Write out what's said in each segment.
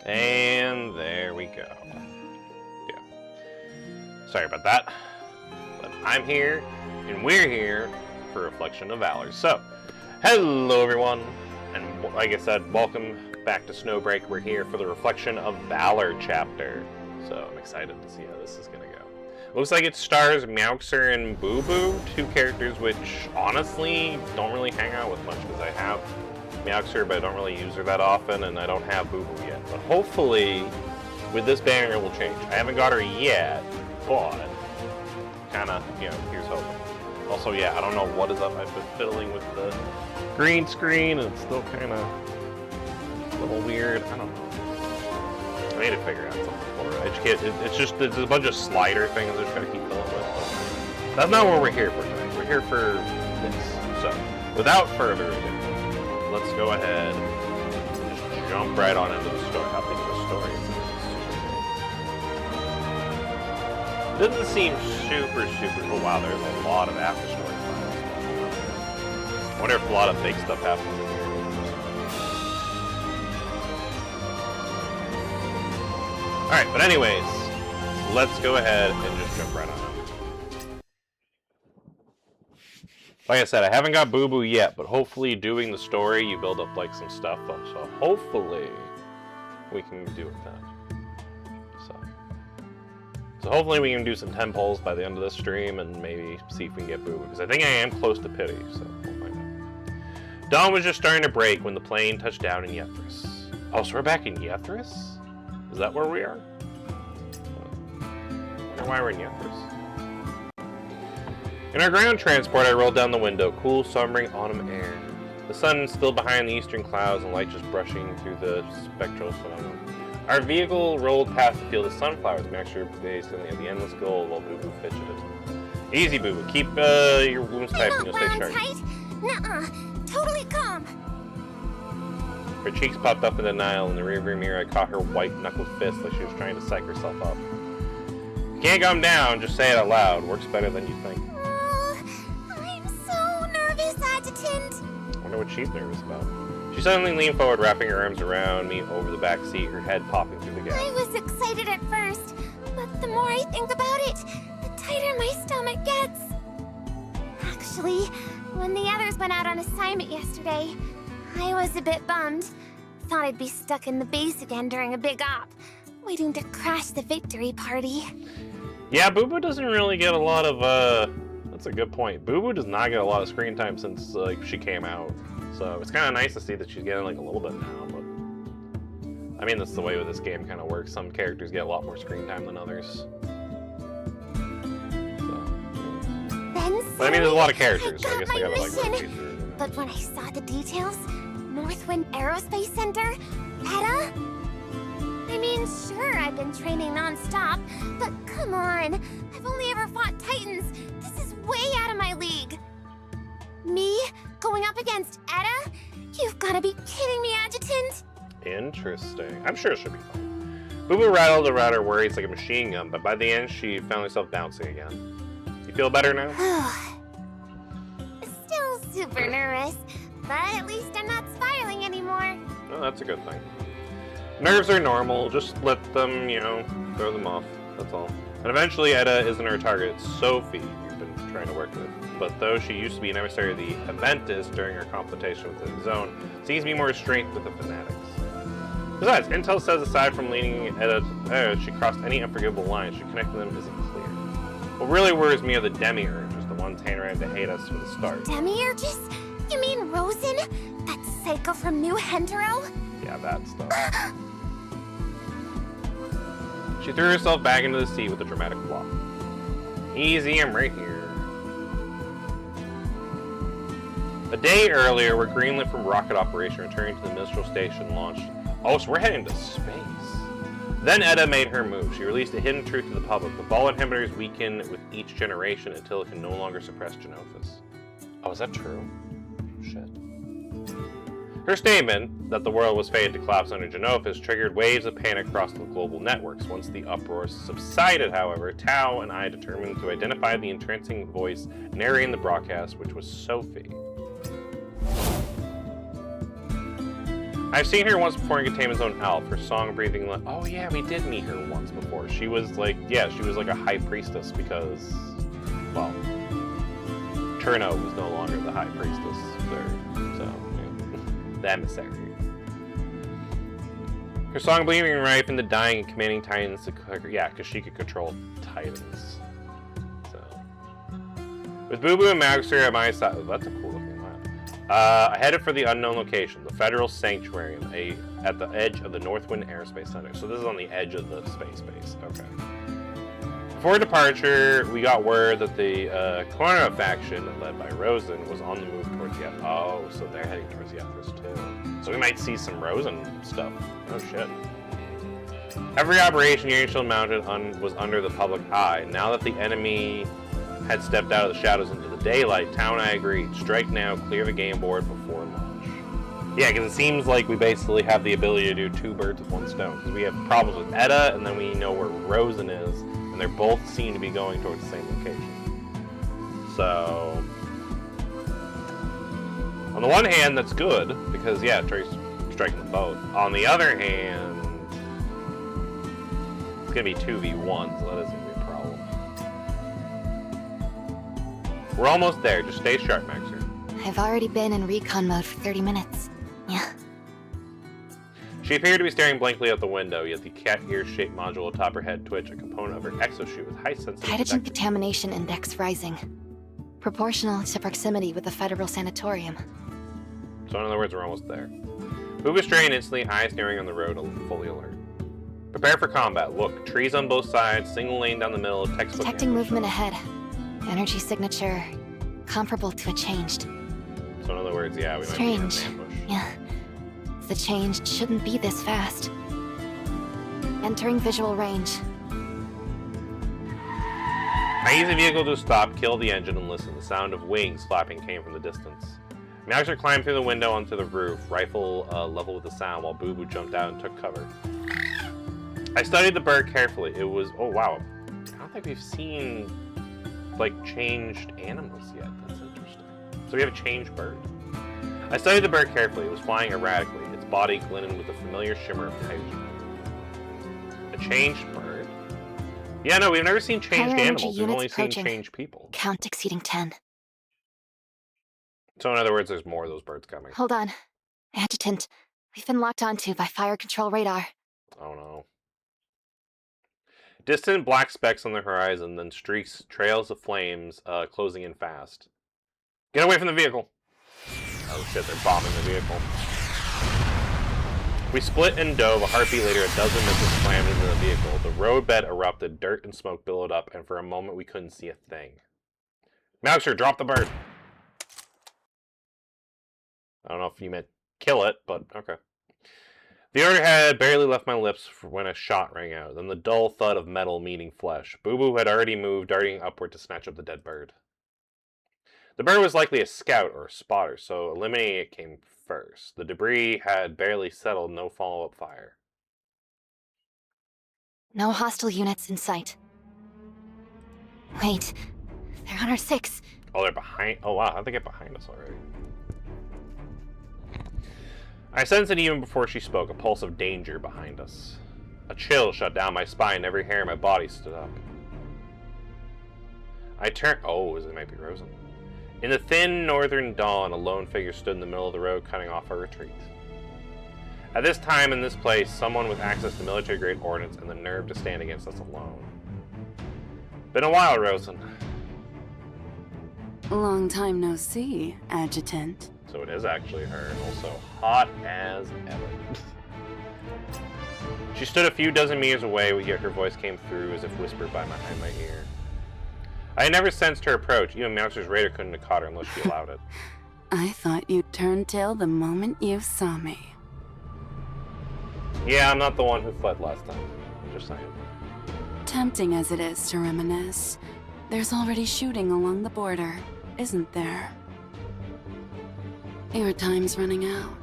And there we go. Yeah. Sorry about that. But I'm here, and we're here for Reflection of Valor. So, hello everyone, and like I said, welcome back to Snowbreak. We're here for the Reflection of Valor chapter. So I'm excited to see how this is going to go. Looks like it stars Meowxer and Boo Boo, two characters which honestly don't really hang out with much because I have Meowxer, but I don't really use her that often, and I don't have Boo Boo yet. But hopefully, with this banner, it will change. I haven't got her yet, but kinda, here's hoping. Also, yeah, I don't know what is up. I've been fiddling with the green screen, and it's still kinda a little weird. I don't know. I need to figure out something for it. I just can't, there's a bunch of slider things I just gotta keep fiddling with. But that's not what we're here for tonight. We're here for this. So, without further ado, let's go ahead and just jump right on into the story. How big of a story is this? Doesn't seem super. Oh wow, there's a lot of after story files. I wonder if a lot of big stuff happens in here. Alright, but anyways, let's go ahead and just jump right on in. Like I said, I haven't got Boo Boo yet, but hopefully doing the story, you build up like some stuff up. So hopefully we can do it then. So hopefully we can do some 10 pulls by the end of this stream and maybe see if we can get Boo Boo, because I think I am close to pity, so we'll find out. Dawn was just starting to break when the plane touched down in Yethris. Oh, so we're back in Yethris? Is that where we are? I wonder why we're in Yethris. In our ground transport, I rolled down the window, cool, sombering autumn air. The sun still behind the eastern clouds and light just brushing through the spectral phenomenon. Our vehicle rolled past the field of sunflowers, Maxter gazed at the endless gold while Boo Boo fidgeted. Easy, Boo Boo. Keep your wounds tight and you'll stay sharp. Nuh-uh. Totally calm. Her cheeks popped up in denial. In the rearview mirror, I caught her white-knuckled fist like she was trying to psych herself up. You can't calm down, just say it out loud. Works better than you think. I'm so nervous, Adjutant. I wonder what she's nervous about. She suddenly leaned forward, wrapping her arms around me over the back seat, her head popping through the gap. I was excited at first, but the more I think about it, the tighter my stomach gets. Actually, when the others went out on assignment yesterday, I was a bit bummed. Thought I'd be stuck in the base again during a big op, waiting to crash the victory party. Yeah, Boo Boo doesn't really get a lot of, that's a good point. Boo Boo does not get a lot of screen time since, she came out. So it's kind of nice to see that she's getting, a little bit now, but I mean, that's the way this game kind of works. Some characters get a lot more screen time than others. So, but I mean, there's a lot of characters, so I guess I gotta, work through. But when I saw the details, Northwind Aerospace Center, Etta? I mean, sure, I've been training non-stop, but come on. I've only ever fought Titans. This is way out of my league. Me? Going up against Etta? You've gotta be kidding me, Adjutant! Interesting. I'm sure it should be fine. Boo Boo rattled around her worries like a machine gun, but by the end she found herself bouncing again. You feel better now? Still super nervous, but at least I'm not spiraling anymore. Oh, that's a good thing. Nerves are normal, just let them, throw them off, that's all. And eventually Etta isn't our target, it's Sophie you've been trying to work with. But though she used to be an emissary of the Aventus during her confrontation with the Zone, seems to be more restrained with the Fanatics. Besides, intel says aside from leading Etta, she crossed any unforgivable lines, she connected them isn't clear. What really worries me are the Demiurges, the ones hanging around to hate us from the start. Demiurges? You mean Rosen? That psycho from New Hendero? Yeah, that stuff. She threw herself back into the seat with a dramatic flop. Easy, I'm right here. A day earlier, we're greenlit from rocket operation, returning to the Minstrel Station launched. Oh, so we're heading to space. Then Etta made her move. She released a hidden truth to the public. The ball inhibitors weaken with each generation until it can no longer suppress Genophis. Oh, is that true? Shit. Her statement that the world was fated to collapse under Genophis triggered waves of panic across the global networks. Once the uproar subsided, however, Tao and I determined to identify the entrancing voice narrating the broadcast, which was Sophie. I've seen her once before in Containment Zone Elf. Her song breathing like, oh yeah, we did meet her once before. She was like, yeah, she was like a high priestess because, well, Cherno was no longer the high priestess there, so, yeah. The emissary. Her song believing in life and the dying and commanding titans to yeah, because she could control titans. So, with Boo Boo and Maxer at my side, oh, that's a cool looking map. I headed for the unknown location, the Federal Sanctuary, at the edge of the Northwind Aerospace Center. So this is on the edge of the space base. Okay. Before departure, we got word that the Korna faction, led by Rosen, was on the move towards Yeth. Oh, so they're heading towards Yethris too. So we might see some Rosen stuff. Oh shit. Every operation Union Shield mounted was under the public eye. Now that the enemy had stepped out of the shadows into the daylight, Town I agreed. Strike now, clear the game board before launch. Yeah, because it seems like we basically have the ability to do two birds with one stone. Because we have problems with Edda, and then we know where Rosen is, and they both seem to be going towards the same location. So, on the one hand, that's good, because yeah, Trey's striking them both. On the other hand, it's going to be 2v1, so that is going to be a problem. We're almost there. Just stay sharp, Maxer. I've already been in recon mode for 30 minutes. Yeah. She appeared to be staring blankly out the window, yet the cat ear-shaped module atop her head twitched, a component of her exosuit with high sensitivity. Hydrogen contamination index rising. Proportional to proximity with the Federal Sanatorium. So in other words, we're almost there. Boo was straight instantly, eyes staring on the road, fully alert. Prepare for combat. Look, trees on both sides, single lane down the middle, textbook. Detecting movement ahead. Energy signature comparable to a changed. So in other words, yeah, we Strange. might be in an ambush. Yeah. The changed shouldn't be this fast. Entering visual range. I used the vehicle to stop, kill the engine, and listen. The sound of wings flapping came from the distance. Maxer climbed through the window onto the roof, rifle level with the sound, while Boo Boo jumped out and took cover. I studied the bird carefully. It was, oh wow, I don't think we've seen like changed animals yet. That's interesting. So we have a changed bird. I studied the bird carefully. It was flying erratically, its body glistened with the familiar shimmer of hydrogen. A changed bird? Yeah, no, we've never seen changed animals. We've only seen changed people. Count exceeding 10. So in other words, there's more of those birds coming. Hold on. Adjutant, we've been locked onto by fire control radar. Oh no. Distant black specks on the horizon, then streaks, trails of flames, closing in fast. Get away from the vehicle! Oh shit, they're bombing the vehicle. We split and dove. A heartbeat later, a dozen missiles slammed into the vehicle. The roadbed erupted, dirt and smoke billowed up, and for a moment we couldn't see a thing. Mouser, drop the bird! I don't know if you meant kill it, but okay. The order had barely left my lips when a shot rang out, then the dull thud of metal meeting flesh. Boo Boo had already moved, darting upward to snatch up the dead bird. The bird was likely a scout or a spotter, so eliminating it came first. The debris had barely settled, no follow-up fire. No hostile units in sight. Wait, they're on our 6. Oh, they're behind. Oh wow, how'd they get behind us already? I sensed it even before she spoke, a pulse of danger behind us. A chill shot down my spine, and every hair in my body stood up. I turned. Oh, it might be Rosen. In the thin northern dawn, a lone figure stood in the middle of the road, cutting off our retreat. At this time, in this place, someone with access to military-grade ordnance and the nerve to stand against us alone. Been a while, Rosen. Long time no see, Adjutant. So it is actually her, and also hot as ever. She stood a few dozen meters away, yet her voice came through as if whispered behind my ear. I had never sensed her approach. Even Mouser's radar couldn't have caught her unless she allowed it. I thought you'd turn tail the moment you saw me. Yeah, I'm not the one who fled last time. Just saying. Tempting as it is to reminisce, there's already shooting along the border, isn't there? Your time's running out.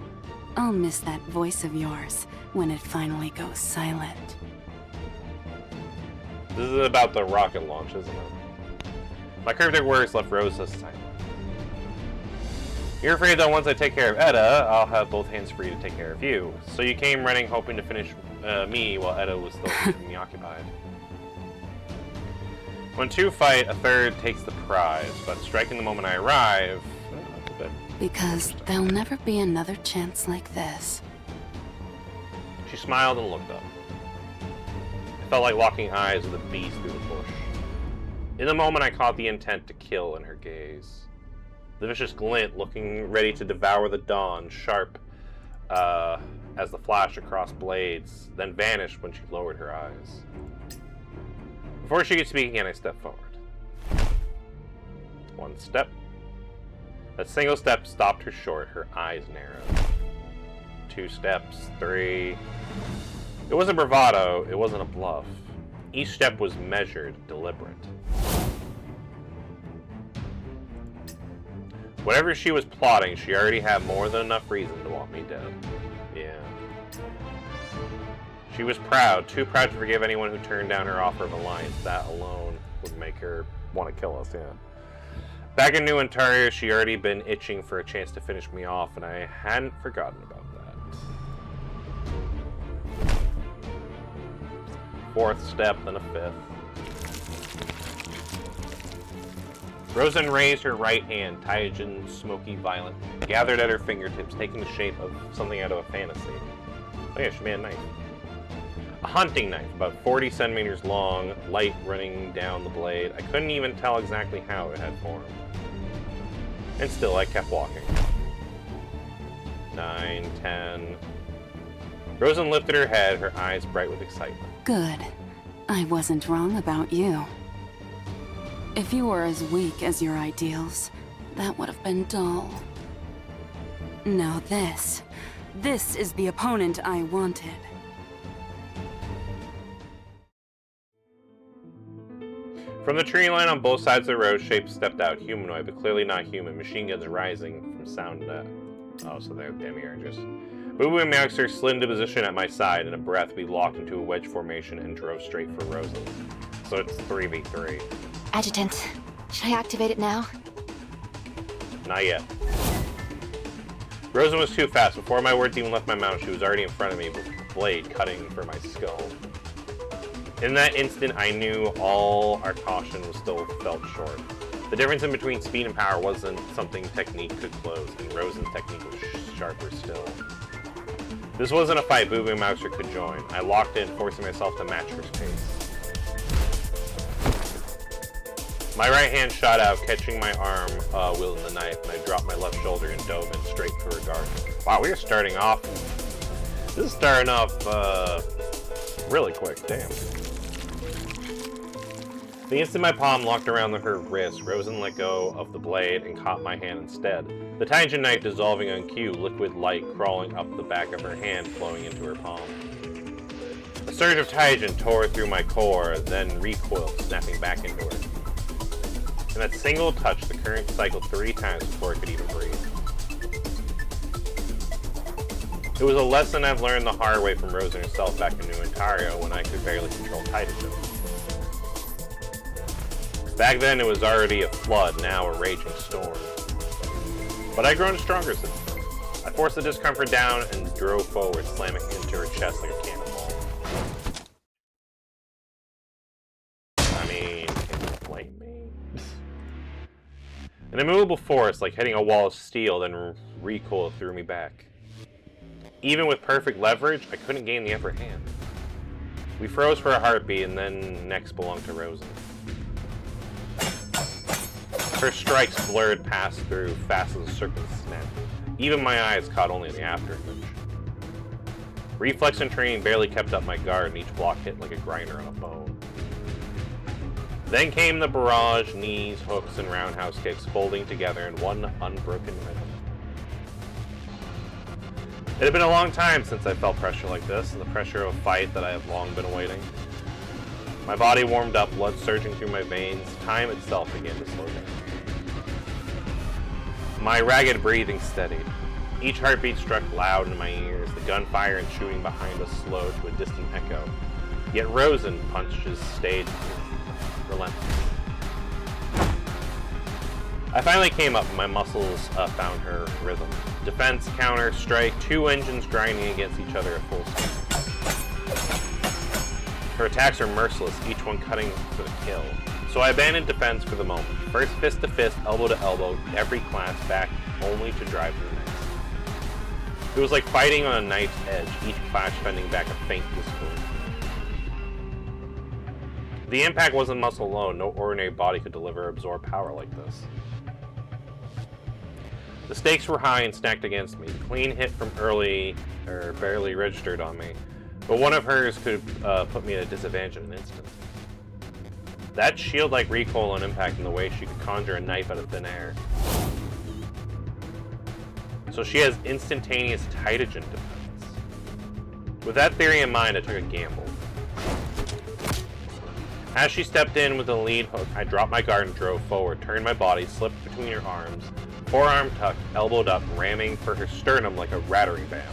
I'll miss that voice of yours when it finally goes silent. This is about the rocket launch, isn't it? My cryptic words left Rosa silent. You're afraid that once I take care of Etta, I'll have both hands free to take care of you. So you came running hoping to finish me while Etta was still keeping me occupied. When two fight, a third takes the prize, but striking the moment I arrive... Because there'll never be another chance like this. She smiled and looked up. It felt like locking eyes with a beast through the bush. In the moment, I caught the intent to kill in her gaze. The vicious glint, looking ready to devour the dawn, sharp as the flash across blades, then vanished when she lowered her eyes. Before she could speak again, I stepped forward. One step. That single step stopped her short, her eyes narrowed. 2 steps, 3. It wasn't bravado, it wasn't a bluff. Each step was measured, deliberate. Whatever she was plotting, she already had more than enough reason to want me dead. Yeah. She was proud, too proud to forgive anyone who turned down her offer of alliance. That alone would make her want to kill us, yeah. Back in New Ontario, she already been itching for a chance to finish me off, and I hadn't forgotten about that. 4th step, then a 5th. Rosen raised her right hand, Taijin, smoky, violent, gathered at her fingertips, taking the shape of something out of a fantasy. Oh yeah, she made a knife. A hunting knife, about 40 centimeters long, light running down the blade. I couldn't even tell exactly how it had formed. And still, I kept walking. 9, 10... Rosen lifted her head, her eyes bright with excitement. Good. I wasn't wrong about you. If you were as weak as your ideals, that would have been dull. Now this is the opponent I wanted. From the tree line on both sides of the road, shapes stepped out, humanoid, but clearly not human. Machine guns rising from sound. Oh, so they're demiurges. Boo Boo and Meowxer slid into position at my side. In a breath, we locked into a wedge formation and drove straight for Rosen. So it's 3v3. Adjutant, should I activate it now? Not yet. Rosen was too fast. Before my words even left my mouth, she was already in front of me with a blade cutting for my skull. In that instant, I knew all our caution was still felt short. The difference in between speed and power wasn't something technique could close, and Rosen's technique was sharper still. This wasn't a fight Boo Boo and Meowxer could join. I locked in, forcing myself to match her pace. My right hand shot out, catching my arm, wielding the knife, and I dropped my left shoulder and dove in straight for her guard. Wow, we are starting off... This is starting off, really quick, damn. The instant my palm locked around her wrist, Rosen let go of the blade and caught my hand instead. The Taijin knife dissolving on cue, liquid light crawling up the back of her hand, flowing into her palm. A surge of Taijin tore through my core, then recoiled, snapping back into her. In that single touch, the current cycled 3 times before it could even breathe. It was a lesson I've learned the hard way from Rosen herself back in New Ontario when I could barely control Taijin. Back then it was already a flood, now a raging storm. But I'd grown stronger since then. I forced the discomfort down and drove forward, slamming into her chest like a cannonball. I mean, can you blame me? An immovable force, like hitting a wall of steel, then recoil threw me back. Even with perfect leverage, I couldn't gain the upper hand. We froze for a heartbeat, and then next belonged to Rosen. Her strikes blurred past through, fast as a serpent's snap. Even my eyes caught only the after image. Reflex and training barely kept up my guard, and each block hit like a grinder on a bone. Then came the barrage, knees, hooks, and roundhouse kicks folding together in one unbroken rhythm. It had been a long time since I felt pressure like this, the pressure of a fight that I have long been awaiting. My body warmed up, blood surging through my veins. Time itself began to slow down. My ragged breathing steadied. Each heartbeat struck loud in my ears, the gunfire and shooting behind us slowed to a distant echo. Yet Rosen punches stayed relentless. I finally came up and my muscles found her rhythm. Defense, counter, strike, 2 engines grinding against each other at full speed. Her attacks are merciless, each one cutting for the kill. So I abandoned defense for the moment. First fist to fist, elbow to elbow, every class back, only to drive to the next. It was like fighting on a knife's edge, each clash fending back a faint discord. The impact wasn't muscle alone. No ordinary body could deliver or absorb power like this. The stakes were high and stacked against me. The clean hit from early, barely registered on me, but one of hers could put me at a disadvantage in an instant. That shield-like recoil on impact in the way she could conjure a knife out of thin air. So she has instantaneous Titagen defense. With that theory in mind, I took a gamble. As she stepped in with a lead hook, I dropped my guard and drove forward, turned my body, slipped between her arms, forearm tucked, elbowed up, ramming for her sternum like a rattling band.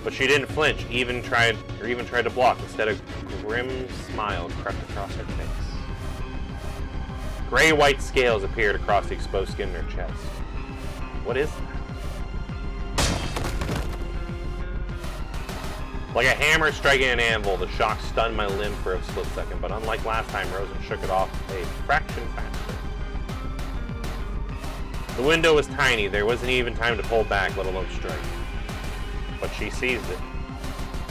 But she didn't flinch, even tried to block. Instead, a grim smile crept across her face. Gray-white scales appeared across the exposed skin in her chest. What is that? Like a hammer striking an anvil, the shock stunned my limb for a split second, but unlike last time, Rosen shook it off a fraction faster. The window was tiny, there wasn't even time to pull back, let alone strike. But she seized it.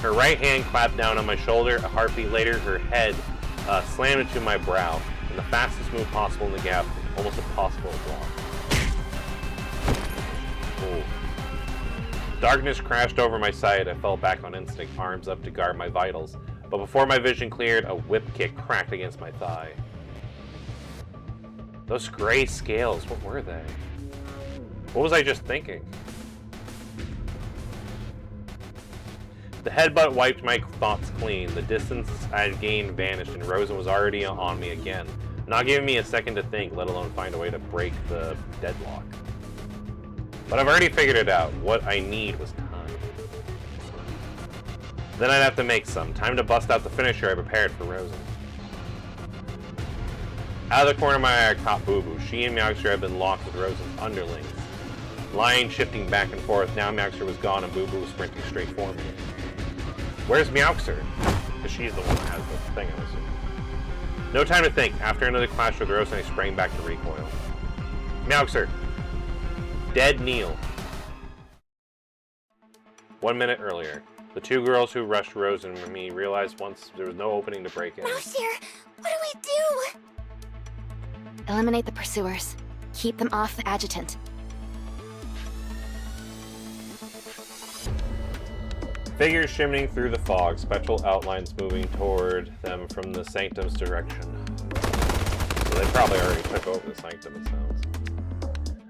Her right hand clapped down on my shoulder. A heartbeat later, her head slammed into my brow in the fastest move possible in the gap, almost impossible to block. Ooh. Darkness crashed over my sight. I fell back on instinct, arms up to guard my vitals. But before my vision cleared, a whip kick cracked against my thigh. Those gray scales, what were they? What was I just thinking? The headbutt wiped my thoughts clean. The distance I had gained vanished, and Rosen was already on me again, not giving me a second to think, let alone find a way to break the deadlock. But I've already figured it out. What I need was time. Then I'd have to make some. Time to bust out the finisher I prepared for Rosen. Out of the corner of my eye, I caught Boo Boo. She and Meowster had been locked with Rosen's underlings. Lying, shifting back and forth. Now Meowster was gone and Boo Boo was sprinting straight for me. Where's Meowster? Because she's the one that has the thing, I'm assuming. No time to think. After another clash with Rosen, I sprang back to recoil. Meowster! Dead Neil. 1 minute earlier, the 2 girls who rushed Rosen and me realized once there was no opening to break in. Rozier, what do we do? Eliminate the pursuers. Keep them off the adjutant. Figures shimmying through the fog, spectral outlines moving toward them from the sanctum's direction. So they probably already took over the sanctum, it sounds.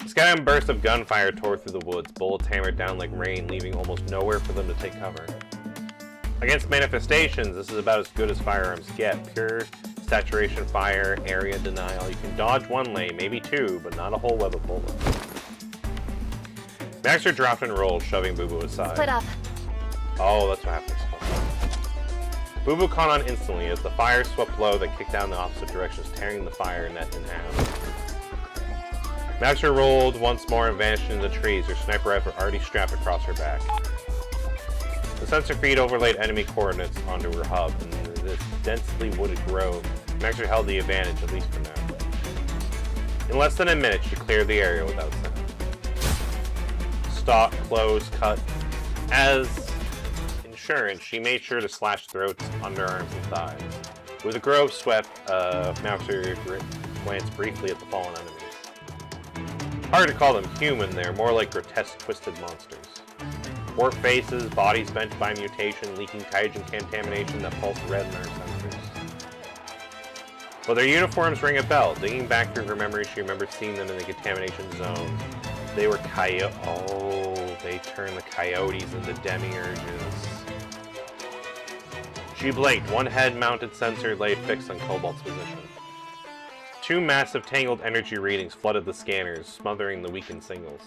A scattering burst of gunfire tore through the woods, bullets hammered down like rain, leaving almost nowhere for them to take cover. Against manifestations, this is about as good as firearms get. Pure saturation fire, area denial. You can dodge 1 lane, maybe 2, but not a whole web of bullets. Maxter dropped and rolled, shoving Boo Boo aside. Split up. Oh, that's what happens. Boo Boo caught on instantly as the fire swept low that kicked down the opposite directions, tearing the fire net in half. Maxter rolled once more and vanished into the trees, her sniper rifle already strapped across her back. The sensor feed overlaid enemy coordinates onto her hub, and in this densely wooded grove, Maxter held the advantage, at least for now. In less than a minute, she cleared the area without sound. Stalk, close, cut. As insurance, she made sure to slash throats, underarms, and thighs. With a grove swept, Maxter glanced briefly at the fallen enemies. Hard to call them human, they're more like grotesque, twisted monsters. Warped faces, bodies bent by mutation, leaking Titagen contamination that pulsed red in our sensors. But their uniforms ring a bell. Digging back through her memory, she remembered seeing them in the contamination zone. They were they turned the coyotes into demiurges. She blinked. 1 head-mounted sensor lay fixed on Cobalt's position. 2 massive tangled energy readings flooded the scanners, smothering the weakened signals.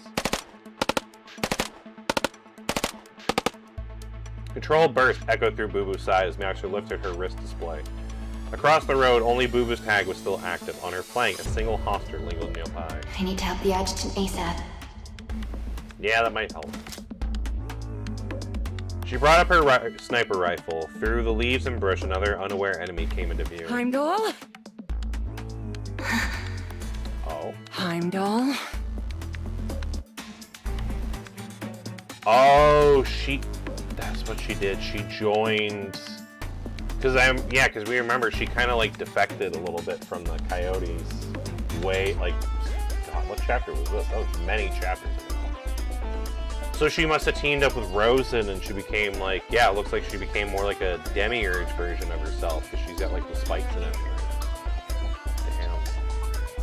Control burst echoed through Boo Boo's side as Maxter lifted her wrist display. Across the road, only Booba's tag was still active on her flank. A single hostage lingered nearby. I need to help the adjutant ASAP. Yeah, that might help. She brought up her sniper rifle. Through the leaves and brush, another unaware enemy came into view. Heimdall? Oh. Heimdall? Oh, that's what she did. She joined... Because we remember she kind of like defected a little bit from the Coyotes way, like, God, what chapter was this? That was many chapters ago. So she must have teamed up with Rosen and she became like, yeah, it looks like she became more like a demiurge version of herself because she's got like the spikes and everything.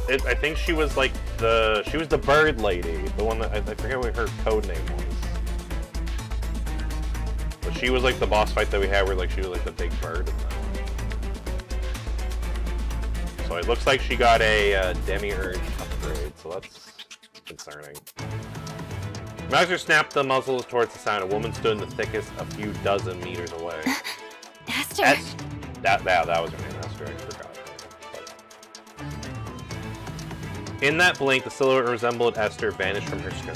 Damn. I think she was like she was the bird lady, the one that, I forget what her code name was. But she was like the boss fight that we had where like she was like the big bird in that one. So it looks like she got a demiurge upgrade, so that's concerning. Mauser snapped the muzzle towards the sound. A woman stood in the thickest a few dozen meters away. Esther! That was her name, Esther, I forgot. But... In that blink, the silhouette resembled Esther vanished from her screen.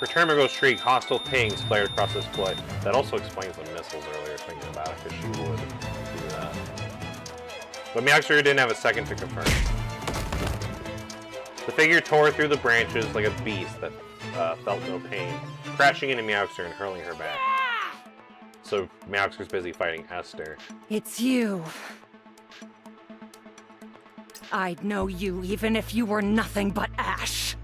Her terminal shriek, hostile pings flared across the display. That also explains the missiles earlier, thinking about it, because she would do that. But Mauser didn't have a second to confirm. The figure tore through the branches like a beast that felt no pain, crashing into Meowster and hurling her back. So Meowster's busy fighting Esther. It's you. I'd know you even if you were nothing but ash.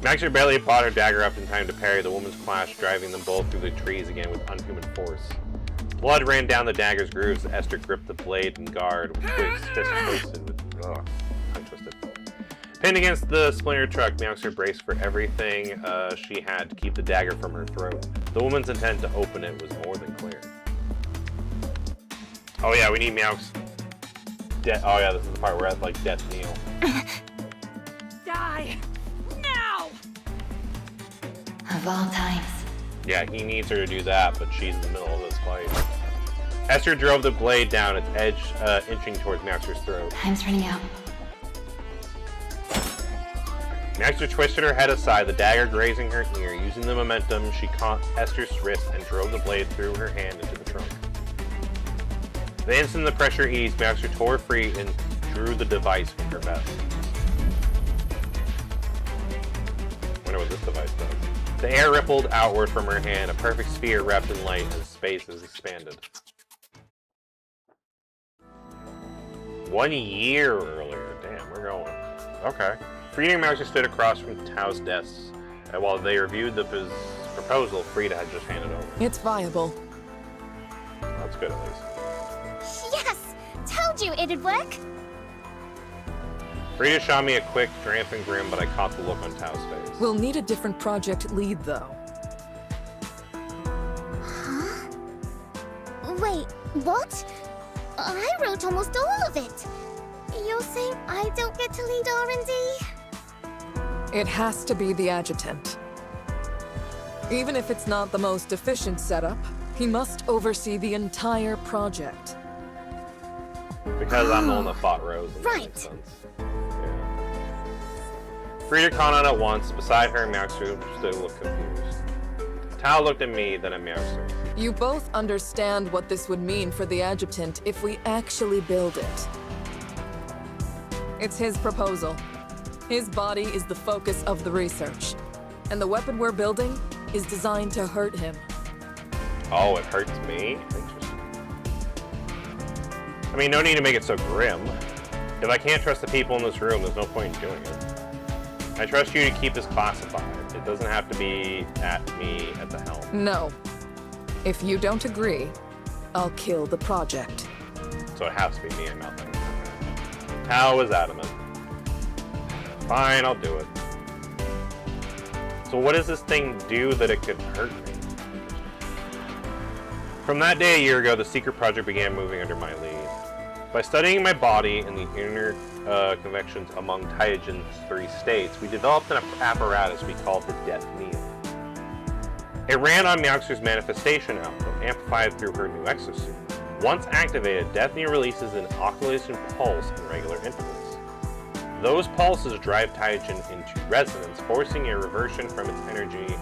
Meowster barely brought her dagger up in time to parry the woman's clash, driving them both through the trees again with unhuman force. Blood ran down the dagger's grooves as Esther gripped the blade and guard with Twig's fist twisted with... Ugh, untwisted. Pinned against the splinter truck, Meowster braced for everything she had to keep the dagger from her throat. The woman's intent to open it was more than clear. Oh yeah, we need Meowster. Oh yeah, this is the part where at like death kneel. Die! Now! Of all times. Yeah, he needs her to do that, but she's in the middle of this fight. Esther drove the blade down, its edge inching towards Meowster's throat. Time's running out. Meowster twisted her head aside, the dagger grazing her ear. Using the momentum, she caught Esther's wrist and drove the blade through her hand into the trunk. The instant the pressure eased, Meowster tore free and drew the device from her vest. Wonder what this device does. The air rippled outward from her hand, a perfect sphere wrapped in light as space is expanded. 1 year earlier. Damn, we're going. Okay. Frida and Meowster stood across from Tao's desks, and while they reviewed his proposal, Frida had just handed over. It's viable. That's good, at least. Yes! Told you it'd work! Frida shot me a quick, triumphant grin, but I caught the look on Tao's face. We'll need a different project lead, though. Huh? Wait, what? I wrote almost all of it. You're saying I don't get to lead R&D? It has to be the adjutant. Even if it's not the most efficient setup, he must oversee the entire project. Because I'm the one that fought Rose. And that Right. makes sense. Yeah. Frida caught on at once. Beside her, Meowster stood a little confused. Tao looked at me, then at Meowster. You both understand what this would mean for the adjutant if we actually build it. It's his proposal. His body is the focus of the research. And the weapon we're building is designed to hurt him. Oh, it hurts me? Interesting. I mean, no need to make it so grim. If I can't trust the people in this room, there's no point in doing it. I trust you to keep this classified. It doesn't have to be at me at the helm. No. If you don't agree, I'll kill the project. So it has to be me and nothing. Tao was adamant. Fine, I'll do it. So what does this thing do that it could hurt me? From that day a year ago, the secret project began moving under my lead. By studying my body and the inner convections among Taijin's 3 states, we developed an apparatus we called the Death Kneel. It ran on Meowster's manifestation output, amplified through her new exosuit. Once activated, Death Knee releases an oscillation pulse in regular intervals. Those pulses drive Taijin into resonance, forcing a reversion from its energy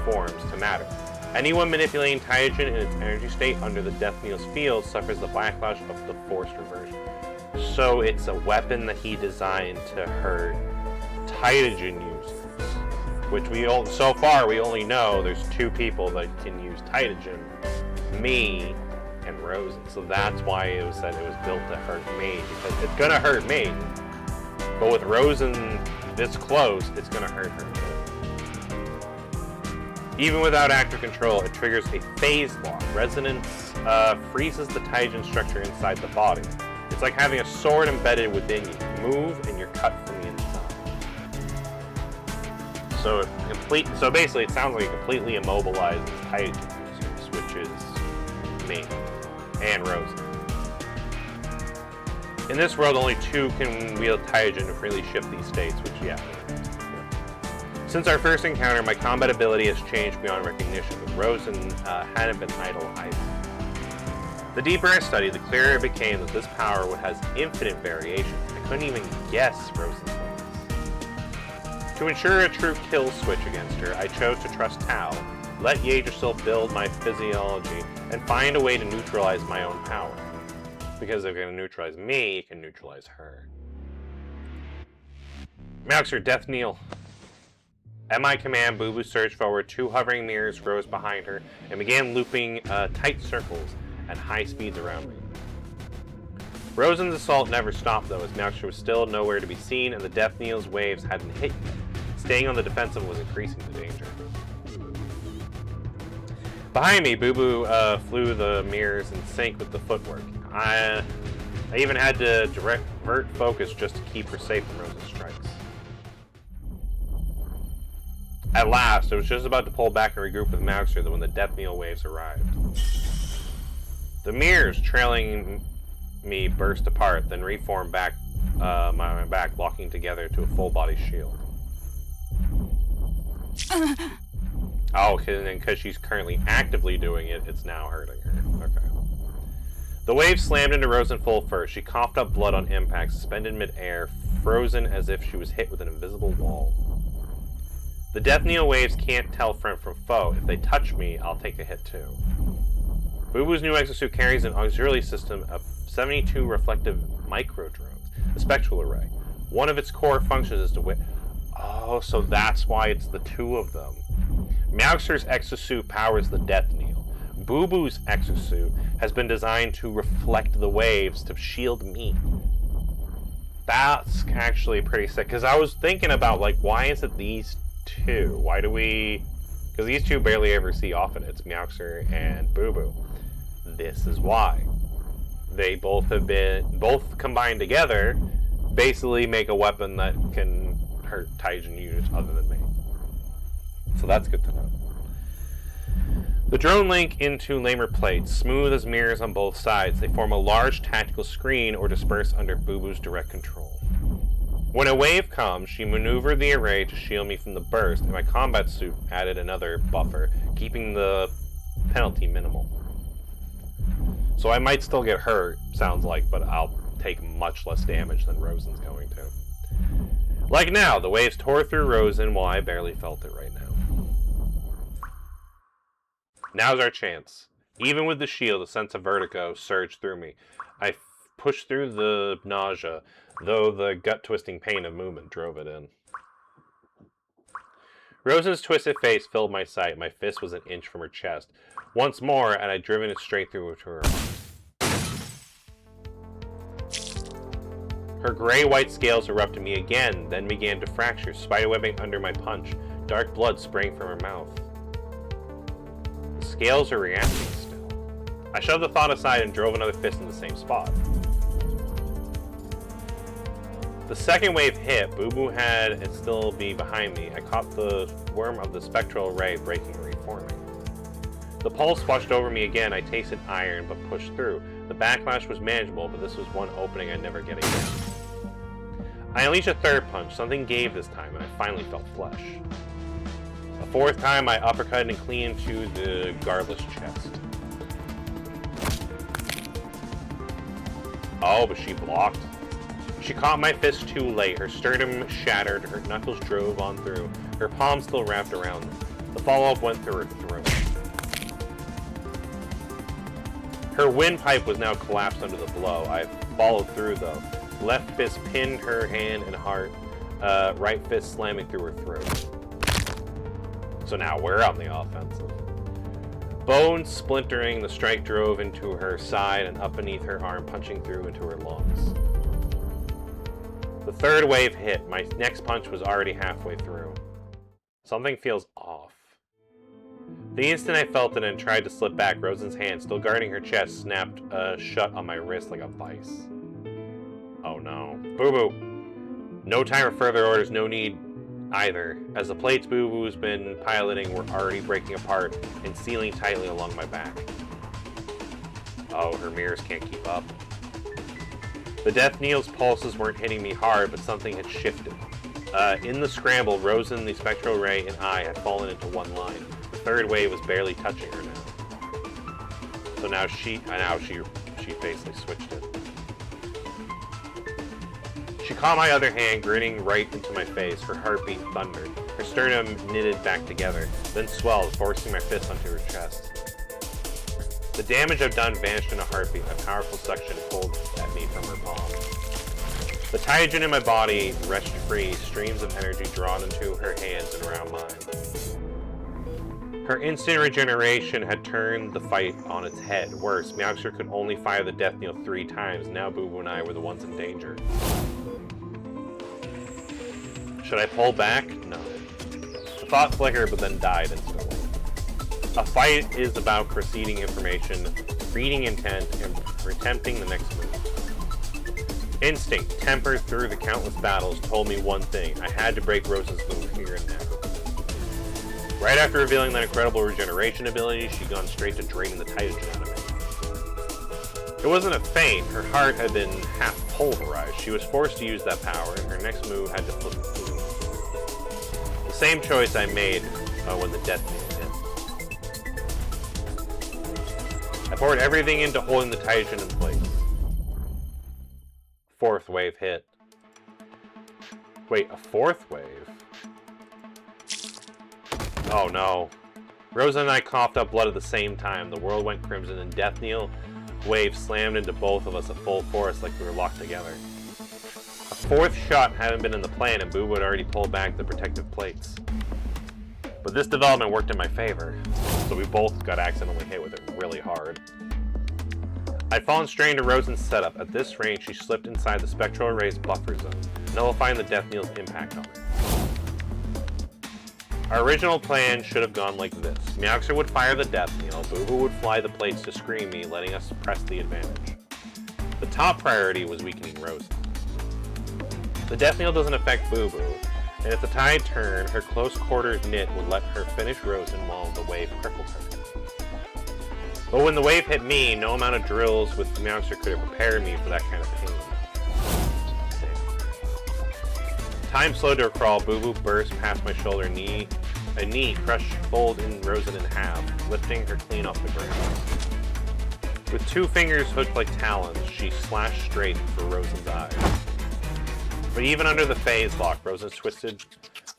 forms to matter. Anyone manipulating Taijin in its energy state under the Death Knee's field suffers the backlash of the forced reversion. So it's a weapon that he designed to hurt Taijin users, which so far we only know there's 2 people that can use Taijin, me and Rosen. So that's why it was said it was built to hurt me, because it's gonna hurt me, but with Rosen this close, it's gonna hurt her. Even without active control, it triggers a phase lock. Resonance freezes the Taijin structure inside the body. It's like having a sword embedded within you. Move and you're cut from the inside. So basically, it sounds like it completely immobilizes Taijin users, which is me and Rosen. In this world, only 2 can wield Taijin to freely shift these states, which, yeah. Since our first encounter, my combat ability has changed beyond recognition, but Rosen hadn't been idle either. The deeper I studied, the clearer it became that this power has infinite variations. I couldn't even guess Rosen's limits. To ensure a true kill switch against her, I chose to trust Tao, let Yggdrasil build my physiology, and find a way to neutralize my own power. Because if they're going to neutralize me, you can neutralize her. Mauxer, Death Kneel. At my command, Boo Boo surged forward. 2 hovering mirrors rose behind her and began looping tight circles at high speeds around me. Rosen's assault never stopped, though, as Mauxer was still nowhere to be seen and the Death Kneel's waves hadn't hit yet. Staying on the defensive was increasing the danger. Behind me, Boo Boo flew the mirrors in sync with the footwork. I even had to divert focus just to keep her safe from Rosen's strikes. At last, I was just about to pull back and regroup with Mauxer when the Death Kneel waves arrived. The mirrors trailing me burst apart, then reformed back my back, locking together to a full-body shield. Oh, and because she's currently actively doing it, it's now hurting her. Okay. The wave slammed into Rosen full first. She coughed up blood on impact, suspended mid-air, frozen as if she was hit with an invisible wall. The Death Kneel waves can't tell friend from foe. If they touch me, I'll take a hit too. Boo Boo's new exosuit carries an auxiliary system of 72 reflective micro-drones, a spectral array. One of its core functions is to Oh, so that's why it's the 2 of them. Mauxer's exosuit powers the Death Kneel. Boo Boo's exosuit has been designed to reflect the waves to shield me. That's actually pretty sick, because I was thinking about, like, why is it these 2? Why do we... Because these 2 barely ever see often. It's Mauxer and Boo Boo. This is why. They both combined together, basically make a weapon that can hurt Taijin users other than me. So that's good to know. The drone link into lamer plates, smooth as mirrors on both sides. They form a large tactical screen or disperse under Boo Boo's direct control. When a wave comes, she maneuvered the array to shield me from the burst, and my combat suit added another buffer, keeping the penalty minimal. So I might still get hurt, sounds like, but I'll take much less damage than Rosen's going to. Like now, the waves tore through Rosen while I barely felt it right now. Now's our chance. Even with the shield, a sense of vertigo surged through me. I pushed through the nausea, though the gut-twisting pain of movement drove it in. Rosen's twisted face filled my sight. My fist was an inch from her chest. Once more, and I'd driven it straight through to her heart. Her gray-white scales erupted me again, then began to fracture, spiderwebbing under my punch. Dark blood spraying from her mouth. The scales are reacting still. I shoved the thought aside and drove another fist in the same spot. The second wave hit. Boo Boo had it still be behind me. I caught the worm of the spectral array breaking and reforming. The pulse washed over me again. I tasted iron, but pushed through. The backlash was manageable, but this was one opening I'd never get again. I unleashed a third punch. Something gave this time, and I finally felt flesh. A fourth time, I uppercutted and clean into the guardless chest. Oh, but she blocked. She caught my fist too late. Her sternum shattered, her knuckles drove on through. Her palm still wrapped around them. The follow-up went through her throat. Her windpipe was now collapsed under the blow. I followed through, though. Left fist pinned her hand and heart. Right fist slamming through her throat. So now we're on the offensive. Bones splintering, the strike drove into her side and up beneath her arm, punching through into her lungs. The third wave hit. My next punch was already halfway through. Something feels off. The instant I felt it and tried to slip back, Rosen's hand, still guarding her chest, snapped shut on my wrist like a vice. Oh no. Boo Boo! No time for further orders, no need either, as the plates Boo Boo's been piloting were already breaking apart and sealing tightly along my back. Oh, her mirrors can't keep up. The Death Needle's pulses weren't hitting me hard, but something had shifted. In the scramble, Rosen, the Spectral Ray, and I had fallen into one line. The third wave was barely touching her now. So now she basically switched it. She caught my other hand, grinning right into my face. Her heartbeat thundered. Her sternum knitted back together, then swelled, forcing my fist onto her chest. The damage I've done vanished in a heartbeat. A powerful suction pulled at me from her palm. The Taijin in my body wrenched free, streams of energy drawn into her hands and around mine. Her instant regeneration had turned the fight on its head. Worse, Meowxer could only fire the Death Needle 3 times. Now Boo Boo and I were the ones in danger. Should I pull back? No. The thought flickered, but then died instantly. A fight is about preceding information, reading intent, and attempting the next move. Instinct, tempered through the countless battles, told me one thing. I had to break Rosen's move here and now. Right after revealing that incredible regeneration ability, she'd gone straight to draining the Taijin out of me. It wasn't a feint. Her heart had been half pulverized. She was forced to use that power, and her next move had to flip the food. The same choice I made when the Death Needle hit. I poured everything into holding the Taijin in place. Fourth wave hit. Wait, a fourth wave? Oh no. Rosa and I coughed up blood at the same time. The world went crimson and Death Needle wave slammed into both of us at full force like we were locked together. A fourth shot hadn't been in the plan and Boo Boo had already pulled back the protective plates. But this development worked in my favor, so we both got accidentally hit with it really hard. I'd fallen straight into Rosen's setup. At this range, she slipped inside the Spectral Array's buffer zone, nullifying the Death Needle's impact on her. Our original plan should have gone like this. Meowxer would fire the Death Needle, Boo Boo would fly the plates to screen me, letting us press the advantage. The top priority was weakening Rosen. The Death Needle doesn't affect Boo Boo, and if the tide turned, her close quarters knit would let her finish Rosen while the wave crippled her. But when the wave hit me, no amount of drills with Meowxer could have prepared me for that kind of pain. Time slowed to a crawl. Boo Boo burst past my shoulder. A knee crushed fold in Rosen in half, lifting her clean off the ground. With 2 fingers hooked like talons, she slashed straight for Rosen's eyes. But even under the phase lock, Rosen twisted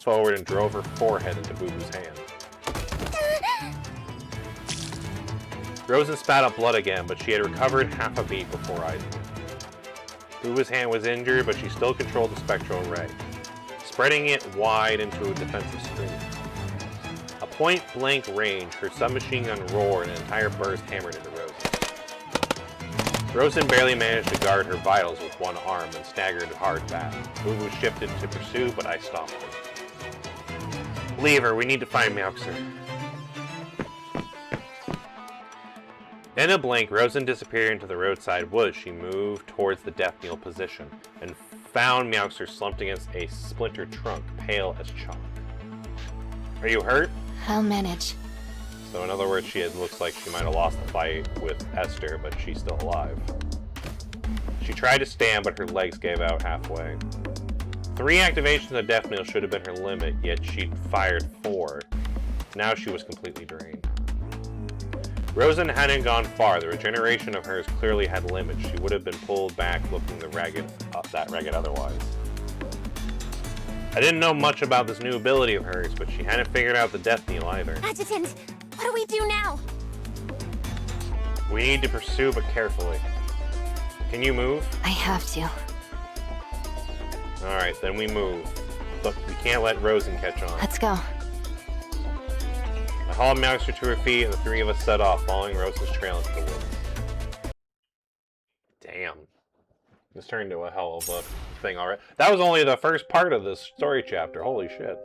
forward and drove her forehead into Boo Boo's hand. Rosen spat up blood again, but she had recovered half a beat before I did. Boo Boo's hand was injured, but she still controlled the Spectral Array, spreading it wide into a defensive screen. A point-blank range, her submachine gun roared and an entire burst hammered into Rosen. Rosen barely managed to guard her vitals with one arm and staggered hard back. Boo Boo shifted to pursue, but I stopped her. Leave her, we need to find Meowxer. In a blink, Rosen disappeared into the roadside woods. She moved towards the Death Needle position and found Meowxer slumped against a splintered trunk, pale as chalk. Are you hurt? I'll manage. So in other words, looks like she might have lost the fight with Esther, but she's still alive. She tried to stand, but her legs gave out halfway. 3 activations of Death Needle should have been her limit, yet she'd fired 4. Now she was completely drained. Rosen hadn't gone far. The regeneration of hers clearly had limits. She would have been pulled back looking that ragged otherwise. I didn't know much about this new ability of hers, but she hadn't figured out the death knell either. Adjutant, what do we do now? We need to pursue, but carefully. Can you move? I have to. Alright, then we move. Look, we can't let Rosen catch on. Let's go. I hauled Mouse to her feet, and the three of us set off, following Rosen's trail into the woods. Damn. This turned into a hell of a thing already. That was only the first part of this story chapter. Holy shit.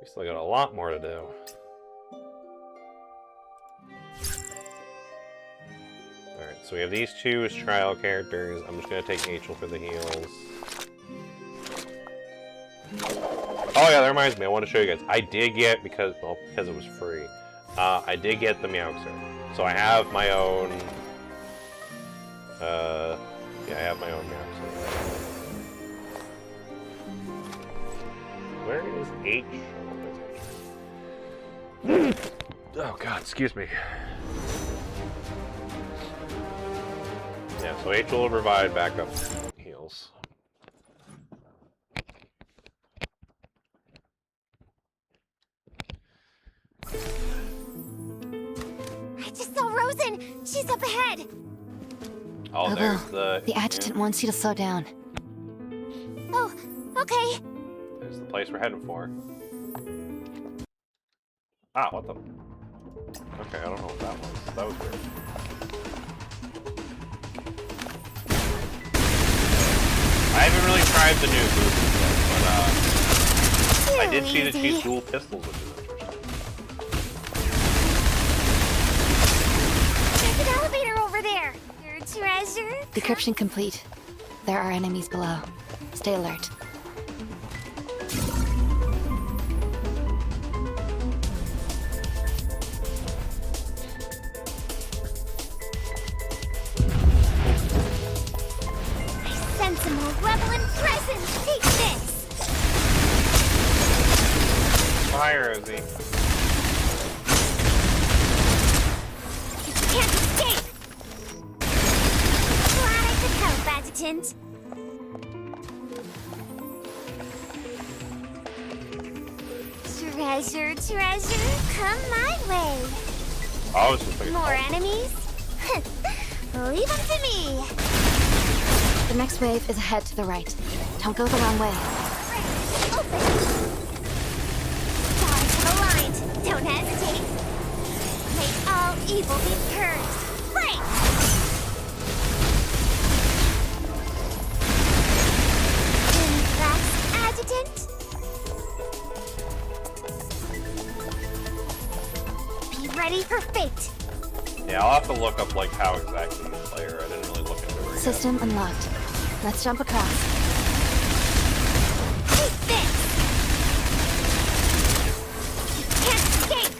We still got a lot more to do. Alright, so we have these two as trial characters. I'm just gonna take Rachel for the heals. Oh yeah, that reminds me, I want to show you guys. I did get, because it was free, I did get the Meowxer. So I have my own, yeah, I have my own Meowxer. Where is H? Oh god, excuse me. Yeah, so H will provide backup heals. I just saw Rosen. She's up ahead. Oh, there's the adjutant wants you to slow down. Oh, okay. There's the place we're heading for. Ah, what the? Okay, I don't know what that was. That was weird. I haven't really tried the new boosters yet, but I did see that she's dual pistols, which is interesting. There's an elevator over there. Your treasure. Decryption complete. There are enemies below. Stay alert. Sensible rebel and presence. Take this. Hi, Rosie. You can't escape. Glad I could help, Adjutant. Treasure, treasure, come my way. Oh, it's just like More enemies? Leave them to me. The next wave is ahead to the right. Don't go the wrong way. Open. Stars have aligned. Don't hesitate. May all evil be purged. Break! Invest, Adjutant. Be ready for fate. Yeah, I'll have to look up like how exactly you play her. I didn't really look into her yet. System unlocked. Let's jump across. Take this. You can't escape.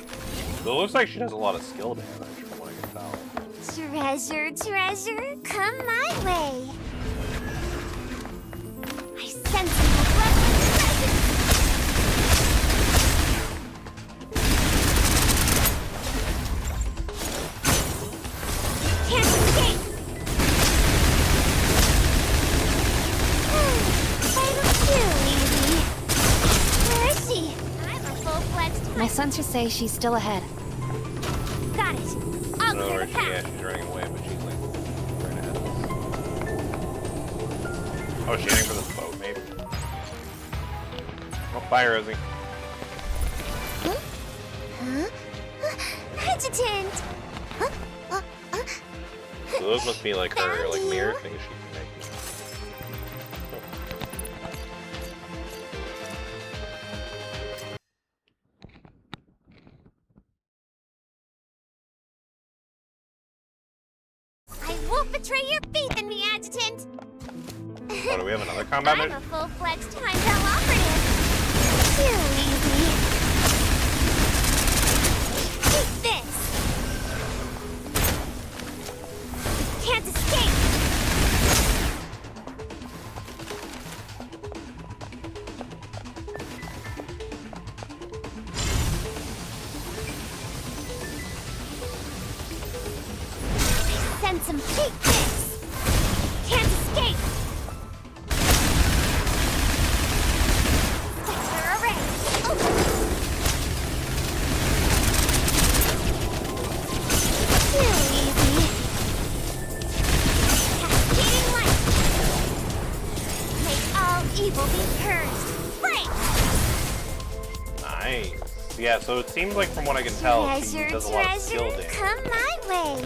So it looks like she does a lot of skill damage from what I can tell. Treasure, treasure, come my way. I sense a malevolent presence. Can't escape. I'm too easy. Where is she? I'm a full-fledged My sensors say she's still ahead. Got it. I'll In other clear words, the path. yeah, she's running away, but she's like right ahead of us. Oh, she's heading for this boat, maybe. Oh, bye, Rosie. Huh? Adjutant! So those must be like her like mirror things she can make. I won't betray your faith in me, Adjutant! Oh, do we have another combat I'm mission? a full-fledged Heimdall operative! Too easy! Take this! Can't escape! Take this! Can't escape! Spectre array! Too easy. Cascading light! Make all evil be purged! Break! Nice. Yeah, so it seems like from what I can tell, she Treasure, does a lot of skill treasure, damage. come my way!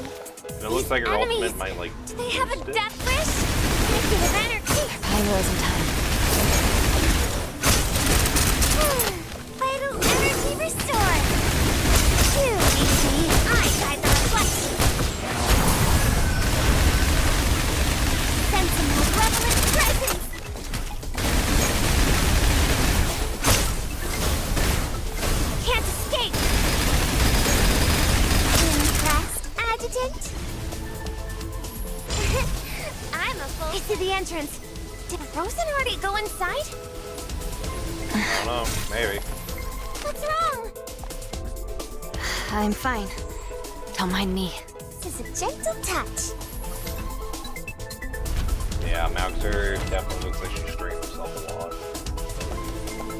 And it looks like her Enemies, ultimate might, like, do they have a boost it. death wish? Negative energy! Time rose in time. Vital energy restored! Too easy! I guide the reflection! Sensing the relevant presence! Can't escape! Impressed, Adjutant? I'm a fool. I see the entrance. Did Rosen already go inside? I don't know, maybe. What's wrong? I'm fine. Don't mind me. This is a gentle touch. Yeah, Mauxer definitely looks like she strained herself a lot.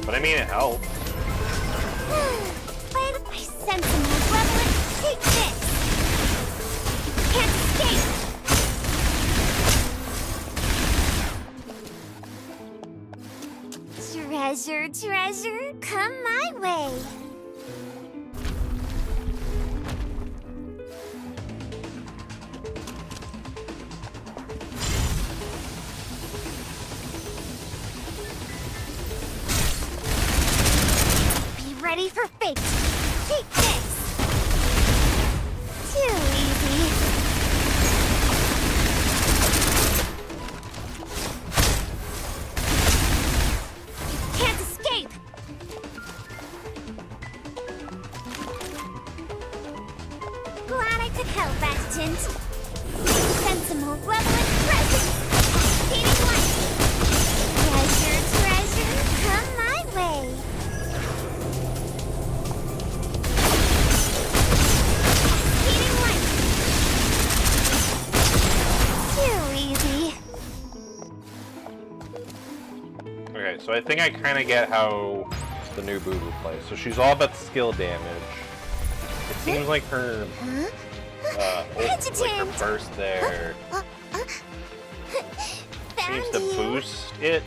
But I mean, it helped. Wait, I sense a more prevalent. Take this. Can't escape. Treasure, treasure, come my way. Be ready for fate. Take this. Too easy. Can't escape. Glad I could help, Adjutant. Sense a more relevant presence. Cascading light. Treasure, treasure, come my way. Cascading light. Too easy. Okay, so I think I kind of get how the new Boo Boo plays. So she's all about skill damage. It seems like her, like her burst there seems Found to you. boost it,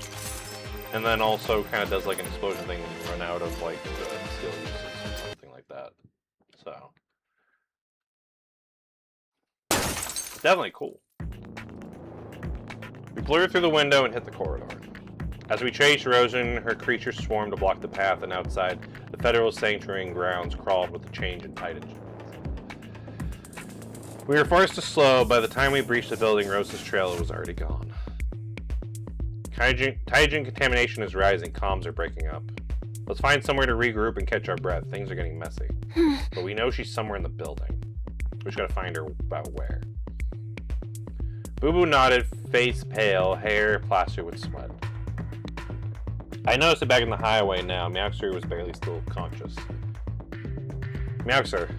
and then also kind of does like an explosion thing when you run out of like the skill uses or something like that. So definitely cool. We blur through the window and hit the corridor. As we chased Rosen, her creatures swarmed to block the path, and outside, the Federal Sanctuary and grounds crawled with the change in Titan. We were forced to slow. By the time we breached the building, Rose's trail was already gone. Taijin contamination is rising. Comms are breaking up. Let's find somewhere to regroup and catch our breath. Things are getting messy. But we know she's somewhere in the building. We just gotta find her about where. Boo Boo nodded, face pale, hair plastered with sweat. I noticed it back in the highway now. Mauxer was barely still conscious. Mauxer.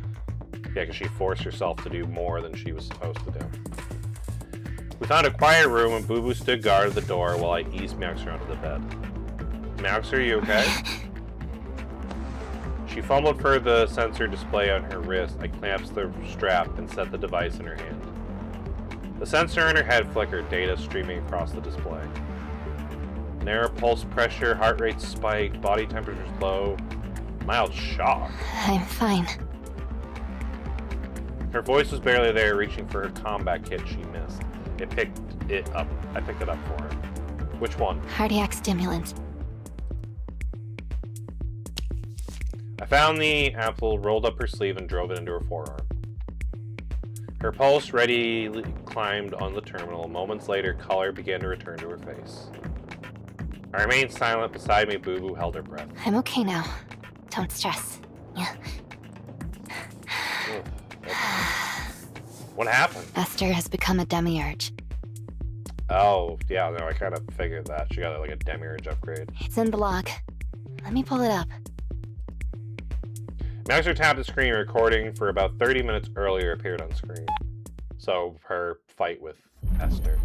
Yeah, because she forced herself to do more than she was supposed to do. We found a quiet room and Boo Boo stood guard at the door while I eased Mauxer onto the bed. Mauxer, you okay? She fumbled for the sensor display on her wrist. I clamped the strap and set the device in her hand. The sensor in her head flickered, data streaming across the display. Narrow pulse pressure, heart rate spiked, body temperature's low. Mild shock. I'm fine. Her voice was barely there, reaching for her combat kit she missed. I picked it up for her. Which one? Cardiac stimulant. I found the apple, rolled up her sleeve, and drove it into her forearm. Her pulse readily climbed on the terminal. Moments later, color began to return to her face. I remained silent. Beside me, Boo Boo held her breath. I'm okay now. Don't stress. Yeah. What happened? Esther has become a demiurge. Oh, yeah, no, I kind of figured that. She got like a demiurge upgrade. It's in the log. Let me pull it up. Mauxer tapped the screen. Recording for about 30 minutes earlier appeared on screen. So, her fight with Esther.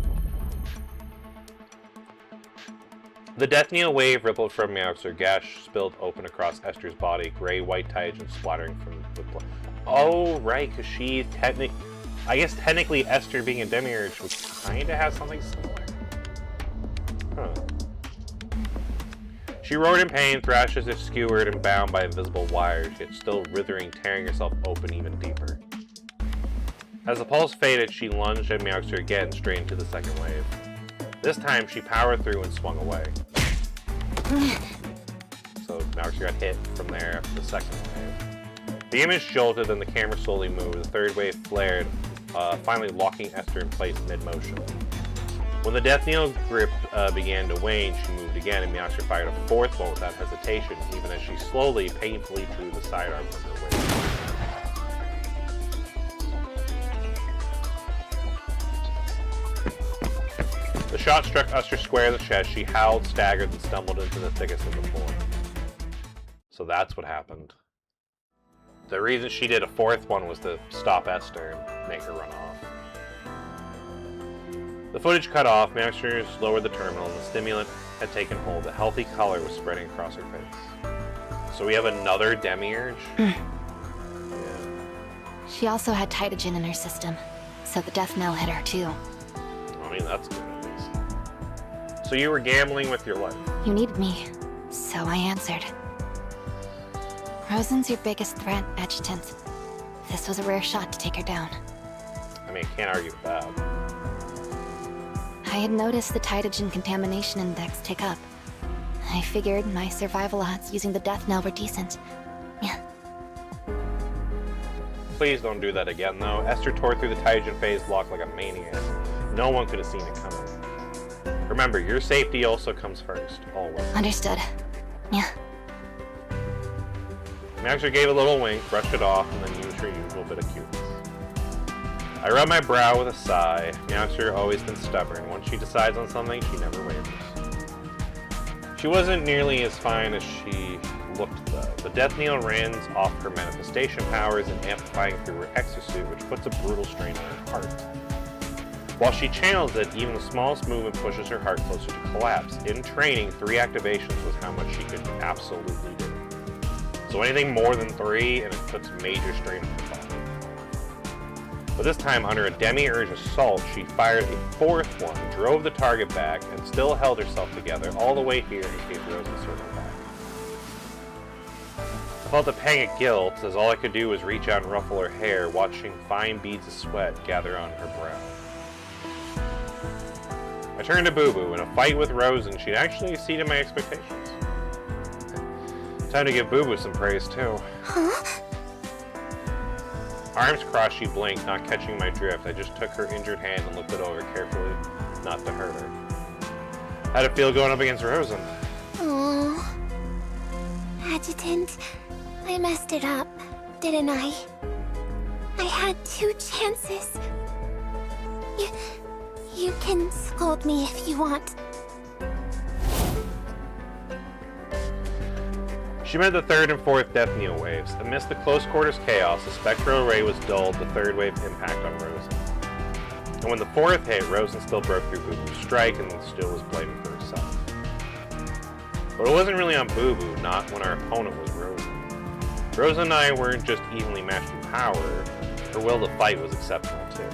The death knell wave rippled from Meowth's. Her gash spilled open across Esther's body, gray-white Taijin splattering from the blood. Oh, right, because she I guess technically Esther being a demiurge would kind of have something similar. Huh. She roared in pain, thrashed as if skewered and bound by invisible wires, yet still writhing, tearing herself open even deeper. As the pulse faded, she lunged at Meowth's again, straight into the second wave. This time, she powered through and swung away. So Meowth's got hit from there after the second wave. The image jolted, and the camera slowly moved. The third wave flared, finally locking Esther in place mid-motion. When the death knell grip began to wane, she moved again, and Meowth's fired a fourth one without hesitation, even as she slowly, painfully drew the sidearm from her waist. The shot struck Esther square in the chest. She howled, staggered, and stumbled into the thickest of the floor. So that's what happened. The reason she did a fourth one was to stop Esther and make her run off. The footage cut off. Masters lowered the terminal, and the stimulant had taken hold. A healthy color was spreading across her face. So we have another demiurge? Yeah. She also had Taijin in her system, so the death knell hit her too. I mean, that's good at least. So you were gambling with your life. You needed me, so I answered. Rosen's your biggest threat, Adjutant. This was a rare shot to take her down. I mean, I can't argue with that. I had noticed the Taijin contamination index tick up. I figured my survival odds using the death knell were decent. Yeah. Please don't do that again, though. Esther tore through the Taijin phase block like a maniac. No one could have seen it coming. Remember, your safety also comes first, always. Understood. Yeah. Maxter gave a little wink, brushed it off, and then used her usual bit of cuteness. I rubbed my brow with a sigh. Meowster always been stubborn. Once she decides on something, she never wavers. She wasn't nearly as fine as she looked, though. The death knell ran off her manifestation powers and amplifying through her exosuit, which puts a brutal strain on her heart. While she channels it, even the smallest movement pushes her heart closer to collapse. In training, 3 activations was how much she could absolutely do. So anything more than 3, and it puts major strain on her body. But this time, under a demiurge assault, she fired a 4th one, drove the target back, and still held herself together all the way here in case Rosen circled back. I felt a pang of guilt, as all I could do was reach out and ruffle her hair, watching fine beads of sweat gather on her brow. I turned to Boo Boo. In a fight with Rosen, she'd actually exceeded my expectations. Time to give Boo Boo some praise, too. Huh? Arms crossed, she blinked, not catching my drift. I just took her injured hand and looked it over carefully, not to hurt her. How'd it feel going up against Rosen? Oh, Adjutant, I messed it up, didn't I? I had 2 chances. You can scold me if you want. She met the 3rd and 4th death knell waves. Amidst the close quarters chaos, the spectral array was dulled, the 3rd wave impact on Rosen. And when the 4th hit, Rosen still broke through Boo Boo's strike and still was blaming for herself. But it wasn't really on Boo Boo, not when our opponent was Rosen. Rosen and I weren't just evenly matched in power, her will to fight was exceptional too.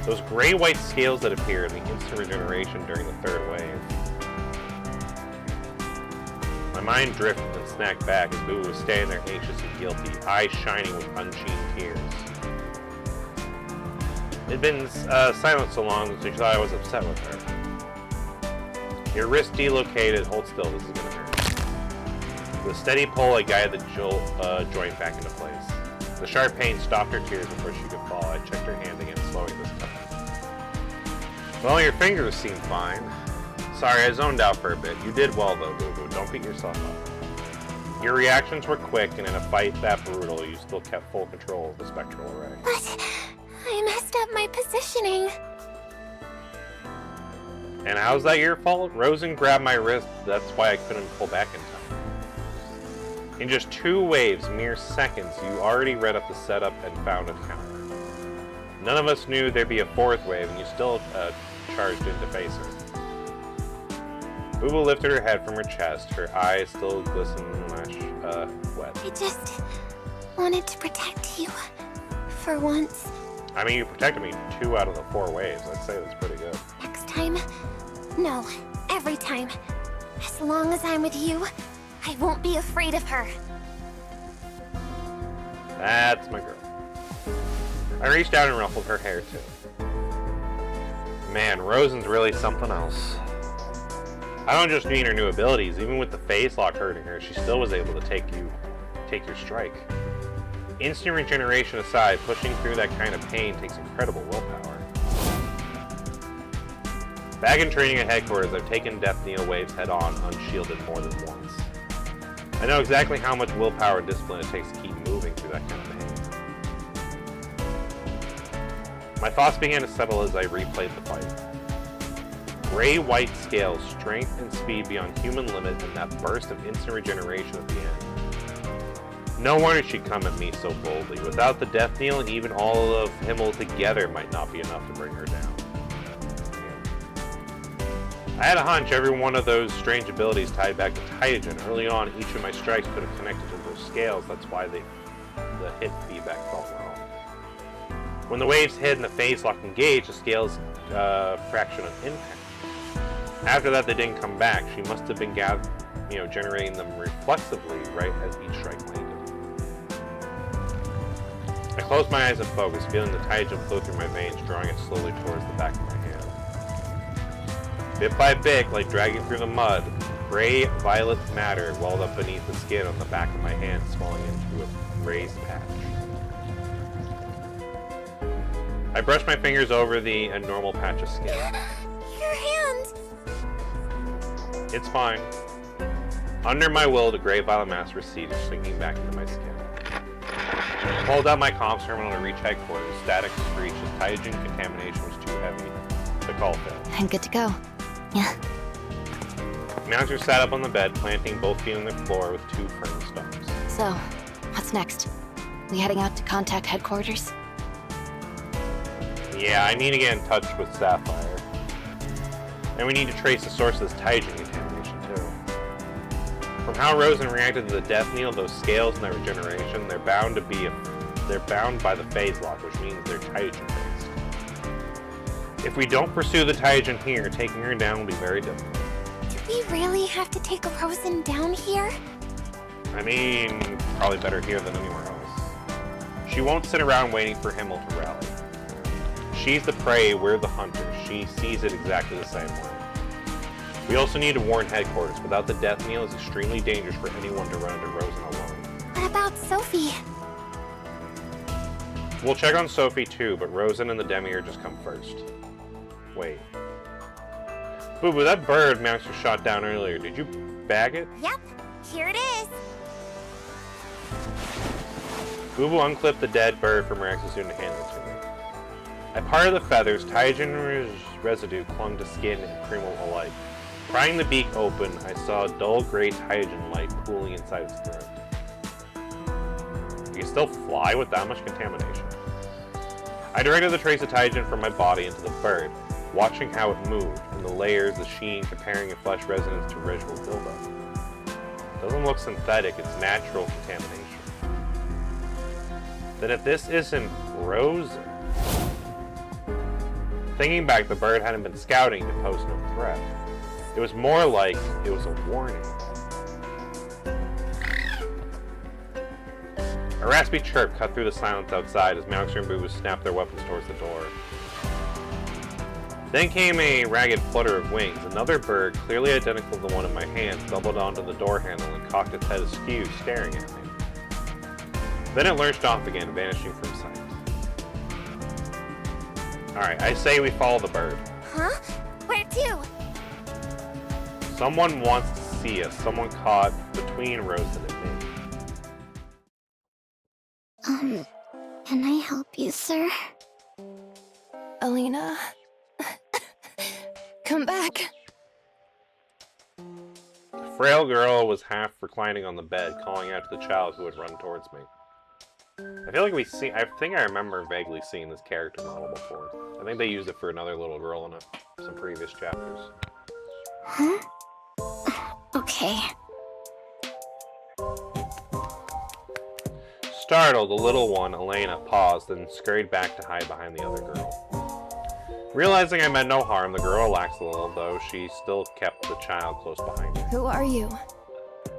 Those gray-white scales that appeared in the instant regeneration during the 3rd wave. My mind drifted and snapped back as Boo was standing there anxious and guilty, eyes shining with unseen tears. It had been silent so long that she thought I was upset with her. Your wrist delocated, hold still, this is gonna hurt. With a steady pull, I guided the joint back into place. The sharp pain stopped her tears before she could fall. I checked her hand again, slowing this time. Well, your fingers seem fine. Sorry, I zoned out for a bit. You did well, though, Boo Boo. Don't beat yourself up. Your reactions were quick, and in a fight that brutal, you still kept full control of the spectral array. But I messed up my positioning. And how's that your fault? Rosen grabbed my wrist. That's why I couldn't pull back in time. In just 2 waves, mere seconds, you already read up the setup and found a counter. None of us knew there'd be a fourth wave, and you still charged in to face her. Boo lifted her head from her chest, her eyes still glistening wet. I just wanted to protect you. For once. I mean, you protected me 2 out of the 4 waves. I'd say that's pretty good. Next time? No, every time. As long as I'm with you, I won't be afraid of her. That's my girl. I reached out and ruffled her hair too. Man, Rosen's really something else. I don't just mean her new abilities. Even with the phase lock hurting her, she still was able to take your strike. Instant regeneration aside, pushing through that kind of pain takes incredible willpower. Back in training at headquarters, I've taken Death Needle waves head-on, unshielded more than once. I know exactly how much willpower and discipline it takes to keep moving through that kind of pain. My thoughts began to settle as I replayed the fight. Gray-white scales, strength and speed beyond human limit, and that burst of instant regeneration at the end. No wonder she'd come at me so boldly. Without the Death Needle, even all of Himmel together might not be enough to bring her down. I had a hunch every one of those strange abilities tied back to Taijin. Early on, each of my strikes could have connected to those scales. That's why the hit feedback felt wrong. When the waves hit and the phase lock engaged, the scales fraction of impact. After that, they didn't come back. She must have been generating them reflexively right as each strike landed. I closed my eyes and focused, feeling the Taijin flow through my veins, drawing it slowly towards the back of my hand. Bit by bit, like dragging through the mud, gray-violet matter welled up beneath the skin on the back of my hand, swelling into a raised patch. I brushed my fingers over the abnormal patch of skin. Your hand! It's fine. Under my will, the gray-violet mass receded, sinking back into my skin. I pulled out my comms terminal to reach headquarters. Static screeched as Taijin contamination was too heavy. The call failed. I'm good to go. Yeah. Mounter sat up on the bed, planting both feet on the floor with 2 firm stumps. So, what's next? We heading out to contact headquarters? Yeah, I need to get in touch with Sapphire. And we need to trace the source of this Taijin contamination, too. From how Rosen reacted to the Death Needle, those scales and that regeneration, they're bound by the phase lock, which means they're Taijin-based. If we don't pursue the Taijin here, taking her down will be very difficult. Do we really have to take Rosen down here? I mean, probably better here than anywhere else. She won't sit around waiting for Himmel to rally. She's the prey, we're the hunters. She sees it exactly the same way. We also need to warn headquarters. Without the Death Needle, it's extremely dangerous for anyone to run into Rosen alone. What about Sophie? We'll check on Sophie too, but Rosen and the Demiurge come first. Wait. Boo Boo, that bird Master shot down earlier, did you bag it? Yep, here it is. Boo Boo unclipped the dead bird from her exosuit and handed it to me. I parted the feathers, Taijin residue clung to skin and primal alike. Prying the beak open, I saw a dull gray Taijin light pooling inside its throat. You can still fly with that much contamination. I directed the trace of Taijin from my body into the bird, watching how it moved, and the layers, the sheen, comparing its flesh resonance to ritual buildup. It doesn't look synthetic, it's natural contamination. Then if this isn't Rosen... Thinking back, the bird hadn't been scouting to pose no threat. It was more like it was a warning. A raspy chirp cut through the silence outside as Mouncer and Boo Boo snapped their weapons towards the door. Then came a ragged flutter of wings. Another bird, clearly identical to the one in my hands, doubled onto the door handle and cocked its head askew, staring at me. Then it lurched off again, vanishing from sight. Alright, I say we follow the bird. Huh? Where to? Someone wants to see us. Someone caught between Rosen and me. Can I help you, sir? Alina? Come back. The frail girl was half reclining on the bed, calling out to the child who had run towards me. I feel like I think I remember vaguely seeing this character model before. I think they used it for another little girl in some previous chapters. Huh? Okay. Startled, the little one, Elena, paused and scurried back to hide behind the other girl. Realizing I meant no harm, the girl relaxed a little, though she still kept the child close behind her. Who are you?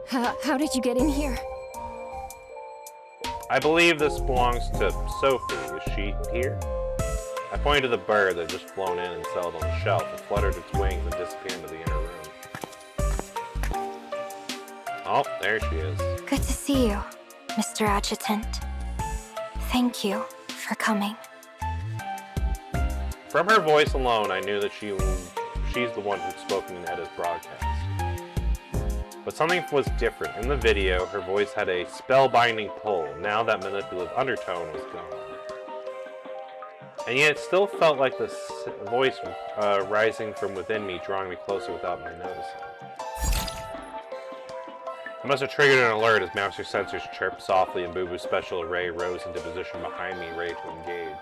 How did you get in here? I believe this belongs to Sophie. Is she here? I pointed to the bird that had just flown in and settled on the shelf. It fluttered its wings and disappeared into the inner room. Oh, there she is. Good to see you, Mr. Adjutant. Thank you for coming. From her voice alone, I knew that she's the one who'd spoken in Edda's broadcast. But something was different. In the video, her voice had a spellbinding pull. Now that manipulative undertone was gone. And yet it still felt like the voice rising from within me, drawing me closer without my noticing. I must have triggered an alert as Master Sensors chirped softly and Boo Boo's special array rose into position behind me, ready to engage.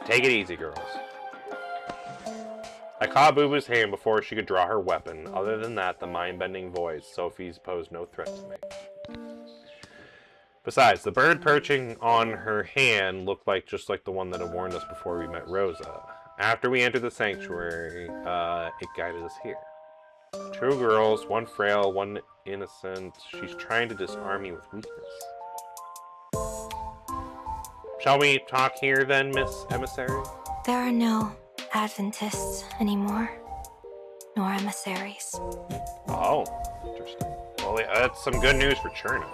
Take it easy, girls. I caught Boo Boo's hand before she could draw her weapon. Other than that, the mind-bending voice, Sophie's, posed no threat to me. Besides, the bird perching on her hand looked just like the one that had warned us before we met Rosa. After we entered the sanctuary, it guided us here. Two girls, one frail, one innocent. She's trying to disarm me with weakness. Shall we talk here then, Miss Emissary? There are no Adventists anymore, nor emissaries. Oh, interesting. Well, that's some good news for Cherno.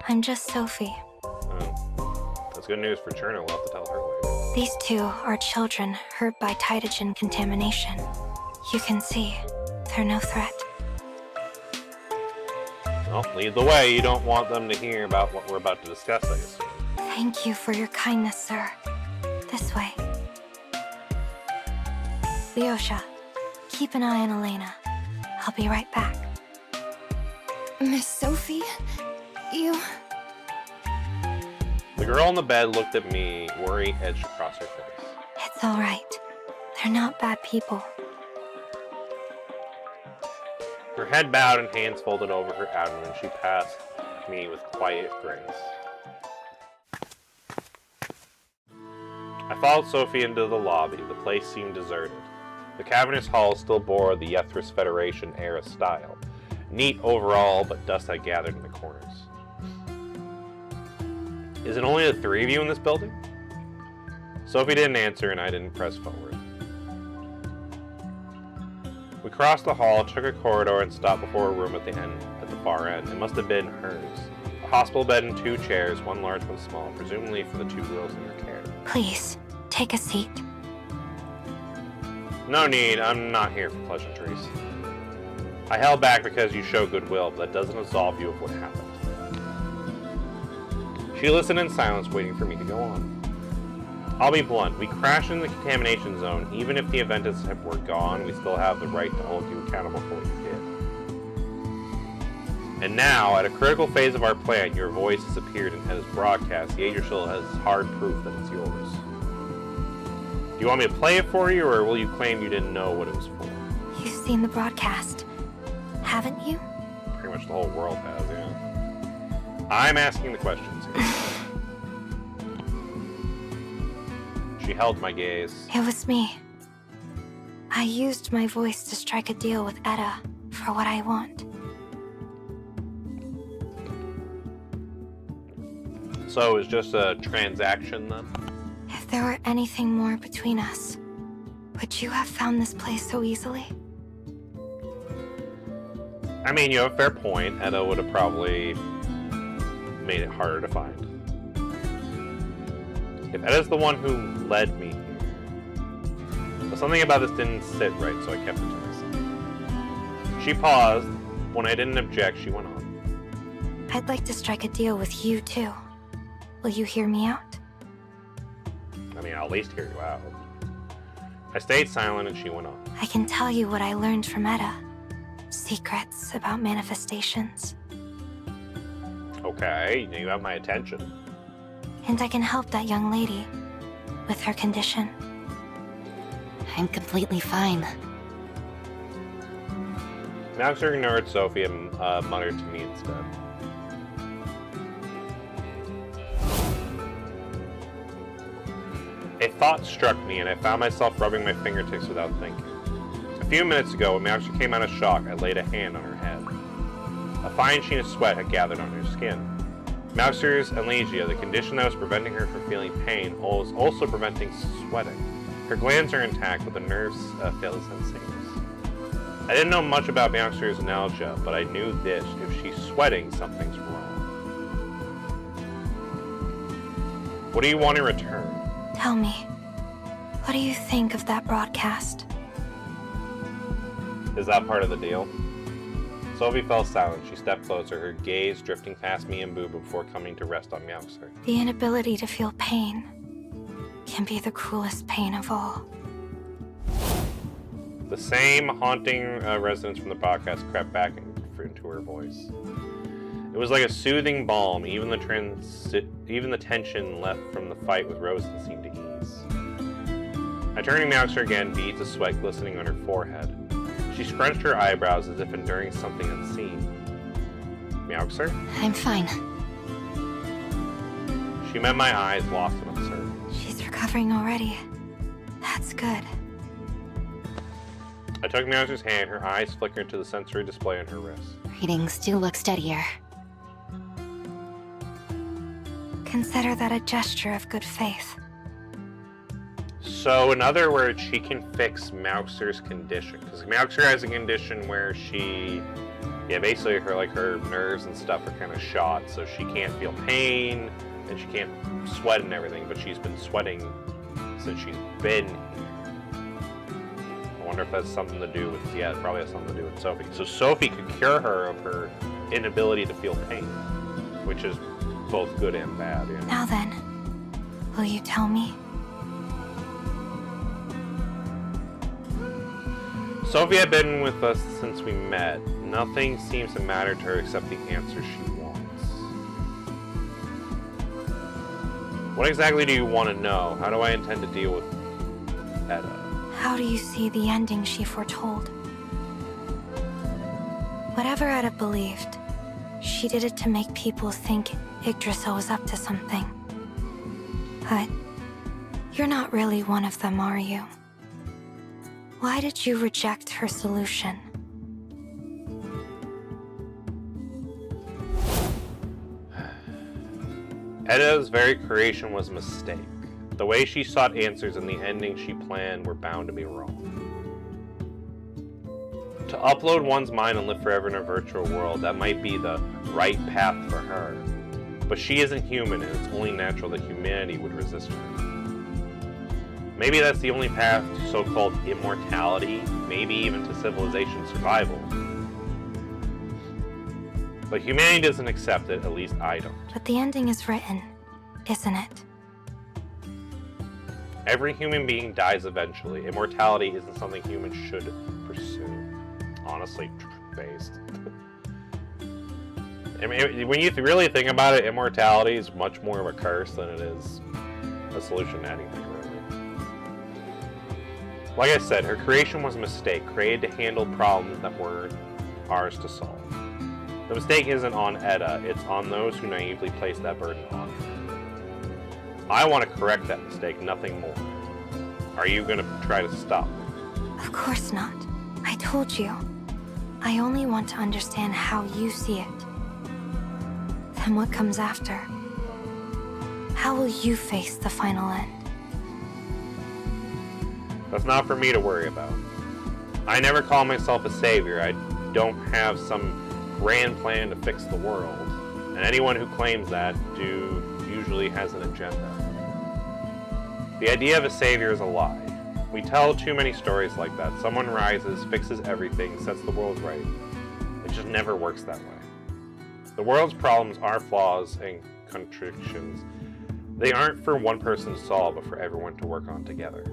I'm just Sophie. That's good news for Cherno. We'll have to tell her later. These two are children hurt by Titagen contamination. You can see, they're no threat. Well, lead the way. You don't want them to hear about what we're about to discuss, I assume. Thank you for your kindness, sir. This way. Lyosha, keep an eye on Elena. I'll be right back. Miss Sophie, you... The girl on the bed looked at me, worry edged across her face. It's all right. They're not bad people. Her head bowed and hands folded over her abdomen. She passed me with quiet grace. I followed Sophie into the lobby. The place seemed deserted. The cavernous hall still bore the Yethris Federation-era style. Neat overall, but dust had gathered in the corners. Is it only the three of you in this building? Sophie didn't answer, and I didn't press forward. We crossed the hall, took a corridor, and stopped before a room at the far end. It must have been hers. A hospital bed and two chairs, one large, one small, presumably for the two girls in her care. Please, take a seat. No need, I'm not here for pleasantries. I held back because you show goodwill, but that doesn't absolve you of what happened. She listened in silence, waiting for me to go on. I'll be blunt, we crashed in the contamination zone. Even if the Adventists were gone, we still have the right to hold you accountable for what you did. And now, at a critical phase of our plan, your voice has appeared in Edda's broadcast. The Aegir has hard proof that it's yours. Do you want me to play it for you, or will you claim you didn't know what it was for? You've seen the broadcast, haven't you? Pretty much the whole world has, yeah. I'm asking the questions here. She held my gaze. It was me. I used my voice to strike a deal with Edda for what I want. So it was just a transaction then? If there were anything more between us, would you have found this place so easily? I mean, you have a fair point. Edda would have probably made it harder to find. If Edda's the one who led me here, but something about this didn't sit right, so I kept it to myself. She paused. When I didn't object, she went on. I'd like to strike a deal with you, too. Will you hear me out? I mean, I'll at least hear you out. I stayed silent and she went on. I can tell you what I learned from Edda. Secrets about manifestations. Okay, you have my attention. And I can help that young lady with her condition. I'm completely fine. Mouser ignored Sophie and muttered to me instead. A thought struck me, and I found myself rubbing my fingertips without thinking. A few minutes ago, when Mouser came out of shock, I laid a hand on her head. A fine sheen of sweat had gathered on her skin. Mouser's alergia, the condition that was preventing her from feeling pain, was also preventing sweating. Her glands are intact, but the nerves fail to sense signals. I didn't know much about Mouser's alergia, but I knew this: if she's sweating, something's wrong. What do you want in return? Tell me, what do you think of that broadcast? Is that part of the deal? Sophie fell silent. She stepped closer, her gaze drifting past me and Boo before coming to rest on Mouser. The inability to feel pain can be the cruelest pain of all. The same haunting resonance from the broadcast crept back into her voice. It was like a soothing balm. Even the tension left from the fight with Rosen seemed to ease. I turned to Mouser again, beads of sweat glistening on her forehead. She scrunched her eyebrows as if enduring something unseen. Mouser? I'm fine. She met my eyes, lost in uncertainty. She's recovering already. That's good. I took Mouser's hand, her eyes flickered to the sensory display on her wrist. Readings do look steadier. Consider that a gesture of good faith. So, in other words, she can fix Mouser's condition. Because Mouser has a condition where basically her nerves and stuff are kind of shot, so she can't feel pain, and she can't sweat and everything, but she's been sweating since she's been here. I wonder if that's something to do with, it probably has something to do with Sophie. So Sophie could cure her of her inability to feel pain, which is both good and bad. Yeah. Now then, will you tell me? Sophie had been with us since we met. Nothing seems to matter to her except the answer she wants. What exactly do you want to know? How do I intend to deal with Etta? How do you see the ending she foretold? Whatever Etta believed, she did it to make people think Yggdrasil was up to something. But you're not really one of them, are you? Why did you reject her solution? Etta's very creation was a mistake. The way she sought answers and the ending she planned were bound to be wrong. To upload one's mind and live forever in a virtual world, that might be the right path for her. But she isn't human, and it's only natural that humanity would resist her. Maybe that's the only path to so-called immortality, maybe even to civilization survival. But humanity doesn't accept it, at least I don't. But the ending is written, isn't it? Every human being dies eventually. Immortality isn't something humans should pursue. Honestly, based. I mean, when you really think about it, immortality is much more of a curse than it is a solution to anything, really. Like I said, her creation was a mistake, created to handle problems that weren't ours to solve. The mistake isn't on Etta, it's on those who naively place that burden on her. I want to correct that mistake, nothing more. Are you going to try to stop me? Of course not. I told you. I only want to understand how you see it. Then what comes after? How will you face the final end? That's not for me to worry about. I never call myself a savior. I don't have some grand plan to fix the world. And anyone who claims that usually has an agenda. The idea of a savior is a lie. We tell too many stories like that. Someone rises, fixes everything, sets the world right. It just never works that way. The world's problems are flaws and contradictions. They aren't for one person to solve, but for everyone to work on together.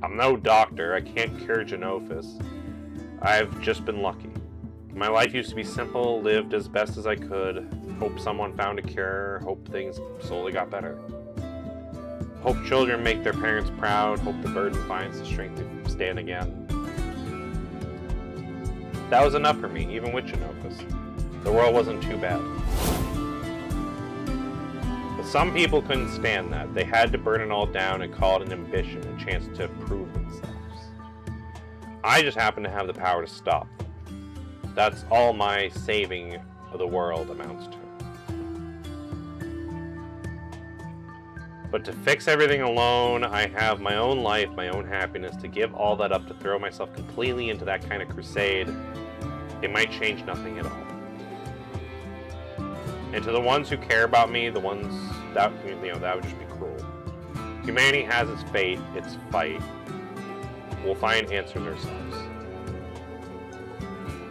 I'm no doctor, I can't cure Genophis. I've just been lucky. My life used to be simple, lived as best as I could, Hope someone found a cure. Hope things slowly got better. Hope children make their parents proud. Hope the burden finds the strength to stand again. That was enough for me, even with Genophis. The world wasn't too bad. But some people couldn't stand that. They had to burn it all down and call it an ambition, a chance to prove themselves. I just happen to have the power to stop them. That's all my saving of the world amounts to. But to fix everything alone, I have my own life, my own happiness. To give all that up, to throw myself completely into that kind of crusade, it might change nothing at all. And to the ones who care about me, the ones that, that would just be cruel. Humanity has its fate, its fight. We'll find answers ourselves.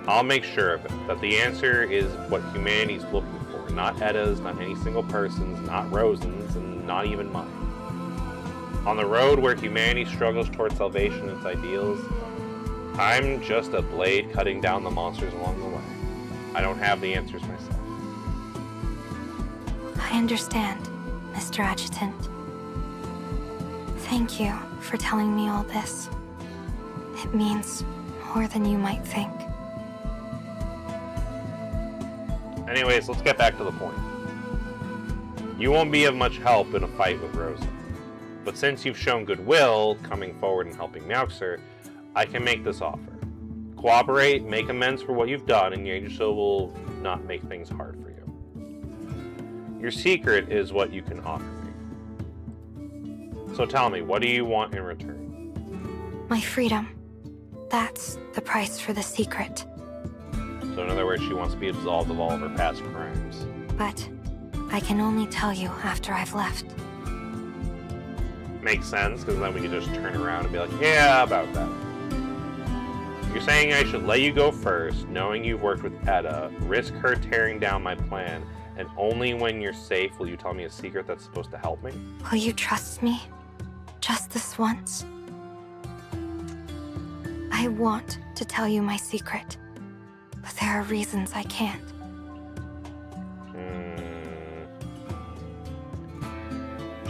I'll make sure of it, that the answer is what humanity's looking for. Not Edda's, not any single person's, not Rosen's, and not even mine. On the road where humanity struggles towards salvation and its ideals, I'm just a blade cutting down the monsters along the way. I don't have the answers myself. I understand, Mr. Adjutant. Thank you for telling me all this. It means more than you might think. Anyways, let's get back to the point. You won't be of much help in a fight with Rosa. But since you've shown goodwill, coming forward and helping Mauxer, I can make this offer. Cooperate, make amends for what you've done, and Yaegisho will not make things hard for you. Your secret is what you can offer me. So tell me, what do you want in return? My freedom. That's the price for the secret. So in other words, she wants to be absolved of all of her past crimes. But I can only tell you after I've left. Makes sense, because then we can just turn around and be like, yeah, about that. You're saying I should let you go first, knowing you've worked with Edda, risk her tearing down my plan, and only when you're safe will you tell me a secret that's supposed to help me? Will you trust me? Just this once? I want to tell you my secret, but there are reasons I can't.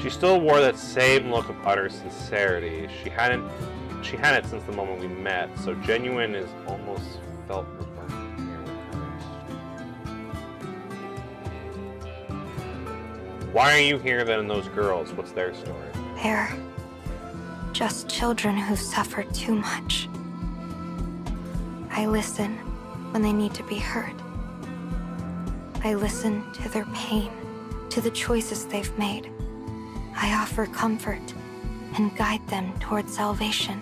She still wore that same look of utter sincerity. She had it since the moment we met, so genuine is almost felt reversed. Why are you here then, those girls? What's their story? They're just children who've suffered too much. I listen when they need to be heard. I listen to their pain, to the choices they've made. I offer comfort and guide them towards salvation.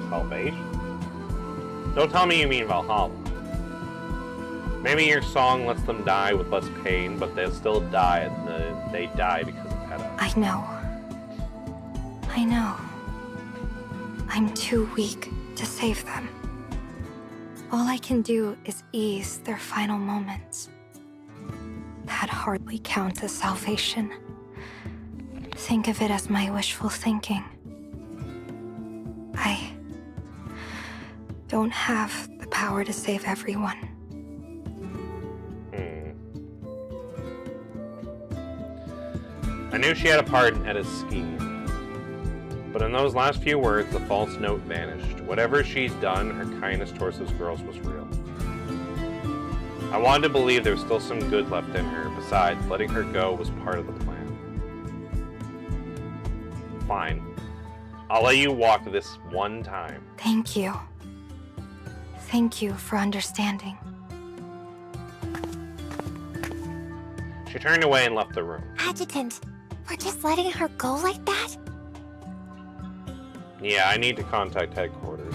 Salvation? Don't tell me you mean Valhalla. Maybe your song lets them die with less pain, but they'll still die, and they die because of Edda. I know. I'm too weak to save them. All I can do is ease their final moments. That hardly counts as salvation. Think of it as my wishful thinking. I don't have the power to save everyone. I knew she had a part in Edda's scheme. But in those last few words, the false note vanished. Whatever she's done, her kindness towards those girls was real. I wanted to believe there was still some good left in her. Besides, letting her go was part of the plan. Fine. I'll let you walk this one time. Thank you. Thank you for understanding. She turned away and left the room. Adjutant, we're just letting her go like that? Yeah, I need to contact headquarters.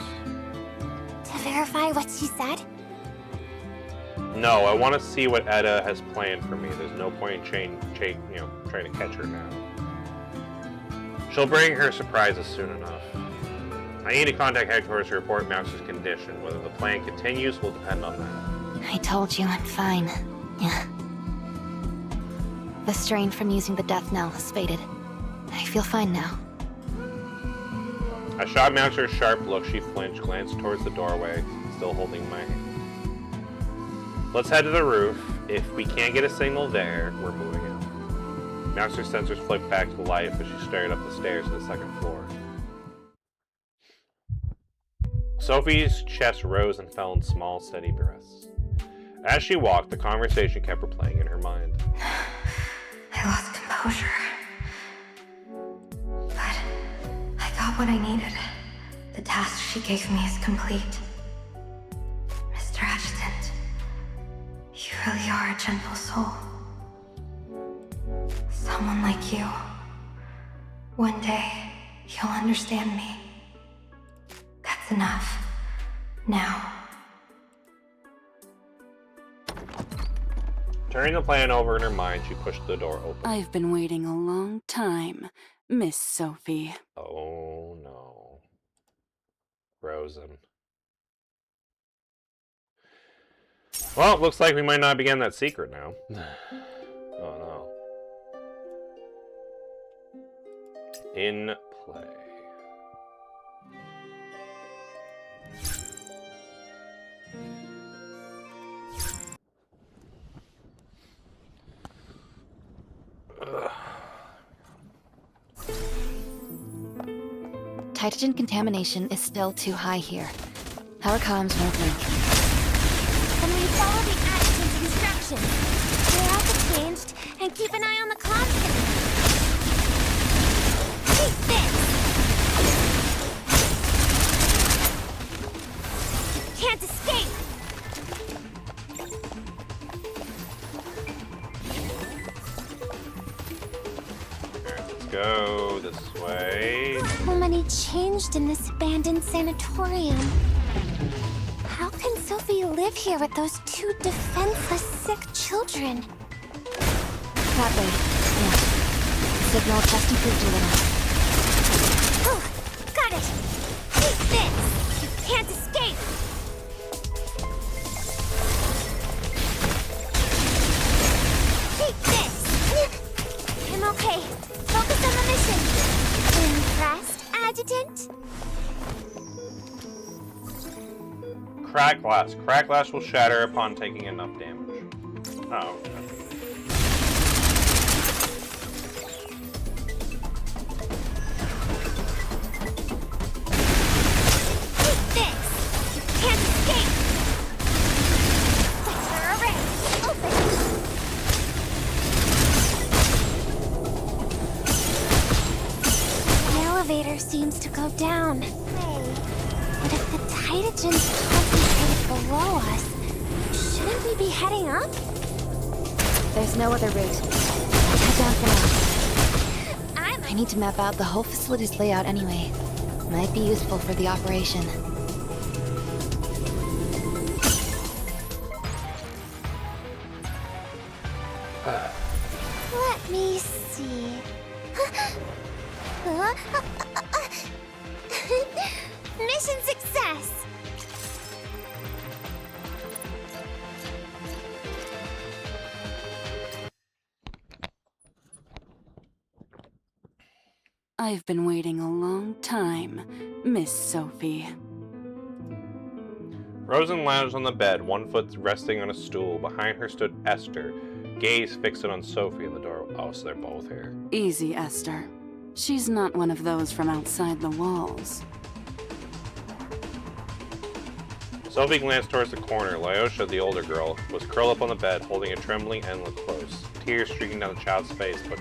To verify what she said? No, I want to see what Edda has planned for me. There's no point in trying to catch her now. She'll bring her surprises soon enough. I need to contact headquarters to report Mouse's condition. Whether the plan continues will depend on that. I told you I'm fine. Yeah. The strain from using the death knell has faded. I feel fine now. I shot Mouser a sharp look. She flinched, glanced towards the doorway, still holding my hand. Let's head to the roof. If we can't get a signal there, we're moving out. Master sensors flicked back to life as she stared up the stairs to the second floor. Sophie's chest rose and fell in small, steady breaths. As she walked, the conversation kept replaying in her mind. I lost composure. But I got what I needed. The task she gave me is complete. Mr. Adjutant, you really are a gentle soul. Someone like you. One day, you'll understand me. That's enough. Now. Turning the plan over in her mind, she pushed the door open. I've been waiting a long time, Miss Sophie. Oh no. Rosen. Well, it looks like we might not be getting that secret now. Oh no. In play. Hydrogen contamination is still too high here. Our comms won't link. Then we follow the adjutant's instructions. Stay out the changed and keep an eye on the comm signal. Take this! Can't escape! Let's go this way. So many changed in this abandoned sanatorium. How can Sophie live here with those two defenseless, sick children? That way. Yeah. Signal just improved a little. Oh, got it! Take this! You can't escape! Take this! I'm okay. Focus on the mission. Impressed, Adjutant? Crack glass. Crack glass will shatter upon taking enough damage. Oh, okay. Take this! You can't escape! Sector array! Open! The elevator seems to go down. But if the Titagen's concentrated below us, shouldn't we be heading up? There's no other route. Let's head down for now. I need to map out the whole facility's layout anyway. Might be useful for the operation. Let me see. Mission success! I've been waiting a long time, Miss Sophie. Rosen lounged on the bed, one foot resting on a stool. Behind her stood Esther, gaze fixed on Sophie in the door. Oh, so they're both here. Easy, Esther. She's not one of those from outside the walls. Sophie glanced towards the corner. Lyosha, the older girl, was curled up on the bed, holding a trembling Enla close. Tears streaking down the child's face, but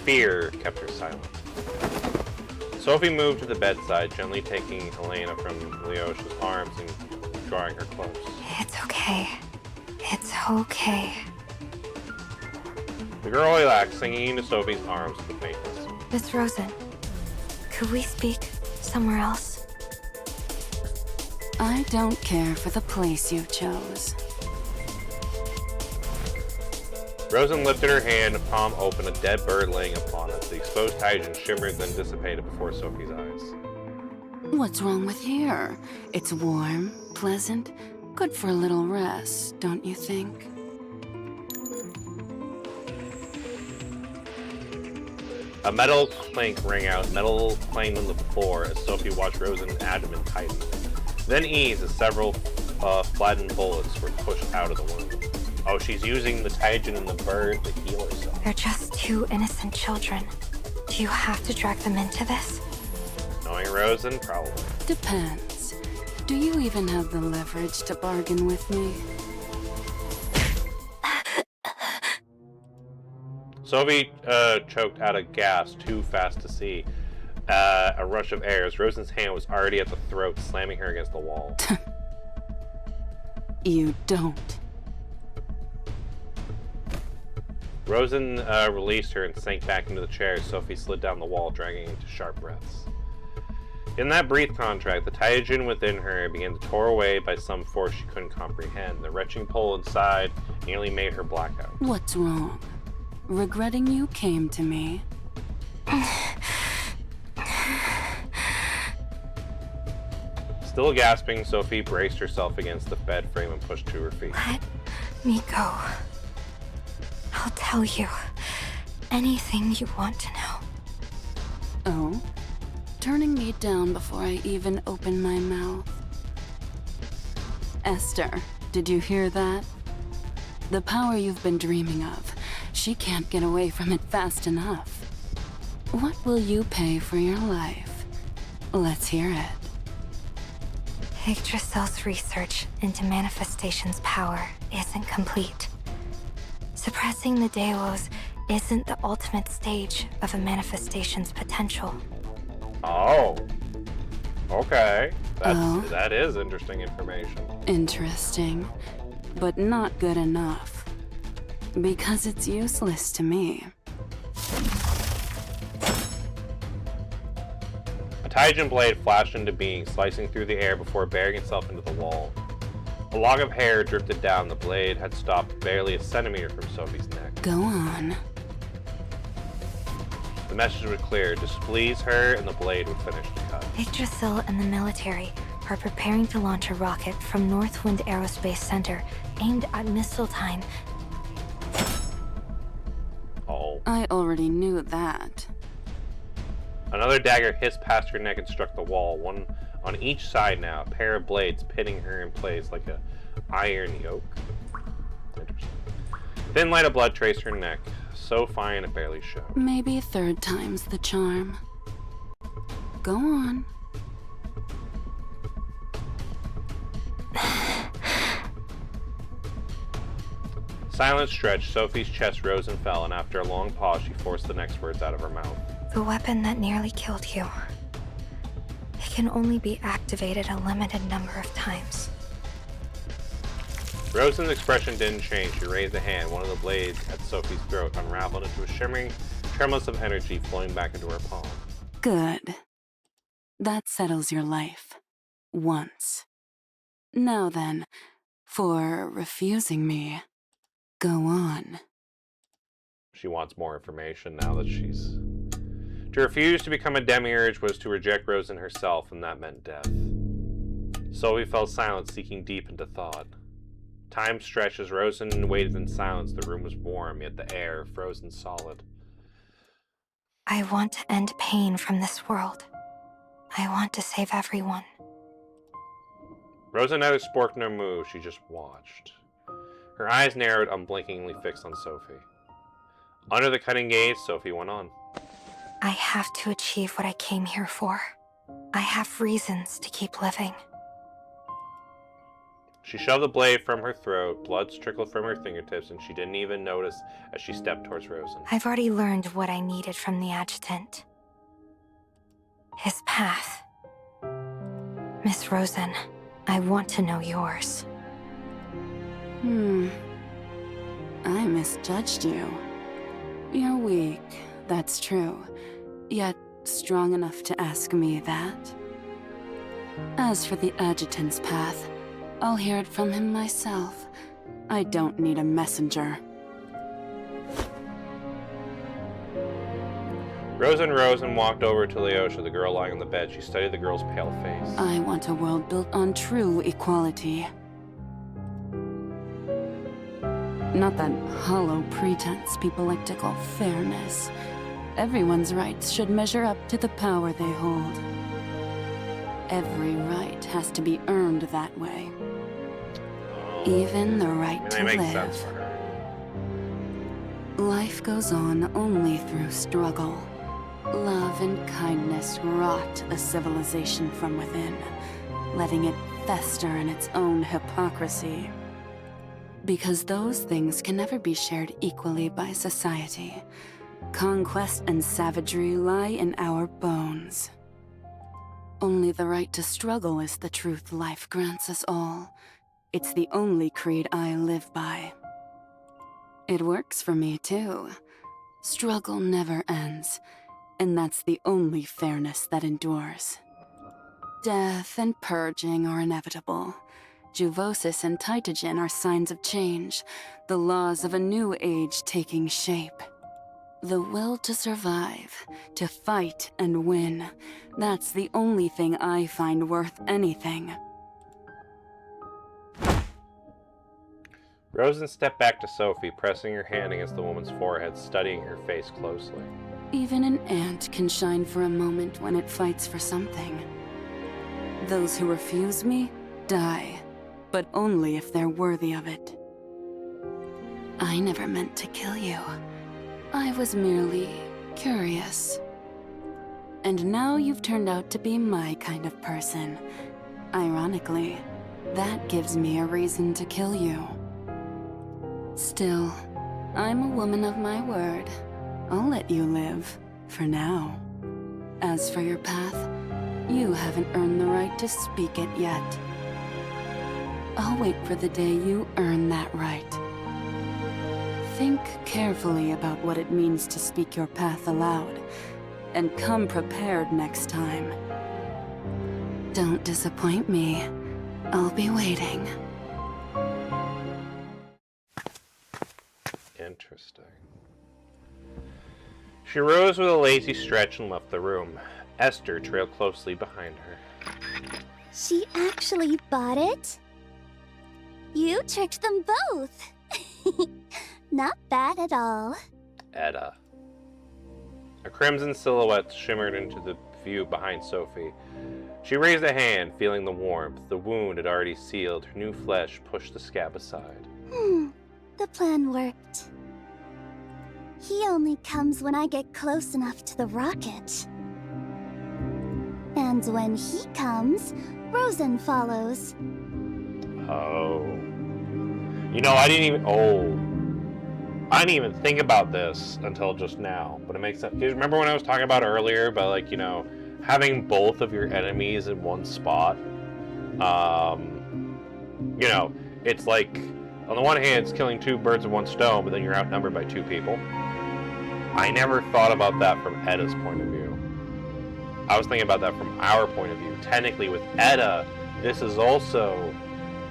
fear kept her silent. Sophie moved to the bedside, gently taking Elena from Lyosha's arms and drawing her close. It's okay. It's okay. The girl relaxed, sinking into Sophie's arms with faintness. Miss Rosen, could we speak somewhere else? I don't care for the place you chose. Rosen lifted her hand, palm open, a dead bird laying upon it. The exposed hydrogen shimmered, then dissipated before Sophie's eyes. What's wrong with here? It's warm, pleasant, good for a little rest, don't you think? A metal clank rang out, metal clanged on the floor as Sophie watched Rosen's abdomen tighten. Then ease as several flattened bullets were pushed out of the wound. Oh, she's using the Taijin and the bird to heal herself. They're just two innocent children. Do you have to drag them into this? Knowing Rosen, probably. Depends. Do you even have the leverage to bargain with me? Sophie choked out a gas too fast to see. A rush of air as Rosen's hand was already at the throat, slamming her against the wall. You don't. Rosen released her and sank back into the chair as Sophie slid down the wall, dragging into sharp breaths. In that brief contract, the Taijin within her began to tore away by some force she couldn't comprehend. The retching pull inside nearly made her black out. What's wrong? Regretting you came to me. Still gasping, Sophie braced herself against the bed frame and pushed to her feet. Let me go. I'll tell you anything you want to know. Oh? Turning me down before I even open my mouth. Esther, did you hear that? The power you've been dreaming of, she can't get away from it fast enough. What will you pay for your life? Let's hear it. Yggdrasil's research into manifestation's power isn't complete. Suppressing the Delos isn't the ultimate stage of a manifestation's potential. Oh. Okay. That is interesting information. Interesting, but not good enough. Because it's useless to me. A Taijin blade flashed into being, slicing through the air before burying itself into the wall. A log of hair drifted down. The blade had stopped barely a centimeter from Sophie's neck. Go on. The message was clear. Displease her and the blade would finish the cut. Yggdrasil and the military are preparing to launch a rocket from Northwind Aerospace Center aimed at Mistletoe. Oh. I already knew that. Another dagger hissed past her neck and struck the wall, one on each side now, a pair of blades pinning her in place like a iron yoke. Interesting. Thin light of blood traced her neck, so fine it barely showed. Maybe third time's the charm. Go on. Silence stretched, Sophie's chest rose and fell, and after a long pause, she forced the next words out of her mouth. The weapon that nearly killed you. It can only be activated a limited number of times. Rosen's expression didn't change. She raised a hand. One of the blades at Sophie's throat unraveled into a shimmering tremulous of energy flowing back into her palm. Good. That settles your life. Once. Now then, for refusing me, go on. She wants more information now that she's... To refuse to become a demiurge was to reject Rosen herself, and that meant death. Sophie fell silent, sinking deep into thought. Time stretched as Rosen waited in silence. The room was warm, yet the air frozen solid. I want to end pain from this world. I want to save everyone. Rosen neither spoke nor moved. She just watched. Her eyes narrowed, unblinkingly fixed on Sophie. Under the cutting gaze, Sophie went on. I have to achieve what I came here for. I have reasons to keep living. She shoved the blade from her throat, blood trickled from her fingertips, and she didn't even notice as she stepped towards Rosen. I've already learned what I needed from the adjutant. His path. Miss Rosen, I want to know yours. I misjudged you. You're weak, that's true. Yet strong enough to ask me that. As for the adjutant's path, I'll hear it from him myself. I don't need a messenger. Rosen rose and walked over to Leosha, the girl lying on the bed. She studied the girl's pale face. I want a world built on true equality. Not that hollow pretense people like to call fairness. Everyone's rights should measure up to the power they hold. Every right has to be earned that way. even the I right mean, to that makes live. sense for her. Life goes on only through struggle. Love and kindness rot a civilization from within, letting it fester in its own hypocrisy. Because those things can never be shared equally by society. Conquest and savagery lie in our bones. Only the right to struggle is the truth life grants us all. It's the only creed I live by. It works for me, too. Struggle never ends, and that's the only fairness that endures. Death and purging are inevitable. Juvosis and Tytogen are signs of change, the laws of a new age taking shape. The will to survive, to fight and win, that's the only thing I find worth anything. Rosen stepped back to Sophie, pressing her hand against the woman's forehead, studying her face closely. Even an ant can shine for a moment when it fights for something. Those who refuse me, die, but only if they're worthy of it. I never meant to kill you. I was merely curious. And now you've turned out to be my kind of person. Ironically, that gives me a reason to kill you. Still, I'm a woman of my word. I'll let you live, for now. As for your path, you haven't earned the right to speak it yet. I'll wait for the day you earn that right. Think carefully about what it means to speak your path aloud, and come prepared next time. Don't disappoint me. I'll be waiting. Interesting. She rose with a lazy stretch and left the room. Esther trailed closely behind her. She actually bought it? You tricked them both. Not bad at all. Etta. A crimson silhouette shimmered into the view behind Sophie. She raised a hand, feeling the warmth. The wound had already sealed. Her new flesh pushed the scab aside. The plan worked. He only comes when I get close enough to the rocket. And when he comes, Rosen follows. Oh. You know, I didn't even think about this until just now, but it makes sense. You remember when I was talking about earlier about, like, you know, having both of your enemies in one spot? You know, it's like, on the one hand, it's killing two birds with one stone, but then you're outnumbered by two people. I never thought about that from Etta's point of view. I was thinking about that from our point of view. Technically, with Etta, this is also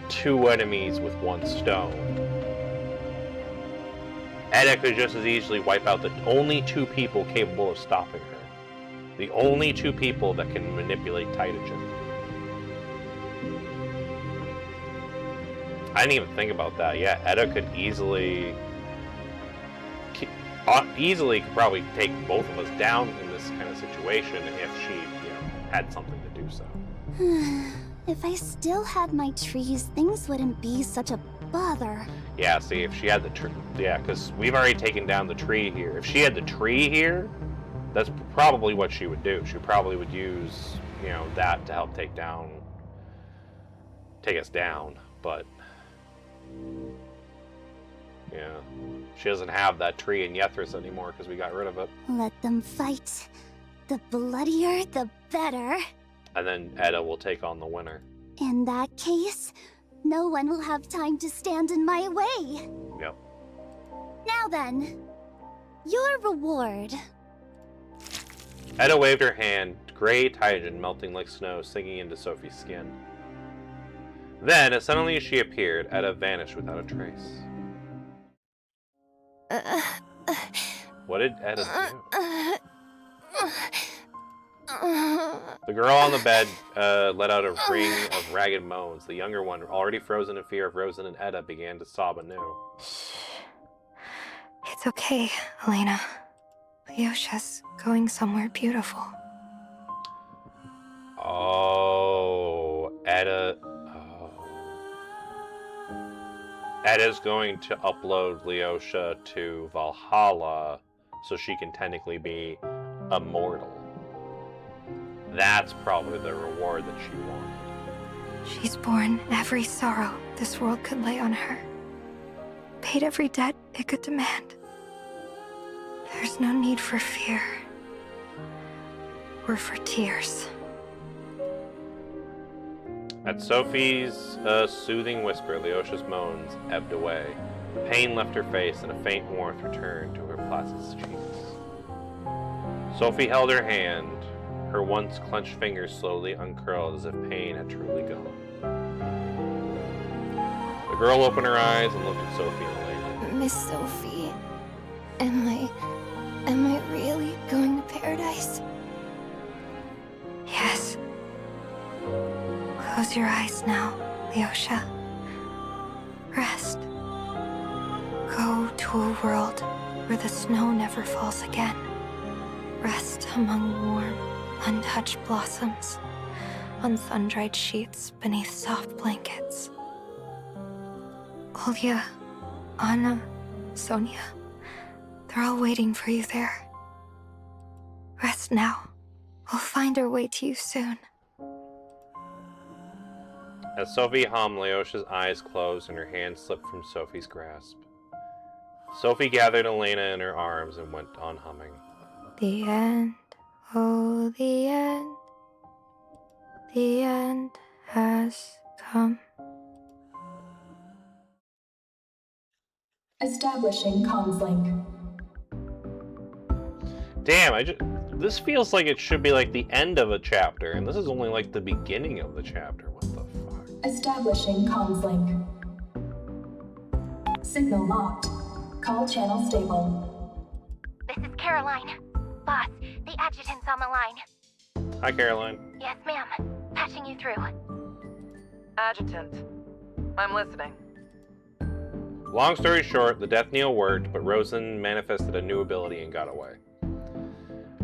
two enemies with one stone. Etta could just as easily wipe out the only two people capable of stopping her. The only two people that can manipulate Tytogen. I didn't even think about that. Yeah, Etta could easily could probably take both of us down in this kind of situation if she, had something to do so. If I still had my trees, things wouldn't be such a bother. Yeah, see, if she had the tree, because we've already taken down the tree here. If she had the tree here, that's probably what she would do. She probably would use, that to help take us down, but yeah, she doesn't have that tree in Yethris anymore because we got rid of it. Let them fight. The bloodier, the better. And then Etta will take on the winner. In that case, no one will have time to stand in my way. Yep. Now then, your reward. Etta waved her hand, gray Tytogen melting like snow sinking into Sophie's skin. Then, as suddenly as she appeared, Etta vanished without a trace. What did Etta do? The girl on the bed let out a ring of ragged moans. The younger one, already frozen in fear of Rosen and Etta, began to sob anew. It's okay, Elena. Lyosha's going somewhere beautiful. Oh, Etta. Oh. Etta's going to upload Leosha to Valhalla so she can technically be immortal. That's probably the reward that she wanted. She's borne every sorrow this world could lay on her. Paid every debt it could demand. There's no need for fear. Or for tears. At Sophie's soothing whisper, Leosha's moans ebbed away. The pain left her face, and a faint warmth returned to her placid cheeks. Sophie held her hand. Her once clenched fingers slowly uncurled as if pain had truly gone. The girl opened her eyes and looked at Sophie in alarm. Miss Sophie, am I really going to paradise? Yes. Close your eyes now, Leosha. Rest. Go to a world where the snow never falls again. Rest among warm, untouched blossoms, on sun-dried sheets beneath soft blankets. Olya, Anna, Sonia, they're all waiting for you there. Rest now. We'll find our way to you soon. As Sophie hummed, Leosha's eyes closed and her hand slipped from Sophie's grasp. Sophie gathered Elena in her arms and went on humming. The end, oh the end. The end has come. Establishing comms link. Damn, this feels like it should be like the end of a chapter, and this is only like the beginning of the chapter. What the fuck? Establishing comms link. Signal locked. Call channel stable. This is Caroline. Boss, the adjutant's on the line. Hi, Caroline. Yes, ma'am. Patching you through. Adjutant. I'm listening. Long story short, the death knell worked, but Rosen manifested a new ability and got away.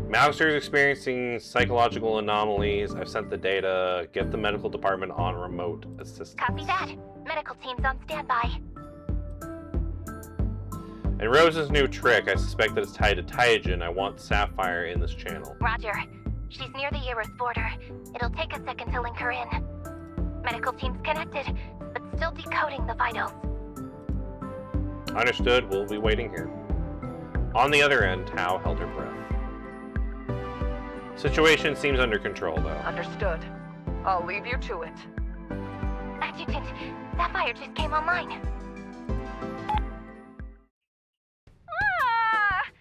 Mouser's experiencing psychological anomalies. I've sent the data. Get the medical department on remote assistance. Copy that. Medical team's on standby. And Rose's new trick, I suspect that it's tied to Tyogen. I want Sapphire in this channel. Roger. She's near the Eros border. It'll take a second to link her in. Medical team's connected, but still decoding the vitals. Understood. We'll be waiting here. On the other end, Tao held her breath. Situation seems under control, though. Understood. I'll leave you to it. Adjutant, Sapphire just came online.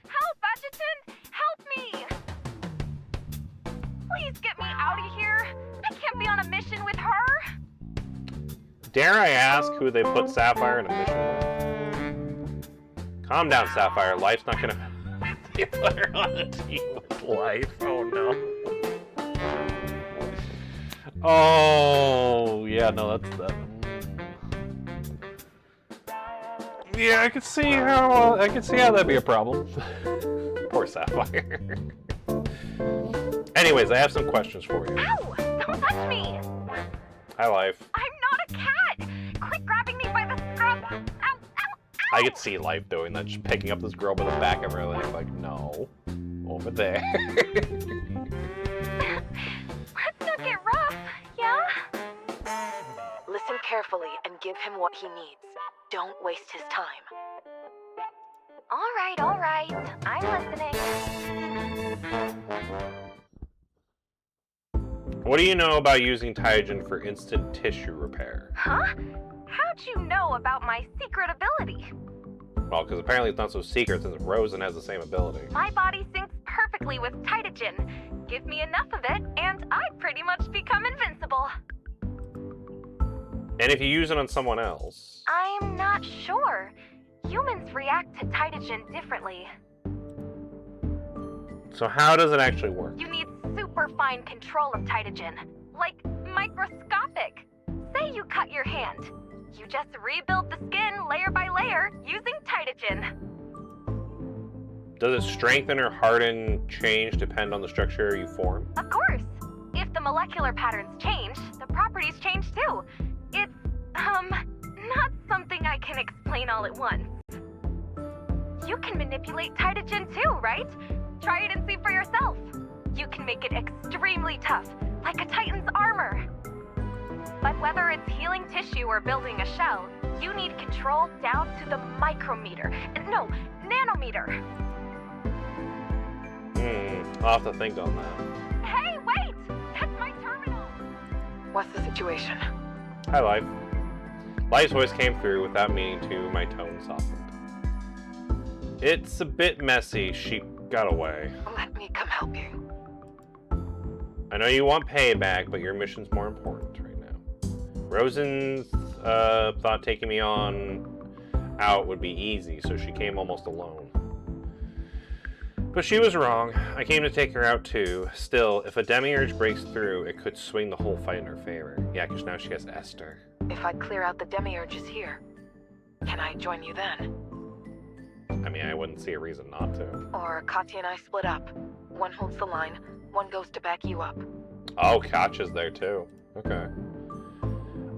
Help, Adjutant! Help me! Please get me out of here. I can't be on a mission with her. Dare I ask who they put Sapphire in a mission with? Calm down, Sapphire. Life's not gonna... They put her on a team with Life. Oh, no. Oh, yeah, no, that's that. Yeah, I can see how that'd be a problem. Poor Sapphire. Anyways, I have some questions for you. Ow! Don't touch me! Hi, Life. I'm not a cat! Quit grabbing me by the scruff! Ow! Ow! I could see Life doing that, just picking up this girl by the back of her leg, like, no. Over there. Let's not get rough, yeah? Listen carefully and give him what he needs. Don't waste his time. All right. I'm listening. What do you know about using Tyogen for instant tissue repair? Huh? How'd you know about my secret ability? Well, because apparently it's not so secret since Rosen has the same ability. My body syncs perfectly with Tytogen. Give me enough of it, and I'd pretty much become invincible. And if you use it on someone else? I'm not sure. Humans react to Tytogen differently. So how does it actually work? You need super fine control of Tytogen, like microscopic. Say you cut your hand. You just rebuild the skin layer by layer using Tytogen. Does it strengthen or harden change depend on the structure you form? Of course. If the molecular patterns change, the properties change too. It's, not something I can explain all at once. You can manipulate Titagen too, right? Try it and see for yourself. You can make it extremely tough, like a Titan's armor. But whether it's healing tissue or building a shell, you need control down to the micrometer. No, nanometer. I'll have to think on that. Hey, wait! That's my terminal! What's the situation? Hi, Life. Life's voice came through without meaning to, my tone softened. It's a bit messy. She got away. Let me come help you. I know you want payback, but your mission's more important right now. Rosen thought taking me on out would be easy, so she came almost alone. But she was wrong. I came to take her out too. Still, if a demiurge breaks through, it could swing the whole fight in her favor. Yeah, because now she has Esther. If I clear out the demiurges here, can I join you then? I mean, I wouldn't see a reason not to. Or Katya and I split up. One holds the line, one goes to back you up. Oh, Katya's there too. Okay.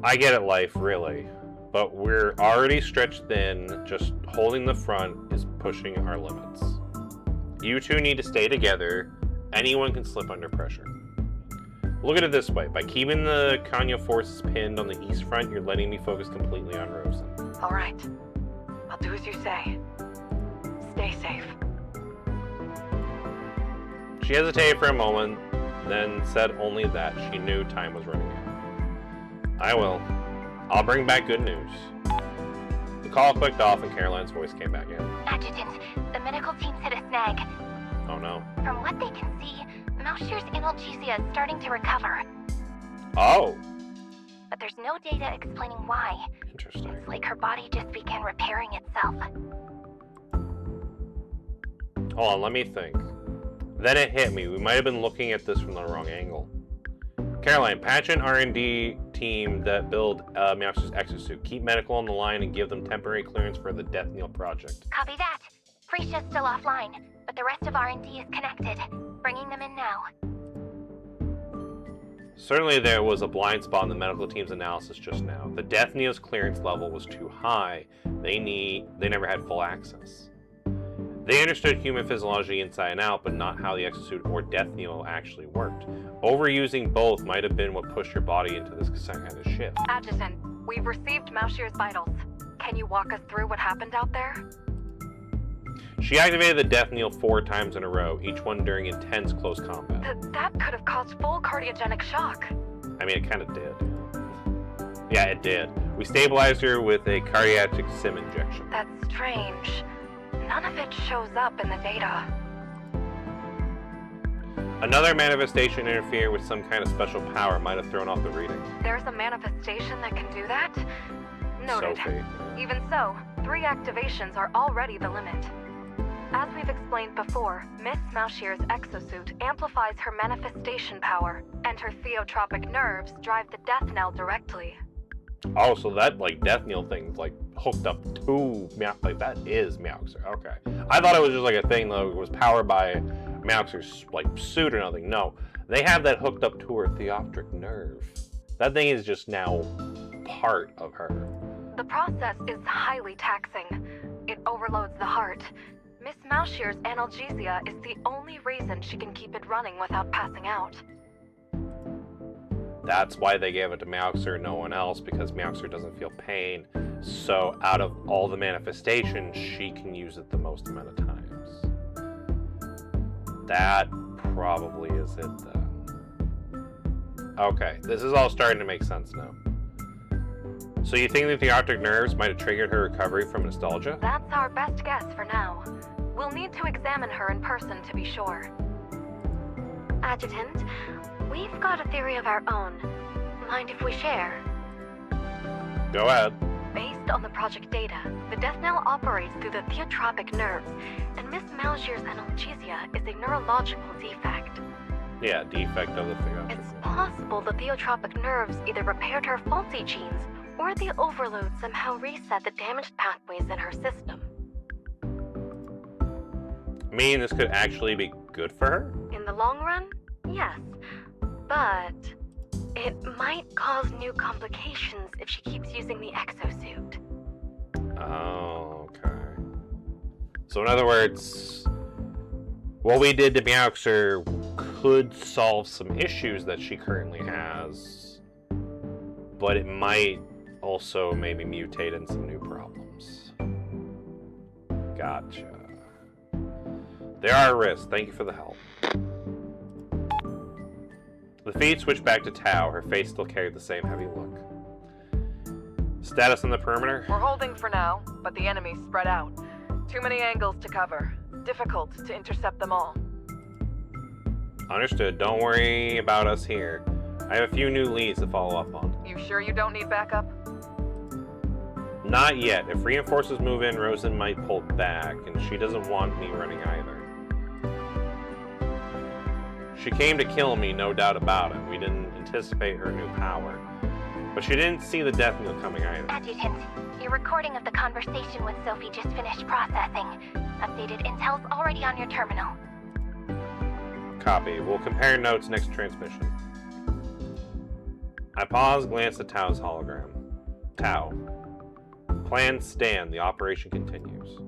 I get it, Life, really. But we're already stretched thin. Just holding the front is pushing our limits. You two need to stay together. Anyone can slip under pressure. Look at it this way. By keeping the Kanya forces pinned on the east front, you're letting me focus completely on Rosen. All right. I'll do as you say. Stay safe. She hesitated for a moment, then said only that she knew time was running out. I will. I'll bring back good news. The call clicked off and Caroline's voice came back in. Adjutant, the medical team's hit a snag. Oh no. From what they can see, Mousier's analgesia is starting to recover. Oh! But there's no data explaining why. Interesting. It's like her body just began repairing itself. Hold on, let me think. Then it hit me. We might have been looking at this from the wrong angle. Caroline, patch an R&D team that build Meowster's exosuit. Keep medical on the line and give them temporary clearance for the Death Knell project. Copy that. Frisia's still offline, but the rest of R&D is connected. Bringing them in now. Certainly there was a blind spot in the medical team's analysis just now. The Death Knell's clearance level was too high. They never had full access. They understood human physiology inside and out, but not how the exosuit or Death Knell actually worked. Overusing both might have been what pushed your body into this kind of shift. Adjutant, we've received Mousier's vitals. Can you walk us through what happened out there? She activated the Death Knell 4 times in a row, each one during intense close combat. That could have caused full cardiogenic shock. I mean, it kind of did. Yeah, it did. We stabilized her with a cardiac sim injection. That's strange. None of it shows up in the data. Another manifestation interfering with some kind of special power might have thrown off the reading. There's a manifestation that can do that? Noted. Sophie. Even so, 3 activations are already the limit. As we've explained before, Miss Mousier's exosuit amplifies her manifestation power, and her theotropic nerves drive the Death Knell directly. Oh, so that, like, Death Knell thing's, like, hooked up to like, that is Meowster. Okay. I thought it was just, like, a thing, though, it was powered by Meowster's, like, suit or nothing. No. They have that hooked up to her theoptric nerve. That thing is just now part of her. The process is highly taxing. It overloads the heart. Miss Mousier's analgesia is the only reason she can keep it running without passing out. That's why they gave it to Meowster and no one else, because Meowster doesn't feel pain. So out of all the manifestations, she can use it the most amount of times. That probably is it then. Okay, this is all starting to make sense now. So you think the theoptric nerves might have triggered her recovery from nostalgia? That's our best guess for now. We'll need to examine her in person to be sure. Adjutant, we've got a theory of our own. Mind if we share? Go ahead. Based on the project data, the Death Knell operates through the theotropic nerves, and Miss Mousier's analgesia is a neurological defect. Yeah, defect of the theoptric. It's possible the theotropic nerves either repaired her faulty genes, or the overload somehow reset the damaged pathways in her system. Meaning this could actually be good for her? In the long run, yes. But it might cause new complications if she keeps using the exosuit. Oh, okay. So in other words, what we did to Meowxer could solve some issues that she currently has, but it might also maybe mutate in some new problems. Gotcha. There are risks. Thank you for the help. The feed switched back to Tao. Her face still carried the same heavy look. Status on the perimeter? We're holding for now, but the enemy's spread out. Too many angles to cover. Difficult to intercept them all. Understood. Don't worry about us here. I have a few new leads to follow up on. You sure you don't need backup? Not yet. If reinforcements move in, Rosen might pull back, and she doesn't want me running either. She came to kill me, no doubt about it. We didn't anticipate her new power. But she didn't see the death knell coming either. Adjutant, your recording of the conversation with Sophie just finished processing. Updated intel's already on your terminal. Copy. We'll compare notes next transmission. I pause, glance at Tao's hologram. Tao. Plans stand. The operation continues.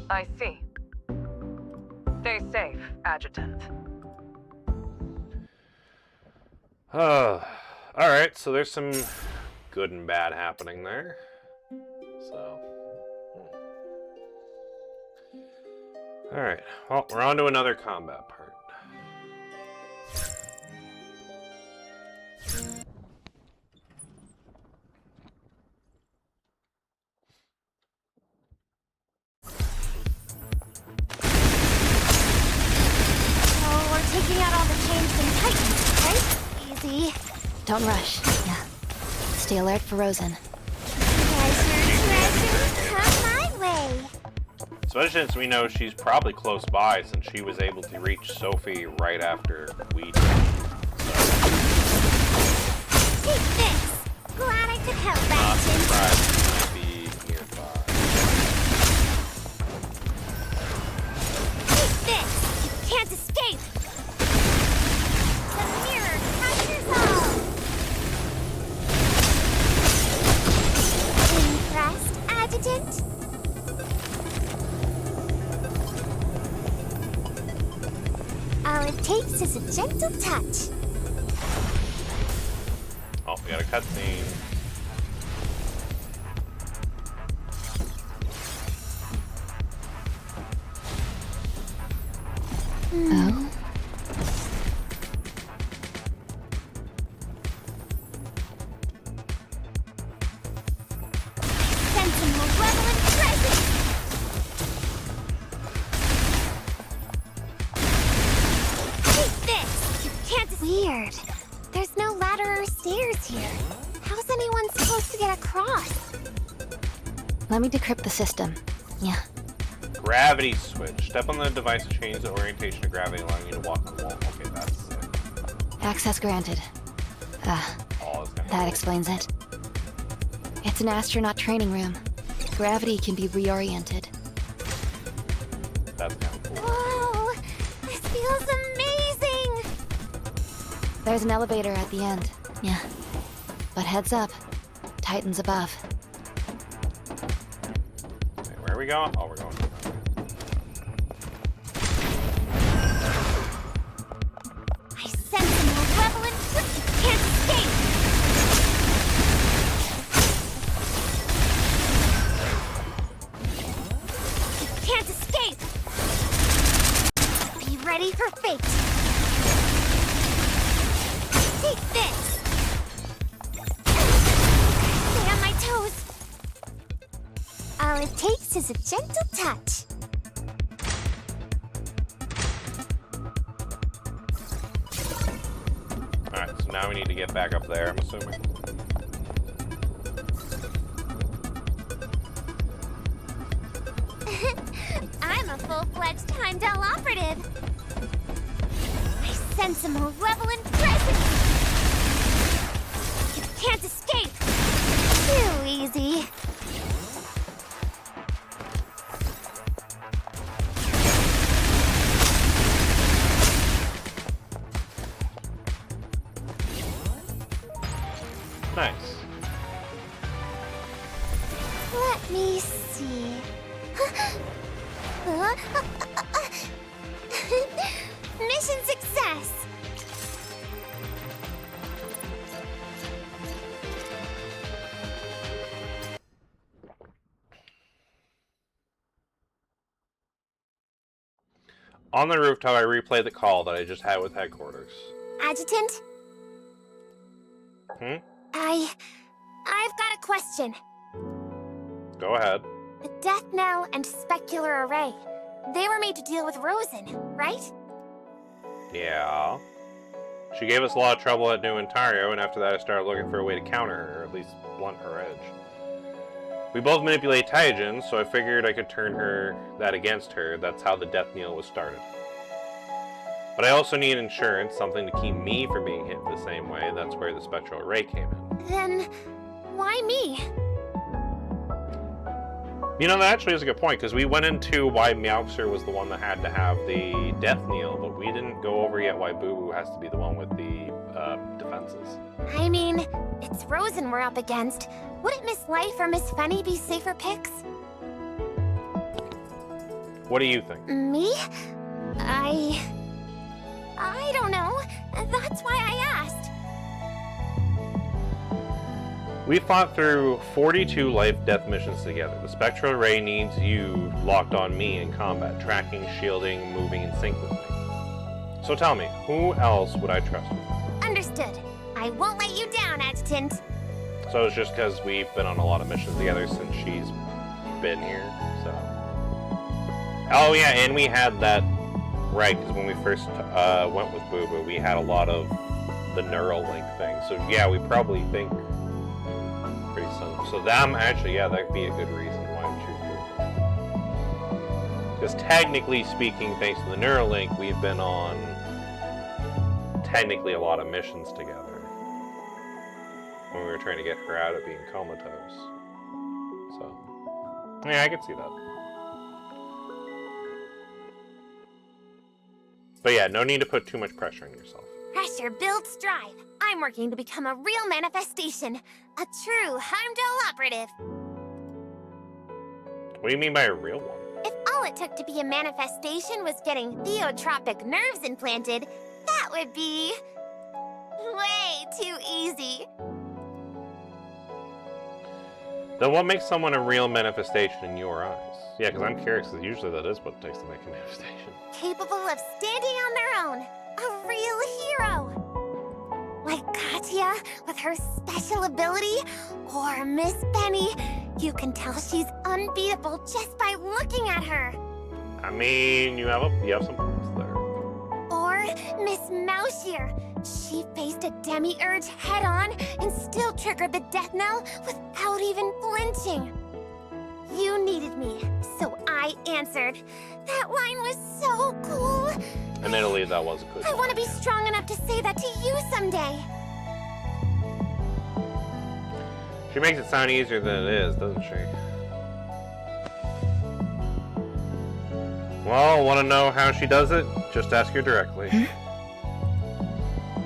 I see. Stay safe, Adjutant. Alright, so there's some good and bad happening there. So. Alright, well, we're on to another combat part. Oh, we're taking out all the chains and titans, right? Easy. Don't rush. Yeah. Stay alert for Rosen. Treasure, come my way. Especially since we know she's probably close by, since she was able to reach Sophie right after we did. Take this. Glad I could help, Not Adjutant. surprised she might be nearby. Take this. You can't escape. The mirror captures all. Impressed, Adjutant? All it takes is a gentle touch. Oh, we got a cutscene. Oh? Sense a malevolent presence. Take this. You can't. Weird. There's no ladder or stairs here. How's anyone supposed to get across? Let me decrypt the system. Yeah. Gravity switch. Step on the device to change the orientation of gravity, allowing you to walk on the wall. Okay, that's sick. Access granted. Oh, it's gonna That explains it. It's an astronaut training room. Gravity can be reoriented. That's kind of cool. Whoa! This feels amazing! There's an elevator at the end. Yeah. But heads up. Titans above. Okay, where are we going? Oh, we're going. I sense a malevolent presence. You can't escape! You can't escape! Be ready for fate! Take this! Stay on my toes! All it takes is a gentle touch. Alright, so now we need to get back up there, I'm assuming. I'm a full-fledged Heimdall operative. I sense a malevolent presence. You can't escape. Too easy. Nice. Let me see. Mission success! On the rooftop, I replayed the call that I just had with headquarters. Adjutant? I've got a question. Go ahead. The Death Knell and Specular Array. They were made to deal with Rosen, right? Yeah. She gave us a lot of trouble at New Ontario, and after that I started looking for a way to counter her, or at least blunt her edge. We both manipulate Taijin, so I figured I could turn that against her. That's how the Death Knell was started. But I also need insurance, something to keep me from being hit the same way. That's where the Spectral Array came in. Then, why me? You know, that actually is a good point, because we went into why Meowxer was the one that had to have the Death Knell, but we didn't go over yet why Boo Boo has to be the one with the defenses. I mean, it's Rosen we're up against. Wouldn't Miss Life or Miss Funny be safer picks? What do you think? Me? I don't know. That's why I asked. We fought through 42 life-death missions together. The Spectral Array needs you locked on me in combat, tracking, shielding, moving in sync with me. So tell me, who else would I trust with you? Understood. I won't let you down, Adjutant. So it's just because we've been on a lot of missions together since she's been here, so... Oh yeah, and we had that... Right, because when we first went with Boo Boo, we had a lot of the Neuralink thing. So yeah, we probably think pretty similar. So actually, yeah, that would be a good reason why we choose Boo Boo. Because technically speaking, thanks to the Neuralink, we've been on technically a lot of missions together. When we were trying to get her out of being comatose. So, yeah, I could see that. But yeah, no need to put too much pressure on yourself. Pressure builds drive. I'm working to become a real manifestation. A true Heimdall operative. What do you mean by a real one? If all it took to be a manifestation was getting theotropic nerves implanted, that would be... way too easy. Then what makes someone a real manifestation in your eyes? Yeah, because I'm curious, because usually that is what it takes to make a manifestation. Capable of standing on their own. A real hero. Like Katya with her special ability, or Miss Benny. You can tell she's unbeatable just by looking at her. I mean, you have some points there. Or Miss Mousier. She faced a demiurge head-on and still triggered the death knell without even flinching. You needed me, so I answered. That line was so cool. Admittedly, that was a good I one. want to be strong enough to say that to you someday. She makes it sound easier than it is, doesn't she? Well, want to know how she does it? Just ask her directly.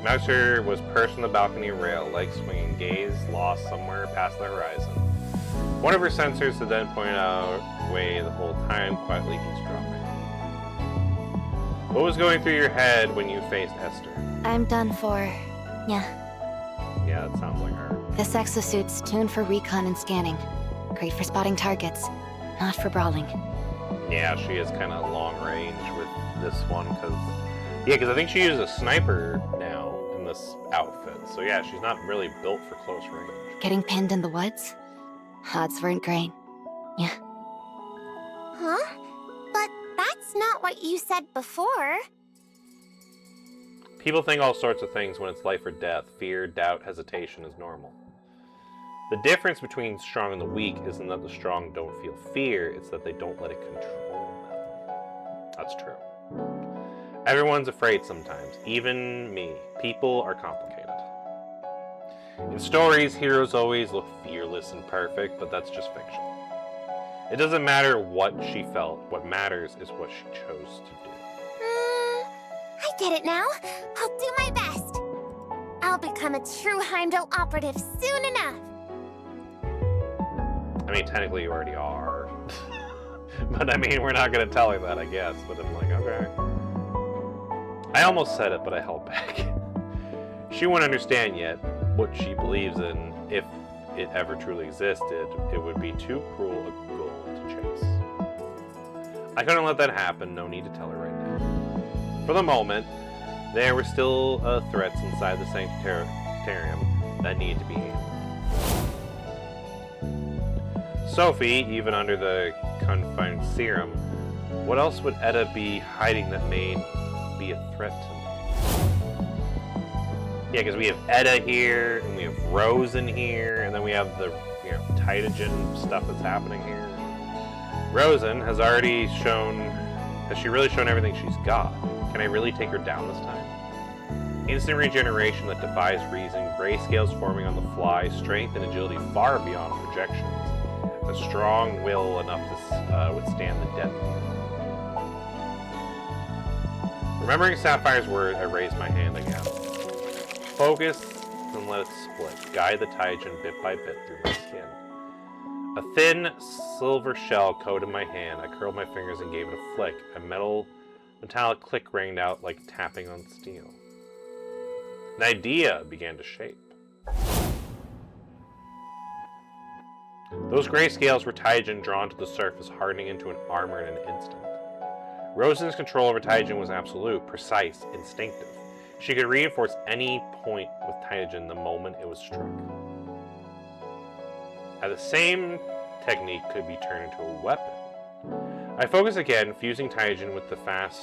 Mouser was perched on the balcony rail, legs swinging, gaze lost somewhere past the horizon. One of her sensors had then pointed out way the whole time, quietly eavesdropping. What was going through your head when you faced Esther? I'm done for... yeah. Yeah, that sounds like her. This exosuit's tuned for recon and scanning. Great for spotting targets, not for brawling. Yeah, she is kind of long range with this one, because I think she uses a sniper now in this outfit. So yeah, she's not really built for close range. Getting pinned in the woods? Odds weren't great. Yeah. Huh? But that's not what you said before. People think all sorts of things when it's life or death. Fear, doubt, hesitation is normal. The difference between strong and the weak isn't that the strong don't feel fear, it's that they don't let it control them. That's true. Everyone's afraid sometimes, even me. People are complicated. In stories, heroes always look fearless and perfect, but that's just fiction. It doesn't matter what she felt, what matters is what she chose to do. I get it now. I'll do my best. I'll become a true Heimdall operative soon enough. I mean, technically you already are. But I mean, we're not gonna tell her that, I guess. But I'm like, okay. I almost said it, but I held back. She won't understand yet what she believes in. If it ever truly existed, it would be too cruel a goal to chase. I couldn't let that happen. No need to tell her right now. For the moment, there were still threats inside the sanctuarium that needed to be handled. Sophie, even under the confined serum, what else would Etta be hiding that may be a threat to me? Yeah, because we have Etta here, and we have Rose in here, and then we have the Tytogen stuff that's happening here. Rosen has already shown, has she really shown everything she's got? Can I really take her down this time? Instant regeneration that defies reason, grayscales forming on the fly, strength and agility far beyond projections, a strong will enough to withstand the death. Remembering Sapphire's word, I raise my hand again. Focus and let it split. Guide the Tytogen bit by bit through my skin. A thin silver shell coated my hand. I curled my fingers and gave it a flick. A metallic click rang out like tapping on steel. An idea began to shape. Those gray scales were Tytogen drawn to the surface, hardening into an armor in an instant. Rosen's control over Tytogen was absolute, precise, instinctive. She could reinforce any point with Tytogen the moment it was struck. Now, the same technique could be turned into a weapon. I focused again, fusing Tytogen with the fast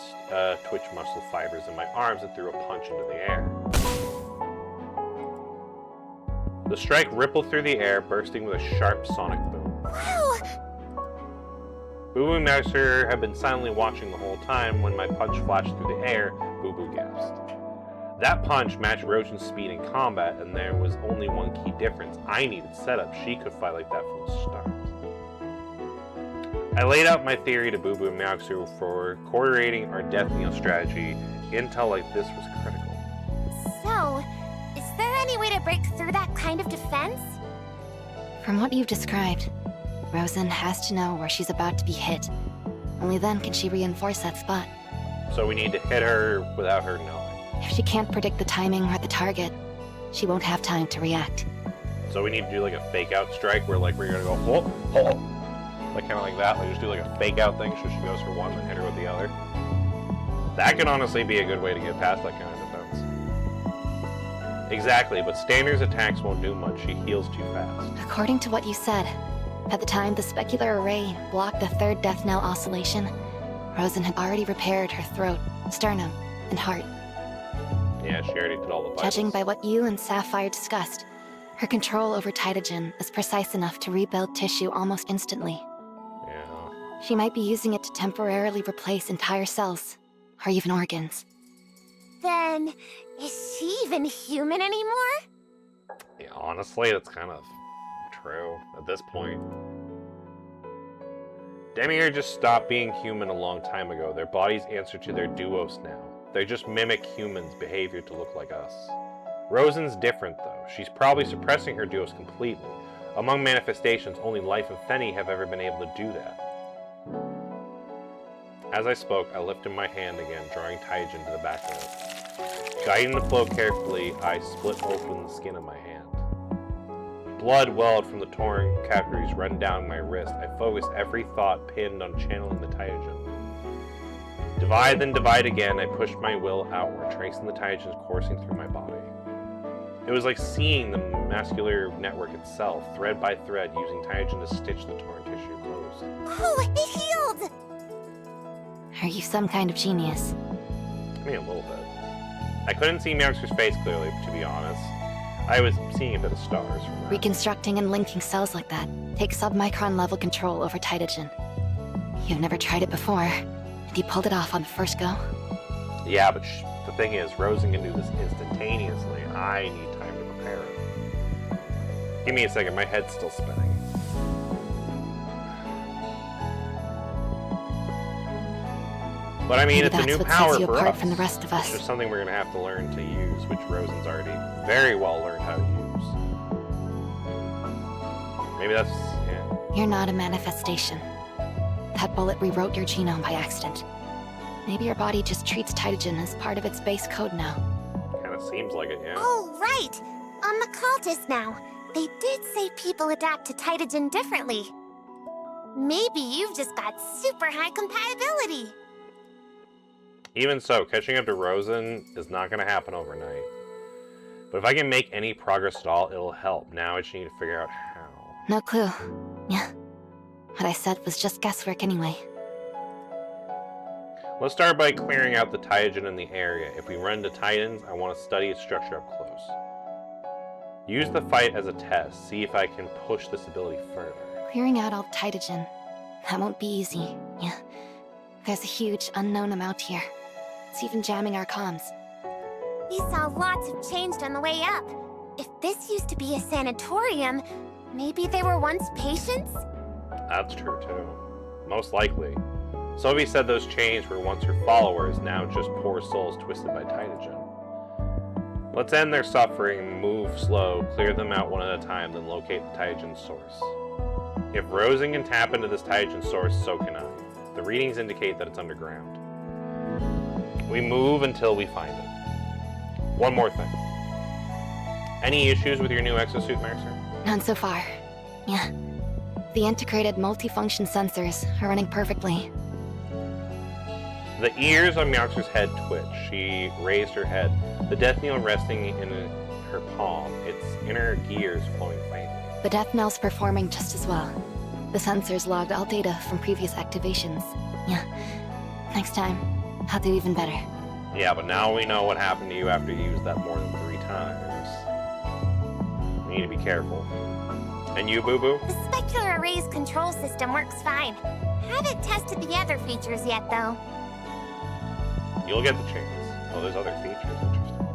twitch muscle fibers in my arms and threw a punch into the air. The strike rippled through the air, bursting with a sharp sonic boom. Wow! Boo Boo and Mouser had been silently watching the whole time. When my punch flashed through the air, Boo Boo gasped. That punch matched Rosen's speed in combat, and there was only one key difference. I needed setup. She could fight like that from the start. I laid out my theory to Boo Boo and Mouser for coordinating our death kneel strategy. Intel like this was critical. So, is there any way to break through that kind of defense? From what you've described, Rosen has to know where she's about to be hit. Only then can she reinforce that spot. So we need to hit her without her knowing. If she can't predict the timing or the target, she won't have time to react. So we need to do like a fake out strike where like we're gonna go whoop, whoop. Like kind of like that, like just do like a fake out thing so she goes for one and hit her with the other. That could honestly be a good way to get past that kind of defense. Exactly, but Standard's attacks won't do much. She heals too fast. According to what you said, at the time the specular array blocked the third death knell oscillation, Rosen had already repaired her throat, sternum, and heart. Yeah, she already did all the vitals. Judging by what you and Sapphire discussed, her control over Tytogen is precise enough to rebuild tissue almost instantly. Yeah. She might be using it to temporarily replace entire cells, or even organs. Then, is she even human anymore? Yeah, honestly, that's kind of true at this point. Demiurge just stopped being human a long time ago. Their bodies answer to their duos now. They just mimic humans' behavior to look like us. Rosen's different, though. She's probably suppressing her duos completely. Among manifestations, only Life and Fenny have ever been able to do that. As I spoke, I lifted my hand again, drawing Tytogen to the back of it. Guiding the flow carefully, I split open the skin of my hand. Blood welled from the torn capillaries run down my wrist. I focused every thought pinned on channeling the Tytogen. Divide, then divide again, I pushed my will outward, tracing the Tytogens coursing through my body. It was like seeing the muscular network itself, thread by thread, using Tytogen to stitch the torn tissue closed. Oh, it healed! Are you some kind of genius? I mean, a little bit. I couldn't see Mouser's face clearly, to be honest. I was seeing a bit of stars from that. Reconstructing and linking cells like that takes submicron level control over Tytogen. You've never tried it before, and you pulled it off on the first go? Yeah, but the thing is, Rosen can do this instantaneously. I need time to prepare it. Give me a second, my head's still spinning. But I mean, Maybe it's a new that's what power sets you for apart us. from the rest of us. It's just something we're going to have to learn to use, which Rosen's already very well learned how to use. Maybe that's, yeah. You're not a manifestation. That bullet rewrote your genome by accident. Maybe your body just treats Tytogen as part of its base code now. Kinda seems like it, yeah. Oh, right! On the cultist now. They did say people adapt to Tytogen differently. Maybe you've just got super high compatibility. Even so, catching up to Rosen is not gonna happen overnight. But if I can make any progress at all, it'll help. Now I just need to figure out how. No clue. Yeah. What I said was just guesswork anyway. Let's start by clearing out the Tytogen in the area. If we run into Titans, I want to study its structure up close. Use the fight as a test. See if I can push this ability further. Clearing out all Tytogen. That won't be easy. Yeah. There's a huge unknown amount here. It's even jamming our comms. We saw lots have changed on the way up. If this used to be a sanatorium, maybe they were once patients? That's true too. Most likely. Sophie said those chains were once her followers, now just poor souls twisted by Tytogen. Let's end their suffering, move slow, clear them out one at a time, then locate the Tytogen source. If Rosen can tap into this Tytogen source, so can I. The readings indicate that it's underground. We move until we find it. One more thing. Any issues with your new exosuit, Maxer? None so far. Yeah. The integrated multifunction sensors are running perfectly. The ears on Meowxer's head twitched. She raised her head, the death knell resting in her palm, its inner gears flowing faintly. The death knell's performing just as well. The sensors logged all data from previous activations. Yeah. Next time, I'll do even better. Yeah, but now we know what happened to you after you used that more than 3 times. We need to be careful. And you, Boo Boo? The specular array's control system works fine. Haven't tested the other features yet, though. You'll get the chance. Oh, there's other features. Interesting.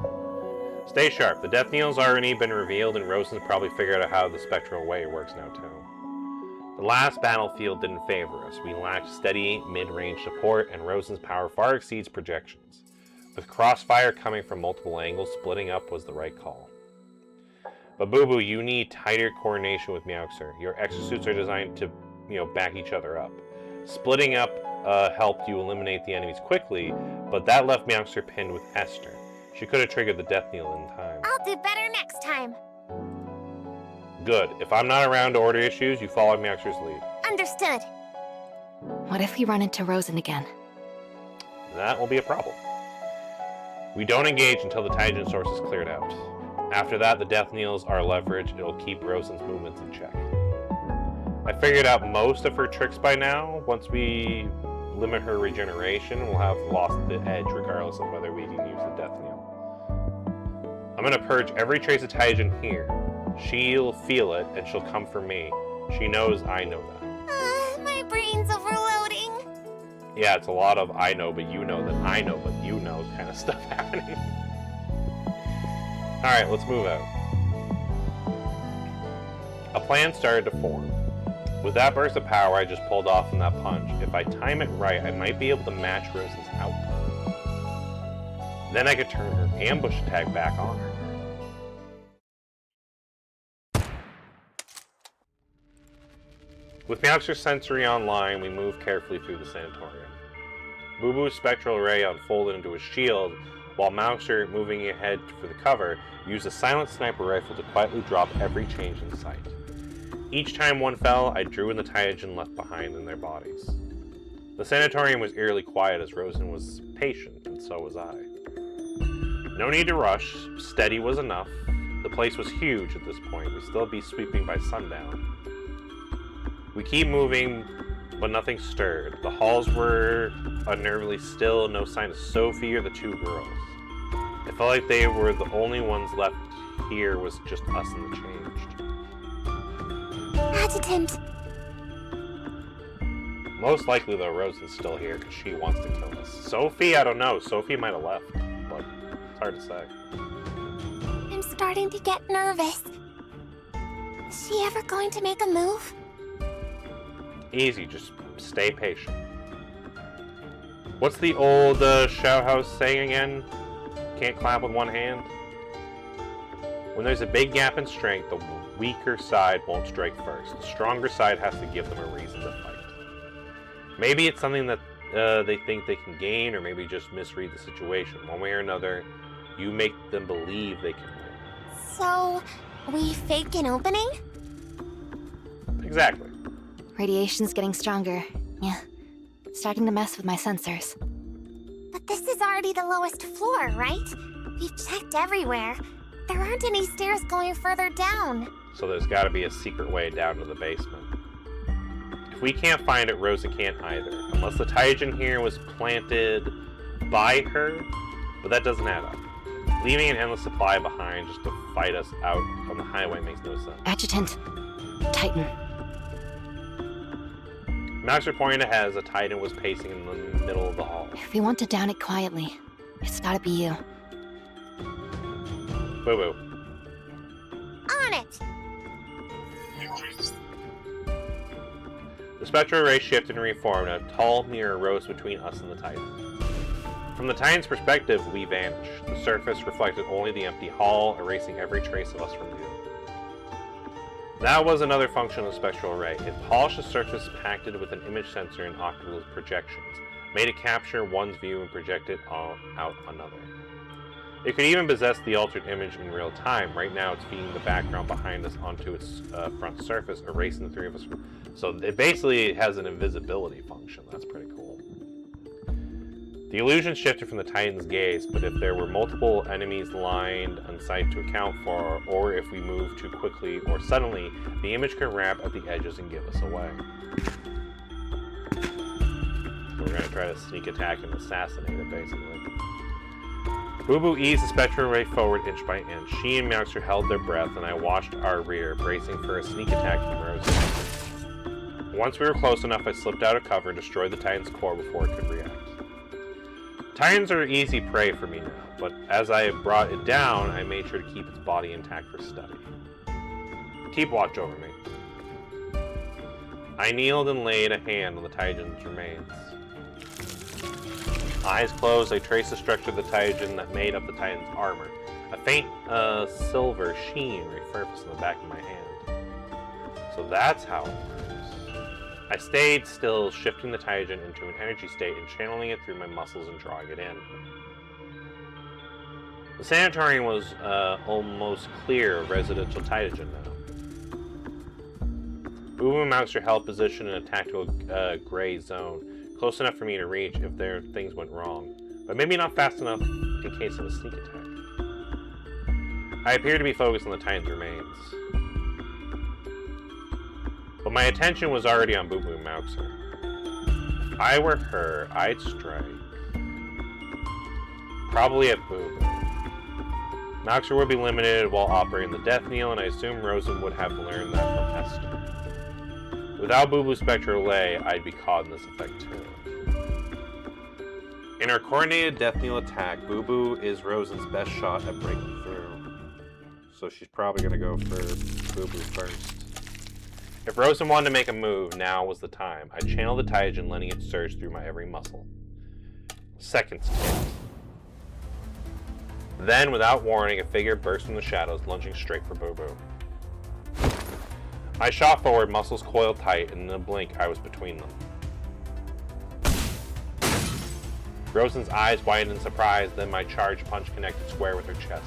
Stay sharp. The death knell's already been revealed, and Rosen's probably figured out how the spectral way works now, too. The last battlefield didn't favor us. We lacked steady, mid-range support, and Rosen's power far exceeds projections. With crossfire coming from multiple angles, splitting up was the right call. But Boo Boo, you need tighter coordination with Meowxer. Your exosuits are designed to, back each other up. Splitting up helped you eliminate the enemies quickly, but that left Meowxer pinned with Esther. She could have triggered the death knell in time. I'll do better next time. Good. If I'm not around to order issues, you follow Meowxer's lead. Understood. What if we run into Rosen again? That will be a problem. We don't engage until the Tytogen source is cleared out. After that, the death knells are leverage. It'll keep Rosen's movements in check. I figured out most of her tricks by now. Once we limit her regeneration, we'll have lost the edge regardless of whether we can use the death knell. I'm gonna purge every trace of Tytogen here. She'll feel it, and she'll come for me. She knows I know that. My brain's overloading. Yeah, it's a lot of I know, but you know that I know, but you know kind of stuff happening. Alright, let's move out. A plan started to form. With that burst of power I just pulled off in that punch, if I time it right, I might be able to match Rosen's output. Then I could turn her ambush attack back on her. With Meowxer's sensory online, we move carefully through the sanatorium. Boo Boo's spectral array unfolded into a shield, while Meowxer, moving ahead for the cover, used a silent sniper rifle to quietly drop every change in sight. Each time one fell, I drew in the Tytogen left behind in their bodies. The sanatorium was eerily quiet as Rosen was patient, and so was I. No need to rush, steady was enough. The place was huge at this point, we'd still be sweeping by sundown. We keep moving, but nothing stirred. The halls were unnervingly still, no sign of Sophie or the 2 girls. It felt like they were the only ones left here, was just us and the changed. Adjutant! Most likely, though, Rosen's still here because she wants to kill us. Sophie, I don't know. Sophie might have left, but it's hard to say. I'm starting to get nervous. Is she ever going to make a move? Easy, just stay patient. What's the old shout house saying again? Can't clap with one hand? When there's a big gap in strength, the weaker side won't strike first. The stronger side has to give them a reason to fight. Maybe it's something that they think they can gain, or maybe just misread the situation. One way or another, you make them believe they can win. So, we fake an opening? Exactly. Radiation's getting stronger. Yeah. Starting to mess with my sensors. But this is already the lowest floor, right? We've checked everywhere. There aren't any stairs going further down. So there's got to be a secret way down to the basement. If we can't find it, Rosa can't either. Unless the Taijin here was planted by her, but that doesn't add up. Leaving an endless supply behind just to fight us out on the highway makes no sense. Adjutant. Titan. Max reporting ahead as a Titan was pacing in the middle of the hall. If we want to down it quietly, it's gotta be you. Boo-boo. On it! The spectral ray shifted and reformed, and a tall mirror rose between us and the Titan. From the Titan's perspective, we vanished. The surface reflected only the empty hall, erasing every trace of us from view. That was another function of the spectral ray. It polished the surface, packed it with an image sensor and optical projections, made it capture one's view and project it out another. It could even possess the altered image in real time. Right now, it's feeding the background behind us onto its front surface, erasing the three of us. So it basically has an invisibility function. That's pretty cool. The illusion shifted from the Titan's gaze, but if there were multiple enemies lined on sight to account for, or if we moved too quickly or suddenly, the image could wrap at the edges and give us away. So we're going to try to sneak attack and assassinate it, basically. Boo-Boo eased the spectral ray forward inch by inch. She and Meowster held their breath, and I watched our rear, bracing for a sneak attack from Rosa. Once we were close enough, I slipped out of cover and destroyed the Titan's core before it could react. Titans are easy prey for me now, but as I brought it down, I made sure to keep its body intact for study. Keep watch over me. I kneeled and laid a hand on the Taijin's remains. Eyes closed, I traced the structure of the Taijin that made up the Titan's armor. A faint silver sheen resurfaced in the back of my hand. So that's how it works. I stayed still, shifting the Taijin into an energy state and channeling it through my muscles and drawing it in. The sanatorium was almost clear of residential Taijin now. Boo-Boo and Mouser held position in a tactical gray zone, close enough for me to reach if things went wrong, but maybe not fast enough in case of a sneak attack. I appeared to be focused on the Titan's remains, but my attention was already on Boo-Boo and Mouser. If I were her, I'd strike. Probably at Boo-Boo. Mouser would be limited while operating the Death Knell, and I assume Rosen would have learned that from Esther. Without Boo-Boo's spectral lay, I'd be caught in this effect too. In our coordinated Death Knell attack, Boo-Boo is Rosen's best shot at breaking through. So she's probably going to go for Boo-Boo first. If Rosen wanted to make a move, now was the time. I channeled the Taijin, letting it surge through my every muscle. Seconds ticked. Then, without warning, a figure burst from the shadows, lunging straight for Boo-Boo. I shot forward, muscles coiled tight, and in a blink, I was between them. Rosen's eyes widened in surprise, then my charged punch connected square with her chest.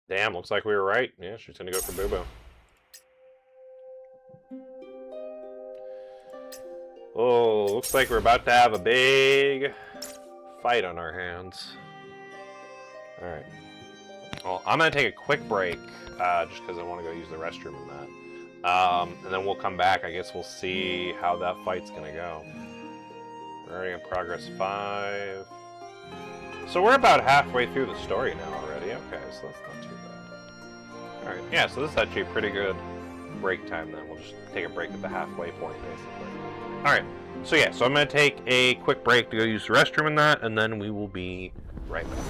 Damn, looks like we were right. Yeah, she's gonna go for Boo-Boo. Oh, looks like we're about to have a big fight on our hands. Alright. Well, I'm going to take a quick break, just because I want to go use the restroom and that. And then we'll come back. I guess we'll see how that fight's going to go. We're already in progress 5. So we're about halfway through the story now already. Okay, so that's not too bad. Alright, yeah, so this is actually a pretty good break time then. We'll just take a break at the halfway point, basically. Alright, so yeah, so I'm going to take a quick break to go use the restroom and that, and then we will be right back.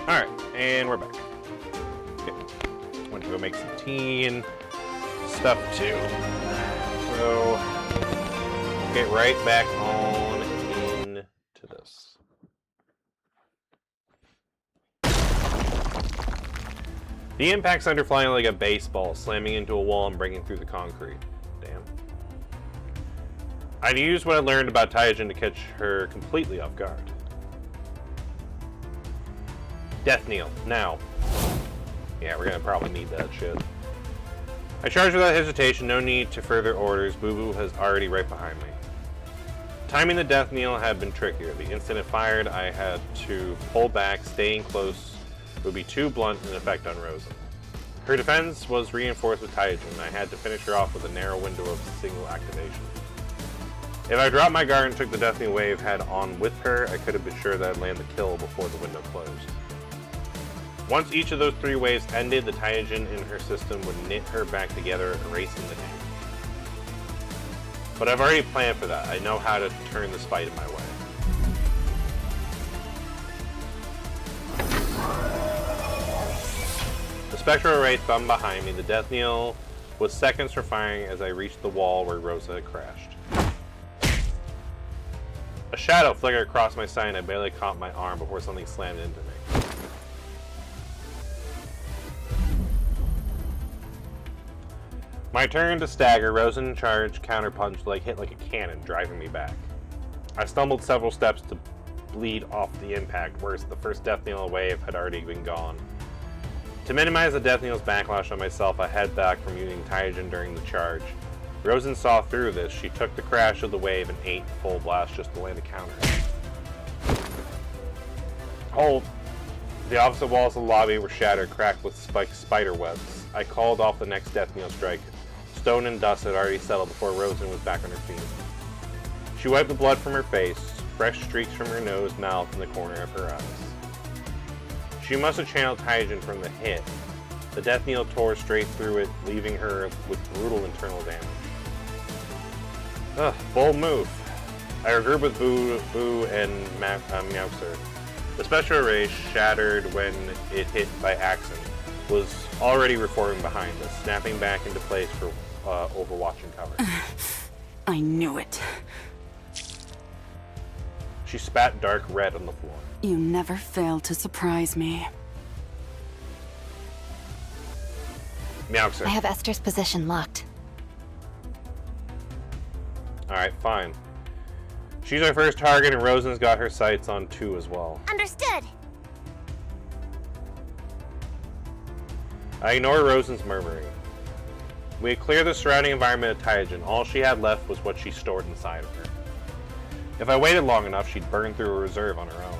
Alright, and we're back. Okay. Want to go make some tea and stuff too. So, get right back on into this. The impact's under flying like a baseball, slamming into a wall and breaking through the concrete. Damn. I'd used what I learned about Taijin to catch her completely off guard. Death kneel, now. Yeah, we're gonna probably need that shit. I charged without hesitation, no need to further orders. Boo Boo was already right behind me. Timing the death kneel had been trickier. The instant it fired, I had to pull back, staying close would be too blunt in effect on Rosen. Her defense was reinforced with Taijin, and I had to finish her off with a narrow window of single activation. If I dropped my guard and took the death kneel wave head on with her, I could have been sure that I'd land the kill before the window closed. Once each of those 3 waves ended, the Taijin in her system would knit her back together, erasing the damage. But I've already planned for that. I know how to turn this fight in my way. The spectral array spun behind me. The death knell was seconds from firing as I reached the wall where Rosa had crashed. A shadow flickered across my sight and I barely caught my arm before something slammed into me. My turn to stagger, Rosen charged counterpunch hit like a cannon, driving me back. I stumbled several steps to bleed off the impact, whereas the first death knell wave had already been gone. To minimize the death kneel's backlash on myself, I head back from using Taijin during the charge. Rosen saw through this. She took the crash of the wave and ate full blast just to land a counter. Hold. The opposite walls of the lobby were shattered, cracked with spiked spider webs. I called off the next death knell strike. Stone and dust had already settled before Rosen was back on her feet. She wiped the blood from her face, fresh streaks from her nose, mouth, and the corner of her eyes. She must have channeled Taijin from the hit. The death knell tore straight through it, leaving her with brutal internal damage. Ugh, bold move. I regrouped with Boo and Meowser. The special array, shattered when it hit by accident, was already reforming behind us, snapping back into place for overwatching cover. I knew it. She spat dark red on the floor. You never failed to surprise me. Meowser. I have Esther's position locked. Alright, fine. She's our first target, and Rosen's got her sights on 2 as well. Understood. I ignore Rosen's murmuring. We had cleared the surrounding environment of Taijin. All she had left was what she stored inside of her. If I waited long enough, she'd burn through a reserve on her own.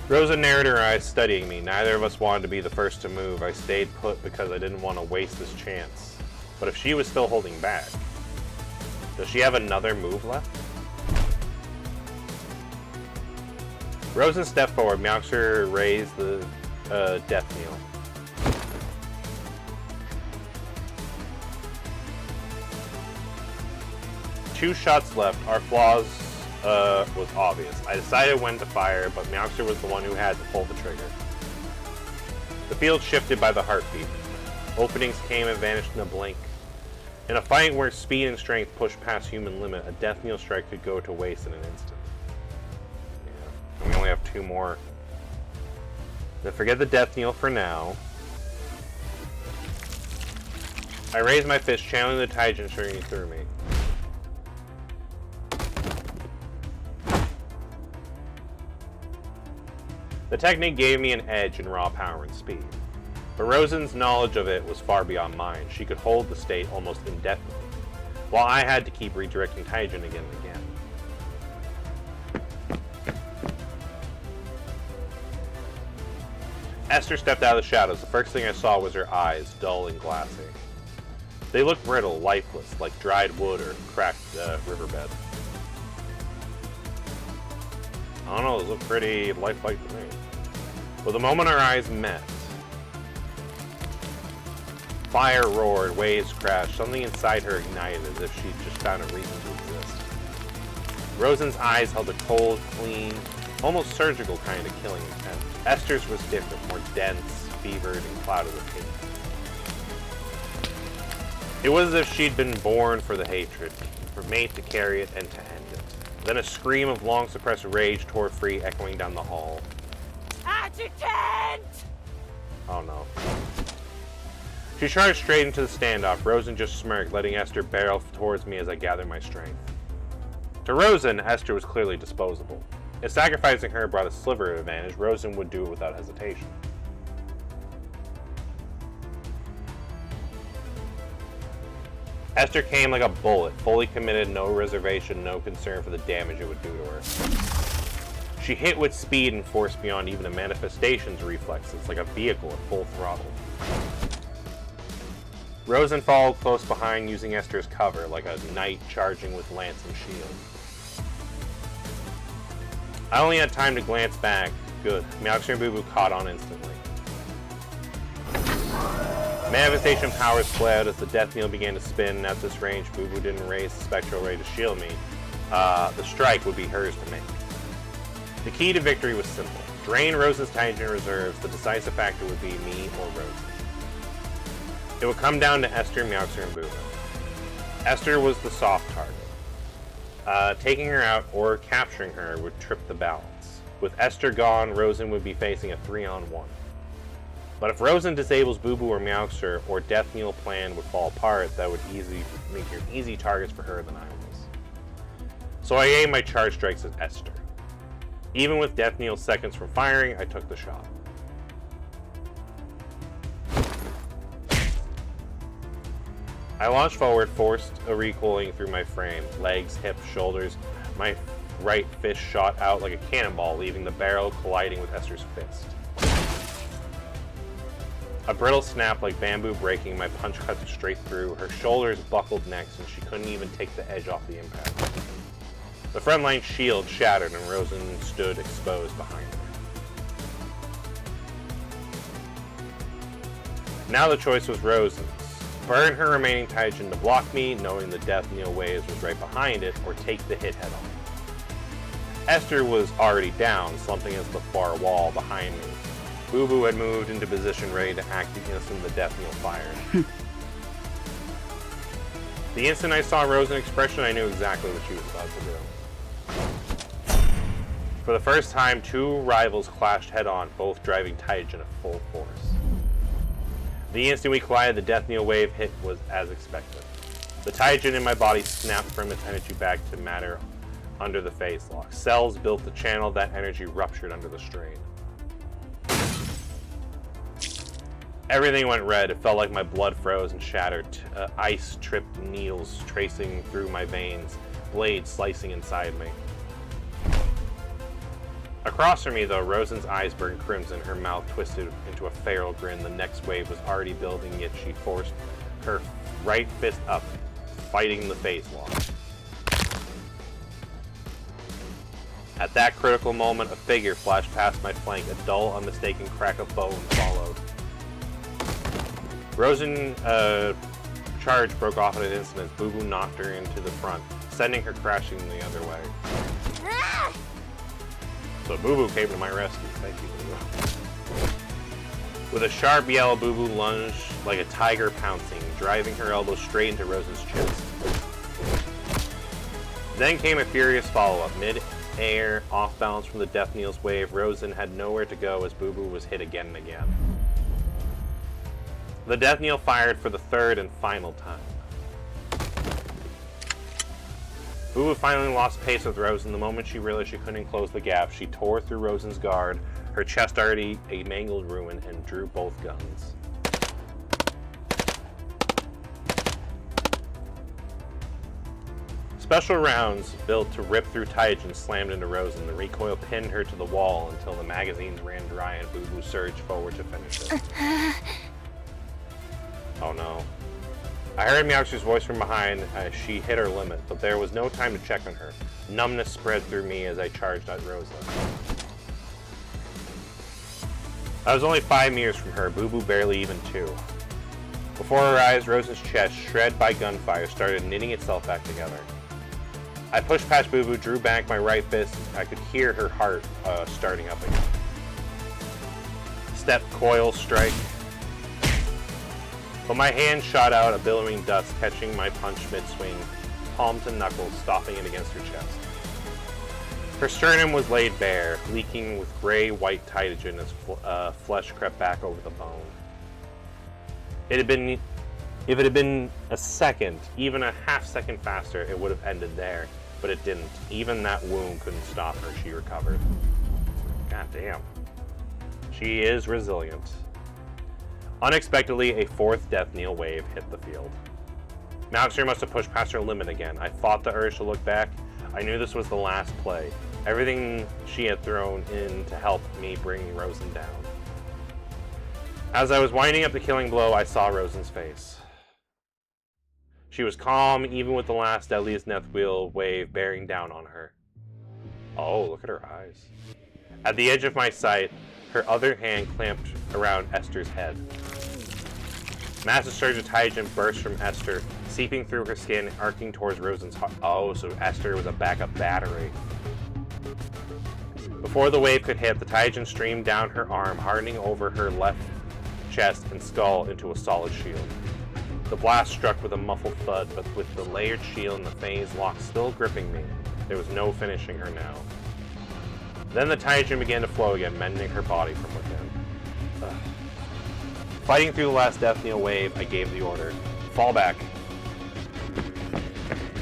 Rosa narrowed her eyes, studying me. Neither of us wanted to be the first to move. I stayed put because I didn't want to waste this chance. But if she was still holding back, does she have another move left? Rosen stepped forward. Meowser raised the death knell. Two shots left. Our flaws was obvious. I decided when to fire, but Meowser was the one who had to pull the trigger. The field shifted by the heartbeat. Openings came and vanished in a blink. In a fight where speed and strength pushed past human limit, a death knell strike could go to waste in an instant. Yeah. And we only have 2 more. Then forget the death knell for now. I raised my fist, channeling the Taijin shooting through me. The technique gave me an edge in raw power and speed. But Rosen's knowledge of it was far beyond mine. She could hold the state almost indefinitely, while I had to keep redirecting Taijin again and again. Esther stepped out of the shadows. The first thing I saw was her eyes, dull and glassy. They looked brittle, lifeless, like dried wood or cracked riverbed. I don't know, those look pretty lifelike to me. But the moment our eyes met, fire roared, waves crashed, something inside her ignited as if she'd just found a reason to exist. Rosen's eyes held a cold, clean, almost surgical kind of killing intent. Esther's was different, more dense, fevered, and clouded with hate. It was as if she'd been born for the hatred, made to carry it and to end it. Then a scream of long-suppressed rage tore free, echoing down the hall. Adjutant! Oh no. She charged straight into the standoff. Rosen just smirked, letting Esther barrel towards me as I gathered my strength. To Rosen, Esther was clearly disposable. If sacrificing her brought a sliver of advantage, Rosen would do it without hesitation. Esther came like a bullet, fully committed, no reservation, no concern for the damage it would do to her. She hit with speed and force beyond even a manifestation's reflexes, like a vehicle at full throttle. Rosen followed close behind, using Esther's cover, like a knight charging with lance and shield. I only had time to glance back. Good. Meowxer and Boo Boo caught on instantly. Manifestation powers flared as the death needle began to spin, and at this range, Boo Boo didn't raise the spectral ray to shield me. The strike would be hers to make. The key to victory was simple. Drain Rosen's Taijin reserves, the decisive factor would be me or Rosen. It would come down to Esther, Meowxer, and Boo Boo. Esther was the soft target. Taking her out or capturing her would trip the balance. With Esther gone, Rosen would be facing a 3-on-1. But if Rosen disables Boo Boo or Meowxer, or Death Needle plan would fall apart, that would make her easy targets for her than I was. So I aimed my charge strikes at Esther. Even with Death Needle seconds from firing, I took the shot. I launched forward, forced a recoiling through my frame. Legs, hips, shoulders. My right fist shot out like a cannonball, leaving the barrel colliding with Esther's fist. A brittle snap like bamboo breaking, my punch cut straight through. Her shoulders buckled next, and she couldn't even take the edge off the impact. The front line shield shattered, and Rosen stood exposed behind her. Now the choice was Rosen's. Burn her remaining Taijin to block me, knowing the Death Needle waves was right behind it, or take the hit head on. Esther was already down, slumping against the far wall behind me. Boo Boo had moved into position ready to act the instant the Death Needle fired. The instant I saw Rosen's expression, I knew exactly what she was about to do. For the first time, two rivals clashed head-on, both driving Taijin at full force. The instant we collided, the Death Needle wave hit was as expected. The Taijin in my body snapped from its energy back to matter under the phase lock. Cells built the channel, that energy ruptured under the strain. Everything went red. It felt like my blood froze and shattered. Ice-tripped needles tracing through my veins, blades slicing inside me. Across from me, though, Rosen's eyes burned crimson, her mouth twisted into a feral grin. The next wave was already building, yet she forced her right fist up, fighting the phase lock. At that critical moment, a figure flashed past my flank. A dull, unmistakable crack of bone followed. Rosen charge broke off in an instant as Boo Boo knocked her into the front, sending her crashing the other way. So Boo Boo came to my rescue. Thank you, Boo Boo. With a sharp yell, Boo Boo lunged like a tiger pouncing, driving her elbow straight into Rosen's chest. Then came a furious follow-up. Mid-air, off balance from the Death Needle's wave, Rosen had nowhere to go as Boo Boo was hit again and again. The Death Needle fired for the third and final time. Boo Boo finally lost pace with Rosen. The moment she realized she couldn't close the gap, she tore through Rosen's guard, her chest already a mangled ruin, and drew both guns. Special rounds built to rip through Taijin slammed into Rosen. The recoil pinned her to the wall until the magazines ran dry and Boo Boo surged forward to finish it. Oh no. I heard Meowxer's voice from behind as she hit her limit, but there was no time to check on her. Numbness spread through me as I charged at Rosa. I was only 5 meters from her, Boo Boo barely even 2. Before her eyes, Rosa's chest, shred by gunfire, started knitting itself back together. I pushed past Boo Boo, drew back my right fist. I could hear her heart starting up again. Step, coil, strike. But my hand shot out a billowing dust, catching my punch mid-swing, palm to knuckles, stopping it against her chest. Her sternum was laid bare, leaking with gray-white tytogen as flesh crept back over the bone. If it had been a second, even a half-second faster, it would have ended there, but it didn't. Even that wound couldn't stop her. She recovered. God damn. She is resilient. Unexpectedly, a fourth death knell wave hit the field. Malxer must have pushed past her limit again. I fought the urge to look back. I knew this was the last play. Everything she had thrown in to help me bring Rosen down. As I was winding up the killing blow, I saw Rosen's face. She was calm, even with the last deadliest death wheel wave bearing down on her. Oh, look at her eyes. At the edge of my sight, her other hand clamped around Esther's head. Massive surge of tytogen burst from Esther, seeping through her skin, arcing towards Rosen's heart. Oh, so Esther was a backup battery. Before the wave could hit, the tytogen streamed down her arm, hardening over her left chest and skull into a solid shield. The blast struck with a muffled thud, but with the layered shield and the phase lock still gripping me, there was no finishing her now. Then the tytogen began to flow again, mending her body from within. Ugh. Fighting through the last death knell wave, I gave the order. Fall back.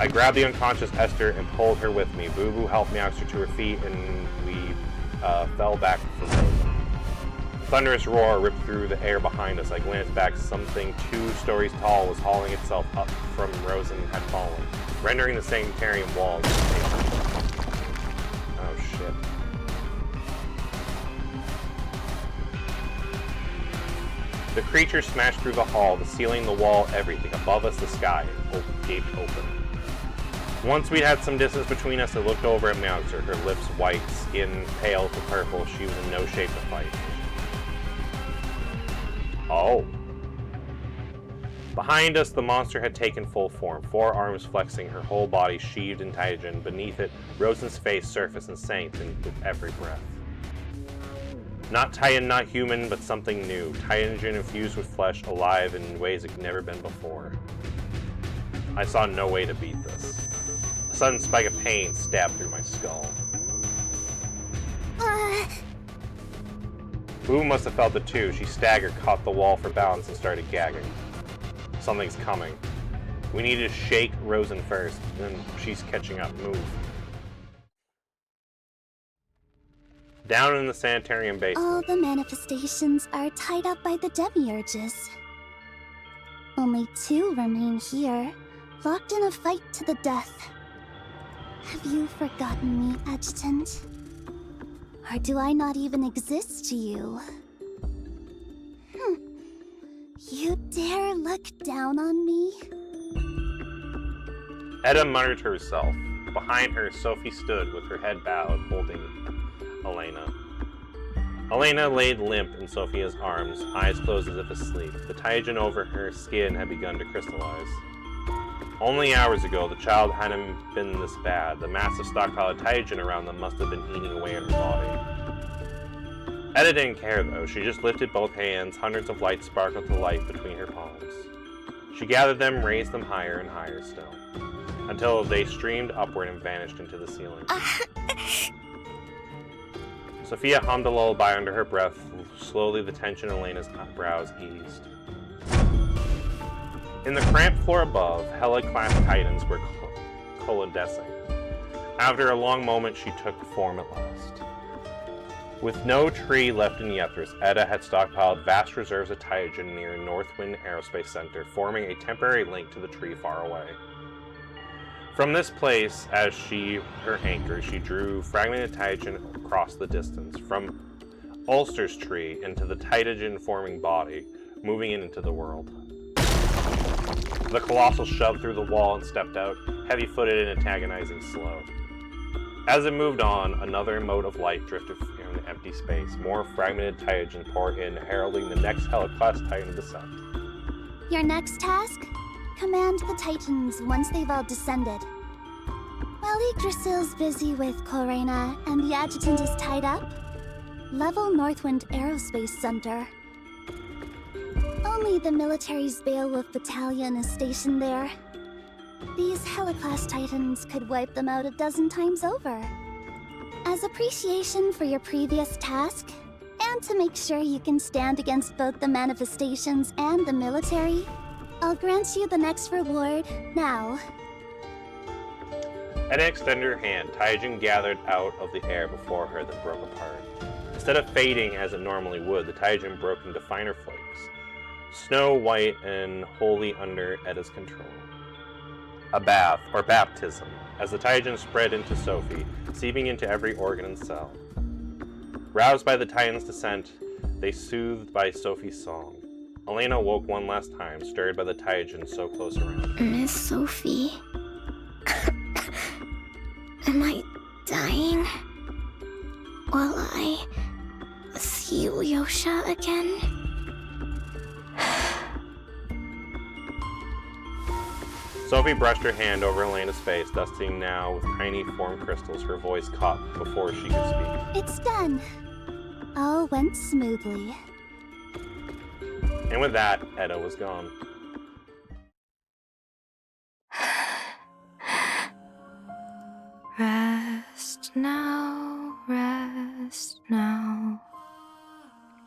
I grabbed the unconscious Esther and pulled her with me. Boo Boo helped Meowster to her feet, and we fell back for Rosen. A thunderous roar ripped through the air behind us. I glanced back. Something 2 stories tall was hauling itself up from Rosen had fallen, rendering the sanitarium walls. Oh shit. The creature smashed through the hall, the ceiling, the wall, everything. Above us, the sky gaped open. Once we'd had some distance between us, I looked over at Meowster, her lips white, skin pale to purple. She was in no shape to fight. Oh. Behind us, the monster had taken full form, 4 arms flexing, her whole body sheathed in tytogen. Beneath it, Rosen's face surfaced and sank with every breath. Not Titan, not human, but something new. Tytogen infused with flesh, alive in ways it had never been before. I saw no way to beat this. A sudden spike of pain stabbed through my skull. Boo must have felt it too. She staggered, caught the wall for balance, and started gagging. Something's coming. We need to shake Rosen first, then she's catching up. Move. Down in the sanitarium basement. All the manifestations are tied up by the demiurges. Only 2 remain here, locked in a fight to the death. Have you forgotten me, Adjutant? Or do I not even exist to you? You dare look down on me? Edda muttered to herself. Behind her, Sophie stood with her head bowed, holding Elena. Elena laid limp in Sophia's arms, eyes closed as if asleep. The tytogen over her skin had begun to crystallize. Only hours ago, the child hadn't been this bad. The massive stockpile of tytogen around them must have been eating away at her body. Edda didn't care, though. She just lifted both hands. Hundreds of lights sparkled to life between her palms. She gathered them, raised them higher and higher still, until they streamed upward and vanished into the ceiling. Sophia hummed a lullaby under her breath. Slowly, the tension in Elena's brows eased. In the cramped floor above, Hela-class titans were coalescing. After a long moment, she took form at last. With no tree left in Yethris, Edda had stockpiled vast reserves of tytogen near Northwind Aerospace Center, forming a temporary link to the tree far away. From this place, as her anchor, she drew fragmented tytogen across the distance, from Ulster's tree into the tytogen-forming body, moving it into the world. The Colossal shoved through the wall and stepped out, heavy-footed and antagonizing slow. As it moved on, another mote of light drifted from empty space. More fragmented tytogen poured in, heralding the next Hela-class Titan descent. Your next task? Command the Titans once they've all descended. While Yggdrasil's busy with Corena and the adjutant is tied up, level Northwind Aerospace Center. Only the military's Beowulf Battalion is stationed there. These Heliclass Titans could wipe them out a dozen times over. As appreciation for your previous task, and to make sure you can stand against both the manifestations and the military, I'll grant you the next reward now. Edda extended her hand. Taijin gathered out of the air before her, then broke apart. Instead of fading as it normally would, the Taijin broke into finer flakes, snow white and wholly under Edda's control. A bath, or baptism, as the Taijin spread into Sophie, seeping into every organ and cell. Roused by the Titan's descent, they soothed by Sophie's song. Elena woke one last time, stirred by the Taijin so close around. Miss Sophie. Am I dying? Will I see Lyosha again? Sophie brushed her hand over Elena's face, dusting now with tiny form crystals. Her voice caught before she could speak. It's done. All went smoothly. And with that, Edda was gone. Rest now, rest now.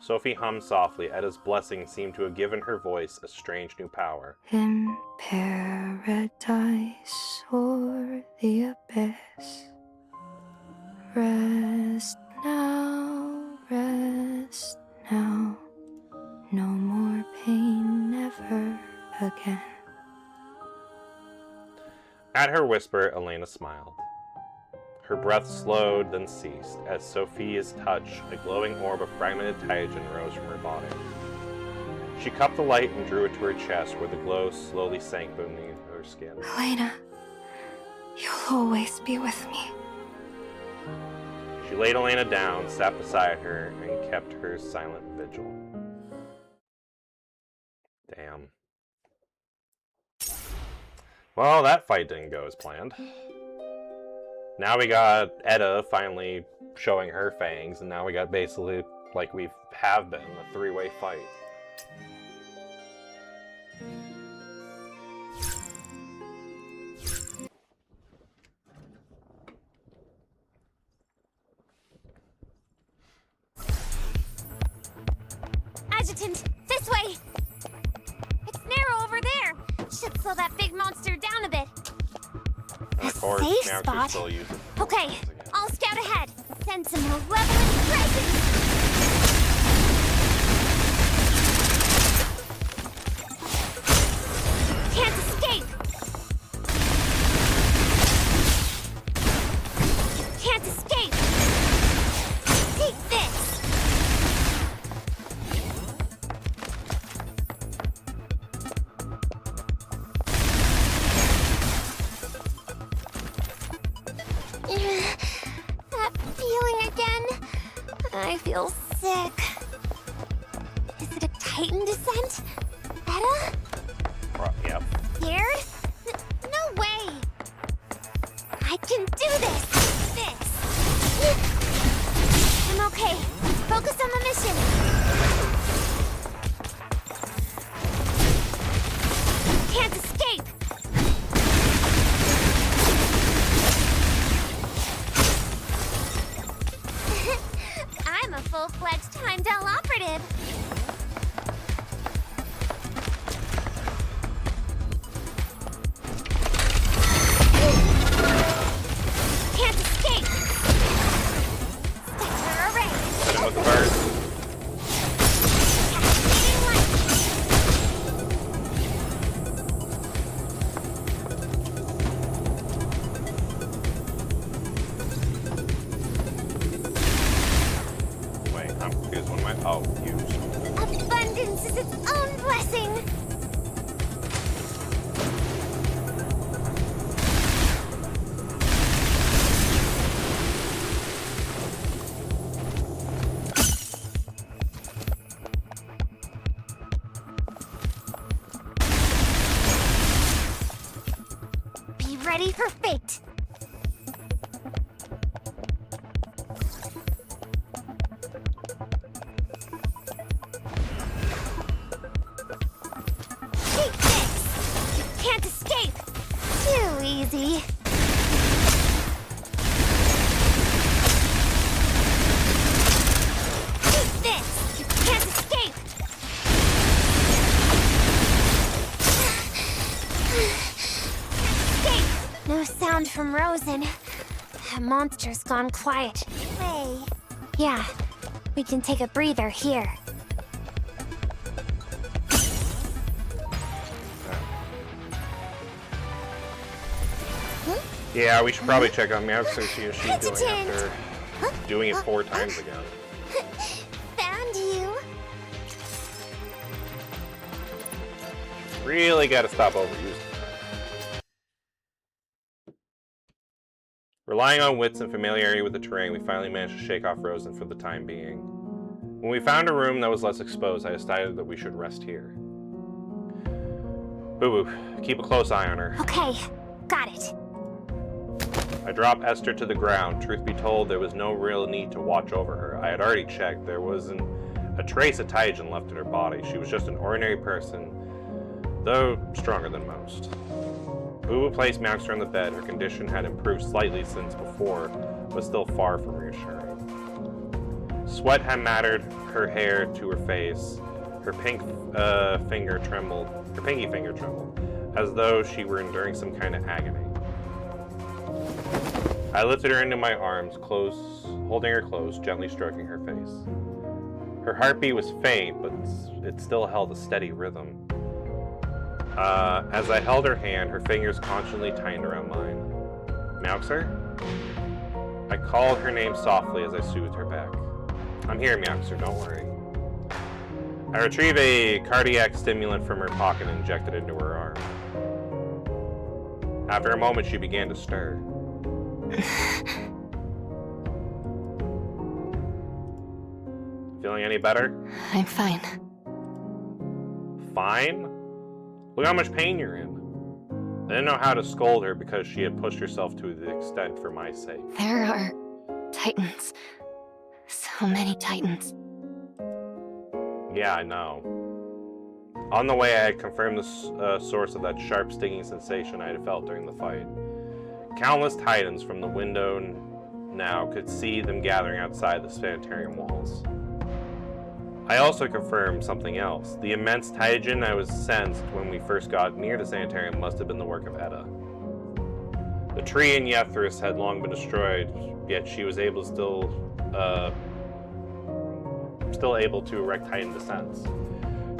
Sophie hummed softly. Edda's blessing seemed to have given her voice a strange new power. In paradise or the abyss. Rest now, rest now. No more pain, never again. At her whisper, Elena smiled. Her breath slowed, then ceased. As Sophia's touch, a glowing orb of fragmented Taijin rose from her body. She cupped the light and drew it to her chest, where the glow slowly sank beneath her skin. Elena, you'll always be with me. She laid Elena down, sat beside her, and kept her silent vigil. Damn. Well, that fight didn't go as planned. Now we got Edda finally showing her fangs, and now we got basically, like we have been, a three-way fight. Adjutant, this way! It's narrow over there. Should slow that big monster down a bit. And of course, safe now spot. she's still using Okay, again. I'll scout ahead. Send some malevolent presence. Can't escape. Can't escape. Take this. That feeling again. I feel sick. Is it a Titan descent? Edda? Yep. Scared? No way. I can do this. I'm okay. Focus on the mission. Can't escape. I'm a full-fledged Heimdall operative. Can't escape. Spectre array. Hit him with the bird. Cascading light. Wait, I'm confused. What am I? Oh, use. Abundance is its own blessing. Be ready for fate. Rosen. That monster's gone quiet. Way. Yeah, we can take a breather here. Yeah, we should probably check on Meowx and see if she's doing after doing it 4 times again. Found you. Really gotta stop overusing that. Relying on wits and familiarity with the terrain, we finally managed to shake off Rosen for the time being. When we found a room that was less exposed, I decided that we should rest here. Boo-boo, keep a close eye on her. Okay, got it. I dropped Esther to the ground. Truth be told, there was no real need to watch over her. I had already checked. There wasn't a trace of Taijin left in her body. She was just an ordinary person, though stronger than most. Boo placed Meowx on the bed. Her condition had improved slightly since before, but still far from reassuring. Sweat had matted her hair to her face. Her pinky finger trembled, as though she were enduring some kind of agony. I lifted her into my arms, holding her close, gently stroking her face. Her heartbeat was faint, but it still held a steady rhythm. As I held her hand, her fingers constantly tightened around mine. Meowxer? I called her name softly as I soothed her back. I'm here, Meowxer, don't worry. I retrieved a cardiac stimulant from her pocket and injected it into her arm. After a moment, she began to stir. Feeling any better? I'm fine. Fine? Look how much pain you're in. I didn't know how to scold her because she had pushed herself to the extent for my sake. There are Titans. So many Titans. Yeah, I know. On the way, I had confirmed the source of that sharp, stinging sensation I had felt during the fight. Countless Titans from the window now could see them gathering outside the sanitarium walls. I also confirmed something else. The immense Taijin I was sensed when we first got near the sanitarium must have been the work of Edda. The tree in Yethris had long been destroyed, yet she was still able to erect Titan descents.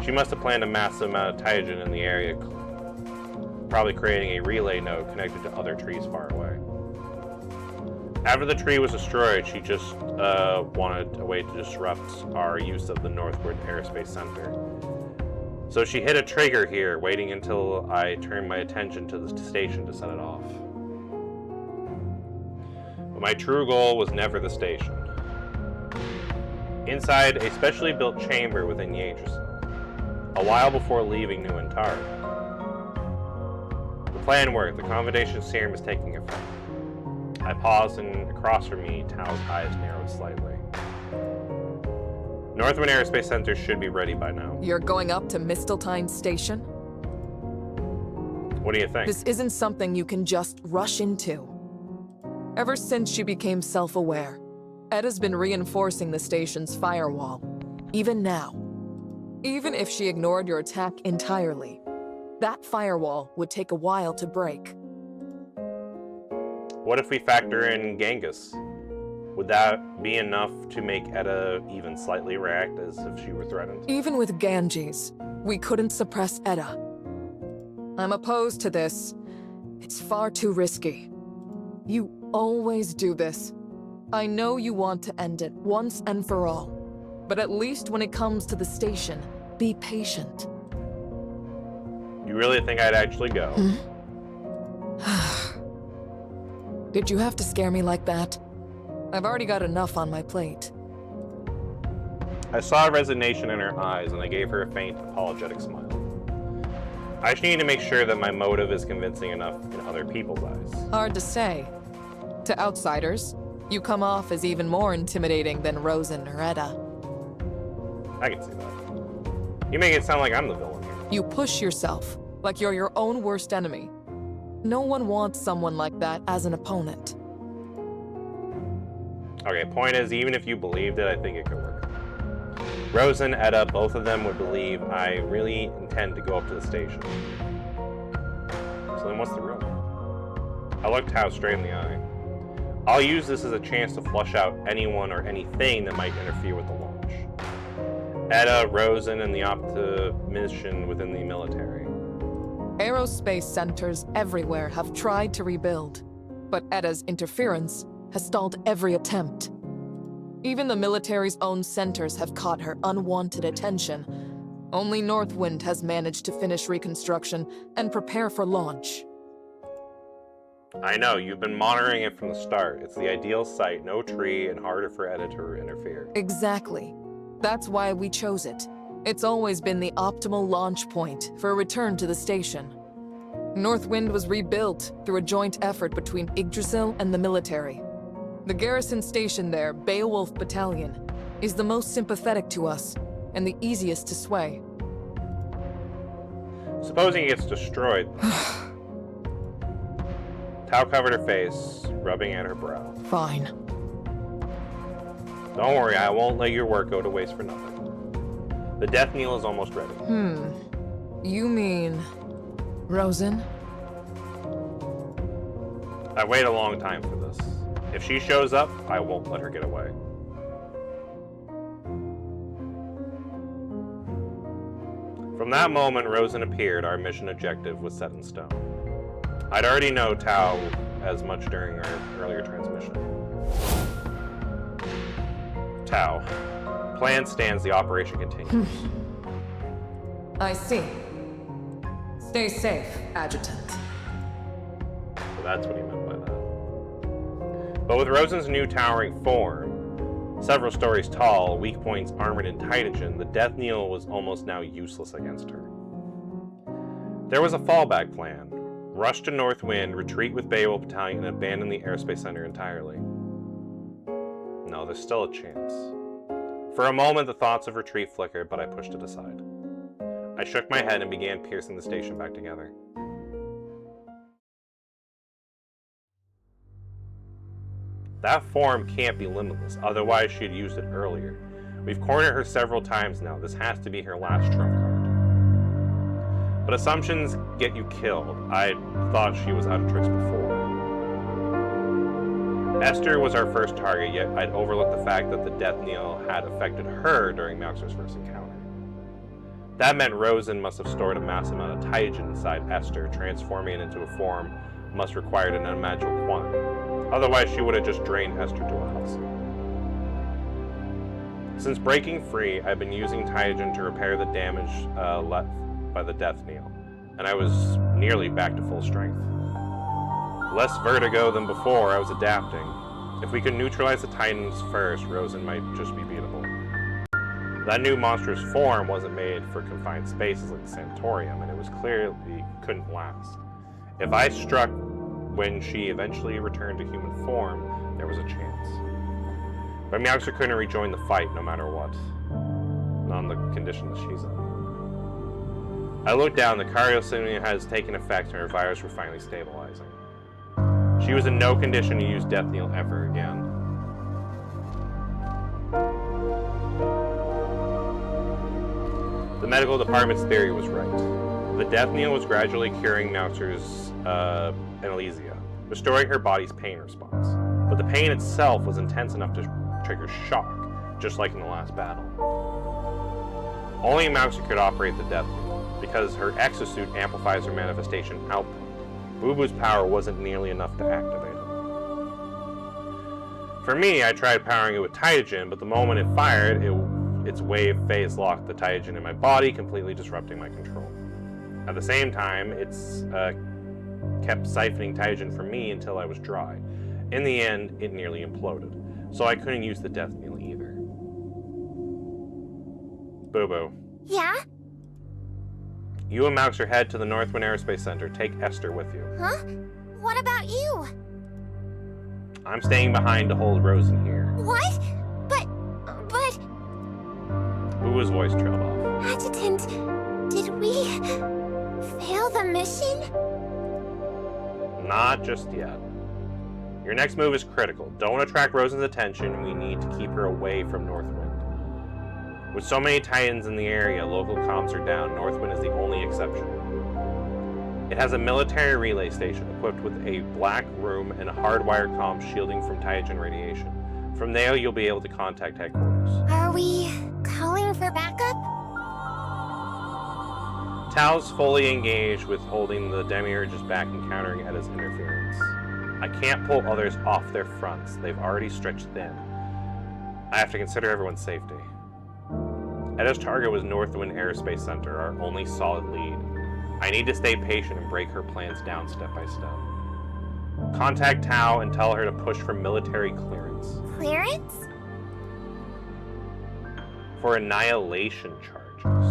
She must have planned a massive amount of Taijin in the area, probably creating a relay node connected to other trees far away. After the tree was destroyed, she just wanted a way to disrupt our use of the Northwood Aerospace Center. So she hit a trigger here, waiting until I turned my attention to the station to set it off. But my true goal was never the station. Inside a specially built chamber within Yggdrasil, a while before leaving New Antara. The plan worked. The combination serum is taking effect. I paused, and across from me, Tao's eyes narrowed slightly. Northwind Aerospace Center should be ready by now. You're going up to Misteltein Station? What do you think? This isn't something you can just rush into. Ever since she became self-aware, Edda's been reinforcing the station's firewall. Even now. Even if she ignored your attack entirely, that firewall would take a while to break. What if we factor in Genghis? Would that be enough to make Edda even slightly react as if she were threatened? Even with Ganges, we couldn't suppress Edda. I'm opposed to this. It's far too risky. You always do this. I know you want to end it once and for all. But at least when it comes to the station, be patient. You really think I'd actually go? Did you have to scare me like that? I've already got enough on my plate. I saw resignation in her eyes, and I gave her a faint, apologetic smile. I just need to make sure that my motive is convincing enough in other people's eyes. Hard to say. To outsiders, you come off as even more intimidating than Rosen or Edda. I can see that. You make it sound like I'm the villain here. You push yourself, like you're your own worst enemy. No one wants someone like that as an opponent. Okay, point is, even if you believed it, I think it could work. Rosen, Edda, both of them would believe I really intend to go up to the station. So then what's the real one? I looked Tao straight in the eye. I'll use this as a chance to flush out anyone or anything that might interfere with the launch. Etta, Rosen, and the optimization within the military. Aerospace centers everywhere have tried to rebuild, but Etta's interference has stalled every attempt. Even the military's own centers have caught her unwanted attention. Only Northwind has managed to finish reconstruction and prepare for launch. I know, you've been monitoring it from the start. It's the ideal site, no tree, and harder for Etta to interfere. Exactly. That's why we chose it. It's always been the optimal launch point for a return to the station. Northwind was rebuilt through a joint effort between Yggdrasil and the military. The garrison station there, Beowulf Battalion, is the most sympathetic to us and the easiest to sway. Supposing it gets destroyed. Tao covered her face, rubbing at her brow. Fine. Don't worry, I won't let your work go to waste for nothing. The death knell is almost ready. You mean... Rosen? I waited a long time for this. If she shows up, I won't let her get away. From that moment Rosen appeared, our mission objective was set in stone. I'd already known Tao as much during our earlier transmission. Tao. Plan stands, the operation continues. I see. Stay safe, Adjutant. So that's what he meant by that. But with Rosen's new towering form, several stories tall, weak points armored in Titagen, the death knell was almost now useless against her. There was a fallback plan. Rush to Northwind, retreat with Beowulf Battalion, and abandon the Aerospace Center entirely. No, there's still a chance. For a moment, the thoughts of retreat flickered, but I pushed it aside. I shook my head and began piercing the station back together. That form can't be limitless, otherwise she'd used it earlier. We've cornered her several times now. This has to be her last trump card. But assumptions get you killed. I thought she was out of tricks before. Esther was our first target, yet I'd overlooked the fact that the death knell had affected her during Mauxer's first encounter. That meant Rosen must have stored a massive amount of Taigen inside Esther, transforming it into a form must require an unimaginable quantity. Otherwise, she would have just drained Esther to a husk. Since breaking free, I've been using Taigen to repair the damage left by the death knell, and I was nearly back to full strength. Less vertigo than before, I was adapting. If we could neutralize the Titans first, Rosen might just be beatable. That new monstrous form wasn't made for confined spaces like the sanatorium, and it was clearly couldn't last. If I struck when she eventually returned to human form, there was a chance. But Mauxer couldn't rejoin the fight no matter what. Not on the conditions she's in. I looked down, the cardiostimulation has taken effect and her virus were finally stabilizing. She was in no condition to use death knell ever again. The medical department's theory was right. The death knell was gradually curing Mauxer's analgesia, restoring her body's pain response. But the pain itself was intense enough to trigger shock, just like in the last battle. Only Mauxer could operate the death knell, because her exosuit amplifies her manifestation output. Boo-Boo's power wasn't nearly enough to activate it. For me, I tried powering it with Taigen, but the moment it fired, its wave phase locked the Taigen in my body, completely disrupting my control. At the same time, it's kept siphoning Taigen from me until I was dry. In the end, it nearly imploded, so I couldn't use the death knell either. Boo-Boo. Yeah? You and Mauxer head to the Northwind Aerospace Center. Take Esther with you. Huh? What about you? I'm staying behind to hold Rosen here. What? But... Boo-Boo's voice trailed off. Adjutant, did we... fail the mission? Not just yet. Your next move is critical. Don't attract Rosen's attention. We need to keep her away from Northwind. With so many Titans in the area, local comms are down. Northwind is the only exception. It has a military relay station equipped with a black room and a hardwired comm shielding from Tyrogen radiation. From there, you'll be able to contact headquarters. Are we calling for backup? Tao's fully engaged with holding the demiurges back and countering Edda's interference. I can't pull others off their fronts. They've already stretched thin. I have to consider everyone's safety. Edda's target was Northwind Aerospace Center, our only solid lead. I need to stay patient and break her plans down step by step. Contact Tao and tell her to push for military clearance. Clearance? For annihilation charges.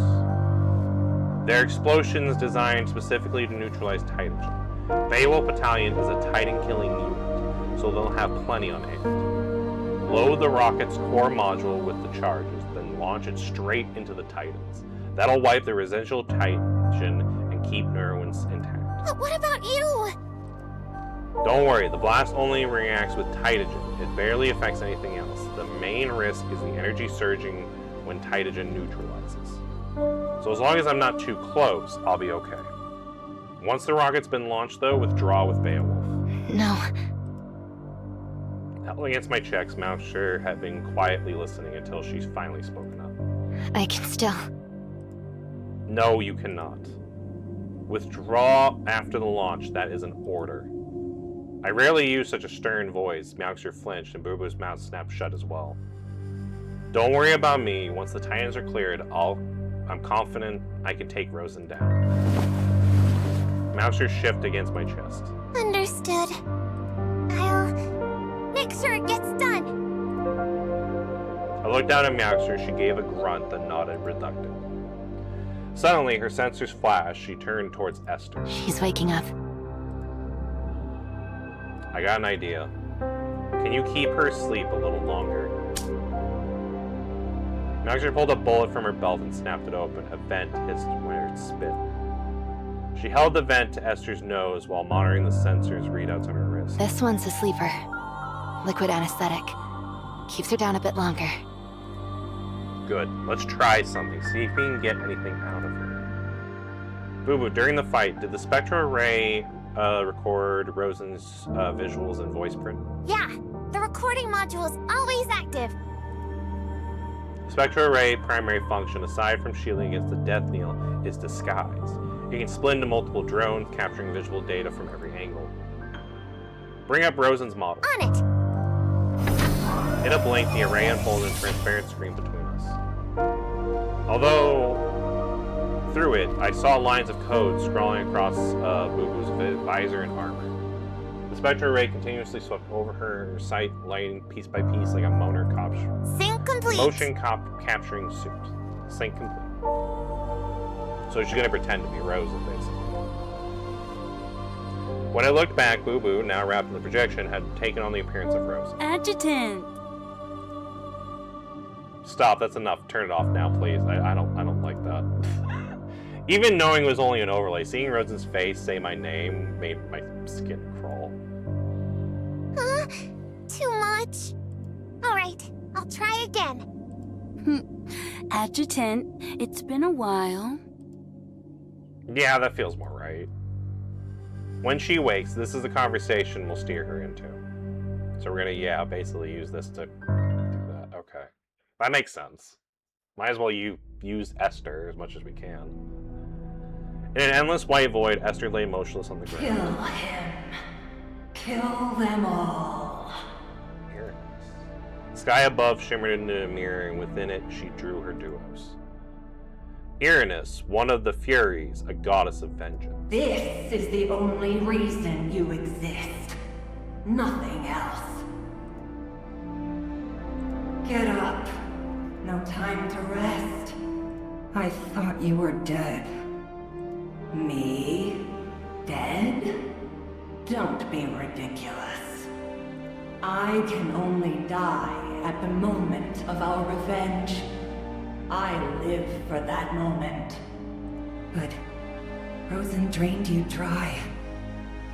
They're explosions designed specifically to neutralize Tyrogen. Beowulf Battalion is a Titan-killing unit, so they'll have plenty on hand. Load the rocket's core module with the charges, then launch it straight into the Titans. That'll wipe the residual Tyrogen and keep Neurwinds intact. But what about you? Don't worry, the blast only reacts with Tyrogen. It barely affects anything else. The main risk is the energy surging when Tyrogen neutralizes. So as long as I'm not too close, I'll be okay. Once the rocket's been launched, though, withdraw with Beowulf. No. Held against my checks, Mouser had been quietly listening until she's finally spoken up. I can still... No, you cannot. Withdraw after the launch. That is an order. I rarely use such a stern voice. Mouser flinched and Boo-Boo's mouth snapped shut as well. Don't worry about me. Once the Titans are cleared, I'm confident I can take Rosen down. Mouser shifted against my chest. Understood. I'll make sure it gets done. I looked down at Mouser. She gave a grunt, then nodded reluctant. Suddenly, her sensors flashed. She turned towards Esther. She's waking up. I got an idea. Can you keep her asleep a little longer? Mouser pulled a bullet from her belt and snapped it open. A vent hissed when it spit. She held the vent to Esther's nose while monitoring the sensors readouts on her wrist. This one's a sleeper. Liquid anesthetic. Keeps her down a bit longer. Good. Let's try something. See if we can get anything out of her. Boo-Boo, during the fight, did the spectral array record Rosen's visuals and voice print? Yeah, the recording module is always active. Spectral array primary function, aside from shielding against the death knell, is disguise. It can split into multiple drones, capturing visual data from every angle. Bring up Rosen's model. On it. In a blink, the array unfolded a transparent screen between us. Although, through it, I saw lines of code scrawling across Boo-Boo's visor and armor. The spectral array continuously swept over her sight, lighting piece by piece like a motion capturing suit. Sync complete. So she's gonna pretend to be Rosen, basically. When I looked back, Boo-Boo, now wrapped in the projection, had taken on the appearance of Rosen. Adjutant! Stop, that's enough. Turn it off now, please. I don't like that. Even knowing it was only an overlay, seeing Rosen's face say my name made my skin crawl. Huh? Too much? Alright, I'll try again. Adjutant, it's been a while. Yeah, that feels more right. When she wakes, this is the conversation we'll steer her into. So we're gonna, basically use this to do that. Okay. That makes sense. Might as well use Esther as much as we can. In an endless white void, Esther lay motionless on the ground. Kill him. Kill them all. The sky above shimmered into a mirror, and within it she drew her duos. Uranus, one of the Furies, a goddess of vengeance. This is the only reason you exist. Nothing else. Get up. No time to rest. I thought you were dead. Me? Dead? Don't be ridiculous. I can only die at the moment of our revenge. I live for that moment. But Rosen drained you dry.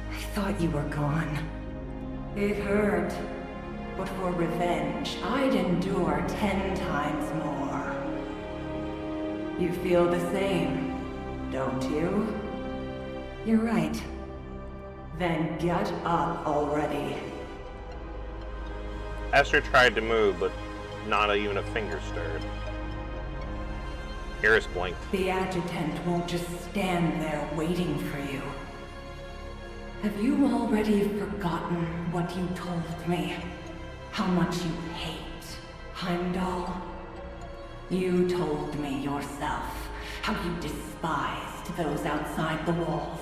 I thought you were gone. It hurt. But for revenge, I'd endure 10 times more. You feel the same, don't you? You're right. Then get up already. Esther tried to move, but not even a finger stirred. Iris blinked. The adjutant won't just stand there waiting for you. Have you already forgotten what you told me? How much you hate Heimdall? You told me yourself how you despised those outside the walls.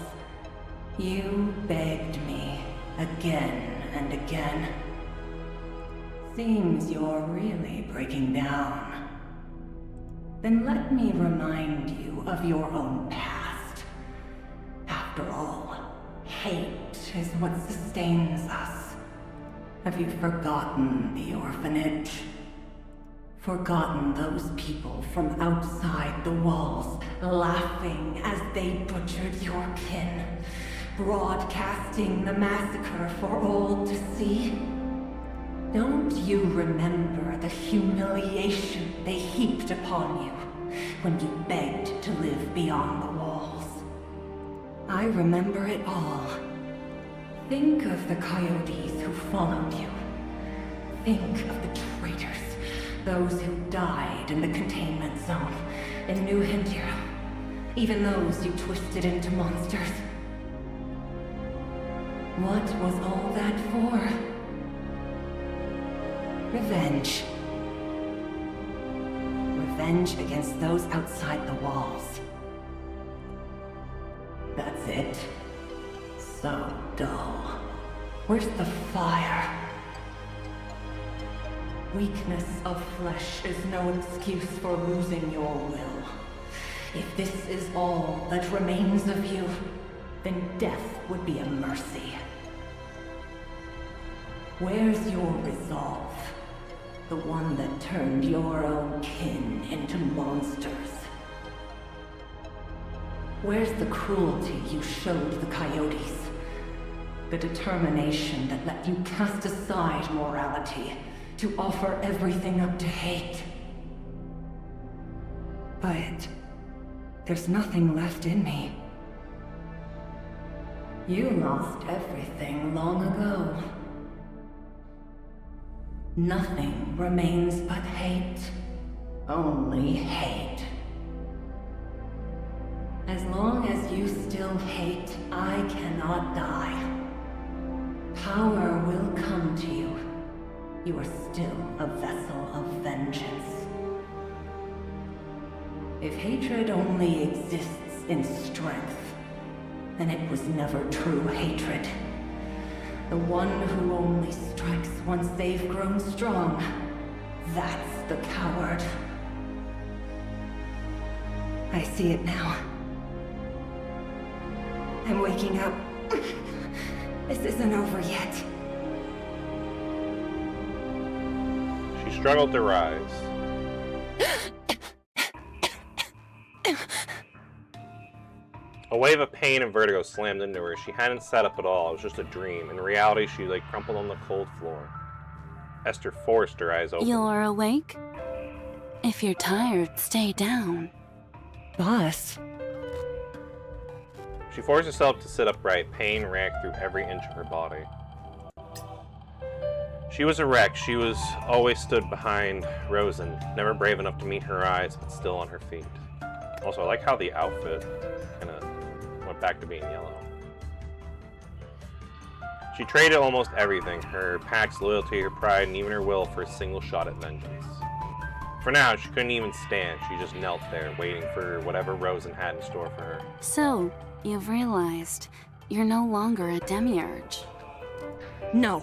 You begged me again and again. Seems you're really breaking down. Then let me remind you of your own past. After all, hate is what sustains us. Have you forgotten the orphanage? Forgotten those people from outside the walls, laughing as they butchered your kin, broadcasting the massacre for all to see? Don't you remember the humiliation they heaped upon you when you begged to live beyond the walls? I remember it all. Think of the coyotes who followed you. Think of the traitors, those who died in the containment zone in New Hintir, even those you twisted into monsters. What was all that for? Revenge. Revenge against those outside the walls. That's it. So dull. Where's the fire? Weakness of flesh is no excuse for losing your will. If this is all that remains of you, then death would be a mercy. Where's your resolve? The one that turned your own kin into monsters. Where's the cruelty you showed the coyotes? The determination that let you cast aside morality to offer everything up to hate? But there's nothing left in me. You lost everything long ago. Nothing remains but hate. Only hate. As long as you still hate, I cannot die. Power will come to you. You are still a vessel of vengeance. If hatred only exists in strength, then it was never true hatred. The one who only strikes once they've grown strong, that's the coward. I see it now. I'm waking up. This isn't over yet. She struggled to rise. A wave of pain and vertigo slammed into her. She hadn't sat up at all. It was just a dream. In reality, she lay crumpled on the cold floor. Esther forced her eyes open. You're awake? If you're tired, stay down. Boss? She forced herself to sit upright. Pain racked through every inch of her body. She was a wreck. She was always stood behind Rosen, never brave enough to meet her eyes, but still on her feet. Also, I like how the outfit kind of went back to being yellow. She traded almost everything, her pack's loyalty, her pride, and even her will for a single shot at vengeance. For now, she couldn't even stand. She just knelt there, waiting for whatever Rosen had in store for her. So, you've realized you're no longer a demiurge. No,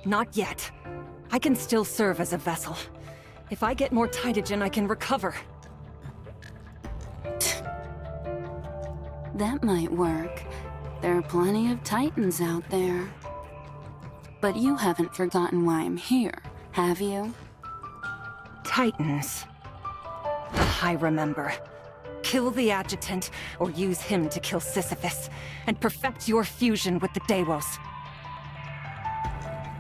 not yet. I can still serve as a vessel. If I get more Titagen, I can recover. That might work. There are plenty of Titans out there. But you haven't forgotten why I'm here, have you? Titans. I remember. Kill the Adjutant, or use him to kill Sisyphus, and perfect your fusion with the Deimos.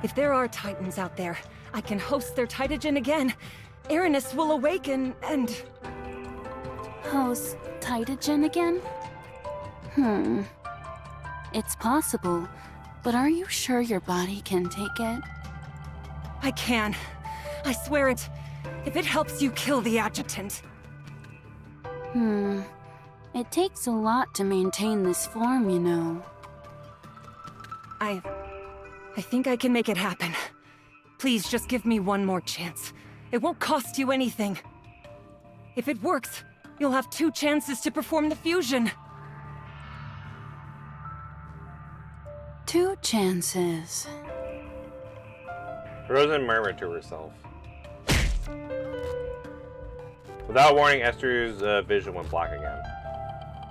If there are Titans out there, I can host their Titagen again. Aranus will awaken, and... Host Titagen again? It's possible, but are you sure your body can take it? I can. I swear it. If it helps you kill the adjutant. It takes a lot to maintain this form, you know. I think I can make it happen. Please just give me one more chance. It won't cost you anything. If it works, you'll have 2 chances to perform the fusion. 2 chances. Rosen murmured to herself. Without warning, Esther's vision went black again.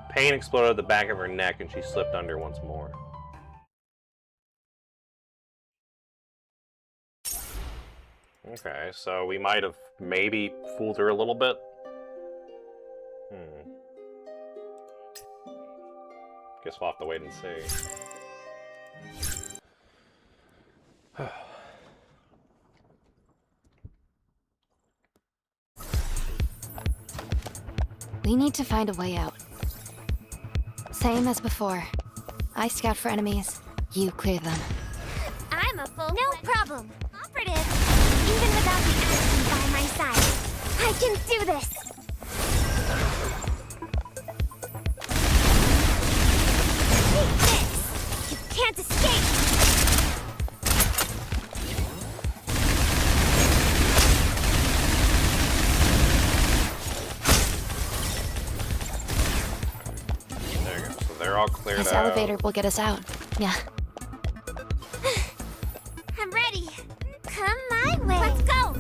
Pain exploded at the back of her neck and she slipped under once more. Okay, so we might have maybe fooled her a little bit. Guess we'll have to wait and see. We need to find a way out. Same as before. I scout for enemies, you clear them. I'm a full... No problem. Operative. Even without the action by my side, I can do this. Take this. You can't escape. There you go. So they're all cleared This out. elevator will get us out. Yeah. I'm ready. Come my way. Let's go.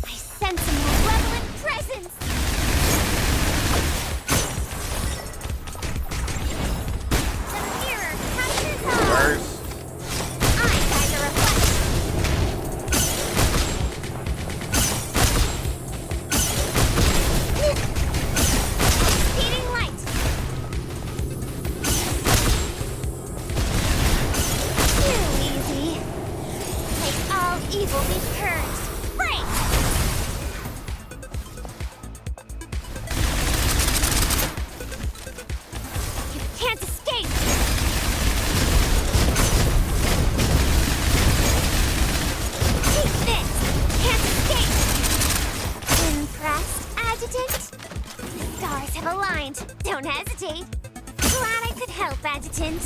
I sense a malevolent presence. The mirror captures all. Where's... I guide the reflection. Speeding light. Too easy. Make all evil be purged. Break! You can't escape. Take this. Can't escape. Impressed, Adjutant? The stars have aligned. Don't hesitate. Glad I could help, Adjutant.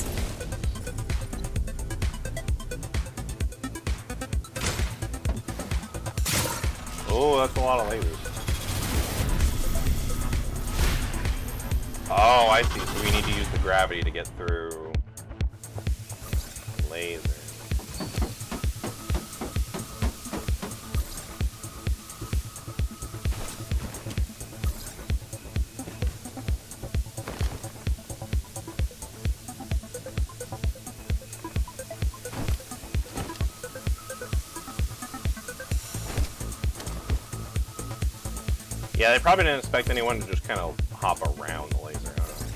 Oh, that's a lot of lasers. Oh, I see. So we need to use the gravity to get through lasers. Yeah, they probably didn't expect anyone to just kind of hop around the laser. I don't know.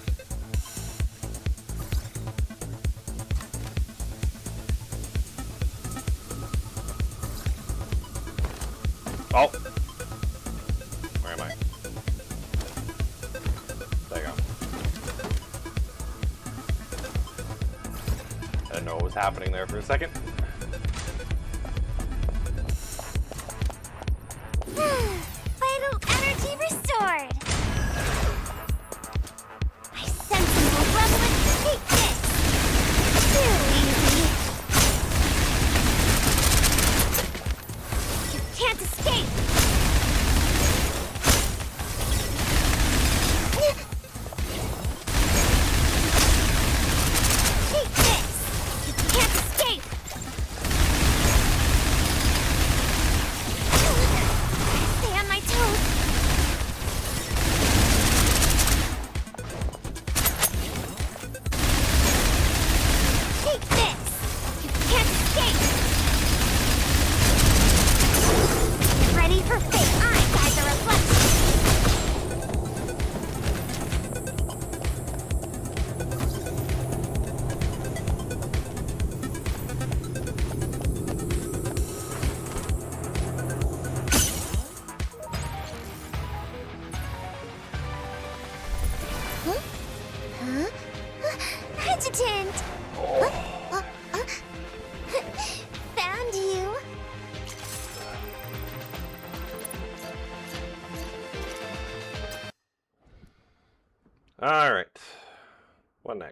Oh! Where am I? There you go. I didn't know what was happening there for a second. Vital energy restored. I sense a malevolent. Take this. Too easy. You can't escape. Take this. You can't escape. Stay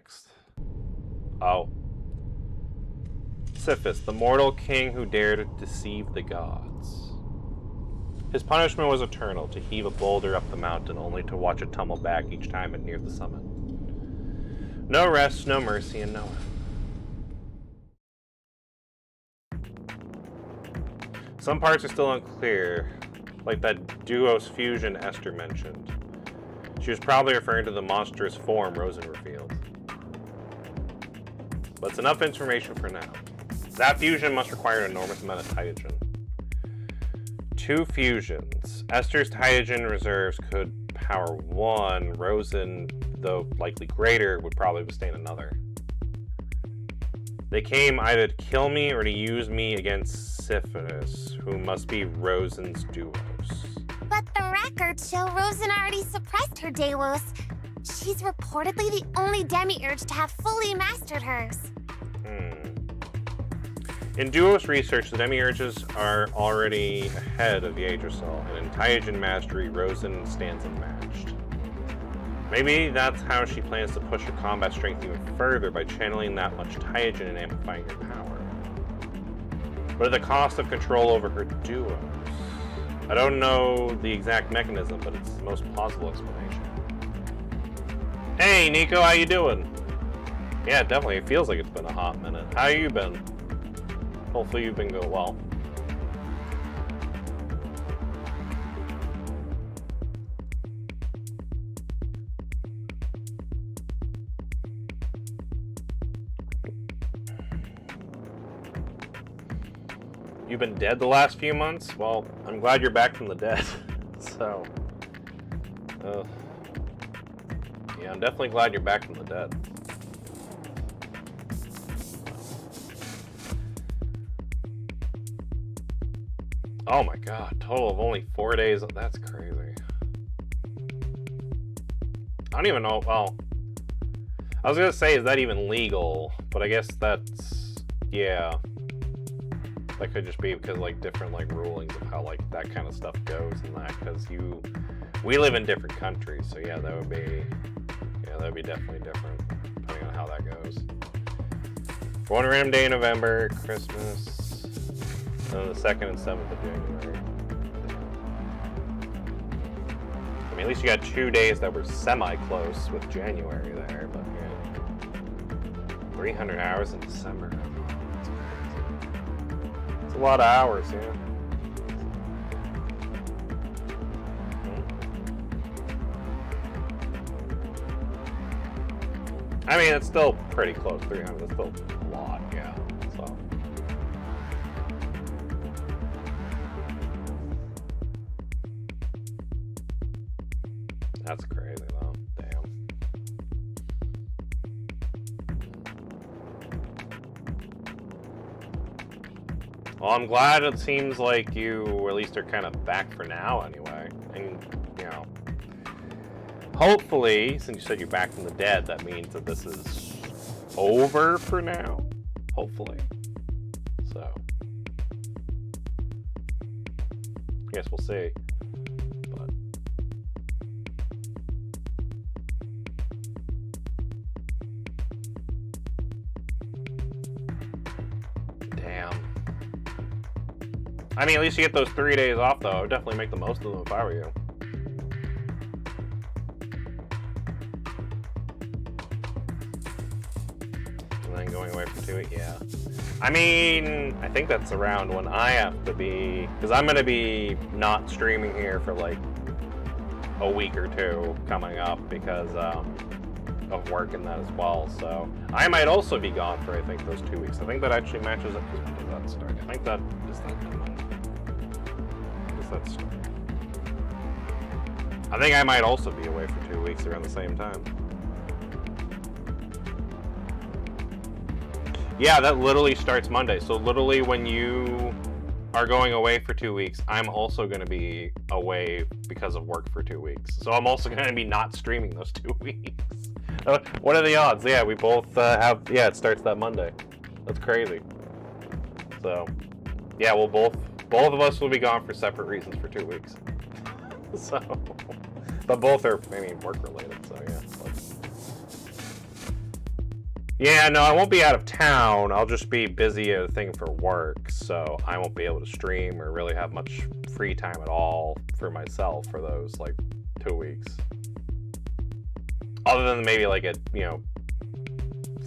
next? Oh. Sisyphus, the mortal king who dared deceive the gods. His punishment was eternal, to heave a boulder up the mountain only to watch it tumble back each time it neared the summit. No rest, no mercy, and no end. Some parts are still unclear, like that Duos fusion Esther mentioned. She was probably referring to the monstrous form Rosen revealed. But it's enough information for now. That fusion must require an enormous amount of Titagen. 2 fusions. Esther's Titagen reserves could power 1. Rosen, though likely greater, would probably withstand another. They came either to kill me or to use me against Sisyphus, who must be Rosen's Duos. But the records show Rosen already suppressed her Delos. She's reportedly the only demiurge to have fully mastered hers. In Duos research, the demiurges are already ahead of the Yggdrasil, and in Titagen mastery, Rosen stands unmatched. Maybe that's how she plans to push her combat strength even further by channeling that much Titagen and amplifying her power. But at the cost of control over her Duos. I don't know the exact mechanism, but it's the most plausible explanation. Hey, Nico, how you doing? Yeah, definitely. It feels like it's been a hot minute. How you been? Hopefully you've been going well. You've been dead the last few months? Well, I'm glad you're back from the dead. So, yeah, I'm definitely glad you're back from the dead. Oh my god, total of only 4 days. That's crazy. I don't even know. Well, I was gonna say, is that even legal? But I guess that's, yeah. That could just be because like different like rulings of how like that kind of stuff goes and that, because we live in different countries, so yeah, that would be definitely different depending on how that goes. One random day in November, Christmas. On the 2nd and 7th of January. I mean, at least you got 2 days that were semi-close with January there, but yeah. 300 hours in December. It's a lot of hours, yeah. I mean, it's still pretty close. 300, it's still a lot, yeah. So. That's crazy, though. Damn. Well, I'm glad it seems like you at least are kind of back for now, anyway. And, you know, hopefully, since you said you're back from the dead, that means that this is over for now. Hopefully. So. I guess we'll see. I mean, at least you get those 3 days off, though. I would definitely make the most of them if I were you. And then going away for 2 weeks, yeah. I mean, I think that's around when I have to be, because I'm going to be not streaming here for like a week or 2 coming up because of work and that as well. So I might also be gone for, I think, those 2 weeks. I think that actually matches up. When does that start? I think that is that. That's, I think I might also be away for 2 weeks around the same time. Yeah, that literally starts Monday. So literally when you are going away for 2 weeks, I'm also going to be away because of work for 2 weeks. So I'm also going to be not streaming those 2 weeks. What are the odds? Yeah, we both have, yeah, it starts that Monday. That's crazy. So, yeah, we'll both of us will be gone for separate reasons for 2 weeks. So, but both are, I mean, work related, so yeah. Yeah, no, I won't be out of town. I'll just be busy at a thing for work, so I won't be able to stream or really have much free time at all for myself for those, like, 2 weeks. Other than maybe, like, a, you know,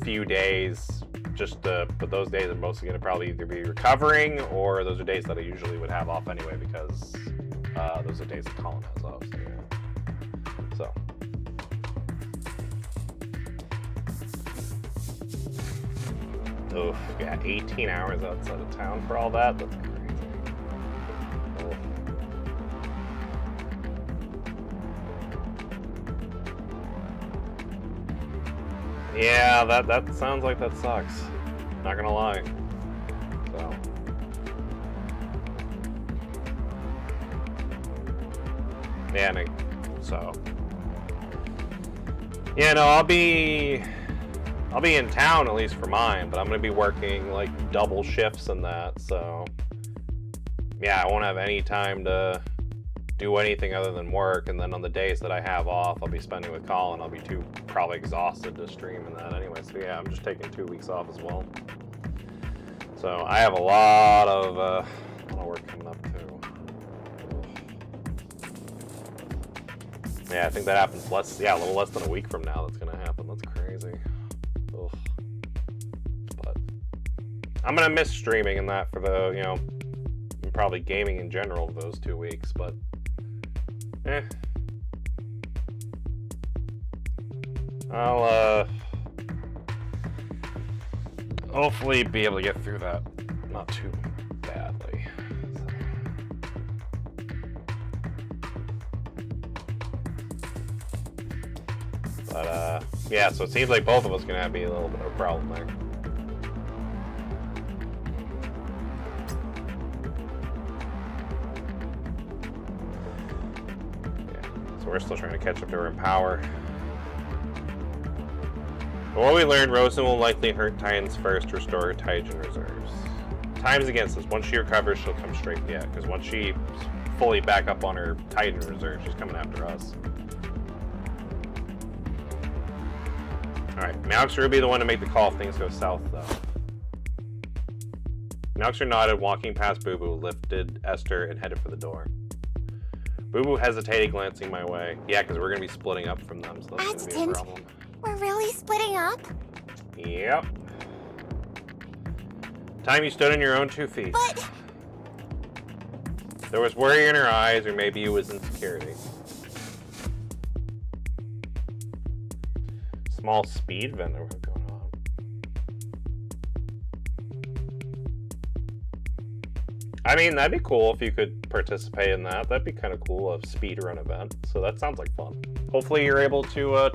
few days, but those days are mostly going to probably either be recovering, or those are days that I usually would have off anyway, because those are days that Colin has off, so yeah. So. Oof, yeah, 18 hours outside of town for all that? That's crazy. Oof. Yeah, that sounds like that sucks. Not gonna lie. So. Yeah, so. Yeah, no, I'll be in town, at least for mine, but I'm going to be working, like, double shifts and that, so... Yeah, I won't have any time to do anything other than work, and then on the days that I have off, I'll be spending with Colin. I'll be probably exhausted to stream and that anyway, so yeah, I'm just taking 2 weeks off as well. So, I have a lot of work coming up, too. Yeah, I think that happens a little less than a week from now that's going to happen. That's crazy. Ugh. But I'm gonna miss streaming and that for the, you know, and probably gaming in general for those 2 weeks, but I'll hopefully be able to get through that not too badly. But yeah, so it seems like both of us are gonna be a little bit of a problem there. Yeah, so we're still trying to catch up to her in power. But what we learned, Rosen will likely hurt Titans first to restore her Titan reserves. Time's against us. Once she recovers, she'll come straight. Yeah, because once she's fully back up on her Titan reserve, she's coming after us. Alright, Malixer will be the one to make the call if things go south, though. Malixer nodded, walking past Boo Boo, lifted Esther, and headed for the door. Boo Boo hesitated, glancing my way. Yeah, because we're going to be splitting up from them, so that's going to be a problem. We're really splitting up? Yep. Time you stood on your own 2 feet. But... There was worry in her eyes, or maybe it was insecurity. Small speed event that we have going on. I mean, that'd be cool if you could participate in that. That'd be kind of cool, a speed run event. So that sounds like fun. Hopefully you're able to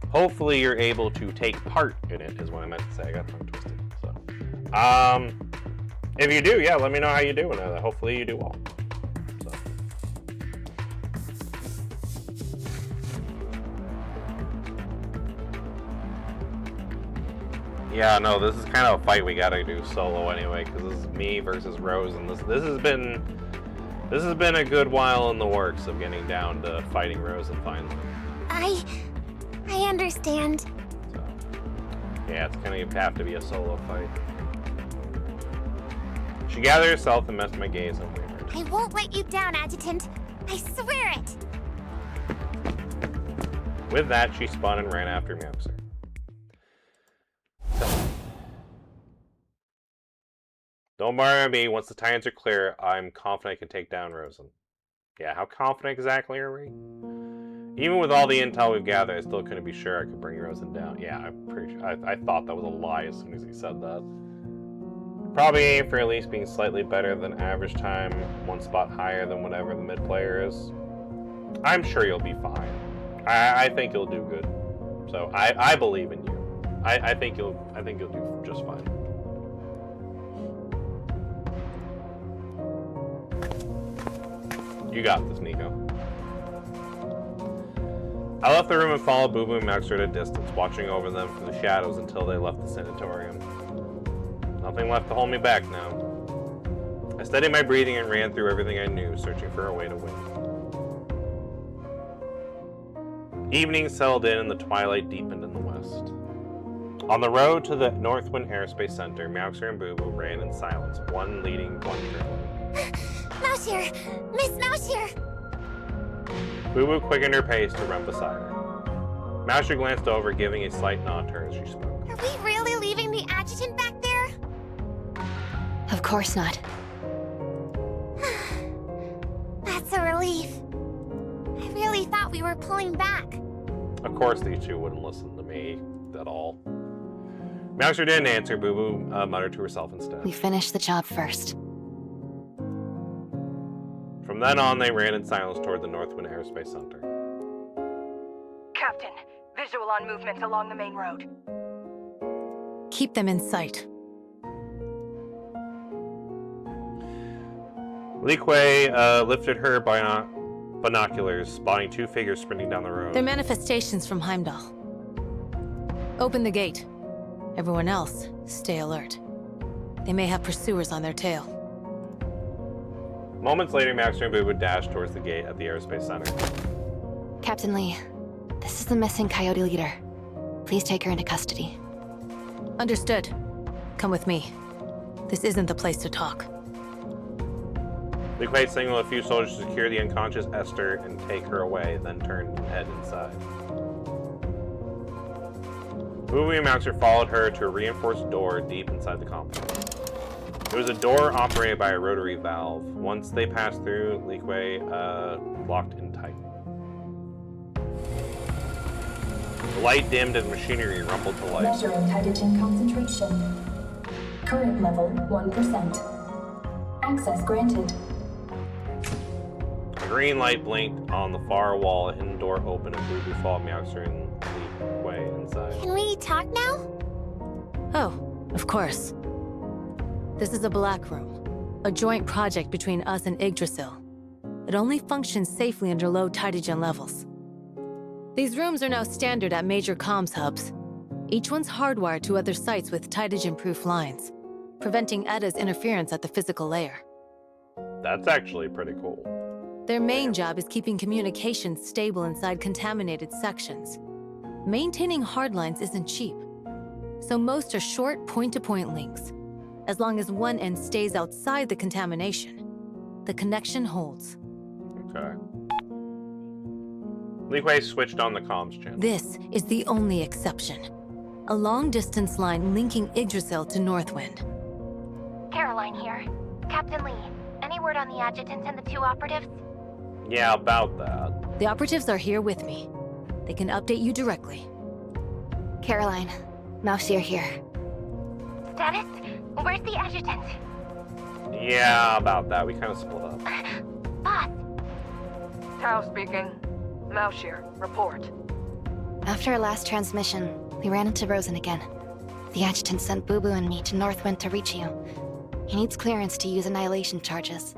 hopefully you're able to take part in it, is what I meant to say. I got tongue twisted. So, if you do, yeah, let me know how you do, and hopefully you do well. So. Yeah, no, this is kind of a fight we gotta do solo anyway, because this is me versus Rose, and this has been a good while in the works of getting down to fighting Rose and finally. I understand. So, yeah, it's gonna have to be a solo fight. She gathered herself and met my gaze and wavered. I won't let you down, Adjutant. I swear it. With that, she spun and ran after Malixer. Don't worry me, once the Titans are clear, I'm confident I can take down Rosen. Yeah, how confident exactly are we? Even with all the intel we've gathered, I still couldn't be sure I could bring Rosen down. Yeah, I'm pretty sure. I thought that was a lie as soon as he said that. Probably aim for at least being slightly better than average time, 1 spot higher than whatever the mid player is. I'm sure you'll be fine. I think you'll do good. So I believe in you. I think you'll do just fine. You got this, Nico. I left the room and followed Boo Boo and Malixer at a distance, watching over them from the shadows until they left the sanatorium. Nothing left to hold me back now. I steadied my breathing and ran through everything I knew, searching for a way to win. Evening settled in and the twilight deepened in the west. On the road to the Northwind Aerospace Center, Mouser and Boo Boo ran in silence, one leading, one trailing. Mouse here! Miss Mouse here! Boo Boo quickened her pace to run beside her. Mouser glanced over, giving a slight nod to her as she spoke. Are we really leaving the adjutant back there? Of course not. That's a relief. I really thought we were pulling back. Of course these two wouldn't listen to me at all. Mouser didn't answer. Boo Boo muttered to herself instead. We finished the job first. From then on, they ran in silence toward the Northwind Aerospace Center. Captain, visual on movement along the main road. Keep them in sight. Li Kuei lifted her binoculars, spotting two figures sprinting down the road. They're manifestations from Heimdall. Open the gate. Everyone else, stay alert. They may have pursuers on their tail. Moments later, Mouser and Boo Boo dashed towards the gate at the Aerospace Center. Captain Lee, this is the missing Coyote leader. Please take her into custody. Understood. Come with me. This isn't the place to talk. Li Kuei signaled a few soldiers to secure the unconscious Esther and take her away, then turned and head inside. Boo Boo and Mouser followed her to a reinforced door deep inside the compound. It was a door operated by a rotary valve. Once they passed through, Li Kuei locked in tight. The light dimmed and machinery rumbled to life. Measuring hydrogen concentration. Current level 1%. Access granted. A green light blinked on the far wall. A hidden door opened and Boo Boo followed Mouser and Li Kuei inside. Can we talk now? Oh, of course. This is a black room, a joint project between us and Yggdrasil. It only functions safely under low Titagen levels. These rooms are now standard at major comms hubs. Each one's hardwired to other sites with Titagen-proof lines, preventing Edda's interference at the physical layer. That's actually pretty cool. Their main job is keeping communications stable inside contaminated sections. Maintaining hardlines isn't cheap, so most are short point-to-point links. As long as one end stays outside the contamination, the connection holds. Okay. Li Kuei switched on the comms channel. This is the only exception. A long-distance line linking Yggdrasil to Northwind. Caroline here. Captain Lee, any word on the adjutant and the two operatives? Yeah, about that. The operatives are here with me. They can update you directly. Caroline, Mouser here. Status? Where's the adjutant? Yeah, about that. We kind of split up. Boss, Tao speaking. Mouser, report. After our last transmission, we ran into Rosen again. The adjutant sent Boo Boo and me to Northwind to reach you. He needs clearance to use annihilation charges.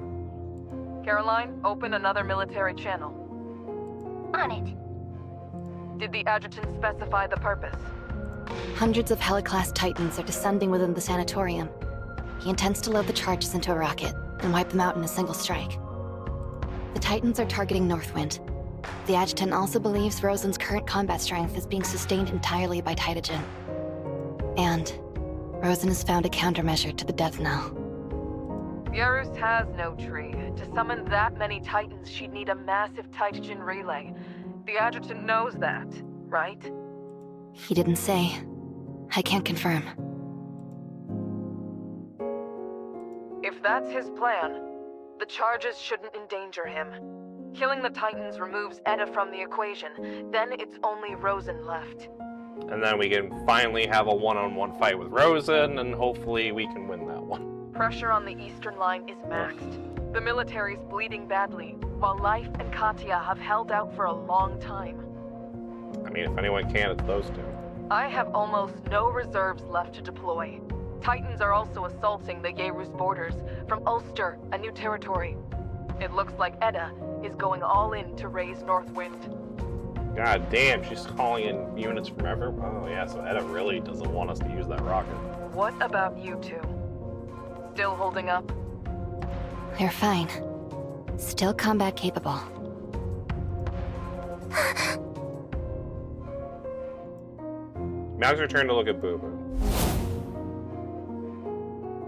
Caroline, open another military channel. on it. Did the adjutant specify the purpose? Hundreds of Heli-class Titans are descending within the sanatorium. He intends to load the charges into a rocket and wipe them out in a single strike. The Titans are targeting Northwind. The adjutant also believes Rosen's current combat strength is being sustained entirely by Titagen. And Rosen has found a countermeasure to the death knell. Yarus has no tree. To summon that many Titans, she'd need a massive Titagen relay. The adjutant knows that, right? He didn't say. I can't confirm. If that's his plan, the charges shouldn't endanger him. Killing the Titans removes Edda from the equation. Then it's only Rosen left. And then we can finally have a one-on-one fight with Rosen, and hopefully we can win that one. Pressure on the eastern line is maxed. The military's bleeding badly, while Life and Katya have held out for a long time. I mean, if anyone can, it's those two. I have almost no reserves left to deploy. Titans are also assaulting the Yerus borders, from Ulster, a new territory. It looks like Edda is going all in to raise Northwind. God damn, she's calling in units from everywhere. Oh yeah, so Edda really doesn't want us to use that rocket. What about you two? Still holding up? They're fine. Still combat capable. Mouser turned to look at Boo Boo.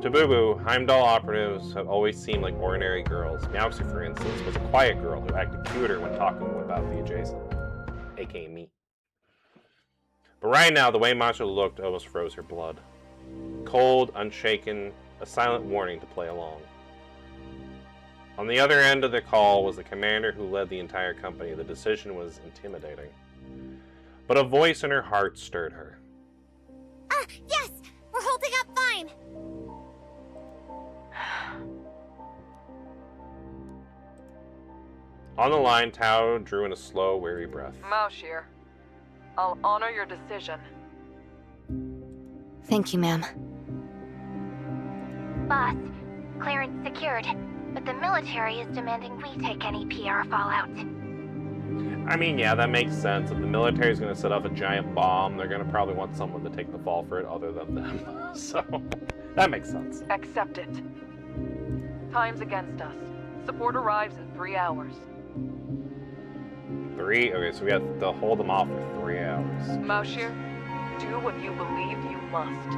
To Boo Boo, Heimdall operatives have always seemed like ordinary girls. Meowxer, for instance, was a quiet girl who acted cuter when talking about the adjacent, aka me. But right now, the way Masha looked almost froze her blood. Cold, unshaken, a silent warning to play along. On the other end of the call was the commander who led the entire company. The decision was intimidating. But a voice in her heart stirred her. Yes! We're holding up fine! On the line, Tao drew in a slow, weary breath. Maoshir, I'll honor your decision. Thank you, ma'am. Boss, clearance secured, but the military is demanding we take any PR fallout. I mean, yeah, that makes sense. If the military is going to set off a giant bomb, they're going to probably want someone to take the fall for it other than them. So, that makes sense. Accept it. Time's against us. Support arrives in 3 hours. 3? Okay, so we have to hold them off for 3 hours. Maoshir, do what you believe you must.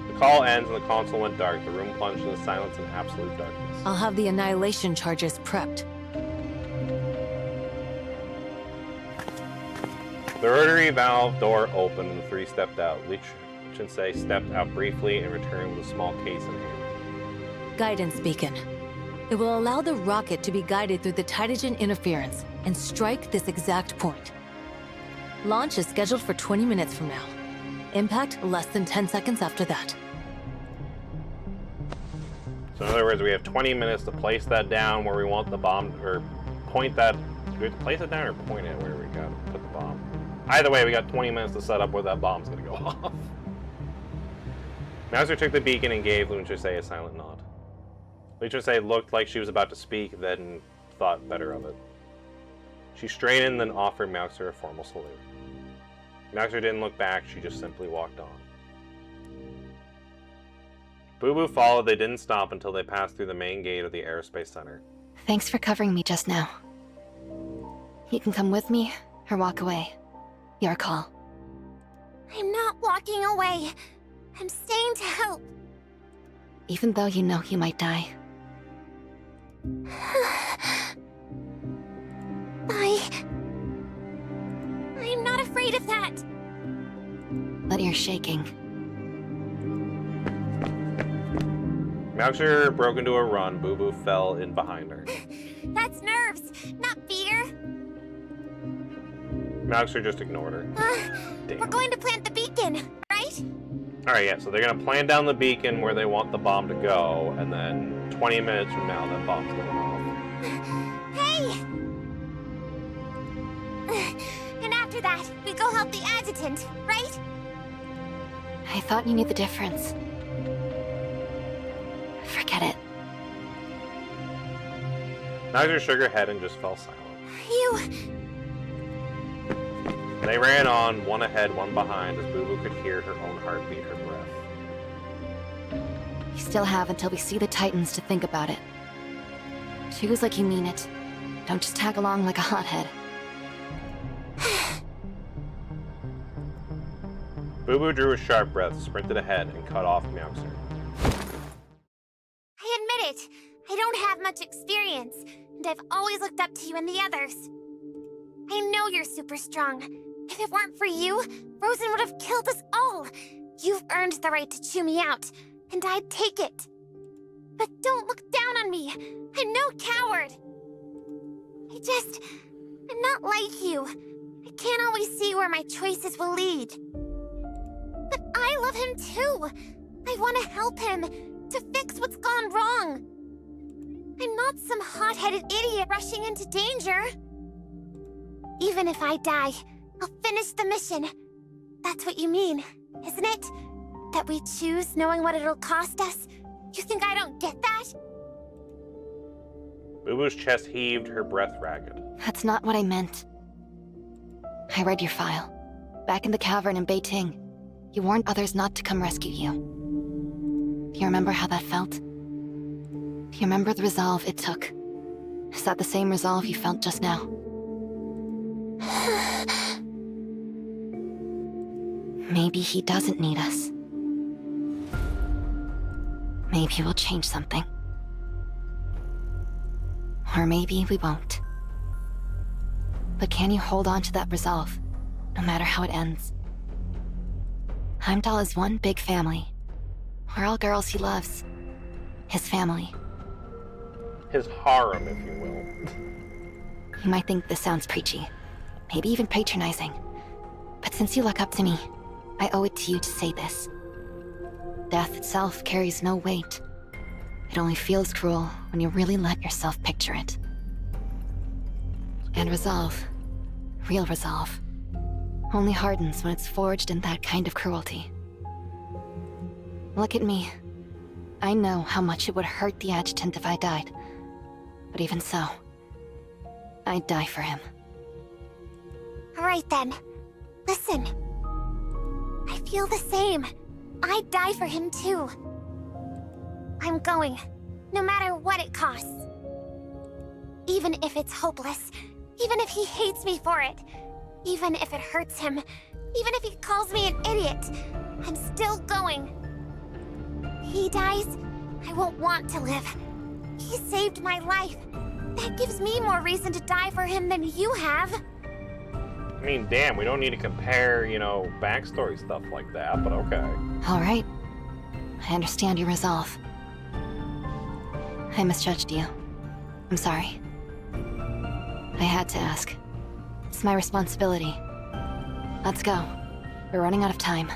The call ends and the console went dark. The room plunged into silence and absolute darkness. I'll have the annihilation charges prepped. The rotary valve door opened and the three stepped out. Lee Chinsei stepped out briefly and returned with a small case in hand. Guidance beacon. It will allow the rocket to be guided through the Titagen interference and strike this exact point. Launch is scheduled for 20 minutes from now. Impact less than 10 seconds after that. So in other words, we have 20 minutes to place that down where we want the bomb, or point that. Do we have to place it down or point it where we got to put the bomb? Either way, we got 20 minutes to set up where that bomb's going to go off. Mouser took the beacon and gave Lin Chinsei a silent nod. Lin Chinsei looked like she was about to speak, then thought better of it. She straightened, then offered Mouser a formal salute. Mouser didn't look back, she just simply walked on. Boo Boo followed. They didn't stop until they passed through the main gate of the Aerospace Center. Thanks for covering me just now. You can come with me or walk away. Your call. I'm not walking away. I'm staying to help. Even though you know you might die. I'm not afraid of that. But you're shaking. Mouser broke into a run. Boo Boo fell in behind her. That's nerves, not fear. Mouser just ignored her. We're Damn. going to plant the beacon, right? Alright, yeah, so they're gonna plan down the beacon where they want the bomb to go, and then 20 minutes from now, that bomb's going off. Hey! And after that, we go help the adjutant, right? I thought you knew the difference. Forget it. Mouser shook her head and just fell silent. You... They ran on, one ahead, one behind, as Boo Boo could hear her own heartbeat, her breath. You still have until we see the Titans to think about it. Choose like you mean it. Don't just tag along like a hothead. Boo Boo drew a sharp breath, sprinted ahead, and cut off Mouser. I admit it. I don't have much experience, and I've always looked up to you and the others. I know you're super strong. If it weren't for you, Rosen would have killed us all. You've earned the right to chew me out, and I'd take it. But don't look down on me. I'm no coward. I'm not like you. I can't always see where my choices will lead. But I love him too. I want to help him, to fix what's gone wrong. I'm not some hot-headed idiot rushing into danger. Even if I die, I'll finish the mission. That's what you mean, isn't it? That we choose knowing what it'll cost us? You think I don't get that? Boo Boo's chest heaved, her breath ragged. That's not what I meant. I read your file. Back in the cavern in Beijing, you warned others not to come rescue you. Do you remember how that felt? Do you remember the resolve it took? Is that the same resolve you felt just now? Maybe he doesn't need us. Maybe we'll change something. Or maybe we won't. But can you hold on to that resolve, no matter how it ends? Heimdall is one big family. We're all girls he loves. His family. His harem, if you will. You might think this sounds preachy, maybe even patronizing. But since you look up to me, I owe it to you to say this. Death itself carries no weight. It only feels cruel when you really let yourself picture it. And resolve, real resolve, only hardens when it's forged in that kind of cruelty. Look at me. I know how much it would hurt the adjutant if I died. But even so, I'd die for him. Alright then. Listen. I feel the same. I'd die for him too. I'm going, no matter what it costs. Even if it's hopeless, even if he hates me for it, even if it hurts him, even if he calls me an idiot, I'm still going. He dies, I won't want to live. He saved my life. That gives me more reason to die for him than you have. I mean, damn, we don't need to compare, you know, backstory stuff like that, but okay. All right. I understand your resolve. I misjudged you. I'm sorry. I had to ask. It's my responsibility. Let's go. We're running out of time.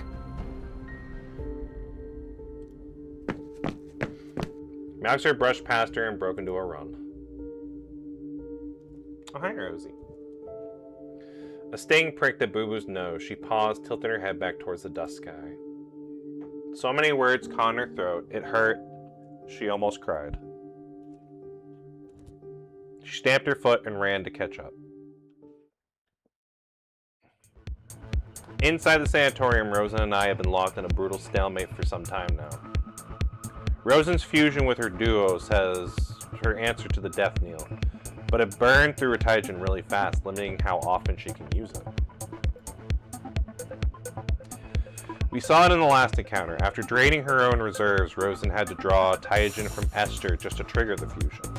Mouser brushed past her and broke into a run. Oh, hi, Rosie. A sting pricked at Boo Boo's nose. She paused, tilting her head back towards the dust sky. So many words caught in her throat. It hurt. She almost cried. She stamped her foot and ran to catch up. Inside the sanatorium, Rosen and I have been locked in a brutal stalemate for some time now. Rosen's fusion with her duos has her answer to the death knell, but it burned through her Taijin really fast, limiting how often she can use it. We saw it in the last encounter. After draining her own reserves, Rosen had to draw a Taijin from Esther just to trigger the fusion.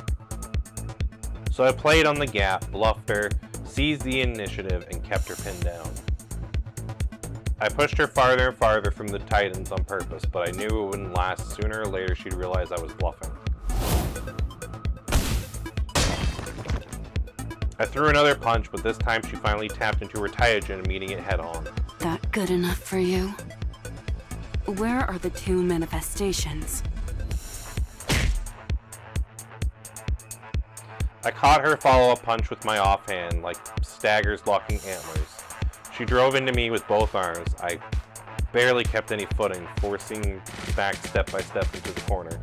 So I played on the gap, bluffed her, seized the initiative, and kept her pinned down. I pushed her farther and farther from the Titans on purpose, but I knew it wouldn't last. Sooner or later, she'd realize I was bluffing. I threw another punch, but this time she finally tapped into her Taijin, meeting it head-on. That good enough for you? Where are the two manifestations? I caught her follow-up punch with my offhand, like staggers locking antlers. She drove into me with both arms. I barely kept any footing, forcing back step by step into the corner.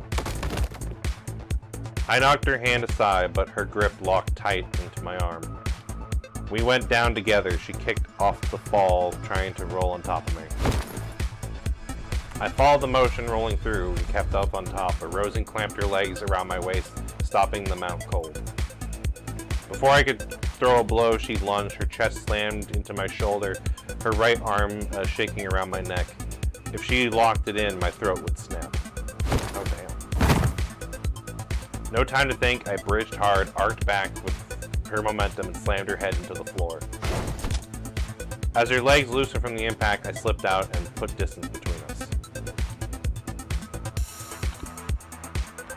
I knocked her hand aside, but her grip locked tight into my arm. We went down together. She kicked off the fall, trying to roll on top of me. I followed the motion rolling through and kept up on top, but Rosen clamped her legs around my waist, stopping the mount cold. Before I could throw a blow, she lunged, her chest slammed into my shoulder, her right arm shaking around my neck. If she locked it in, my throat would snap. Oh, damn. No time to think, I bridged hard, arced back with her momentum, and slammed her head into the floor. As her legs loosened from the impact, I slipped out and put distance between us.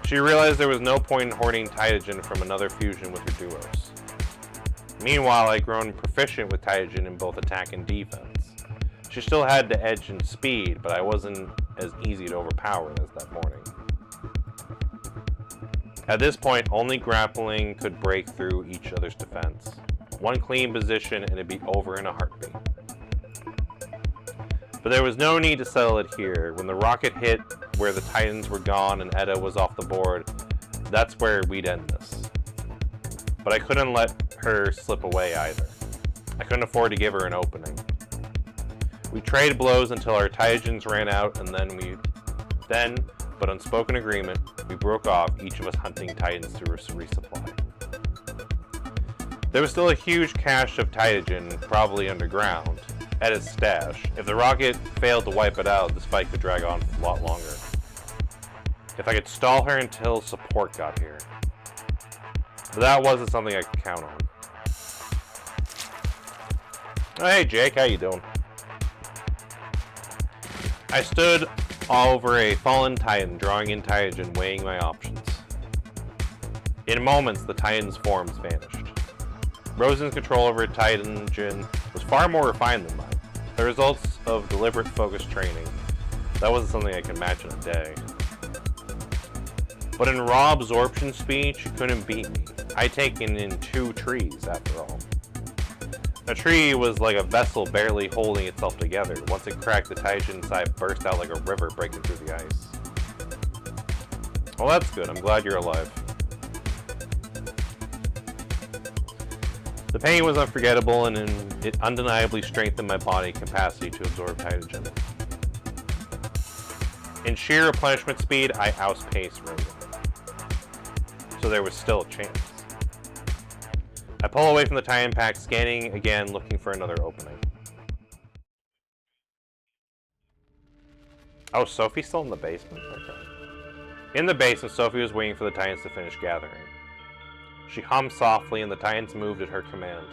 She realized there was no point in hoarding Taijin from another fusion with her duos. Meanwhile, I'd grown proficient with Taijin in both attack and defense. She still had the edge in speed, but I wasn't as easy to overpower as that morning. At this point, only grappling could break through each other's defense. One clean position and it'd be over in a heartbeat. But there was no need to settle it here. When the rocket hit where the Titans were gone and Edda was off the board, that's where we'd end this. But I couldn't let her slip away either. I couldn't afford to give her an opening. We traded blows until our Taijins ran out, and then, but unspoken agreement, we broke off, each of us hunting Titans to resupply. There was still a huge cache of Taijin, probably underground. Eda's stash. If the rocket failed to wipe it out, this fight could drag on a lot longer. If I could stall her until support got here. But that wasn't something I could count on. Oh, hey Jake, how you doing? I stood over a fallen Titan, drawing in Titan, weighing my options. In moments, the Titan's forms vanished. Rosen's control over Titan was far more refined than mine. The results of deliberate focused training. That wasn't something I could match in a day. But in raw absorption speed, she couldn't beat me. I'd taken in 2 trees, after all. A tree was like a vessel barely holding itself together. Once it cracked, the Titan inside burst out like a river breaking through the ice. Well, that's good. I'm glad you're alive. The pain was unforgettable, and it undeniably strengthened my body capacity to absorb Titan. In sheer replenishment speed, I outpaced Rosen. So there was still a chance. I pull away from the Titan pack, scanning again, looking for another opening. Oh, Sophie's still in the basement? Okay. In the basement, Sophie was waiting for the Titans to finish gathering. She hummed softly, and the Titans moved at her command.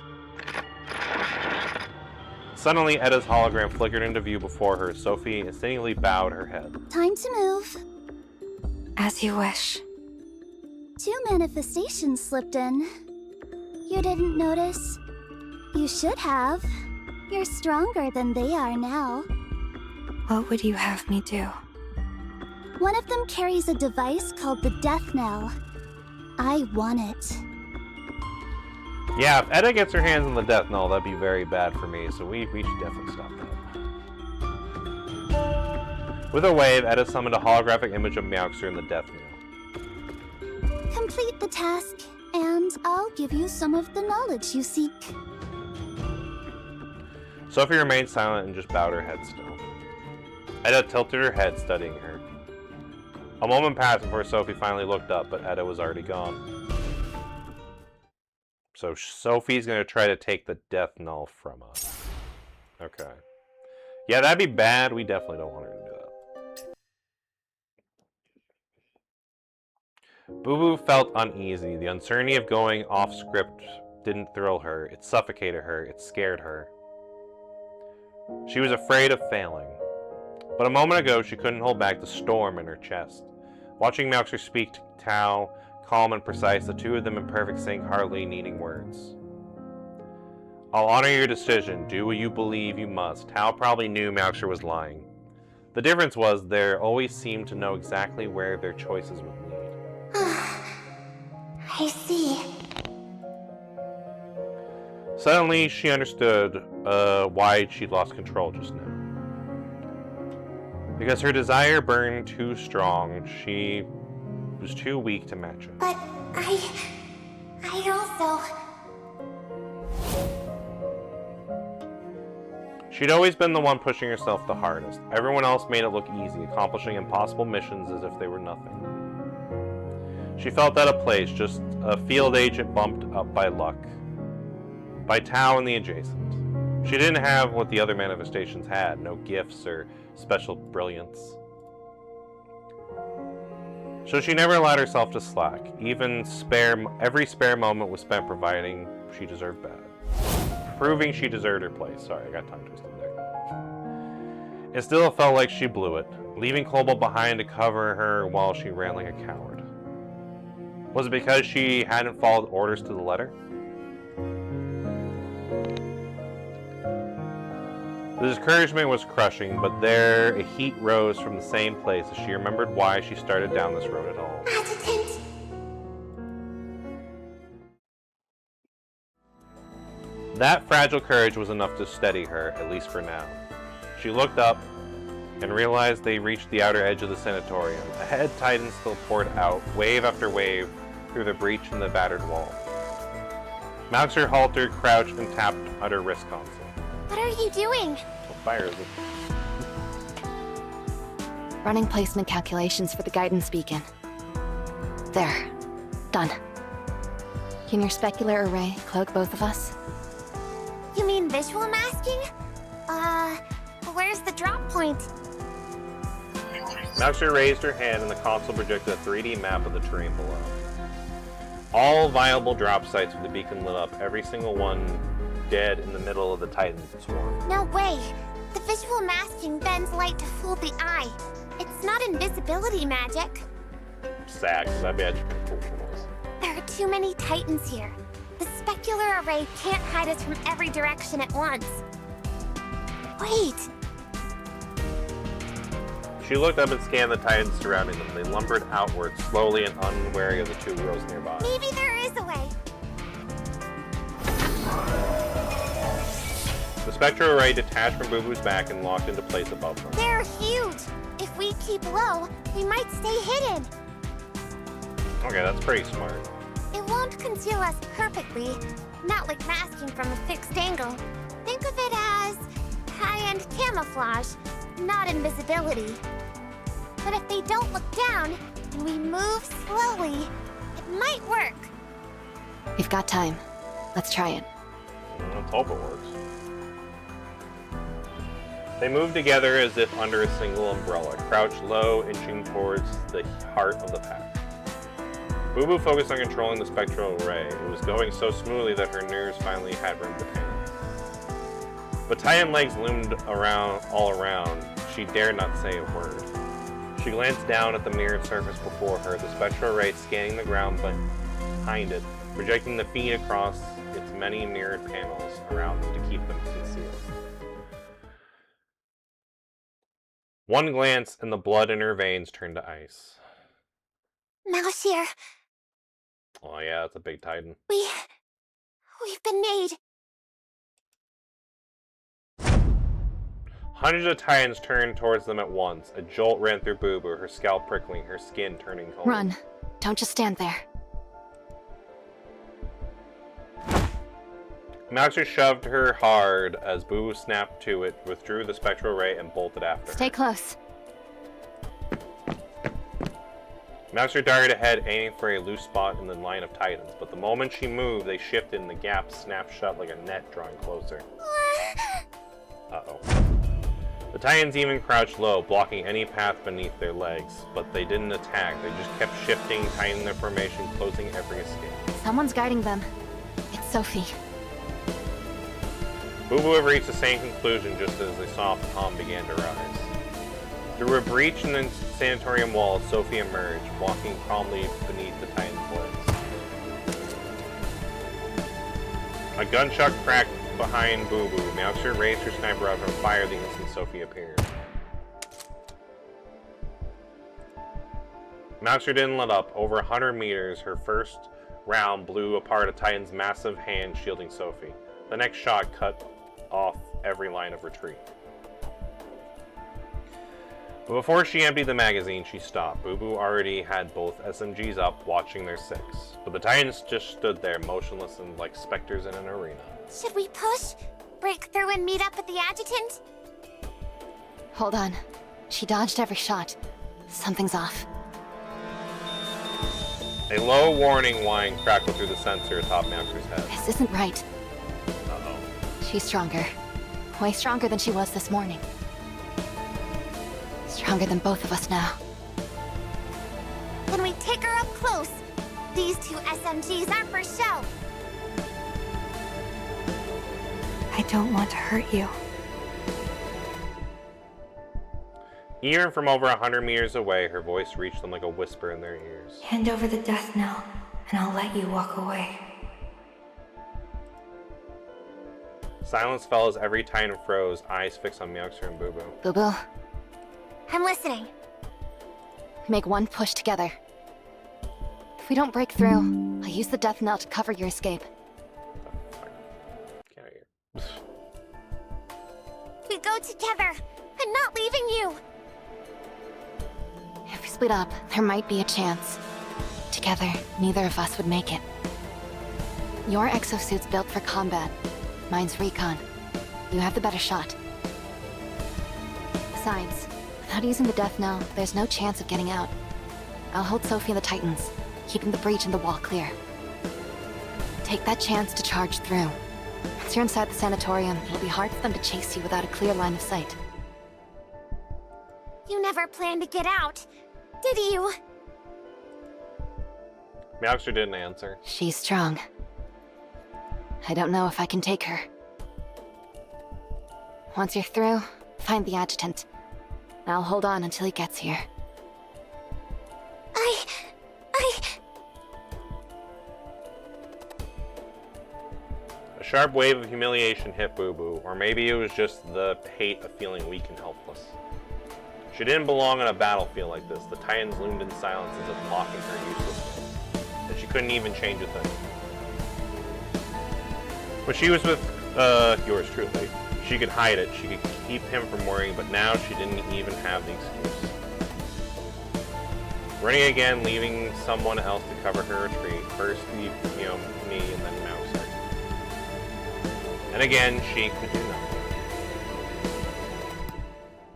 Suddenly, Eda's hologram flickered into view before her. Sophie instinctively bowed her head. Time to move. As you wish. 2 manifestations slipped in. You didn't notice? You should have. You're stronger than they are now. What would you have me do? One of them carries a device called the Death Knell. I want it. Yeah, if Eda gets her hands on the Death Knell, that'd be very bad for me, so we should definitely stop that. With a wave, Eda summoned a holographic image of Meowxer in the Death Knell. Complete the task, and I'll give you some of the knowledge you seek. Sophie remained silent and just bowed her head still. Eda tilted her head, studying her. A moment passed before Sophie finally looked up, but Eda was already gone. So Sophie's going to try to take the Death Knell from us. Okay. Yeah, that'd be bad. We definitely don't want her to do that. Boo Boo felt uneasy. The uncertainty of going off script didn't thrill her. It suffocated her. It scared her. She was afraid of failing. But a moment ago, she couldn't hold back the storm in her chest. Watching Meowxer speak to Tao, calm and precise, the two of them in perfect sync, hardly needing words. I'll honor your decision. Do what you believe you must. Tao probably knew Meowxer was lying. The difference was they always seemed to know exactly where their choices would lead. I see. Suddenly, she understood why she'd lost control just now. Because her desire burned too strong, she was too weak to match it. But I also... She'd always been the one pushing herself the hardest. Everyone else made it look easy, accomplishing impossible missions as if they were nothing. She felt out of place, just a field agent bumped up by luck. By Tao and the adjacent. She didn't have what the other manifestations had, no gifts or special brilliance. So she never allowed herself to slack. Even every spare moment was spent providing she deserved better. Proving she deserved her place. Sorry, I got tongue twisted there. It still felt like she blew it, leaving Cobalt behind to cover her while she ran like a coward. Was it because she hadn't followed orders to the letter? The discouragement was crushing, but there a heat rose from the same place as she remembered why she started down this road at all. Adjutant! That fragile courage was enough to steady her, at least for now. She looked up and realized they reached the outer edge of the sanatorium. Ahead, Titans still poured out, wave after wave, through the breach in the battered wall. Meowxer halted, crouched, and tapped at her wrist console. What are you doing? What fire is it? Running placement calculations for the guidance beacon. There. Done. Can your specular array cloak both of us? You mean visual masking? point. Maxter raised her hand and the console projected a 3D map of the terrain below. All viable drop sites with the beacon lit up, every single one dead in the middle of the Titan swarm. No way! The visual masking bends light to fool the eye. It's not invisibility magic. Sad, because I bet you cool for this. There are too many Titans here. The specular array can't hide us from every direction at once. Wait! She looked up and scanned the Titans surrounding them. They lumbered outward, slowly and unwary of the two rows nearby. Maybe there is a way. The spectral array detached from Boo Boo's back and locked into place above them. They're huge! If we keep low, we might stay hidden. Okay, that's pretty smart. It won't conceal us perfectly, not like masking from a fixed angle. Think of it as high-end camouflage, not invisibility. But if they don't look down, and we move slowly, it might work. We've got time. Let's try it. Let's hope it works. They moved together as if under a single umbrella, crouched low, inching towards the heart of the pack. Boo Boo focused on controlling the spectral array. It was going so smoothly that her nerves finally had room to panic. But Titan legs loomed all around. She dared not say a word. She glanced down at the mirrored surface before her, the spectral array scanning the ground behind it, projecting the feed across its many mirrored panels around them to keep them concealed. One glance and the blood in her veins turned to ice. Mouse here. Oh yeah, that's a big Titan. We've been made. Hundreds of Titans turned towards them at once. A jolt ran through Boo Boo, her scalp prickling, her skin turning cold. Run. Don't just stand there. Maxter shoved her hard as Boo Boo snapped to it, withdrew the spectral ray, and bolted after Stay her. close. Maxter darted ahead, aiming for a loose spot in the line of Titans, but the moment she moved, they shifted and the gap snapped shut like a net, drawing closer. Uh-oh. The Titans even crouched low, blocking any path beneath their legs, but they didn't attack. They just kept shifting, tightening their formation, closing every escape. Someone's guiding them. It's Sophie. Boo Boo had reached the same conclusion just as the soft calm began to rise. Through a breach in the sanatorium wall, Sophie emerged, walking calmly beneath the Titan's legs. A gunshot cracked behind Boo Boo. Maxter raised her sniper rifle and fired the instant Sophie appeared. Maxter didn't let up. Over 100 meters, her first round blew apart a Titan's massive hand shielding Sophie. The next shot cut off every line of retreat. But before she emptied the magazine, she stopped. Boo Boo already had both SMGs up, watching their six. But the Titans just stood there, motionless and like specters in an arena. Should we push? Break through and meet up at the adjutant? Hold on. She dodged every shot. Something's off. A low warning whine crackled through the sensor atop Maxter's head. This isn't right. Uh-oh. She's stronger. Way stronger than she was this morning. Stronger than both of us now. Can we take her up close? These two SMGs aren't for show. I don't want to hurt you. Even from over 100 meters away, her voice reached them like a whisper in their ears. Hand over the death knell, and I'll let you walk away. Silence fell as every Titan froze, eyes fixed on Maxter and Boo Boo. Boo Boo, I'm listening. make one push together. If we don't break through, I'll use the death knell to cover your escape. Get out of here. We go together. I'm not leaving you. If we split up, there might be a chance. Together, neither of us would make it. Your exosuit's built for combat. Mine's recon. You have the better shot. Besides, without using the death knell, there's no chance of getting out. I'll hold Sophie and the Titans, keeping the breach in the wall clear. Take that chance to charge through. Once you're inside the sanatorium, it'll be hard for them to chase you without a clear line of sight. You never planned to get out, did you? Meowster didn't answer. She's strong. I don't know if I can take her. Once you're through, find the adjutant. I'll hold on until he gets here. A sharp wave of humiliation hit Boo Boo, or maybe it was just the hate of feeling weak and helpless. She didn't belong on a battlefield like this. The Titans loomed in silence as if mocking her uselessness, and she couldn't even change a thing. When she was with, yours truly, she could hide it, she could keep him from worrying, but now she didn't even have the excuse. Running again, leaving someone else to cover her retreat. First, me, and then Mouser. And again, she could do nothing.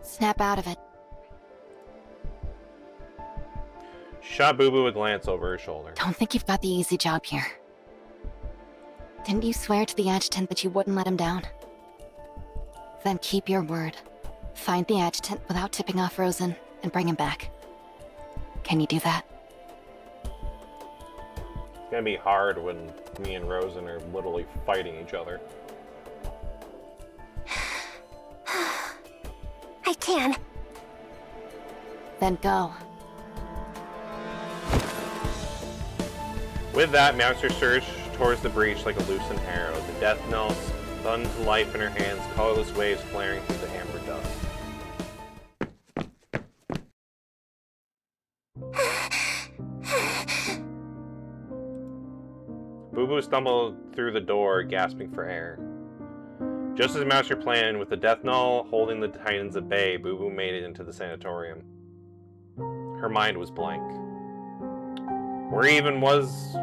Snap out of it. She shot Boo Boo a glance over her shoulder. Don't think you've got the easy job here. Didn't you swear to the adjutant that you wouldn't let him down? Then keep your word. Find the adjutant without tipping off Rosen and bring him back. Can you do that? It's gonna be hard when me and Rosen are literally fighting each other. I can. Then go. With that, Mouser surged towards the breach like a loosened arrow. The death knell spun to life in her hands, colorless waves flaring through the amber dust. Boo Boo stumbled through the door, gasping for air. Just as Mouser planned, with the death knell holding the Titans at bay, Boo Boo made it into the sanatorium. Her mind was blank. Where even was,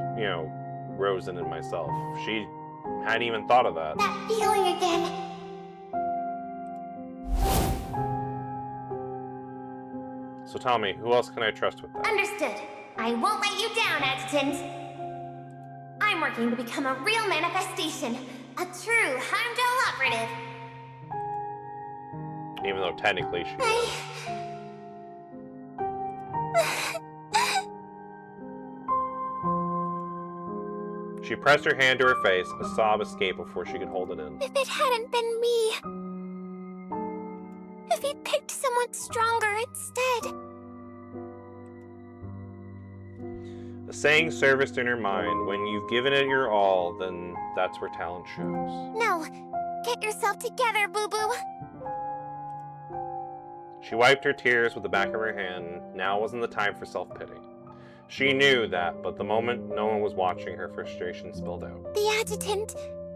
Rosen and myself? She hadn't even thought of that. That feeling again. So tell me, who else can I trust with that? Understood. I won't let you down, Adjutant. I'm working to become a real manifestation. A true Heimdall operative. Even though technically she... She pressed her hand to her face, a sob escaped before she could hold it in. If it hadn't been me. If he'd picked someone stronger instead. The saying surfaced in her mind, when you've given it your all, then that's where talent shows. No. Get yourself together, Boo-Boo. She wiped her tears with the back of her hand. Now wasn't the time for self-pity. She knew that, but the moment no one was watching, her frustration spilled out. The Adjutant.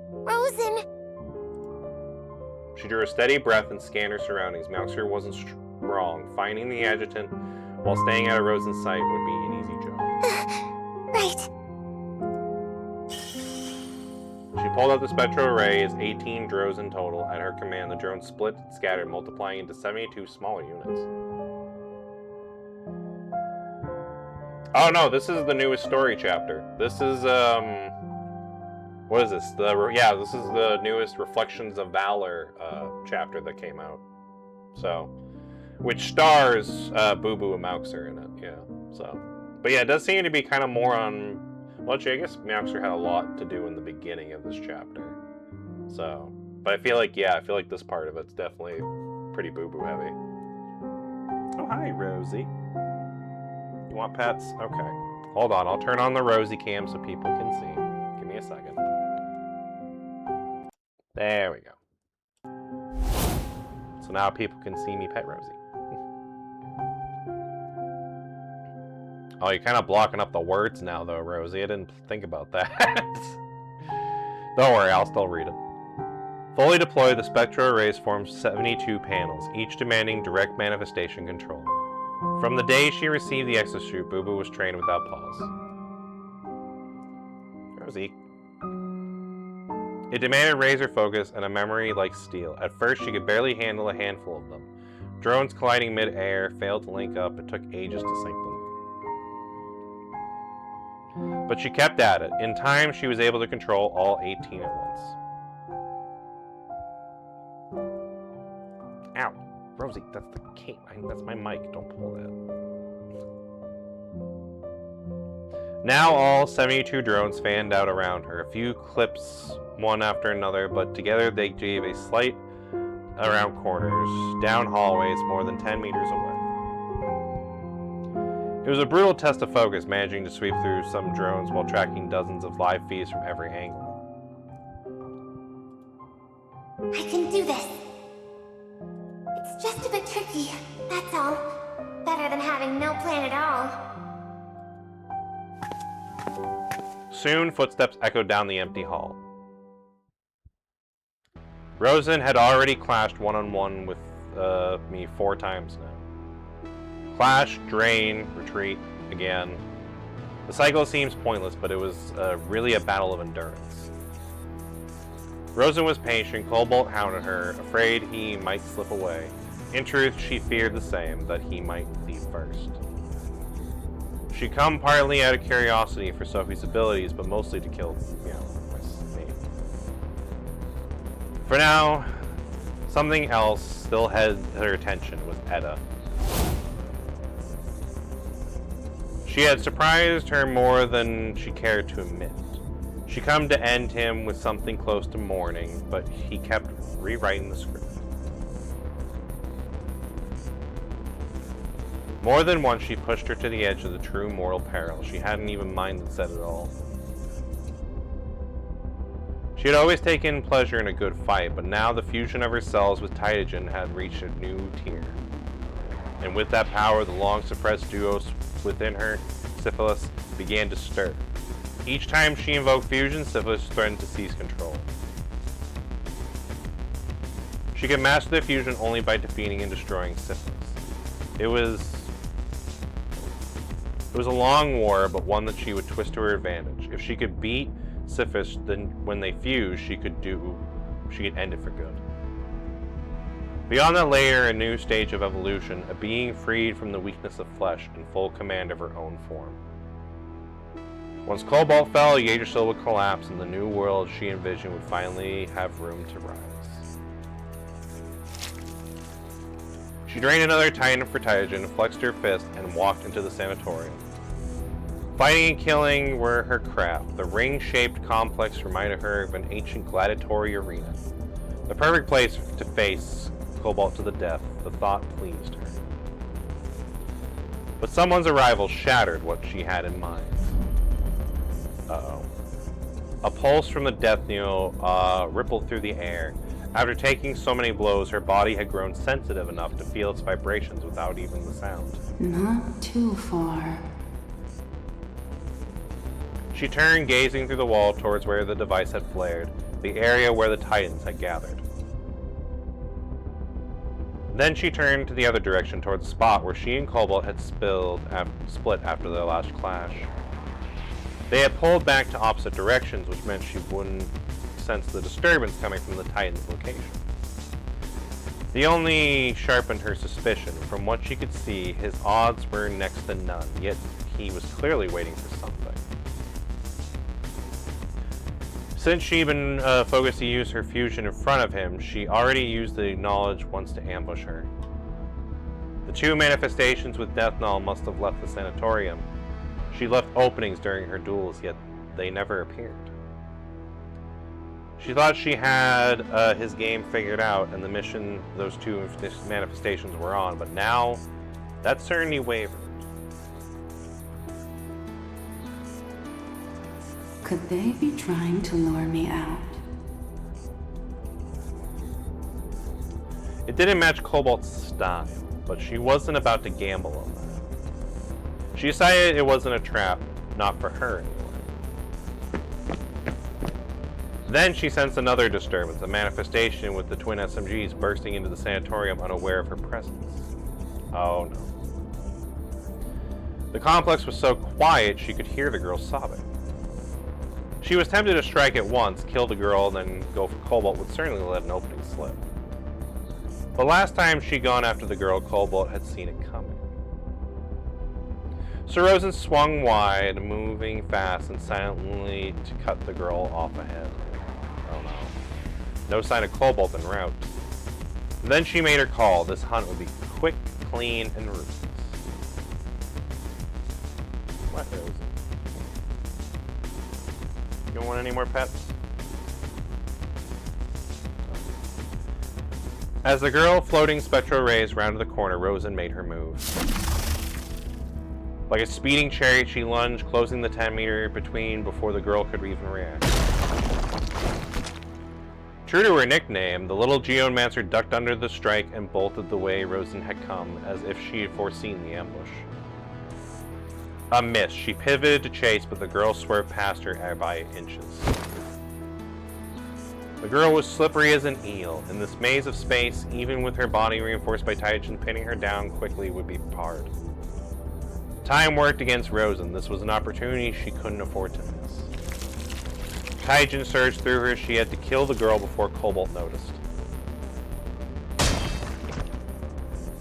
Rosen. She drew a steady breath and scanned her surroundings. Mouser wasn't wrong. Finding the Adjutant while staying out of Rosen's sight would be an easy job. Right. She pulled out the spectral arrays, 18 drones in total. At her command, the drones split and scattered, multiplying into 72 smaller units. Oh no, this is the newest story chapter. This is, what is this? This is the newest Reflections of Valor chapter that came out. So, which stars Boo Boo and Mouser in it, yeah. So, but yeah, it does seem to be kind of more on, well, actually, I guess Mouser had a lot to do in the beginning of this chapter. So, but I feel like this part of it's definitely pretty Boo Boo heavy. Oh, hi, Rosie. You want pets? Okay. Hold on, I'll turn on the Rosie cam so people can see. Give me a second. There we go. So now people can see me pet Rosie. Oh, you're kind of blocking up the words now, though, Rosie. I didn't think about that. Don't worry, I'll still read it. Fully deployed, the spectral arrays formed 72 panels, each demanding direct manifestation control. From the day she received the exosuit, Boo Boo was trained without pause. Rosie. It demanded razor focus and a memory like steel. At first, she could barely handle a handful of them. Drones colliding mid-air failed to link up. It took ages to sync them. But she kept at it. In time, she was able to control all 18 at once. Ow. Rosie, that's the cape. That's my mic. Don't pull that. Now all 72 drones fanned out around her. A few clips, one after another, but together they gave a slight around corners, down hallways more than 10 meters away. It was a brutal test of focus, managing to sweep through some drones while tracking dozens of live feeds from every angle. I can do this. It's just a bit tricky, that's all. Better than having no plan at all. Soon, footsteps echoed down the empty hall. Rosen had already clashed one-on-one with me 4 times now. Clash, drain, retreat, again. The cycle seems pointless, but it was really a battle of endurance. Rosen was patient, Cobalt hounded her, afraid he might slip away. In truth, she feared the same, that he might leave first. She'd come partly out of curiosity for Sophie's abilities, but mostly to kill, me. For now, something else still had her attention, was Etta. She had surprised her more than she cared to admit. She come to end him with something close to mourning, but he kept rewriting the script. More than once she pushed her to the edge of the true mortal peril. She hadn't even minded said it all. She had always taken pleasure in a good fight, but now the fusion of her cells with Tytogen had reached a new tier. And with that power, the long-suppressed duos within her, Syphilis, began to stir. Each time she invoked fusion, Syphilis threatened to seize control. She could master the fusion only by defeating and destroying Syphilis. It was a long war, but one that she would twist to her advantage. If she could beat Syphilis, then when they fused, she could end it for good. Beyond that layer, a new stage of evolution, a being freed from the weakness of flesh and full command of her own form. Once Cobalt fell, Yggdrasil would collapse, and the new world she envisioned would finally have room to rise. She drained another Titan for Tytogen, flexed her fist, and walked into the sanatorium. Fighting and killing were her craft. The ring-shaped complex reminded her of an ancient gladiatory arena. The perfect place to face Cobalt to the death, the thought pleased her. But someone's arrival shattered what she had in mind. Uh-oh. A pulse from the death needle rippled through the air. After taking so many blows, her body had grown sensitive enough to feel its vibrations without even the sound. Not too far. She turned, gazing through the wall towards where the device had flared, the area where the Titans had gathered. Then she turned to the other direction, towards the spot where she and Cobalt had split after their last clash. They had pulled back to opposite directions, which meant she wouldn't sense the disturbance coming from the Titan's location. The only sharpened her suspicion. From what she could see, his odds were next to none, yet he was clearly waiting for something. Since she'd been focused to use her fusion in front of him, she already used the knowledge once to ambush her. The 2 manifestations with Death Null must have left the sanatorium. She left openings during her duels, yet they never appeared. She thought she had his game figured out and the mission those 2 manifestations were on, but now that certainty wavered. Could they be trying to lure me out? It didn't match Cobalt's style, but she wasn't about to gamble on that. She decided it wasn't a trap, not for her anyway. Then she sensed another disturbance, a manifestation with the twin SMGs bursting into the sanatorium unaware of her presence. Oh no. The complex was so quiet she could hear the girl sobbing. She was tempted to strike at once, kill the girl, and then go for Cobalt would certainly let an opening slip. But last time she'd gone after the girl, Cobalt had seen it coming. So Rosen swung wide, moving fast and silently to cut the girl off ahead. Oh no. No sign of Cobalt en route. Then she made her call. This hunt would be quick, clean, and ruthless. What is it? You don't want any more pets? As the girl floating spectral rays rounded the corner, Rosen made her move. Like a speeding chariot, she lunged, closing the 10-meter between before the girl could even react. True to her nickname, the little geomancer ducked under the strike and bolted the way Rosen had come, as if she had foreseen the ambush. A miss. She pivoted to chase, but the girl swerved past her by inches. The girl was slippery as an eel. In this maze of space, even with her body reinforced by Taijin, pinning her down quickly would be hard. Time worked against Rosen. This was an opportunity she couldn't afford to miss. Taijin surged through her. She had to kill the girl before Cobalt noticed.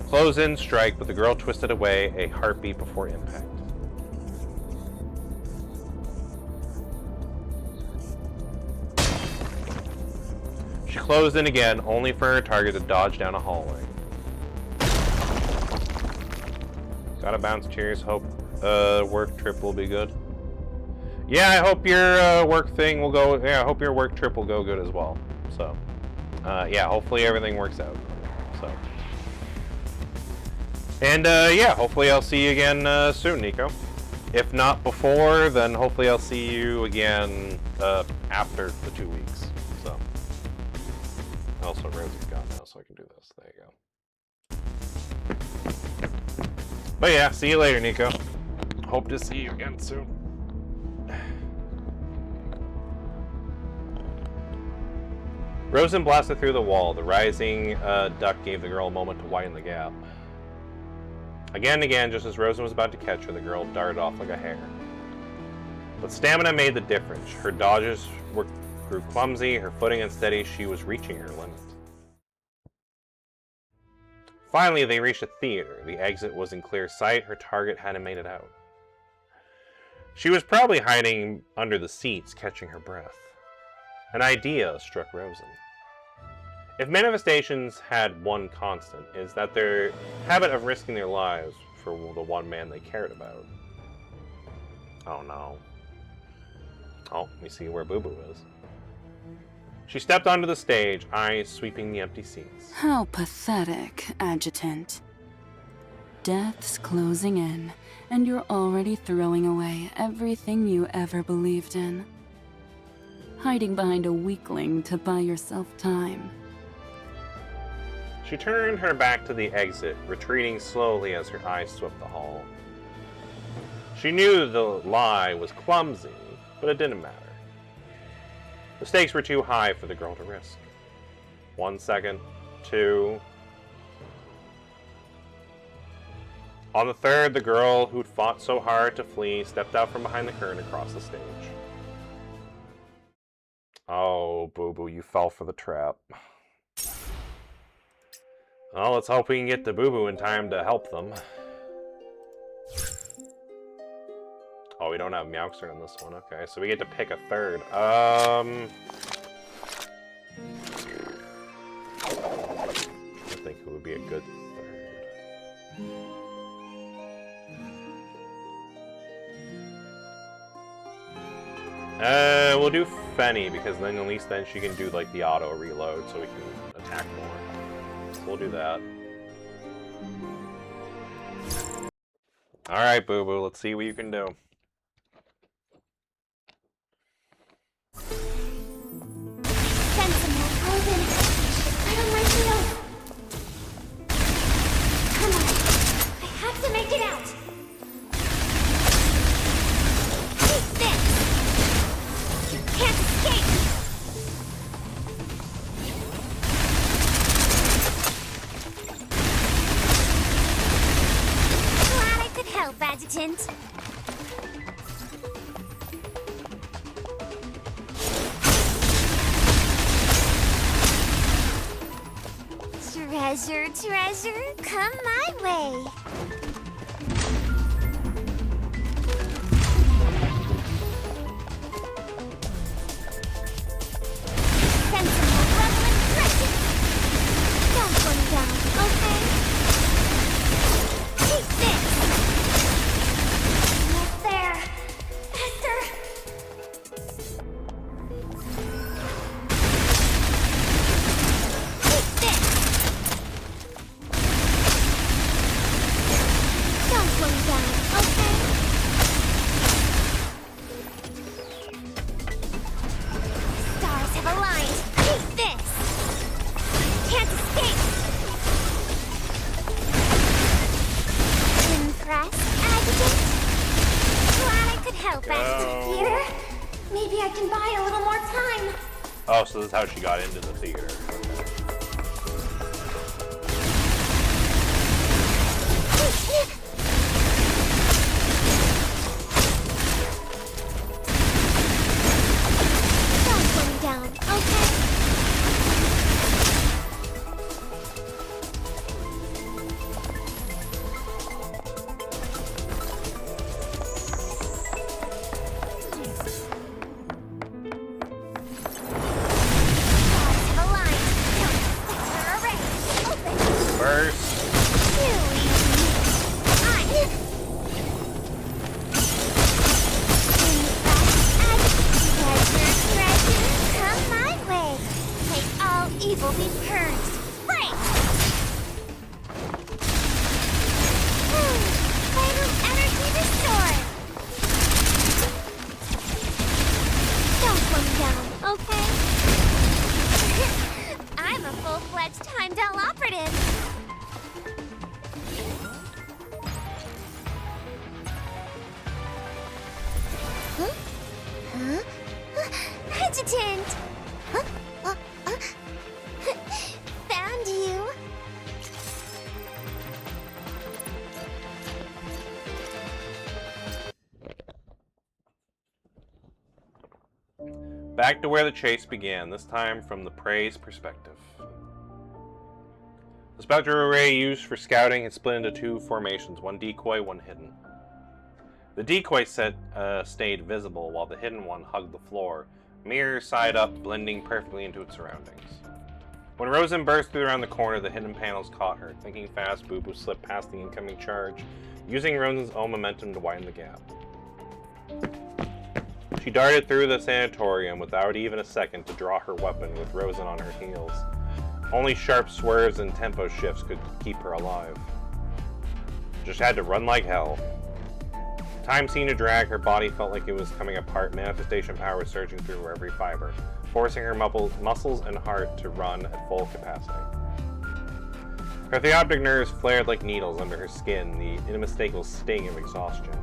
Close in strike, but the girl twisted away, a heartbeat before impact. She closed in again, only for her target to dodge down a hallway. Gotta bounce. Cheers. Hope work trip will be good. Yeah, I hope your work thing will go. Yeah, I hope your work trip will go good as well. So, yeah, hopefully everything works out. So, and yeah, hopefully I'll see you again soon, Nico. If not before, then hopefully I'll see you again after the 2 weeks. So, also Rosie's gone now, so I can do this. There you go. But yeah, see you later, Nico. Hope to see you again soon. Rosen blasted through the wall. The rising duck gave the girl a moment to widen the gap. Again and again, just as Rosen was about to catch her, the girl darted off like a hare. But stamina made the difference. Her dodges grew clumsy, her footing unsteady. She was reaching her limit. Finally, they reached a theater. The exit was in clear sight. Her target hadn't made it out. She was probably hiding under the seats, catching her breath. An idea struck Rosen. If manifestations had one constant, is that their habit of risking their lives for the one man they cared about. Oh no. Oh, we see where Boo Boo is. She stepped onto the stage, eyes sweeping the empty seats. How pathetic, Adjutant. Death's closing in, and you're already throwing away everything you ever believed in. Hiding behind a weakling to buy yourself time. She turned her back to the exit, retreating slowly as her eyes swept the hall. She knew the lie was clumsy, but it didn't matter. The stakes were too high for the girl to risk. 1 second, 2. On the third, the girl who'd fought so hard to flee stepped out from behind the curtain across the stage. Oh, Boo Boo, you fell for the trap. Well, let's hope we can get to Boo Boo in time to help them. Oh, we don't have Meowster in this one. Okay, so we get to pick a third. I think it would be a good third. We'll do Fenny, because then at least then she can do like the auto reload, so we can attack more. So we'll do that. Alright, Boo Boo, let's see what you can do. I don't like you. Come on. I have to make it out. Take this. You can't escape. Glad I could help, Adjutant. Treasure, treasure, come my way. Sensible, level and precious. Don't go Oh, so this is how she got into the theater. Don't slow me down, okay? Evil be purged. Right! Vital energy restored. Don't slow me down, okay? I'm a full-fledged Heimdall operative. Huh? Huh? Adjutant! Huh? Found you. Back to where the chase began, this time from the prey's perspective. The spectral array used for scouting had split into two formations, one decoy, one hidden. The decoy set stayed visible, while the hidden one hugged the floor, mirror side up, blending perfectly into its surroundings. When Rosen burst through around the corner, the hidden panels caught her. Thinking fast, Boo Boo slipped past the incoming charge, using Rosen's own momentum to widen the gap. She darted through the sanatorium without even a second to draw her weapon with Rosen on her heels. Only sharp swerves and tempo shifts could keep her alive. Just had to run like hell. Time seemed to drag, her body felt like it was coming apart, manifestation power surging through her every fiber, forcing her muscles and heart to run at full capacity. Her theoptic nerves flared like needles under her skin, the unmistakable sting of exhaustion.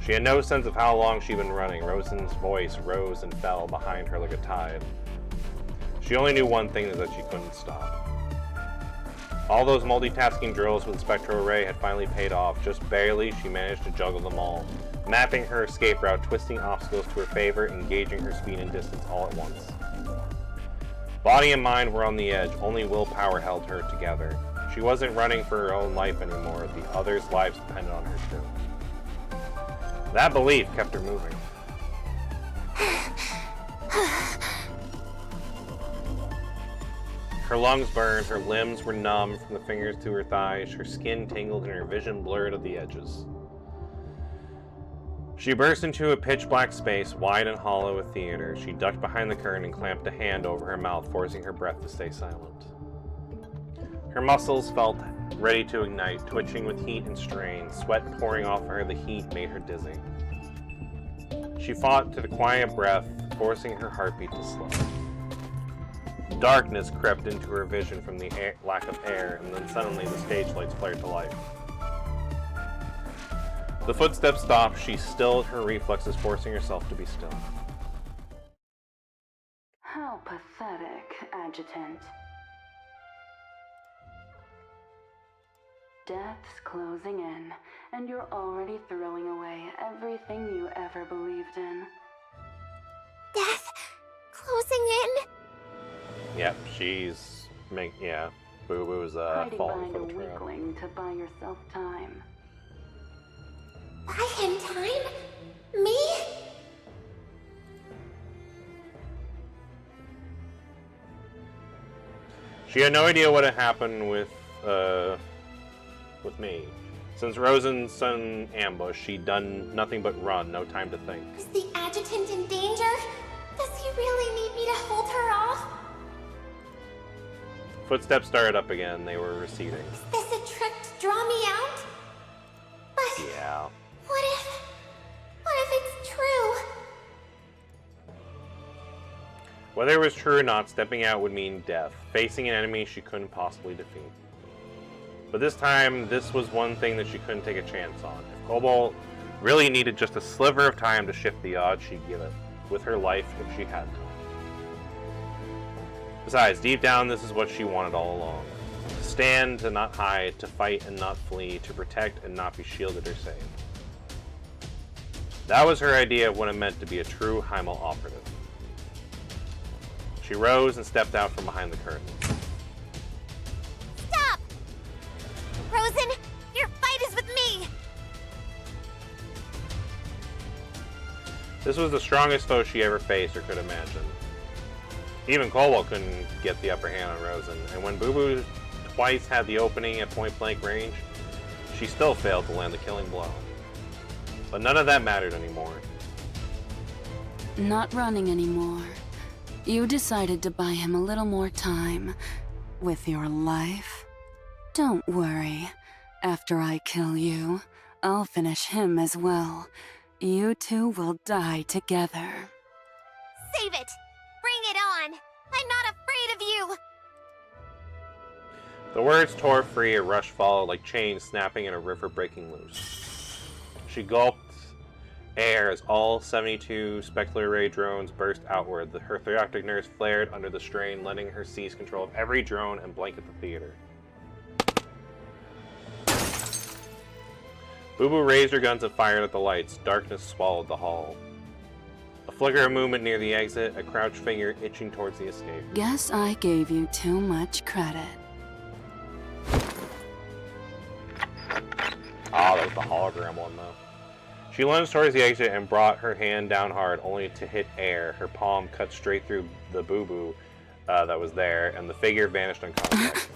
She had no sense of how long she'd been running. Rosen's voice rose and fell behind her like a tide. She only knew one thing, is that she couldn't stop. All those multitasking drills with the spectral array had finally paid off. Just barely, she managed to juggle them all, mapping her escape route, twisting obstacles to her favor, engaging her speed and distance all at once. Body and mind were on the edge, only willpower held her together. She wasn't running for her own life anymore, the others' lives depended on her too. That belief kept her moving. Her lungs burned, her limbs were numb from the fingers to her thighs, her skin tingled and her vision blurred at the edges. She burst into a pitch-black space, wide and hollow with theater. She ducked behind the curtain and clamped a hand over her mouth, forcing her breath to stay silent. Her muscles felt ready to ignite, twitching with heat and strain. Sweat pouring off her, the heat made her dizzy. She fought to the quiet breath, forcing her heartbeat to slow. Darkness crept into her vision from the lack of air, and then suddenly the stage lights flared to life. The footsteps stopped. She stilled her reflexes, forcing herself to be still. How pathetic, Adjutant. Death's closing in, and you're already throwing away everything you ever believed in. Death closing in? Yep, she's Boo Boo's Hiding falling behind for a the trap. weakling to buy yourself time. Buy him time? Me? She had no idea what had happened with me. Since Rosen's sudden ambush, she'd done nothing but run, no time to think. Is the adjutant in danger? Does he really need me to hold her off? Footsteps started up again. They were receding. Is this a trick to draw me out? But Yeah. what if it's true? Whether it was true or not, stepping out would mean death, facing an enemy she couldn't possibly defeat. But this time, this was one thing that she couldn't take a chance on. If Cobalt really needed just a sliver of time to shift the odds, she'd give it, with her life if she had to. Besides, deep down, this is what she wanted all along. To stand, to not hide, to fight and not flee, to protect and not be shielded or saved. That was her idea of what it meant to be a true Heimel operative. She rose and stepped out from behind the curtain. Stop! Rosen, your fight is with me! This was the strongest foe she ever faced or could imagine. Even Colwell couldn't get the upper hand on Rosen, and when Boo Boo twice had the opening at point-blank range, she still failed to land the killing blow. But none of that mattered anymore. Not running anymore. You decided to buy him a little more time with your life. Don't worry. After I kill you, I'll finish him as well. You two will die together. Save it! Bring it on! I'm not afraid of you! The words tore free, a rush followed like chains snapping and a river breaking loose. She gulped air as all 72 specular ray drones burst outward. Her thoracic nerves flared under the strain, letting her seize control of every drone and blanket the theater. Boo Boo raised her guns and fired at the lights. Darkness swallowed the hall. A flicker of movement near the exit, a crouched finger itching towards the escape. Guess I gave you too much credit. Ah, that was the hologram one, though. She lunged towards the exit and brought her hand down hard, only to hit air. Her palm cut straight through the Boo Boo that was there, and the figure vanished on contact.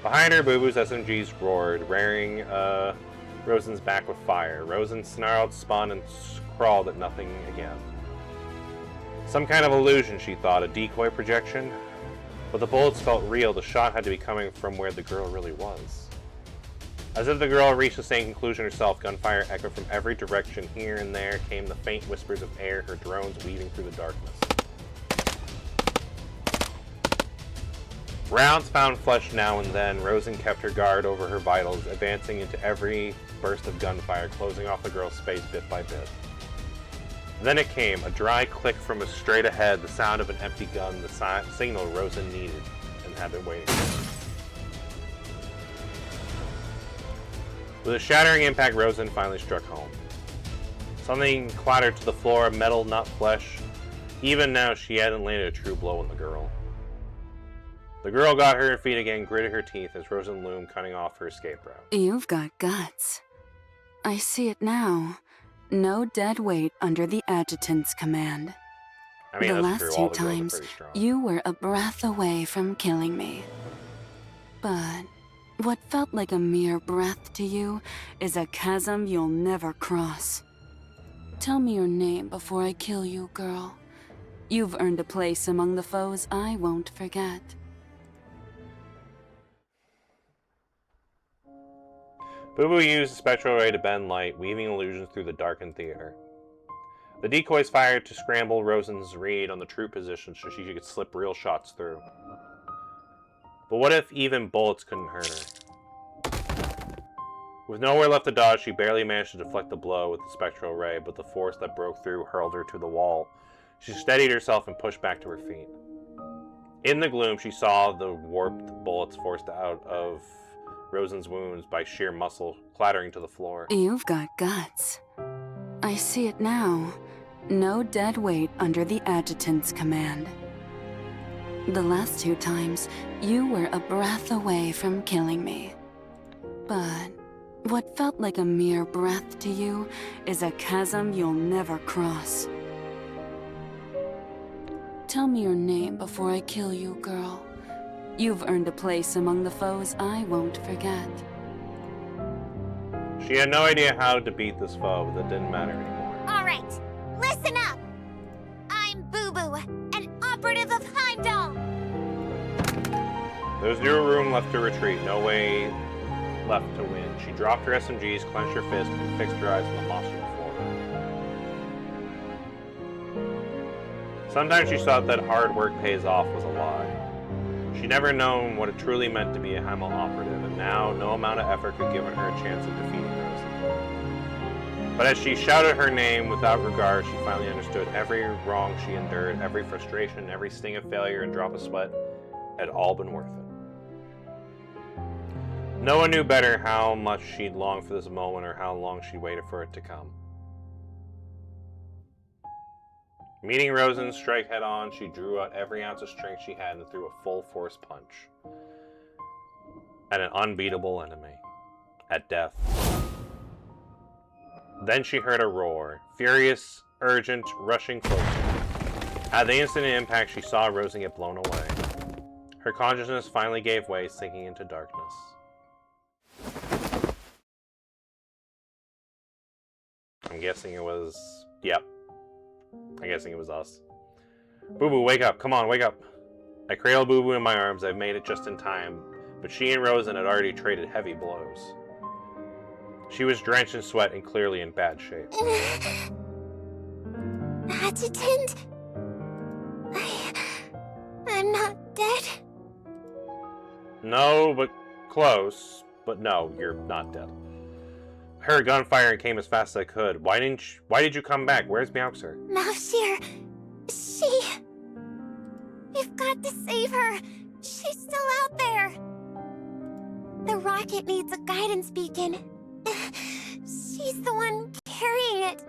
Behind her, Boo Boo's SMGs roared, raring Rosen's back with fire. Rosen snarled, spun, and crawled at nothing again. Some kind of illusion, she thought, a decoy projection. But the bullets felt real. The shot had to be coming from where the girl really was. As if the girl reached the same conclusion herself, gunfire echoed from every direction. Here and there came the faint whispers of air, her drones weaving through the darkness. Rounds found flesh now and then. Rosen kept her guard over her vitals, advancing into every burst of gunfire, closing off the girl's space bit by bit. Then it came, a dry click from straight ahead, the sound of an empty gun, the signal Rosen needed and had been waiting for. With a shattering impact, Rosen finally struck home. Something clattered to the floor, metal, not flesh. Even now, she hadn't landed a true blow on the girl. The girl got her feet again, gritted her teeth as Rosen loomed, cutting off her escape route. You've got guts. I see it now. No dead weight under the adjutant's command. I mean, the that's last true. two All the girls are times, pretty strong. you were a breath away from killing me. But what felt like a mere breath to you is a chasm you'll never cross. Tell me your name before I kill you, girl. You've earned a place among the foes I won't forget. Boo Boo used the spectral ray to bend light, weaving illusions through the darkened theater. The decoys fired to scramble Rosen's read on the true position so she could slip real shots through. But what if even bullets couldn't hurt her? With nowhere left to dodge, she barely managed to deflect the blow with the spectral ray, but the force that broke through hurled her to the wall. She steadied herself and pushed back to her feet. In the gloom, she saw the warped bullets forced out of Rosen's wounds by sheer muscle, clattering to the floor. You've got guts. I see it now. No dead weight under the adjutant's command. The last two times, you were a breath away from killing me. But what felt like a mere breath to you is a chasm you'll never cross. Tell me your name before I kill you, girl. You've earned a place among the foes I won't forget. She had no idea how to beat this foe, but it didn't matter anymore. All right, listen up! I'm Boo Boo, an operative of Heimdall! There was no room left to retreat, no way left to win. She dropped her SMGs, clenched her fist, and fixed her eyes on the monster before her. Sometimes she thought that hard work pays off was a lie. She'd never known what it truly meant to be a Heimel operative, and now no amount of effort could give her a chance of defeating Rosen. But as she shouted her name without regard, she finally understood every wrong she endured, every frustration, every sting of failure and drop of sweat had all been worth it. No one knew better how much she'd longed for this moment or how long she waited for it to come. Meeting Rosen's strike head on, she drew out every ounce of strength she had and threw a full force punch at an unbeatable enemy, at death. Then she heard a roar, furious, urgent, rushing closer. At the instant of impact, she saw Rosen get blown away. Her consciousness finally gave way, sinking into darkness. I'm guessing it was... Yep. I'm guessing it was us. Boo Boo, wake up. Come on, wake up. I cradled Boo Boo in my arms. I've made it just in time. But she and Rosen had already traded heavy blows. She was drenched in sweat and clearly in bad shape. Adjutant? I'm not dead? No, but close. But no, you're not dead. I heard gunfire and came as fast as I could. Why did you come back? Where's Meowxer? Mouseer, she... We've got to save her. She's still out there. The rocket needs a guidance beacon. She's the one carrying it.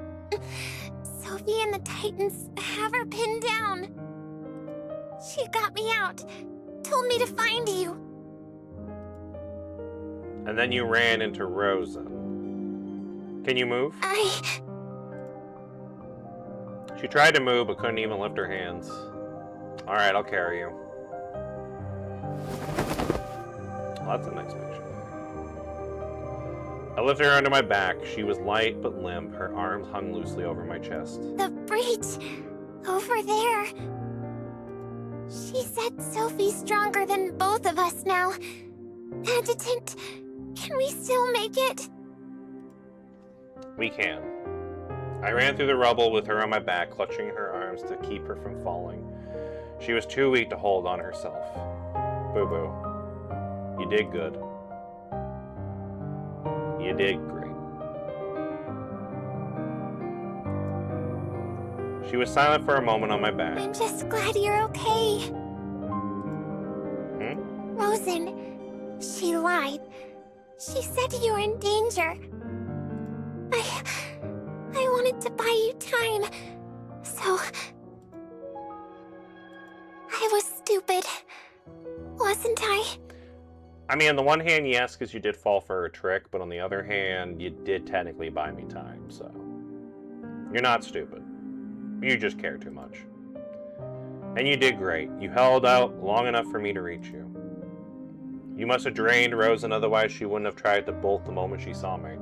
Sophie and the Titans have her pinned down. She got me out, told me to find you. And then you ran into Rosen. Can you move? She tried to move but couldn't even lift her hands. Alright, I'll carry you. Well, that's a nice picture. I lifted her under my back. She was light but limp. Her arms hung loosely over my chest. The breach! Over there! She said Sophie's stronger than both of us now. Adjutant, can we still make it? We can. I ran through the rubble with her on my back, clutching her arms to keep her from falling. She was too weak to hold on herself. Boo Boo, you did good. You did great. She was silent for a moment on my back. I'm just glad you're okay. Rosen, she lied. She said you were in danger. I wanted to buy you time, so... I was stupid, wasn't I? I mean, on the one hand, yes, because you did fall for a trick, but on the other hand, you did technically buy me time, so... You're not stupid. You just care too much. And you did great. You held out long enough for me to reach you. You must have drained Rosen, otherwise she wouldn't have tried to bolt the moment she saw me.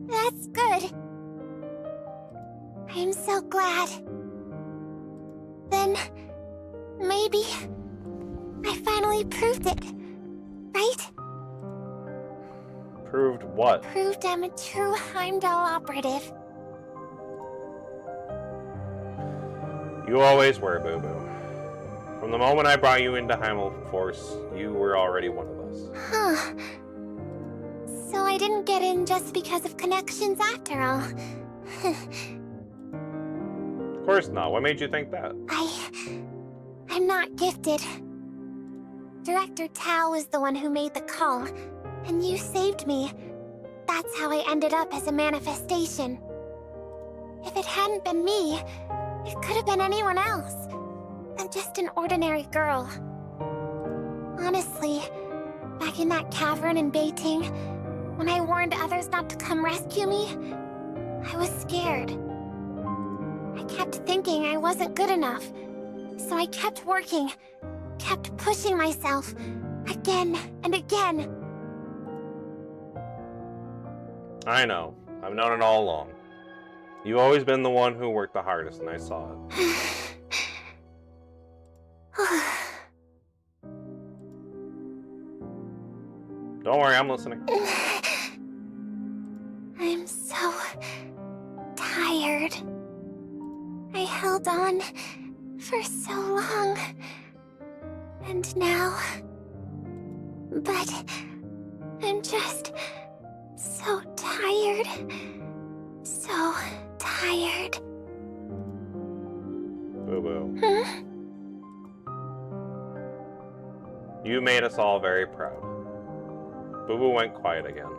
That's good. I'm so glad. Then, maybe I finally proved it, right? Proved what? Proved I'm a true Heimdall operative. You always were, Boo Boo. From the moment I brought you into Heimdall Force, you were already one of us. Huh. So I didn't get in just because of connections after all. Of course not. What made you think that? I'm not gifted. Director Tao was the one who made the call, and you saved me. That's how I ended up as a manifestation. If it hadn't been me, it could have been anyone else. I'm just an ordinary girl. Honestly, back in that cavern in Beijing, when I warned others not to come rescue me, I was scared. I kept thinking I wasn't good enough, so I kept working, kept pushing myself, again and again. I know. I've known it all along. You've always been the one who worked the hardest, and I saw it. Don't worry, I'm listening. I'm so tired. I held on for so long. And now... But I'm just So tired. So tired. Boo-boo. Huh? You made us all very proud. Boo-boo went quiet again.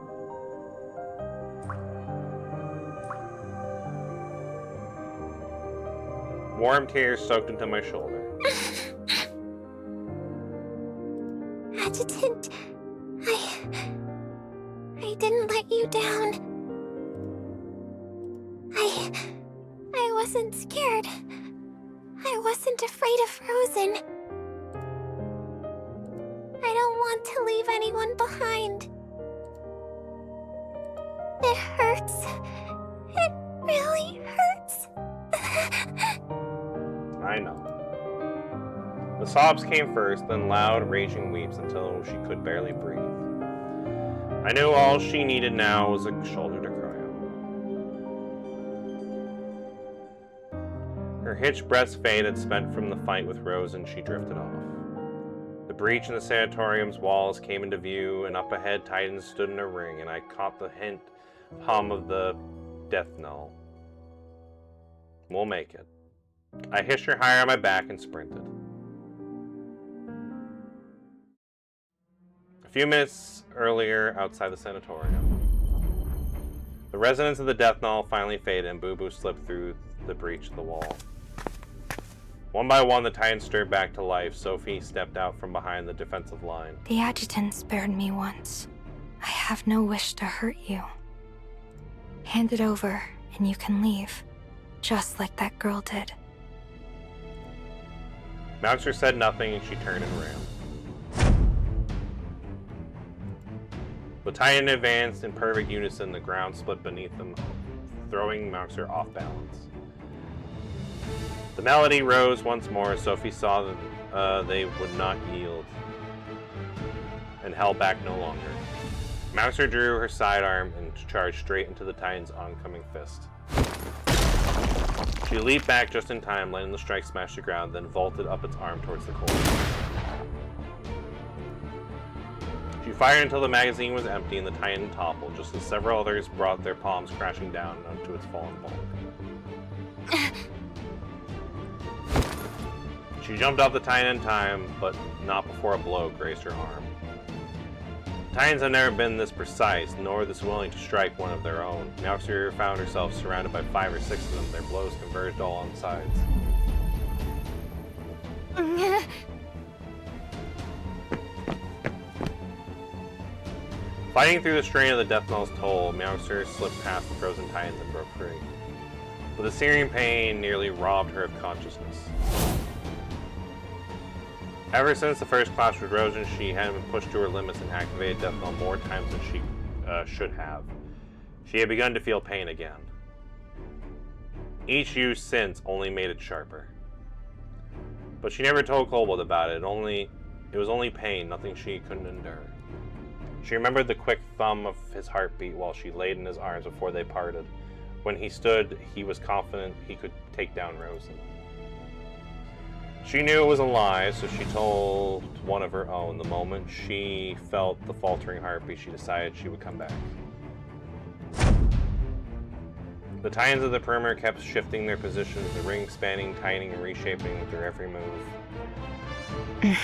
Warm tears soaked into my shoulder. Adjutant, I didn't let you down. I wasn't scared. I wasn't afraid of Frozen. I don't want to leave anyone behind. It hurts. It really hurts. I know. The sobs came first, then loud, raging weeps until she could barely breathe. I knew all she needed now was a shoulder to cry on. Her hitched breaths faded, spent from the fight with Rose, and she drifted off. The breach in the sanatorium's walls came into view, and up ahead Titans stood in a ring, and I caught the hum of the death knell. We'll make it. I hitched her higher on my back and sprinted. A few minutes earlier, outside the sanatorium, the resonance of the death knell finally faded and Boo-Boo slipped through the breach of the wall. One by one, the Titans stirred back to life. Sophie stepped out from behind the defensive line. The adjutant spared me once. I have no wish to hurt you. Hand it over, and you can leave. Just like that girl did. Mouser said nothing, and she turned and ran. The Titan advanced in perfect unison. The ground split beneath them, throwing Mouser off balance. The melody rose once more. Sophie saw that they would not yield and held back no longer. Mouser drew her sidearm and charged straight into the Titan's oncoming fist. She leaped back just in time, letting the strike smash the ground, then vaulted up its arm towards the corpse. She fired until the magazine was empty and the Titan toppled, just as several others brought their palms crashing down onto its fallen bulk. She jumped off the Titan in time, but not before a blow grazed her arm. Titans have never been this precise, nor this willing to strike one of their own. Mouser found herself surrounded by 5 or 6 of them. Their blows converged all on sides. Fighting through the strain of the death knell's toll, Mouser slipped past the frozen Titans and broke free. But the searing pain nearly robbed her of consciousness. Ever since the first clash with Rosen, she had been pushed to her limits and activated death knell more times than she should have. She had begun to feel pain again. Each use since only made it sharper. But she never told Cobalt about it. It was only pain, nothing she couldn't endure. She remembered the quick thump of his heartbeat while she laid in his arms before they parted. When he stood, he was confident he could take down Rosen. She knew it was a lie, so she told one of her own. The moment she felt the faltering heartbeat, she decided she would come back. The Titans of the perimeter kept shifting their positions, the ring spanning, tightening, and reshaping with their every move.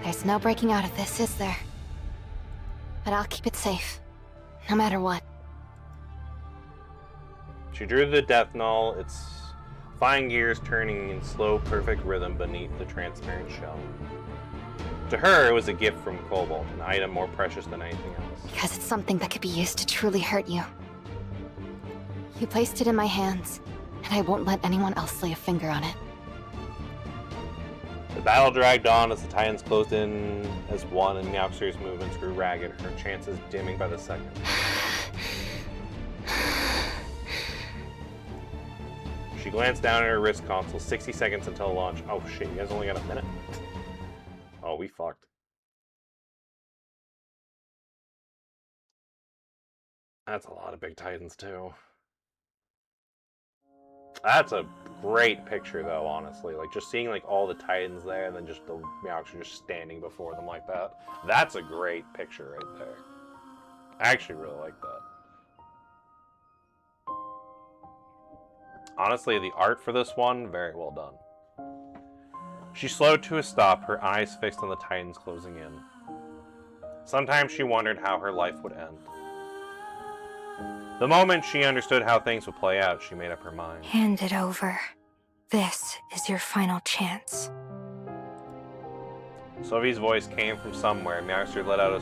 There's no breaking out of this, is there? But I'll keep it safe, no matter what. She drew the death knell, its fine gears turning in slow, perfect rhythm beneath the transparent shell. To her, it was a gift from Cobalt, an item more precious than anything else. Because it's something that could be used to truly hurt you. You placed it in my hands, and I won't let anyone else lay a finger on it. The battle dragged on as the Titans closed in as one and Mouser's movements grew ragged, her chances dimming by the second. She glanced down at her wrist console, 60 seconds until launch. Oh shit, you guys only got a minute? Oh, we fucked. That's a lot of big Titans too. That's a great picture though, honestly. Like just seeing like all the Titans there and then just the Meowser just standing before them like that. That's a great picture right there. I actually really like that. Honestly, the art for this one, very well done. She slowed to a stop, her eyes fixed on the Titans closing in. Sometimes she wondered how her life would end. The moment she understood how things would play out, she made up her mind. Hand it over. This is your final chance. Sophie's voice came from somewhere. Meowster let out a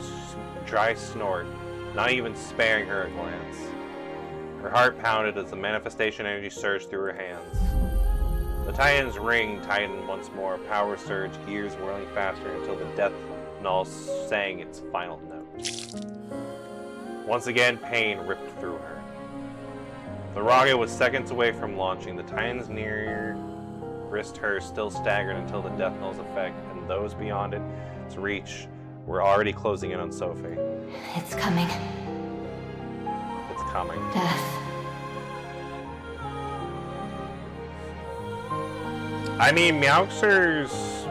dry snort, not even sparing her a glance. Her heart pounded as the manifestation energy surged through her hands. The Titan's ring tightened once more, power surge, gears whirling faster until the death knell sang its final note. Once again, pain ripped through her. The rocket was seconds away from launching. The Titan's nearest her still staggered until the death knell's effect and those beyond its reach were already closing in on Sophie. It's coming. It's coming. Death. I mean, Meowster's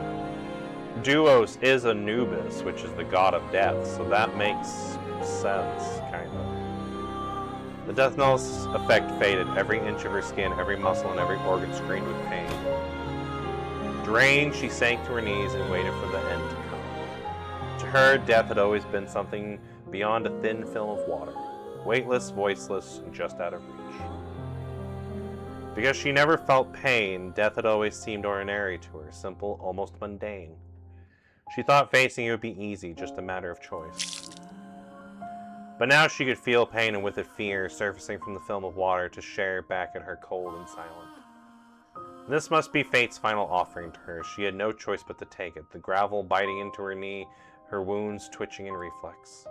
Duos is Anubis, which is the god of death, so that makes sense, kind of. The death knell's effect faded. Every inch of her skin, every muscle, and every organ screamed with pain. Drained, she sank to her knees and waited for the end to come. To her, death had always been something beyond a thin film of water. Weightless, voiceless, and just out of reach. Because she never felt pain, death had always seemed ordinary to her, simple, almost mundane. She thought facing it would be easy, just a matter of choice. But now she could feel pain and with it fear surfacing from the film of water to share back at her cold and silent. This must be fate's final offering to her. She had no choice but to take it, the gravel biting into her knee, her wounds twitching in reflex.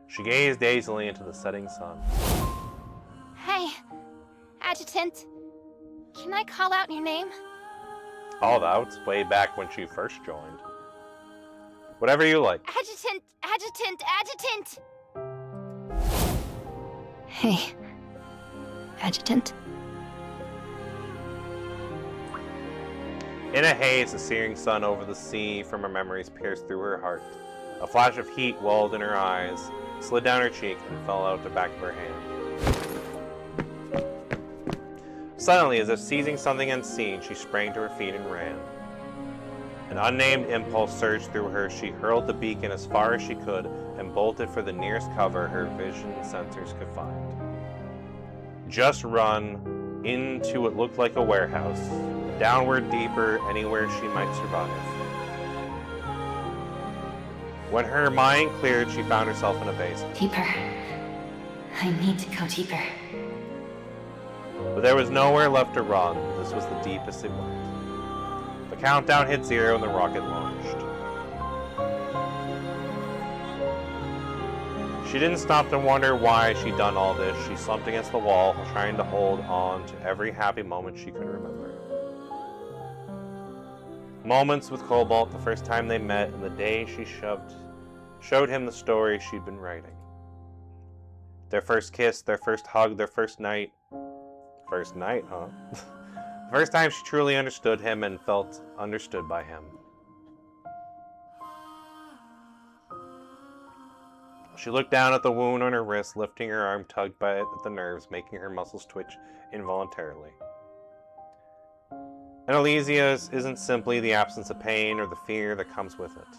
She gazed dazedly into the setting sun. Hey, Adjutant. Can I call out your name? All that was way back when she first joined. Whatever you like. Adjutant! Adjutant! Adjutant! Hey. Adjutant? In a haze, the searing sun over the sea from her memories pierced through her heart. A flash of heat welled in her eyes, slid down her cheek, and fell out the back of her hand. Suddenly, as if seizing something unseen, she sprang to her feet and ran. An unnamed impulse surged through her. She hurled the beacon as far as she could and bolted for the nearest cover her vision sensors could find. Just run into what looked like a warehouse, downward deeper, anywhere she might survive. When her mind cleared, she found herself in a basement. Deeper. I need to go deeper. But there was nowhere left to run. This was the deepest it went. The countdown hit 0 and the rocket launched. She didn't stop to wonder why she'd done all this. She slumped against the wall, trying to hold on to every happy moment she could remember. Moments with Cobalt, the first time they met, and the day she showed him the story she'd been writing. Their first kiss, their first hug, their first night. First night, huh? The first time she truly understood him and felt understood by him. She looked down at the wound on her wrist, lifting her arm tugged by it at the nerves, making her muscles twitch involuntarily. Analgesia isn't simply the absence of pain or the fear that comes with it.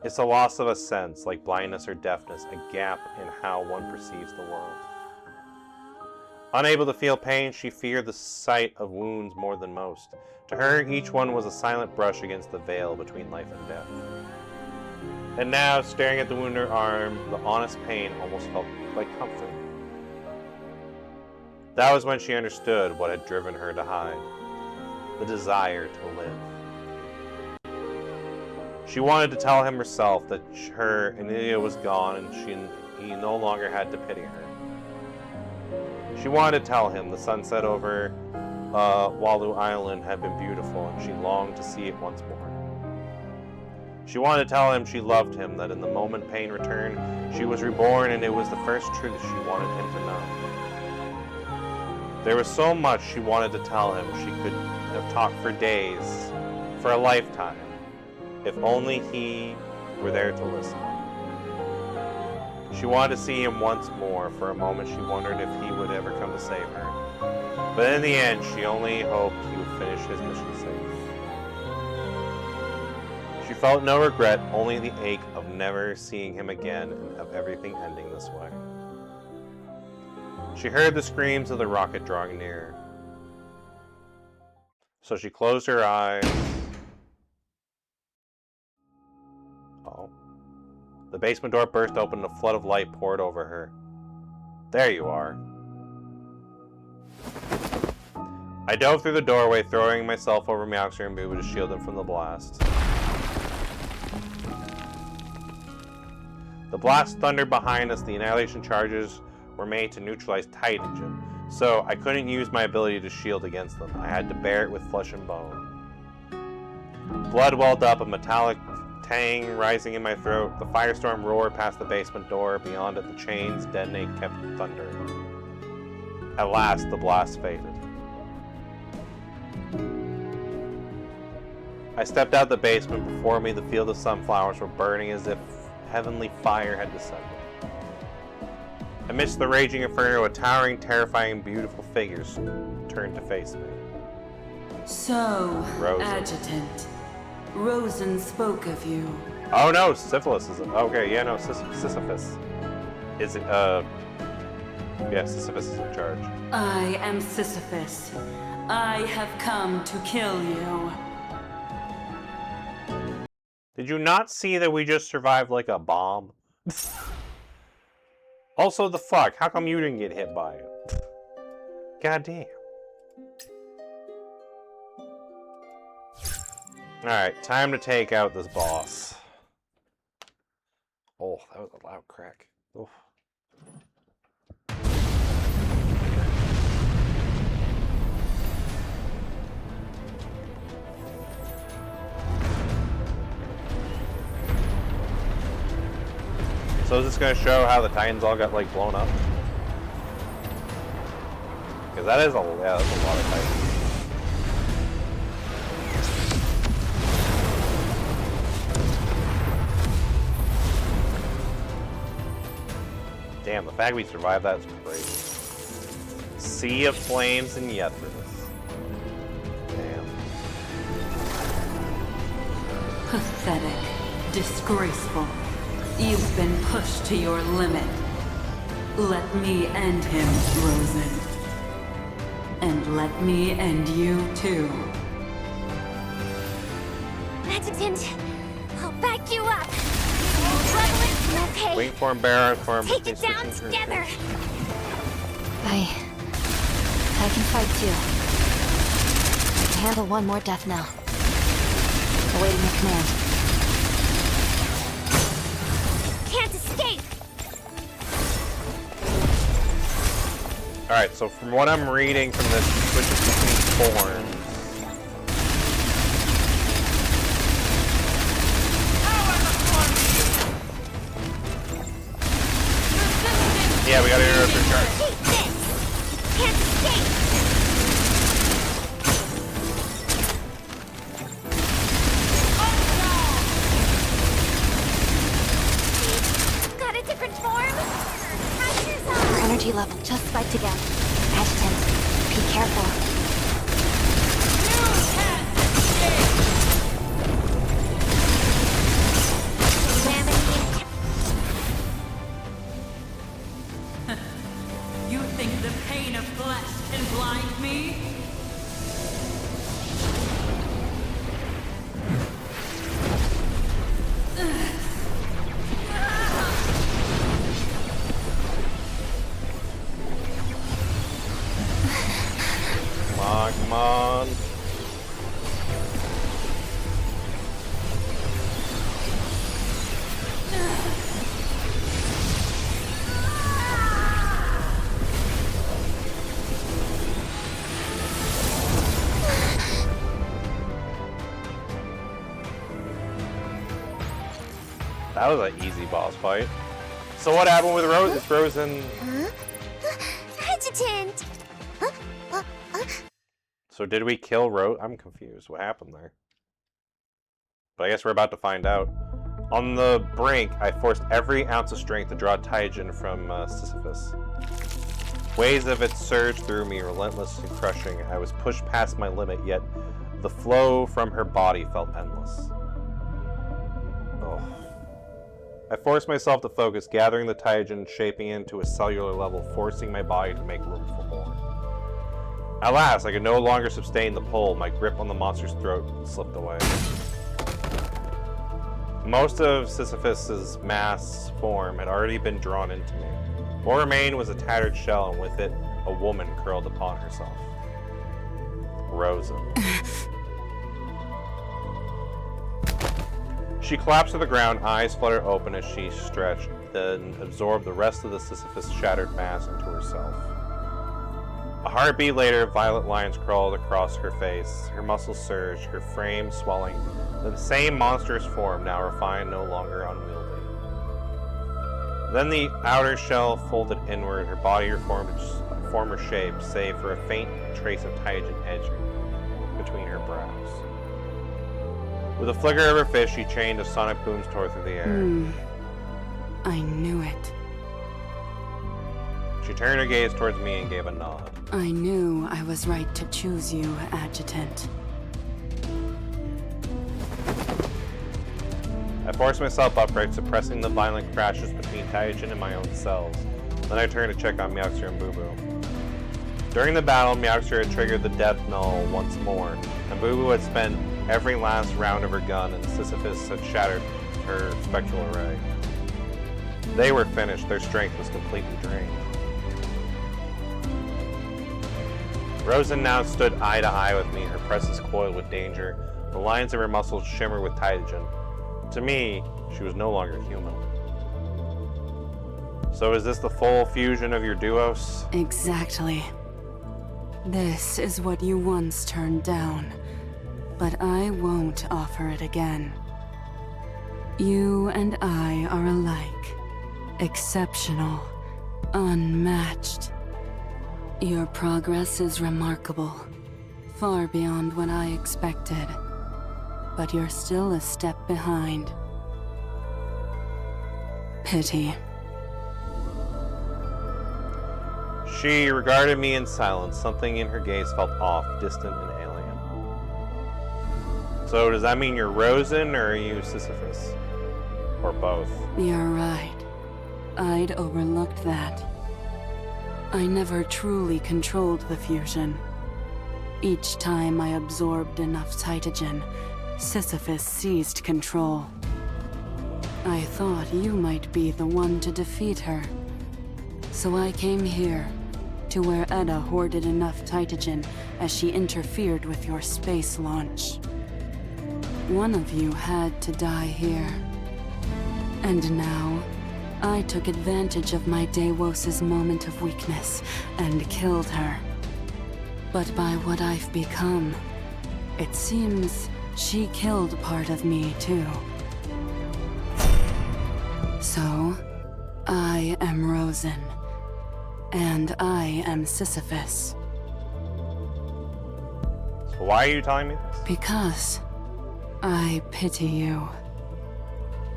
It's a loss of a sense, like blindness or deafness, a gap in how one perceives the world. Unable to feel pain, she feared the sight of wounds more than most. To her, each one was a silent brush against the veil between life and death. And now, staring at the wound in her arm, the honest pain almost felt like comfort. That was when she understood what had driven her to hide. The desire to live. She wanted to tell him herself that her Amelia was gone and he no longer had to pity her. She wanted to tell him the sunset over Walu Island had been beautiful and she longed to see it once more. She wanted to tell him she loved him, that in the moment pain returned, she was reborn and it was the first truth she wanted him to know. There was so much she wanted to tell him. She could have talked for days, for a lifetime, if only he were there to listen. She wanted to see him once more. For a moment, she wondered if he would ever come to save her. But in the end, she only hoped he would finish his mission safe. She felt no regret, only the ache of never seeing him again and of everything ending this way. She heard the screams of the rocket drawing near. So she closed her eyes. Oh. The basement door burst open and a flood of light poured over her. There you are. I dove through the doorway, throwing myself over my oxygen boob to shield him from the blast. The blast thundered behind us. The annihilation charges were made to neutralize Titangen, so I couldn't use my ability to shield against them. I had to bear it with flesh and bone. Blood welled up, a metallic tang rising in my throat. The firestorm roared past the basement door. Beyond it, the chains detonate kept thundering. At last, the blast faded. I stepped out the basement. Before me, the field of sunflowers were burning as if heavenly fire had descended. Amidst the raging inferno, a towering, terrifying, beautiful figure turned to face me. So, Rosen. Adjutant, Rosen spoke of you. Oh no, syphilis is okay. Yeah, no, Sisyphus is yeah, Sisyphus is in charge. I am Sisyphus. I have come to kill you. Did you not see that we just survived like a bomb? Also, the fuck? How come you didn't get hit by it? God damn. Alright, time to take out this boss. Oh, that was a loud crack. Oof. So is this going to show how the Titans all got, like, blown up? Because that is that's a lot of Titans. Damn, the fact we survived that is crazy. Sea of flames and Yethris. Damn. Pathetic. Disgraceful. You've been pushed to your limit. Let me end him, Rosen. And let me end you too. Adjutant, I'll back you up. Okay. Wing form, barrel form. Take it down together. I can fight too. I can handle one more death now. Awaiting your command. Can't escape. Alright, so from what I'm reading from this, he switches between forms. Yeah, we gotta interrupt your charge. Take this. Can't escape. Got a different form? Pressure's on. Your energy level just spiked again. Adjutant, be careful. You think the pain of flesh can blind me? Come on, come on. That was an easy boss fight. So what happened with Rose? Is Rosen... Adjutant! So did we kill Rose? I'm confused. What happened there? But I guess we're about to find out. On the brink, I forced every ounce of strength to draw Taijin from Sisyphus. Waves of it surged through me, relentless and crushing. I was pushed past my limit, yet the flow from her body felt endless. Oh. I forced myself to focus, gathering the Taijin, shaping it into a cellular level, forcing my body to make room for more. At last, I could no longer sustain the pull. My grip on the monster's throat slipped away. Most of Sisyphus's mass form had already been drawn into me. What remained was a tattered shell, and with it, a woman curled upon herself. Rosen. She collapsed to the ground, eyes fluttered open as she stretched, then absorbed the rest of the Sisyphus' shattered mass into herself. A heartbeat later, violet lines crawled across her face. Her muscles surged, her frame swelling. The same monstrous form, now refined, no longer unwieldy. Then the outer shell folded inward, her body reformed its former shape, save for a faint trace of Taijin edge between her brows. With a flicker of her fist, she chained a sonic boom's tore through the air. I knew it. She turned her gaze towards me and gave a nod. I knew I was right to choose you, Adjutant. I forced myself upright, suppressing the violent crashes between Taijin and my own cells. Then I turned to check on Meowxer and Boo Boo. During the battle, Meowxer had triggered the death knell once more, and Boo Boo had spent every last round of her gun, and Sisyphus had shattered her spectral array. They were finished, their strength was completely drained. Rosen now stood eye to eye with me, her presence coiled with danger. The lines of her muscles shimmered with Taijin. To me, she was no longer human. So is this the full fusion of your duos? Exactly. This is what you once turned down, but I won't offer it again. You and I are alike. Exceptional. Unmatched. Your progress is remarkable. Far beyond what I expected. But you're still a step behind. Pity. She regarded me in silence. Something in her gaze felt off, distant and alien. So does that mean you're Rosen, or are you Sisyphus? Or both? You're right. I'd overlooked that. I never truly controlled the fusion. Each time I absorbed enough Taijin, Sisyphus seized control. I thought you might be the one to defeat her. So I came here, to where Edda hoarded enough Taijin as she interfered with your space launch. One of you had to die here. And now, I took advantage of my Deimos' moment of weakness and killed her. But by what I've become, it seems she killed part of me too. So, I am Rosen, and I am Sisyphus. So why are you telling me this? Because I pity you.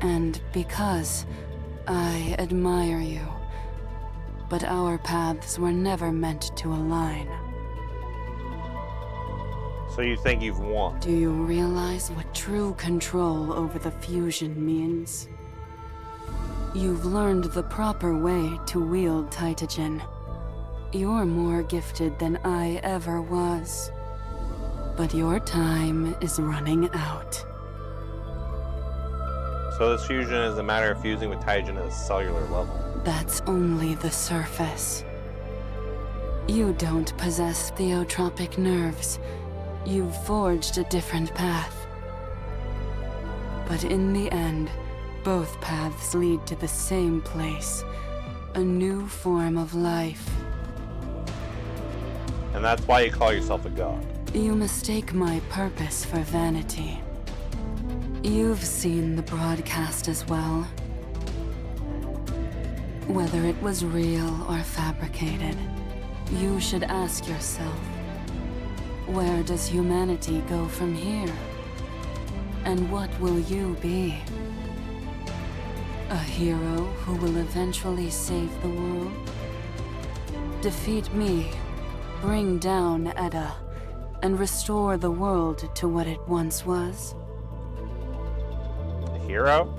And because I admire you. But our paths were never meant to align. So you think you've won? Do you realize what true control over the fusion means? You've learned the proper way to wield Taijin. You're more gifted than I ever was. But your time is running out. So this fusion is a matter of fusing with Taijin at a cellular level. That's only the surface. You don't possess theotropic nerves. You've forged a different path. But in the end, both paths lead to the same place. A new form of life. And that's why you call yourself a god. You mistake my purpose for vanity. You've seen the broadcast as well. Whether it was real or fabricated, you should ask yourself, where does humanity go from here? And what will you be? A hero who will eventually save the world? Defeat me, bring down Edda, and restore the world to what it once was? A hero?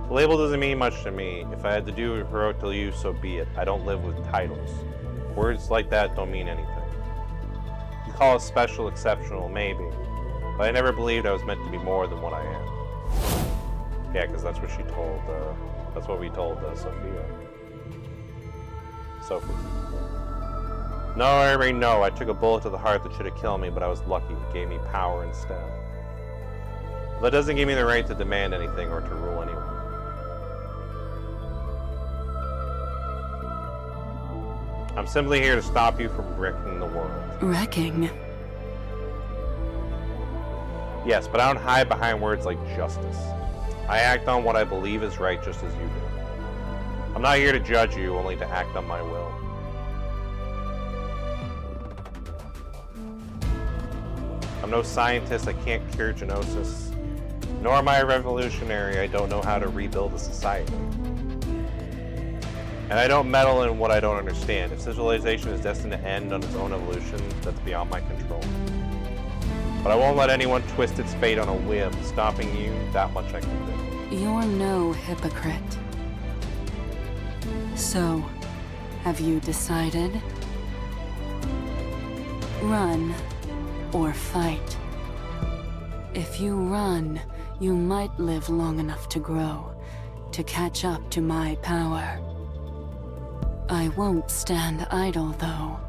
The label doesn't mean much to me. If I had to do heroic to you, so be it. I don't live with titles. Words like that don't mean anything. You call us special, exceptional, maybe. But I never believed I was meant to be more than what I am. Yeah, because that's what she told, that's what we told Sophie. No, I already know. I took a bullet to the heart that should have killed me, but I was lucky. It gave me power instead. But that doesn't give me the right to demand anything or to rule anyone. I'm simply here to stop you from wrecking the world. Wrecking? Yes, but I don't hide behind words like justice. I act on what I believe is right just as you do. I'm not here to judge you, only to act on my will. I'm no scientist, I can't cure genosis. Nor am I a revolutionary, I don't know how to rebuild a society. And I don't meddle in what I don't understand. If civilization is destined to end on its own evolution, that's beyond my control. But I won't let anyone twist its fate on a whim. Stopping you, that much I can do. You're no hypocrite. So, have you decided? Run or fight? If you run, you might live long enough to grow, to catch up to my power. I won't stand idle, though.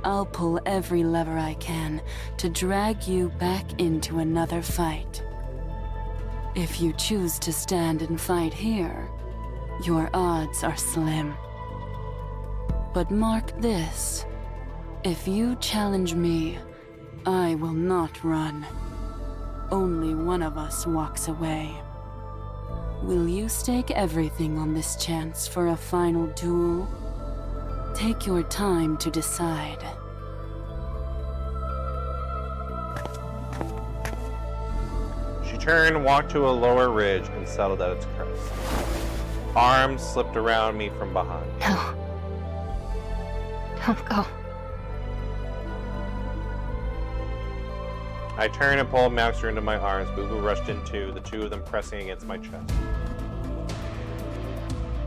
I'll pull every lever I can to drag you back into another fight. If you choose to stand and fight here, your odds are slim. But mark this. If you challenge me, I will not run. Only one of us walks away. Will you stake everything on this chance for a final duel? Take your time to decide. She turned, walked to a lower ridge, and settled at its crest. Arms slipped around me from behind. No. Don't go. I turned and pulled Maxter into my arms. Boo Boo rushed in too, the two of them pressing against my chest.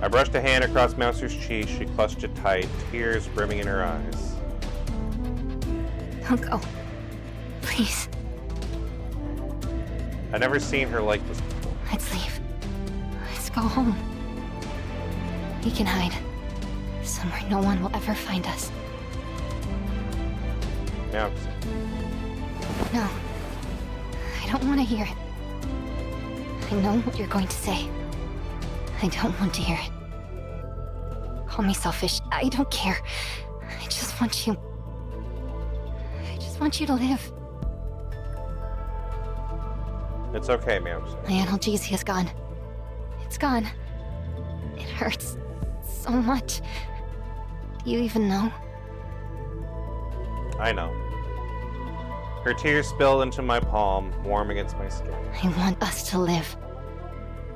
I brushed a hand across Maxter's cheek. She clutched it tight, tears brimming in her eyes. Don't go. Please. I'd never seen her like this before. Let's leave. Let's go home. We can hide. Somewhere no one will ever find us. Maxter. No. I don't want to hear it. I know what you're going to say. I don't want to hear it. Call me selfish. I don't care. I just want you... I just want you to live. It's okay, Maxter. My analgesia is gone. It's gone. It hurts so much. Do you even know? I know. Her tears spilled into my palm, warm against my skin. I want us to live.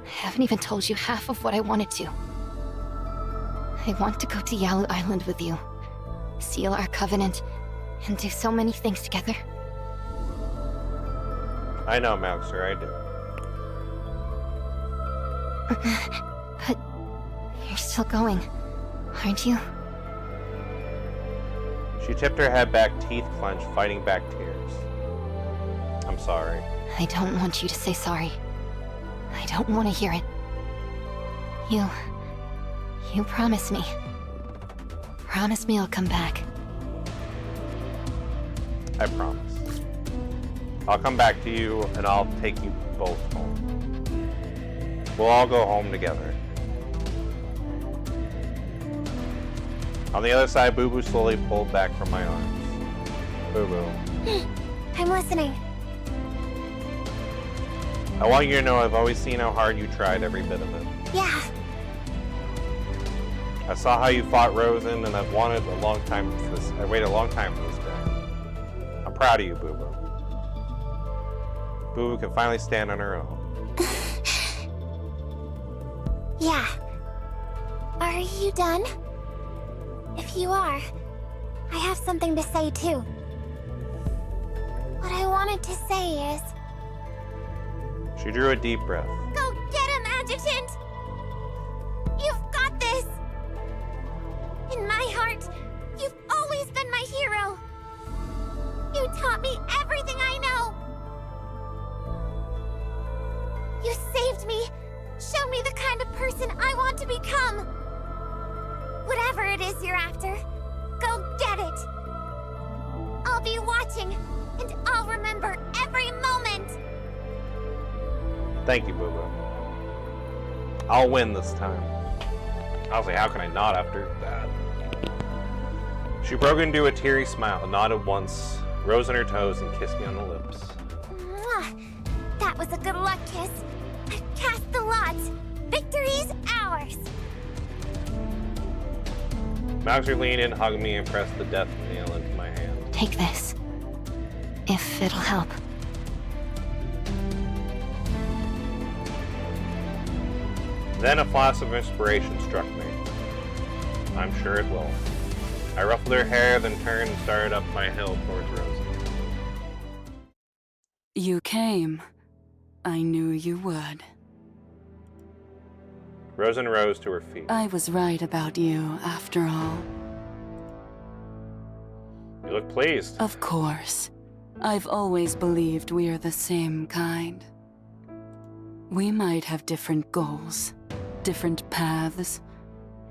I haven't even told you half of what I wanted to. I want to go to Yalu Island with you, seal our covenant, and do so many things together. I know, Maxter, I do. But you're still going, aren't you? She tipped her head back, teeth clenched, fighting back tears. I'm sorry. I don't want you to say sorry. I don't want to hear it. You promise me. Promise me I'll come back. I promise. I'll come back to you, and I'll take you both home. We'll all go home together. On the other side, Boo Boo slowly pulled back from my arms. Boo Boo. I'm listening. I want you to know I've always seen how hard you tried every bit of it. Yeah. I saw how you fought Rosen, and I've wanted a long time for this. I waited a long time for this day. I'm proud of you, Boo Boo. Boo Boo can finally stand on her own. Yeah. Are you done? If you are, I have something to say too. What I wanted to say is... She drew a deep breath. Go get him, Adjutant! You've got this! In my heart, you've always been my hero! You taught me everything I know! You saved me, showed me the kind of person I want to become! Whatever it is you're after, go get it! I'll be watching, and I'll remember every moment! Thank you, Boo-Boo. I'll win this time. Honestly, how can I not after that? She broke into a teary smile, nodded once, rose on her toes, and kissed me on the lips. Mwah. That was a good luck kiss. I've cast the lot. Victory's ours. Maxer leaned in, hugged me, and pressed the death nail into my hand. Take this. If it'll help. Then a flash of inspiration struck me. I'm sure it will. I ruffled her hair, then turned and started up my hill towards Rosie. You came. I knew you would. Rosen rose to her feet. I was right about you, after all. You look pleased. Of course. I've always believed we're the same kind. We might have different goals, different paths,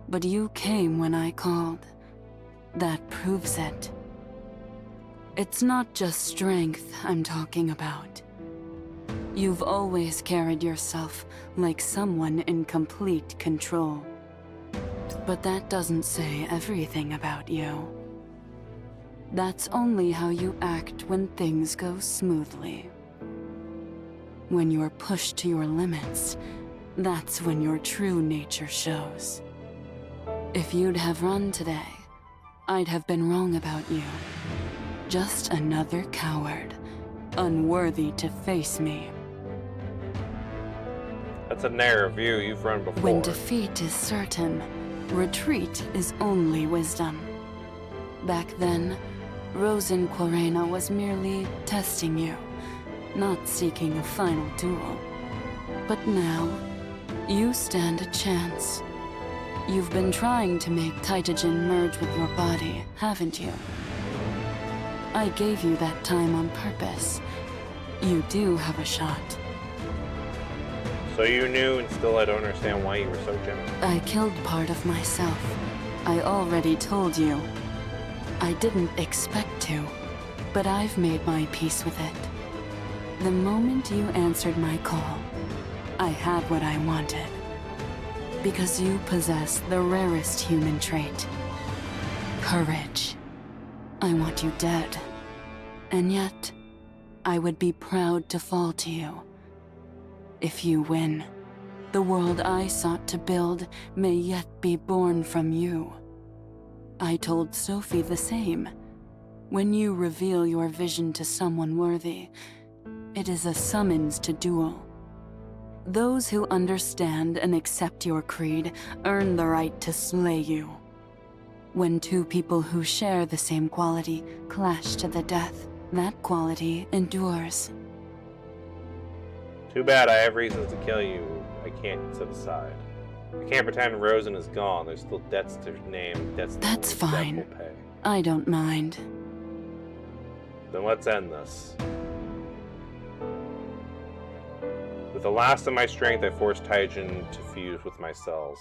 but you came when I called. That proves it. It's not just strength I'm talking about. You've always carried yourself like someone in complete control. But that doesn't say everything about you. That's only how you act when things go smoothly. When you're pushed to your limits, that's when your true nature shows. If you'd have run today, I'd have been wrong about you. Just another coward, unworthy to face me. That's a narrow view. You've run before. When defeat is certain, retreat is only wisdom. Back then, Rosen Quarena was merely testing you, not seeking a final duel. But now, you stand a chance. You've been trying to make Taitogen merge with your body, haven't you? I gave you that time on purpose. You do have a shot. So you knew, and still I don't understand why you were so generous. I killed part of myself. I already told you. I didn't expect to, but I've made my peace with it. The moment you answered my call, I had what I wanted. Because you possess the rarest human trait. Courage. I want you dead. And yet, I would be proud to fall to you. If you win, the world I sought to build may yet be born from you. I told Sophie the same. When you reveal your vision to someone worthy, it is a summons to duel. Those who understand and accept your creed earn the right to slay you. When two people who share the same quality clash to the death, that quality endures. Too bad I have reasons to kill you I can't set aside. I can't pretend Rosen is gone. There's still debts to name, debts that That's fine. Will pay. I don't mind. Then let's end this. With the last of my strength, I forced Taijin to fuse with my cells.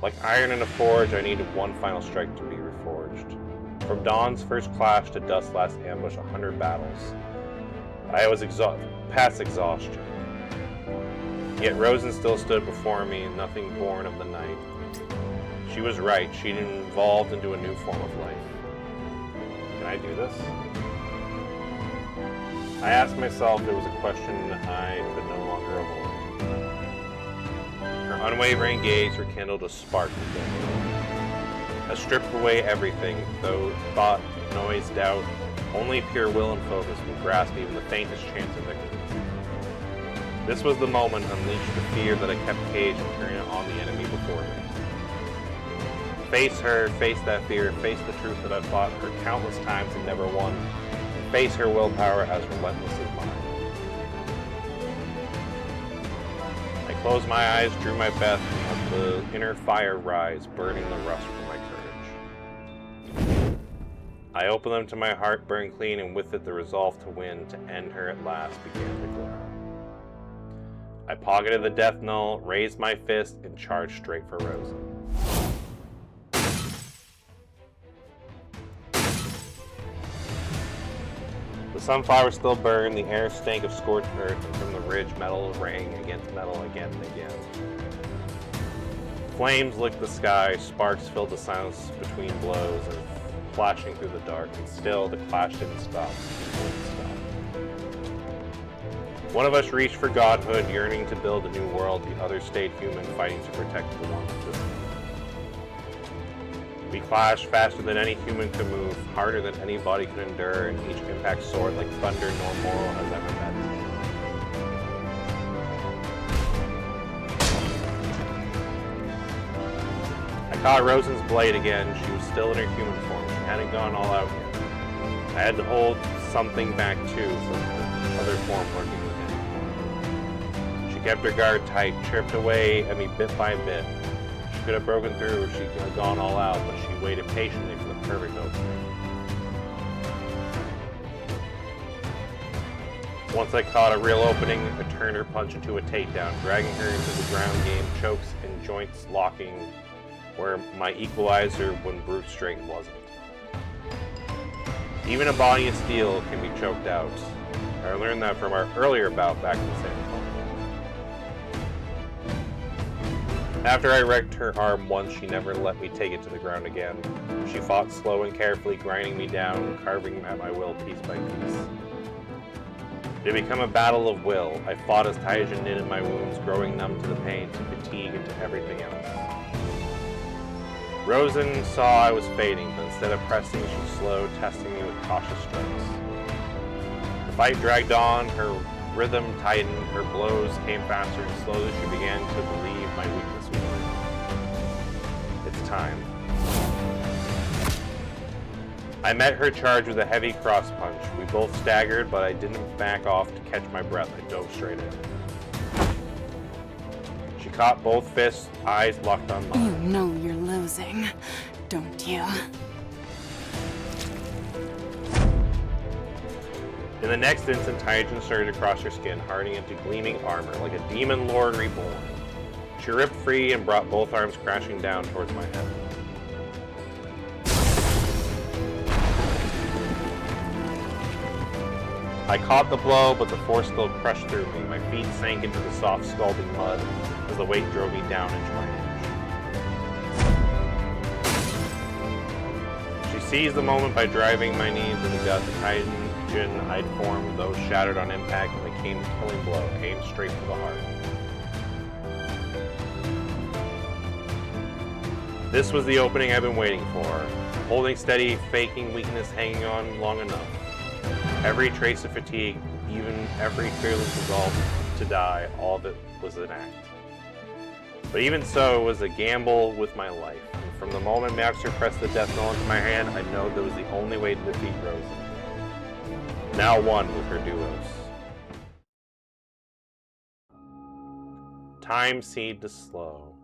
Like iron in a forge, I needed one final strike to be reforged. From Dawn's first clash to Dusk's last ambush, 100 battles. I was past exhaustion. Yet Rosen still stood before me, nothing born of the night. She was right, she'd evolved into a new form of life. Can I do this? I asked myself if it was a question I could no longer avoid. Her unwavering gaze rekindled a spark within me. I stripped away everything, though thought, noise, doubt. Only pure will and focus will grasp even the faintest chance of victory. This was the moment unleashed the fear that I kept caged and turning it on the enemy before me. Face her, face that fear, face the truth that I've fought her countless times and never won. Face her willpower as relentless as mine. I closed my eyes, drew my breath, and let the inner fire rise, burning the rust from my courage. I opened them to my heart, burned clean, and with it the resolve to win, to end her at last, began to glow. I pocketed the death null, raised my fist, and charged straight for Rosen. The sunflower still burned, the air stank of scorched earth, and from the ridge metal rang against metal again and again. Flames licked the sky, sparks filled the silence between blows, and flashing through the dark, and still the clash didn't stop. It wouldn't stop. One of us reached for godhood, yearning to build a new world. The other stayed human, fighting to protect the ones existing. We clashed faster than any human could move, harder than any body could endure, and each impact soared like thunder nor mortal has ever met. I caught Rosen's blade again. She was still in her human form. She hadn't gone all out yet. I had to hold something back too, from her other form working within. She kept her guard tight, chipped away at me bit by bit. She could have broken through if she had gone all out, but she waited patiently for the perfect opening. Once I caught a real opening, I turned her punch into a takedown, dragging her into the ground game, chokes and joints locking where my equalizer when brute strength wasn't. Even a body of steel can be choked out. I learned that from our earlier bout back in the San Antonio. After I wrecked her arm once, she never let me take it to the ground again. She fought slow and carefully, grinding me down, carving at my will piece by piece. It had become a battle of will. I fought as Taijin knitted my wounds, growing numb to the pain, to fatigue, and to everything else. Rosen saw I was fading, but instead of pressing, she slowed, testing me with cautious strokes. The fight dragged on, her rhythm tightened, her blows came faster, and slowly she began to believe my weakness was real. It's time. I met her charge with a heavy cross punch. We both staggered, but I didn't back off to catch my breath. I dove straight in. She caught both fists, eyes locked on mine. You know you're losing, don't you? In the next instant, Taijin surged across her skin, hardening into gleaming armor, like a demon lord reborn. She ripped free and brought both arms crashing down towards my head. I caught the blow, but the force still crushed through me. My feet sank into the soft, scalding mud as the weight drove me down into my inch. She seized the moment by driving my knees into the gut. The Taijin I'd formed, those shattered on impact, and the killing blow aimed straight for the heart. This was the opening I've been waiting for. Holding steady, faking weakness, hanging on long enough. Every trace of fatigue, even every fearless resolve to die, all of it was an act. But even so, it was a gamble with my life. And from the moment Maxter pressed the death knell into my hand, I know that was the only way to defeat Rosen. Now one with her duos. Time seemed to slow.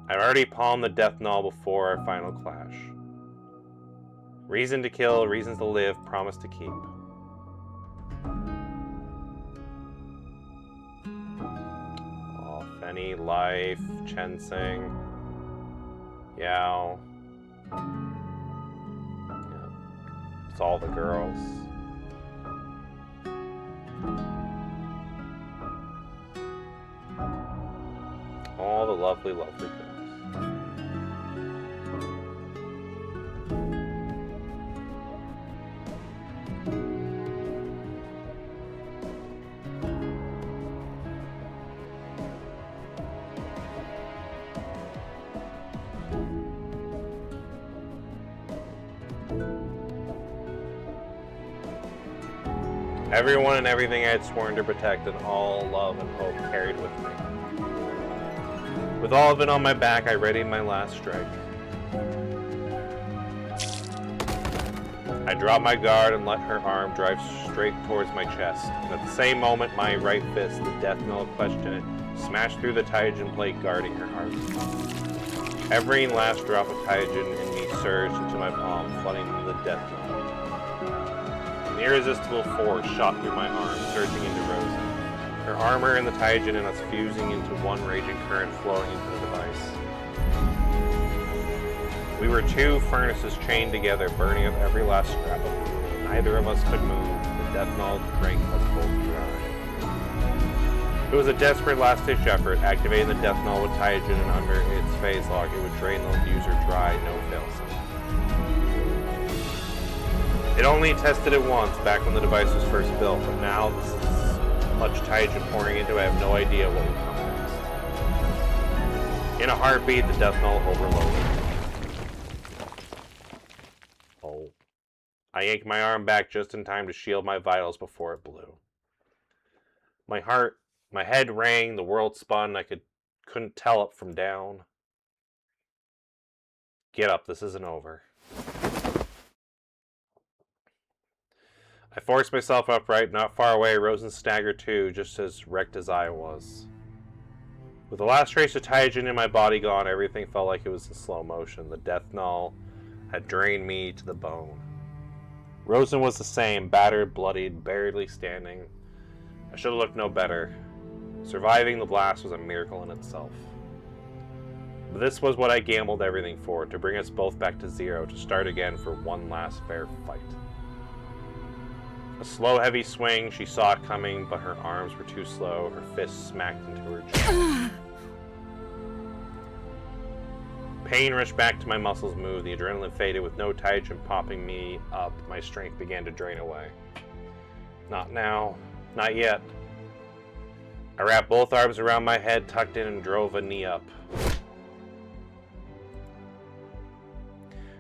I'd already palmed the death knell before our final clash. Reason to kill, reasons to live, promise to keep. Oh, Fenny, Life, Chensing, Yao. Yeah. It's all the girls. All the lovely, lovely girls. Everyone and everything I had sworn to protect, and all love and hope carried with me. With all of it on my back, I readied my last strike. I dropped my guard and let her arm drive straight towards my chest. And at the same moment, my right fist, the death knell question it, smashed through the Taijin plate guarding her heart. Every last drop of Taijin in me surged into my palm, flooding the death knell. An irresistible force shot through my arm, surging into Rosen. Her armor and the Taijin in us fusing into one raging current flowing into the device. We were two furnaces chained together, burning up every last scrap of it. Neither of us could move. The death knell drank us both dry. It was a desperate last-ditch effort, activating the death knell with Taijin, and under its phase lock, it would drain the user dry, no failsafe. It only tested it once, back when the device was first built, but now this is much Taijin pouring into it, I have no idea what would come next. In a heartbeat, the death knell overloaded. I yanked my arm back just in time to shield my vitals before it blew. My head rang, the world spun, I couldn't tell up from down. Get up, this isn't over. I forced myself upright, not far away. Rosen staggered too, just as wrecked as I was. With the last trace of Taijin in my body gone, everything felt like it was in slow motion. The death knell had drained me to the bone. Rosen was the same, battered, bloodied, barely standing. I should have looked no better. Surviving the blast was a miracle in itself. But this was what I gambled everything for, to bring us both back to zero, to start again for one last fair fight. A slow, heavy swing, she saw it coming, but her arms were too slow, her fists smacked into her chest. Pain rushed back to my muscles moved, the adrenaline faded with no Taijin popping me up, my strength began to drain away. Not now. Not yet. I wrapped both arms around my head, tucked in, and drove a knee up.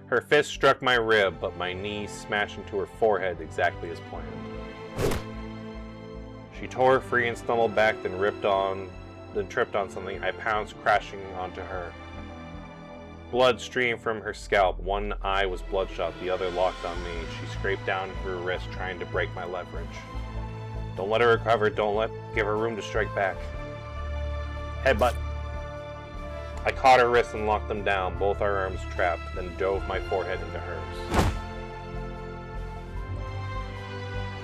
Her fist struck my rib, but my knee smashed into her forehead exactly as planned. She tore free and stumbled back, then tripped on something. I pounced, crashing onto her. Blood streamed from her scalp. One eye was bloodshot, the other locked on me. She scraped down her wrist, trying to break my leverage. Don't let her recover. Give her room to strike back. Headbutt. I caught her wrists and locked them down, both our arms trapped, then dove my forehead into hers.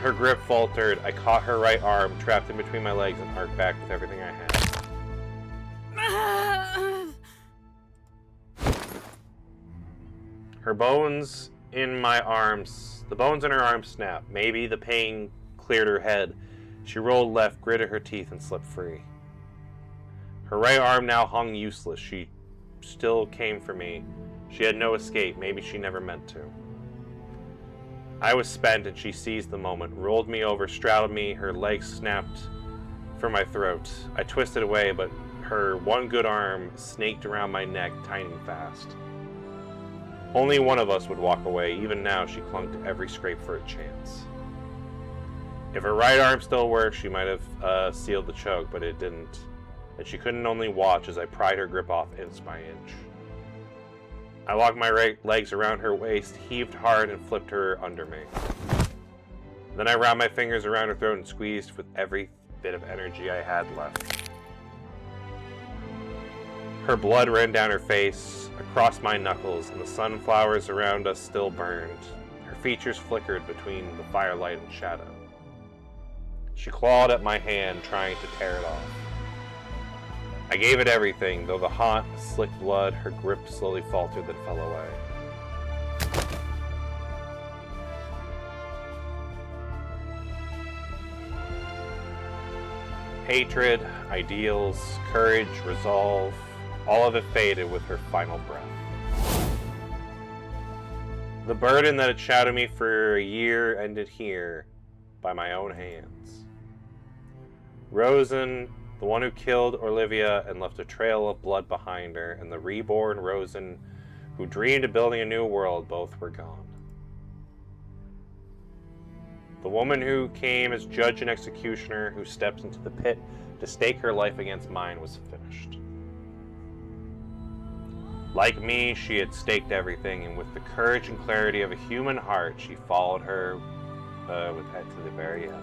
Her grip faltered. I caught her right arm, trapped in between my legs, and arced back with everything I had. The bones in her arms snapped. Maybe the pain cleared her head. She rolled left, gritted her teeth, and slipped free. Her right arm now hung useless. She still came for me. She had no escape. Maybe she never meant to. I was spent, and she seized the moment, rolled me over, straddled me. Her legs snapped from my throat. I twisted away, but her one good arm snaked around my neck, tightening fast. Only one of us would walk away. Even now, she clung to every scrape for a chance. If her right arm still worked, she might have sealed the choke, but it didn't. And she couldn't only watch as I pried her grip off inch by inch. I locked my right legs around her waist, heaved hard, and flipped her under me. Then I wrapped my fingers around her throat and squeezed with every bit of energy I had left. Her blood ran down her face, across my knuckles, and the sunflowers around us still burned. Her features flickered between the firelight and shadow. She clawed at my hand, trying to tear it off. I gave it everything, though the hot, slick blood, her grip slowly faltered, then fell away. Hatred, ideals, courage, resolve, all of it faded with her final breath. The burden that had shadowed me for a year ended here, by my own hands. Rosen, the one who killed Olivia and left a trail of blood behind her, and the reborn Rosen, who dreamed of building a new world, both were gone. The woman who came as judge and executioner, who steps into the pit to stake her life against mine, was finished. Like me, she had staked everything, and with the courage and clarity of a human heart, she followed her with head to the very end.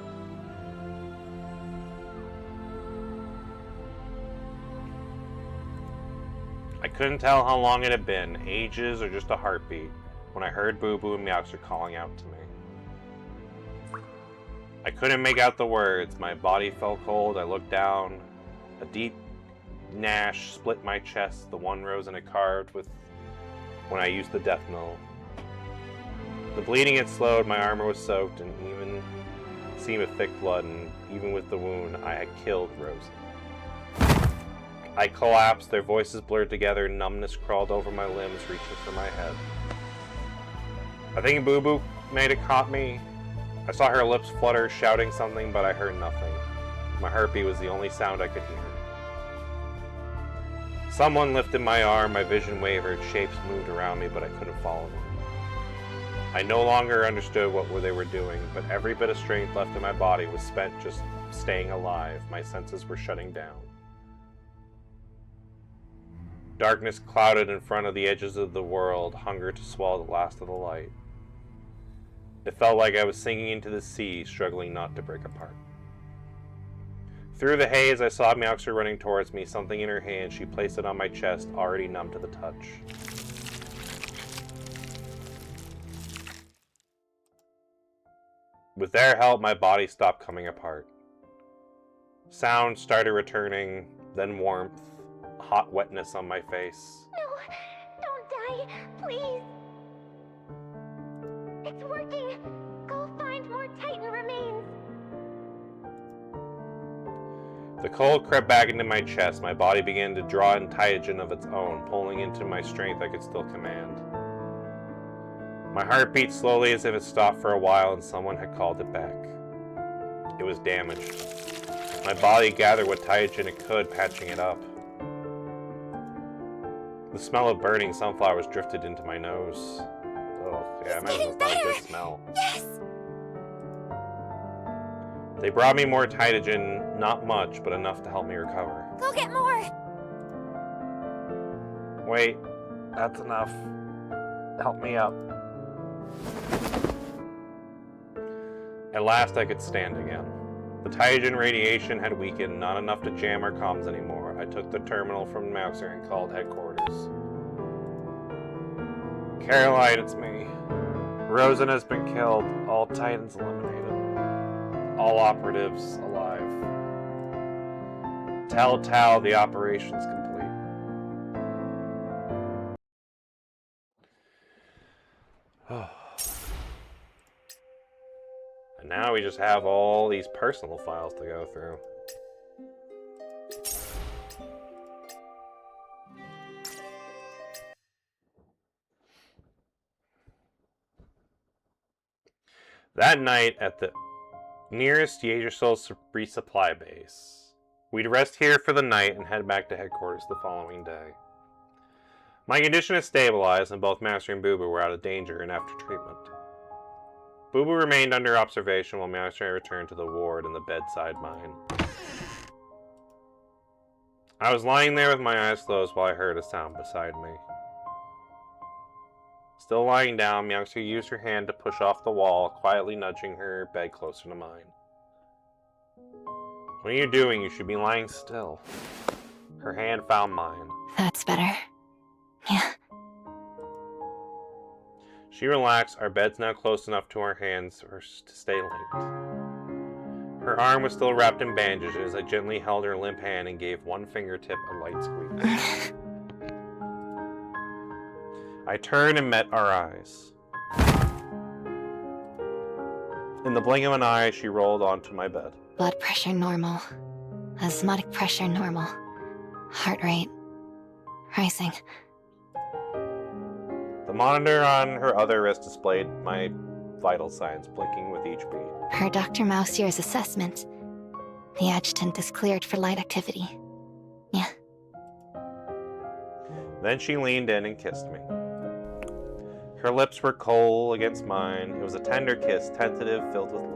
I couldn't tell how long it had been, ages or just a heartbeat, when I heard Boo Boo and Meowser calling out to me. I couldn't make out the words. My body felt cold. I looked down. A deep gnash split my chest. The one rose in it carved with when I used the death knell. The bleeding had slowed. My armor was soaked and even seemed of thick blood, and even with the wound, I had killed Rose. I collapsed. Their voices blurred together. Numbness crawled over my limbs, reaching for my head. I think Boo Boo may have caught me. I saw her lips flutter, shouting something, but I heard nothing. My heartbeat was the only sound I could hear. Someone lifted my arm, my vision wavered, shapes moved around me, but I couldn't follow them. I no longer understood what they were doing, but every bit of strength left in my body was spent just staying alive. My senses were shutting down. Darkness clouded in front of the edges of the world, hunger to swallow the last of the light. It felt like I was sinking into the sea, struggling not to break apart. Through the haze, I saw Meowser running towards me, something in her hand. She placed it on my chest, already numb to the touch. With their help, my body stopped coming apart. Sound started returning, then warmth, hot wetness on my face. No, don't die, please. It's working. Go find more Titan remains. The cold crept back into my chest. My body began to draw in Taigen of its own, pulling into my strength I could still command. My heart beat slowly as if it stopped for a while and someone had called it back. It was damaged. My body gathered what Taigen it could, patching it up. The smell of burning sunflowers drifted into my nose. Oh, yeah, I imagine it's not a good smell. Yes! They brought me more Titagen, not much, but enough to help me recover. Go get more! Wait, that's enough. Help me up. At last I could stand again. The Taigen radiation had weakened, not enough to jam our comms anymore. I took the terminal from Meowser and called headquarters. Caroline, it's me. Rosen has been killed. All Titans eliminated. All operatives alive. Tell Tal the operation's complete. And now we just have all these personal files to go through. That night at the nearest Yagersol resupply base, we'd rest here for the night and head back to headquarters the following day. My condition had stabilized and both Master and Boo Boo were out of danger and after treatment. Boo Boo remained under observation while Master and I returned to the ward in the bedside mine. I was lying there with my eyes closed while I heard a sound beside me. Still lying down, Meowser used her hand to push off the wall, quietly nudging her bed closer to mine. What are you doing? You should be lying still. Her hand found mine. That's better. Yeah. She relaxed. Our bed's now close enough to our hands for us to stay linked. Her arm was still wrapped in bandages. I gently held her limp hand and gave one fingertip a light squeeze. I turned and met our eyes. In the blink of an eye, she rolled onto my bed. Blood pressure normal. Osmotic pressure normal. Heart rate rising. The monitor on her other wrist displayed my vital signs, blinking with each beat. Per Dr. Mausier's assessment, the adjutant is cleared for light activity. Yeah. Then she leaned in and kissed me. Her lips were cold against mine. It was a tender kiss, tentative, filled with love.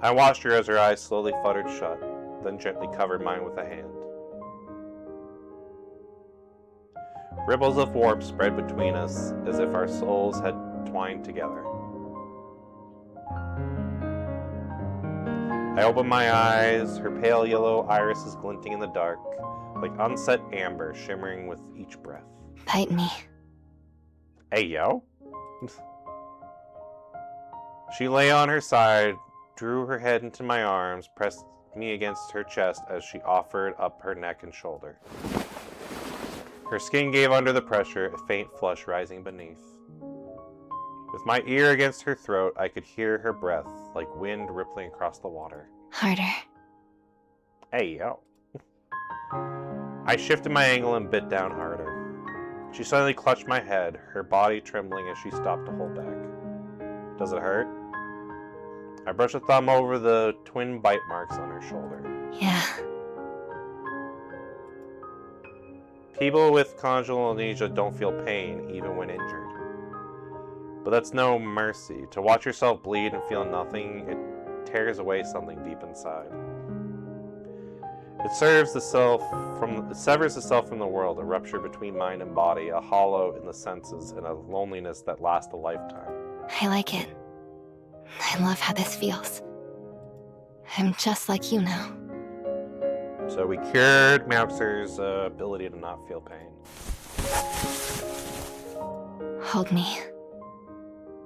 I watched her as her eyes slowly fluttered shut, then gently covered mine with a hand. Ripples of warmth spread between us, as if our souls had twined together. I opened my eyes, her pale yellow irises glinting in the dark, like unset amber shimmering with each breath. Bite me. Hey, yo. She lay on her side, drew her head into my arms, pressed me against her chest as she offered up her neck and shoulder. Her skin gave under the pressure, a faint flush rising beneath. With my ear against her throat, I could hear her breath, like wind rippling across the water. Harder. Hey, yo. I shifted my angle and bit down harder. She suddenly clutched my head, her body trembling as she stopped to hold back. Does it hurt? I brushed a thumb over the twin bite marks on her shoulder. Yeah. People with conjugal amnesia don't feel pain, even when injured. But that's no mercy. To watch yourself bleed and feel nothing, it tears away something deep inside. It severs the self from the world, a rupture between mind and body, a hollow in the senses, and a loneliness that lasts a lifetime. I like it. I love how this feels. I'm just like you now. So we cured Mouxer's ability to not feel pain. Hold me.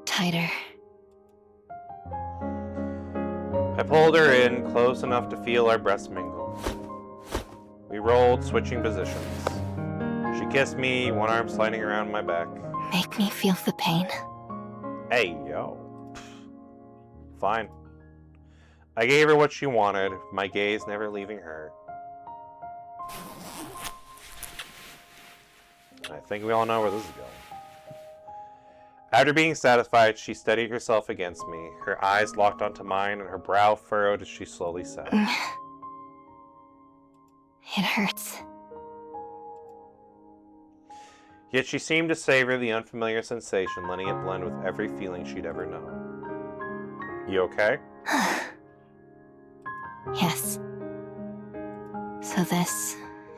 Tighter. I pulled her in close enough to feel our breasts mingle. We rolled, switching positions. She kissed me, one arm sliding around my back. Make me feel the pain. Hey, yo. Fine. I gave her what she wanted, my gaze never leaving her. I think we all know where this is going. After being satisfied, she steadied herself against me, her eyes locked onto mine and her brow furrowed as she slowly said, It hurts. Yet she seemed to savor the unfamiliar sensation, letting it blend with every feeling she'd ever known. You okay? Yes. So this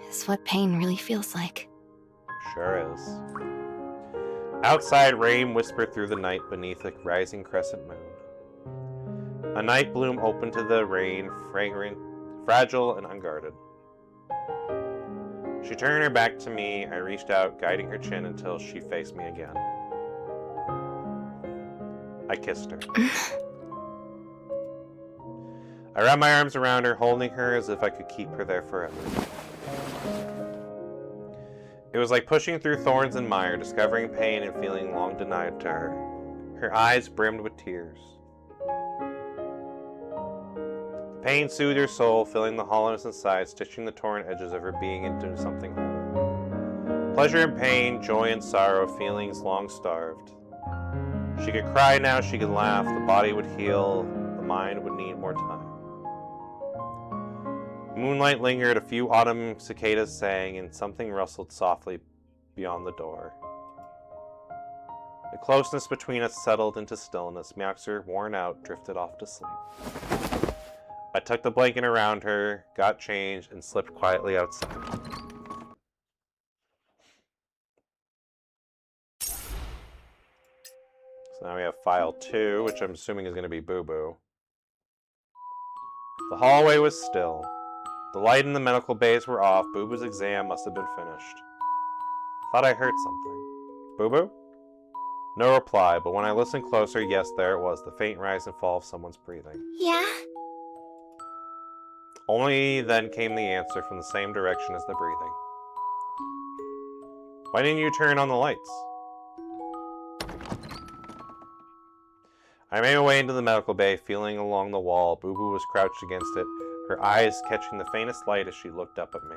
is what pain really feels like. Sure is. Outside, rain whispered through the night beneath a rising crescent moon. A night bloom opened to the rain, fragrant, fragile, and unguarded. She turned her back to me. I reached out, guiding her chin until she faced me again. I kissed her. I wrapped my arms around her, holding her as if I could keep her there forever. It was like pushing through thorns and mire, discovering pain and feeling long denied to her. Her eyes brimmed with tears. The pain soothed her soul, filling the hollowness inside, stitching the torn edges of her being into something whole. Pleasure and pain, joy and sorrow, feelings long starved. She could cry now, she could laugh, the body would heal, the mind would need more time. Moonlight lingered, a few autumn cicadas sang, and something rustled softly beyond the door. The closeness between us settled into stillness. Mouxer, worn out, drifted off to sleep. I tucked the blanket around her, got changed, and slipped quietly outside. So now we have file 2, which I'm assuming is going to be Boo Boo. The hallway was still. The light in the medical bays were off. Boo Boo's exam must have been finished. Thought I heard something. Boo Boo? No reply, but when I listened closer, yes, there it was, the faint rise and fall of someone's breathing. Yeah? Only then came the answer from the same direction as the breathing. Why didn't you turn on the lights? I made my way into the medical bay, feeling along the wall. Boo Boo was crouched against it, her eyes catching the faintest light as she looked up at me.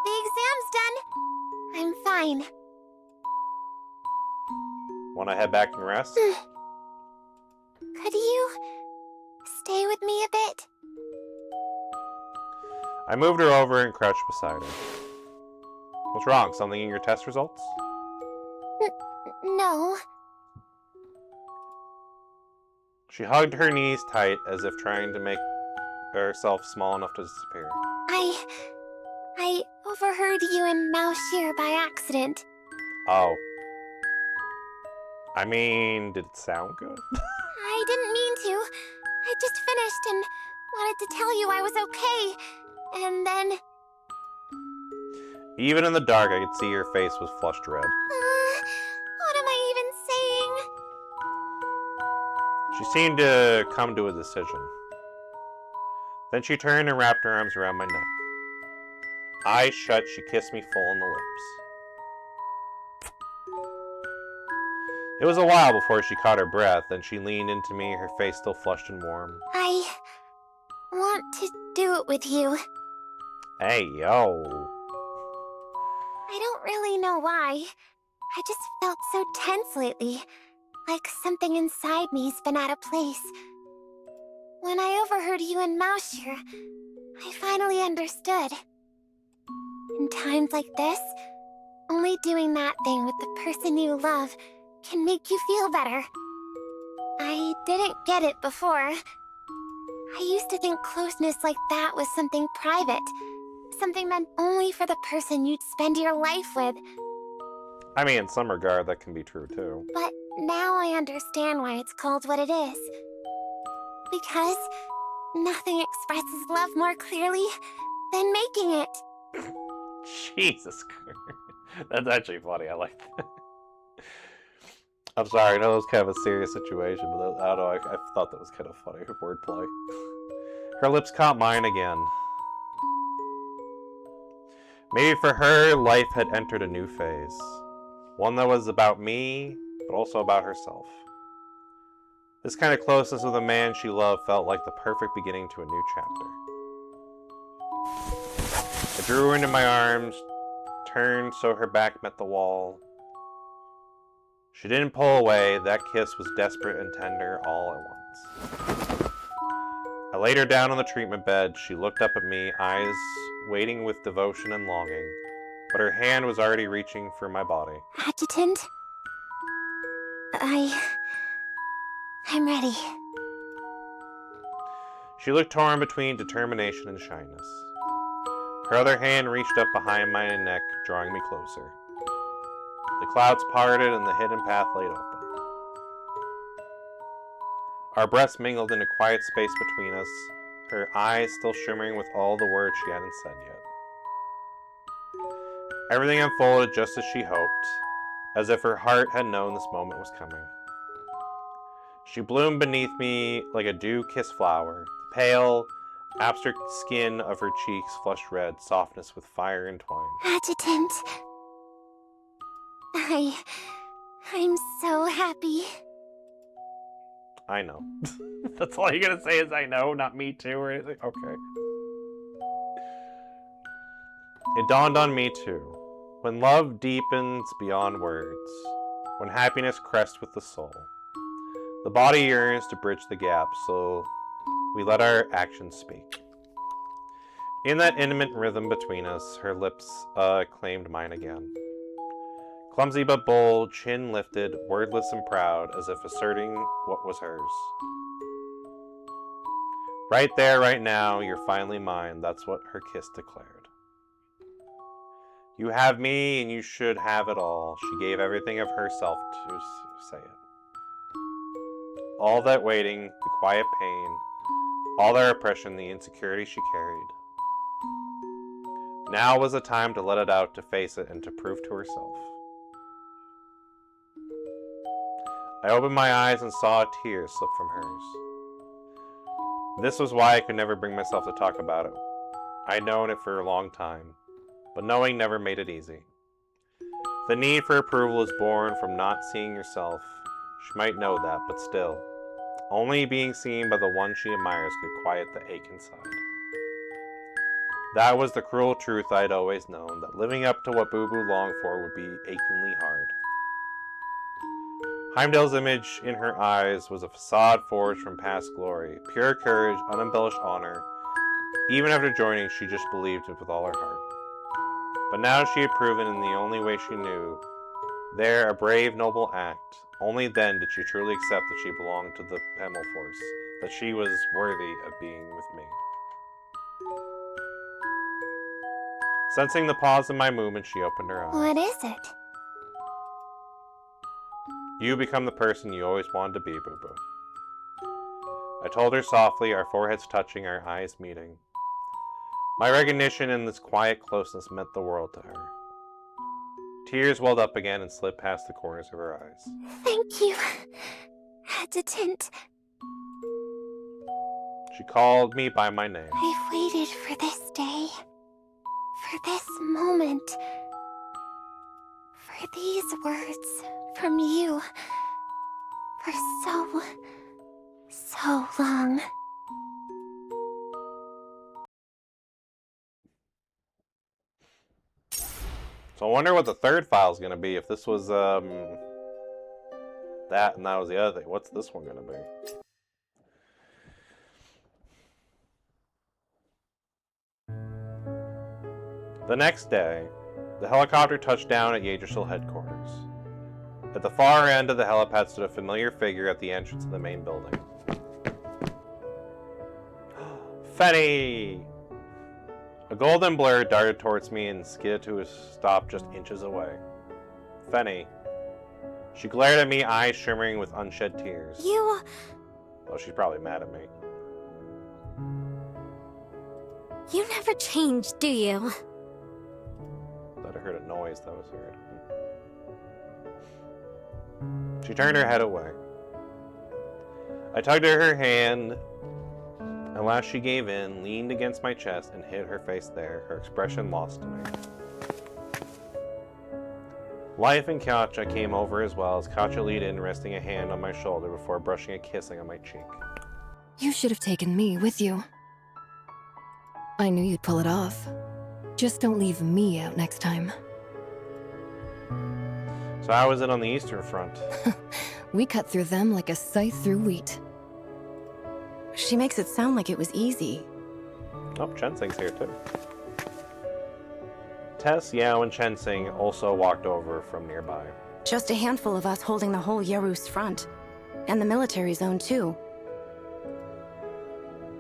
The exam's done. I'm fine. Want to head back and rest? Could you stay with me a bit? I moved her over and crouched beside her. What's wrong? Something in your test results? No. She hugged her knees tight as if trying to make herself small enough to disappear. I overheard you and Maushier by accident. Oh. I mean, did it sound good? I didn't mean to. I just finished and wanted to tell you I was okay. And then... Even in the dark, I could see her face was flushed red. What am I even saying? She seemed to come to a decision. Then she turned and wrapped her arms around my neck. Eyes shut, she kissed me full on the lips. It was a while before she caught her breath, then she leaned into me, her face still flushed and warm. I want to do it with you. Hey, yo. I don't really know why. I just felt so tense lately. Like something inside me's been out of place. When I overheard you and Maushier, I finally understood. In times like this, only doing that thing with the person you love can make you feel better. I didn't get it before. I used to think closeness like that was something private. Something meant only for the person you'd spend your life with. I mean, in some regard, that can be true, too. But now I understand why it's called what it is. Because nothing expresses love more clearly than making it. Jesus Christ. That's actually funny. I like that. I'm sorry, I know it was kind of a serious situation, but I don't know, I thought that was kind of funny, wordplay. Her lips caught mine again. Maybe for her, life had entered a new phase. One that was about me, but also about herself. This kind of closeness with a man she loved felt like the perfect beginning to a new chapter. I drew her into my arms, turned so her back met the wall. She didn't pull away. That kiss was desperate and tender all at once. I laid her down on the treatment bed. She looked up at me, eyes waiting with devotion and longing, but her hand was already reaching for my body. Adjutant? I'm ready. She looked torn between determination and shyness. Her other hand reached up behind my neck, drawing me closer. The clouds parted and the hidden path laid open. Our breaths mingled in a quiet space between us, her eyes still shimmering with all the words she hadn't said yet. Everything unfolded just as she hoped, as if her heart had known this moment was coming. She bloomed beneath me like a dew-kissed flower, the pale, abstract skin of her cheeks flushed red, softness with fire entwined. Adjutant. I'm so happy. I know. That's all you're gonna say is I know, not me too or anything? Okay. It dawned on me too. When love deepens beyond words, when happiness crests with the soul, the body yearns to bridge the gap, so we let our actions speak. In that intimate rhythm between us, her lips claimed mine again. Clumsy but bold, chin lifted, wordless and proud, as if asserting what was hers. Right there, right now, you're finally mine, that's what her kiss declared. You have me, and you should have it all. She gave everything of herself to say it. All that waiting, the quiet pain, all that oppression, the insecurity she carried. Now was the time to let it out, to face it, and to prove to herself. I opened my eyes and saw a tear slip from hers. This was why I could never bring myself to talk about it. I'd known it for a long time, but knowing never made it easy. The need for approval is born from not seeing yourself. She might know that, but still, only being seen by the one she admires could quiet the ache inside. That was the cruel truth I'd always known, that living up to what Boo Boo longed for would be achingly hard. Heimdall's image in her eyes was a facade forged from past glory, pure courage, unembellished honor. Even after joining, she just believed it with all her heart. But now she had proven in the only way she knew, there a brave, noble act. Only then did she truly accept that she belonged to the Hemel Force, that she was worthy of being with me. Sensing the pause in my movement, she opened her eyes. What is it? You become the person you always wanted to be, Boo Boo. I told her softly, our foreheads touching, our eyes meeting. My recognition in this quiet closeness meant the world to her. Tears welled up again and slid past the corners of her eyes. Thank you, Hesitant. She called me by my name. I've waited for this day. For this moment. For these words from you. For so long. So I wonder what the third file is going to be. If this was that and that was the other thing. What's this one going to be? The next day, the helicopter touched down at Yggdrasil headquarters. At the far end of the helipad stood a familiar figure at the entrance of the main building. Fetty! A golden blur darted towards me and skidded to a stop just inches away. Fenny. She glared at me, eyes shimmering with unshed tears. You... Oh, she's probably mad at me. You never change, do you? Thought I heard a noise that was weird. She turned her head away. I tugged at her hand. At last she gave in, leaned against my chest, and hid her face there, her expression lost to me. Life and Katja came over as well, as Katja leaned in, resting a hand on my shoulder before brushing a kissing on my cheek. You should have taken me with you. I knew you'd pull it off. Just don't leave me out next time. So how was it on the Eastern Front? We cut through them like a scythe through wheat. She makes it sound like it was easy. Oh, Chensing's here too. Tess, Yao, and Chensing also walked over from nearby. Just a handful of us holding the whole Yarus front. And the military zone, too.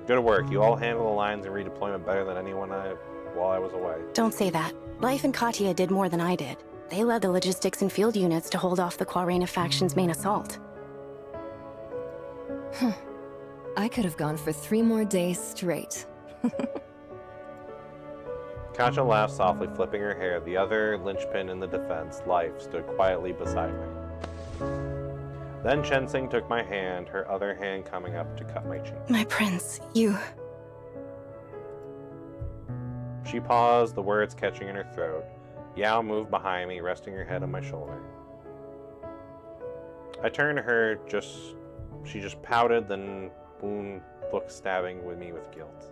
Good work. You all handle the lines and redeployment better than anyone while I was away. Don't say that. Life and Katya did more than I did. They led the logistics and field units to hold off the Quarrena faction's main assault. I could have gone for 3 more days straight. Katja laughed softly, flipping her hair. The other linchpin in the defense, Life, stood quietly beside me. Then Chensing took my hand, her other hand coming up to cut my cheek. My prince, you... She paused, the words catching in her throat. Yao moved behind me, resting her head on my shoulder. I turned to her, she just pouted, then Boone looked stabbing with me with guilt.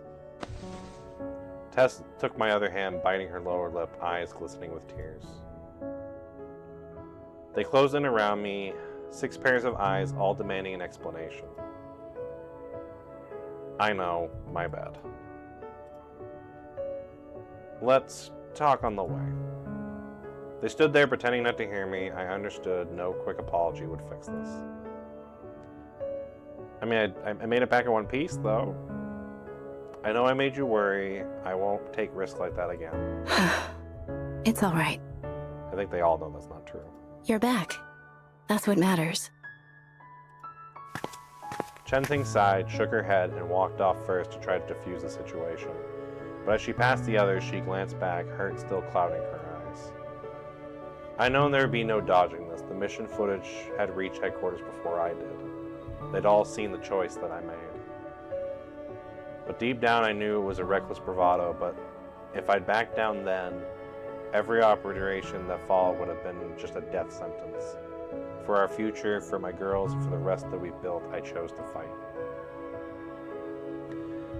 Tess took my other hand, biting her lower lip, eyes glistening with tears. They closed in around me, 6 pairs of eyes, all demanding an explanation. I know, my bad. Let's talk on the way. They stood there pretending not to hear me. I understood no quick apology would fix this. I mean, I made it back in one piece, though. I know I made you worry. I won't take risks like that again. It's all right. I think they all know that's not true. You're back. That's what matters. Chensing sighed, shook her head, and walked off first to try to defuse the situation. But as she passed the others, she glanced back, hurt still clouding her eyes. I know there would be no dodging this. The mission footage had reached headquarters before I did. They'd all seen the choice that I made. But deep down I knew it was a reckless bravado, but if I'd backed down then, every operation that followed would have been just a death sentence. For our future, for my girls, and for the rest that we built, I chose to fight.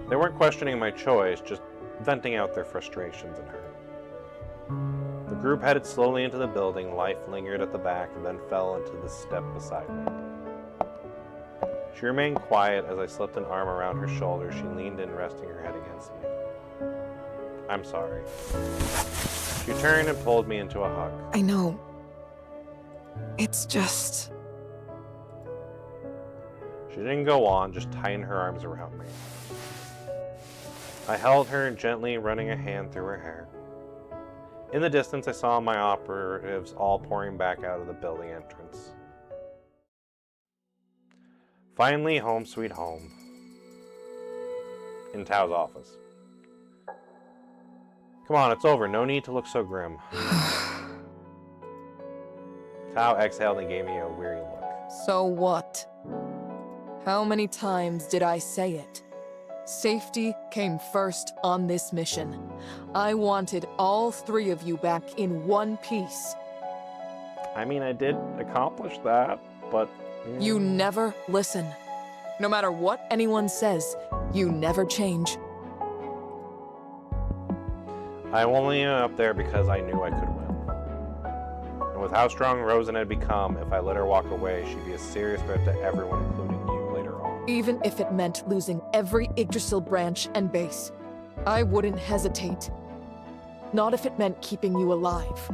They weren't questioning my choice, just venting out their frustrations and hurt. The group headed slowly into the building. Life lingered at the back and then fell into the step beside me. She remained quiet as I slipped an arm around her shoulder. She leaned in, resting her head against me. I'm sorry. She turned and pulled me into a hug. I know. It's just... She didn't go on, just tightened her arms around me. I held her, gently running a hand through her hair. In the distance, I saw my operatives all pouring back out of the building entrance. Finally, home sweet home. In Tao's office. Come on, it's over. No need to look so grim. Tao exhaled and gave me a weary look. So what? How many times did I say it? Safety came first on this mission. I wanted all three of you back in one piece. I mean, I did accomplish that, but... You never listen. No matter what anyone says, you never change. I only went up there because I knew I could win. And with how strong Rosen had become, if I let her walk away, she'd be a serious threat to everyone, including you, later on. Even if it meant losing every Yggdrasil branch and base, I wouldn't hesitate. Not if it meant keeping you alive.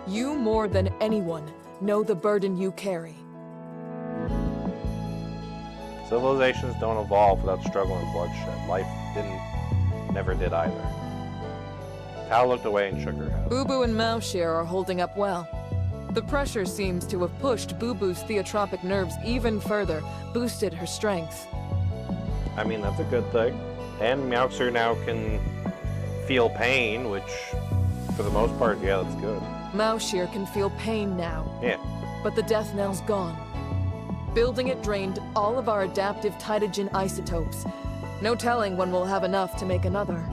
You, more than anyone, know the burden you carry. Civilizations don't evolve without struggle and bloodshed. Life never did either. Tao looked away and shook her head. Boo Boo and Moushir are holding up well. The pressure seems to have pushed Boo Boo's theotropic nerves even further, boosted her strength. I mean, that's a good thing. And Mouser now can feel pain, which, for the most part, yeah, that's good. Moushir can feel pain now. Yeah. But the death knell's gone. Building it drained all of our adaptive Titagen isotopes. No telling when we'll have enough to make another.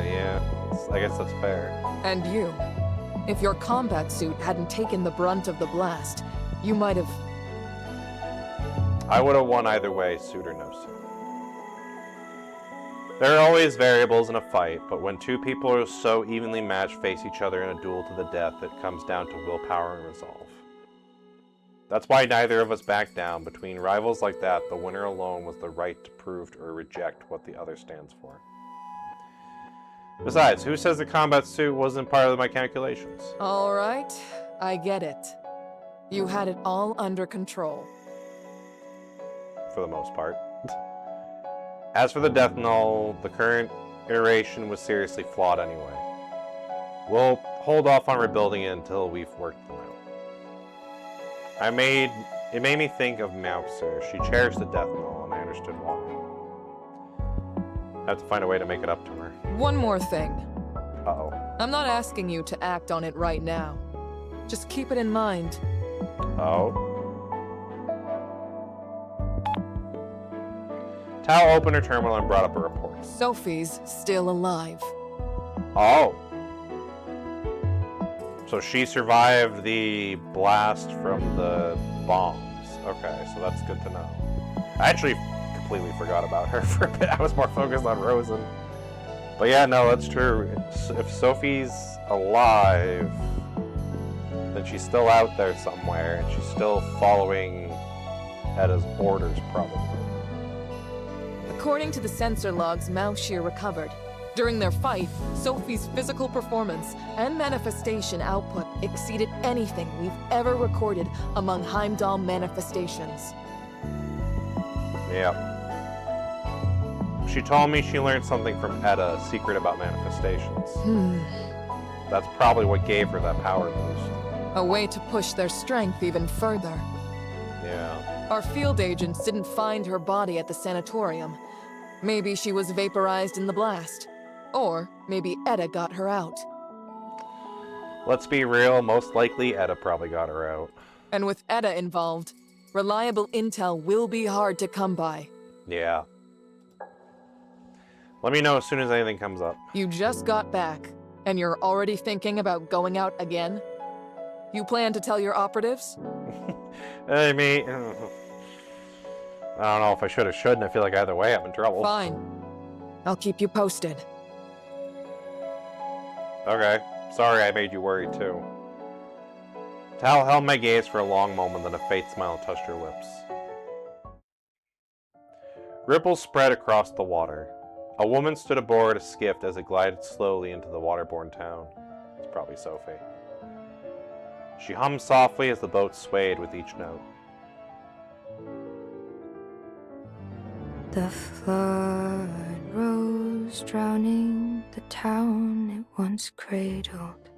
Yeah, I guess that's fair. And you. If your combat suit hadn't taken the brunt of the blast, you might have... I would have won either way, suit or no suit. There are always variables in a fight, but when two people are so evenly matched face each other in a duel to the death, it comes down to willpower and resolve. That's why neither of us backed down. Between rivals like that, the winner alone was the right to prove or reject what the other stands for. Besides, who says the combat suit wasn't part of my calculations? All right, I get it. You had it all under control. For the most part. As for the death knell, the current iteration was seriously flawed anyway. We'll hold off on rebuilding it until we've worked them out. It made me think of Mouser. She cherished the death knell, and I understood why. I have to find a way to make it up to her. One more thing. Uh-oh. I'm not asking you to act on it right now. Just keep it in mind. Oh. Tao opened her terminal and brought up a report. Sophie's still alive. Oh. So she survived the blast from the bombs. Okay, so that's good to know. I actually completely forgot about her for a bit. I was more focused on Rosen. But yeah, no, that's true. If Sophie's alive, then she's still out there somewhere, and she's still following Edda's orders, probably. According to the sensor logs Moushir recovered, during their fight, Sophie's physical performance and manifestation output exceeded anything we've ever recorded among Heimdall manifestations. Yeah. She told me she learned something from Edda, a secret about manifestations. That's probably what gave her that power boost. A way to push their strength even further. Yeah. Our field agents didn't find her body at the sanatorium. Maybe she was vaporized in the blast. Or maybe Edda got her out. Let's be real, most likely Edda probably got her out. And with Edda involved, reliable intel will be hard to come by. Yeah. Let me know as soon as anything comes up. You just got back, and you're already thinking about going out again? You plan to tell your operatives? Hey, me. I don't know if I should or shouldn't. I feel like either way I'm in trouble. Fine. I'll keep you posted. Okay. Sorry I made you worry too. Tal held my gaze for a long moment, then a faint smile touched her lips. Ripples spread across the water. A woman stood aboard a skiff as it glided slowly into the waterborne town. It's probably Sophie. She hummed softly as the boat swayed with each note. The flood rose, drowning the town it once cradled.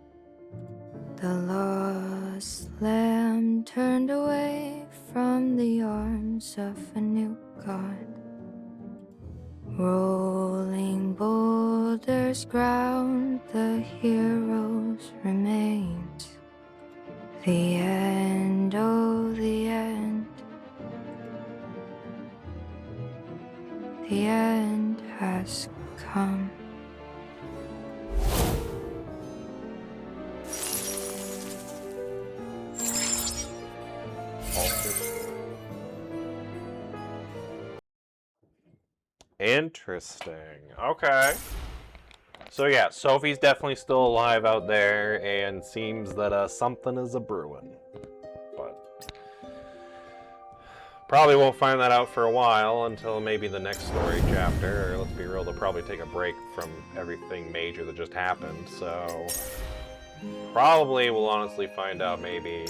The lost lamb turned away from the arms of a new god. Rolling boulders ground the hero's remains. The end, oh the end. The end has come. Interesting. Okay. So yeah, Sophie's definitely still alive out there, and seems that something is a-brewing. But probably won't find that out for a while until maybe the next story chapter. Or let's be real, they'll probably take a break from everything major that just happened. So probably we'll honestly find out maybe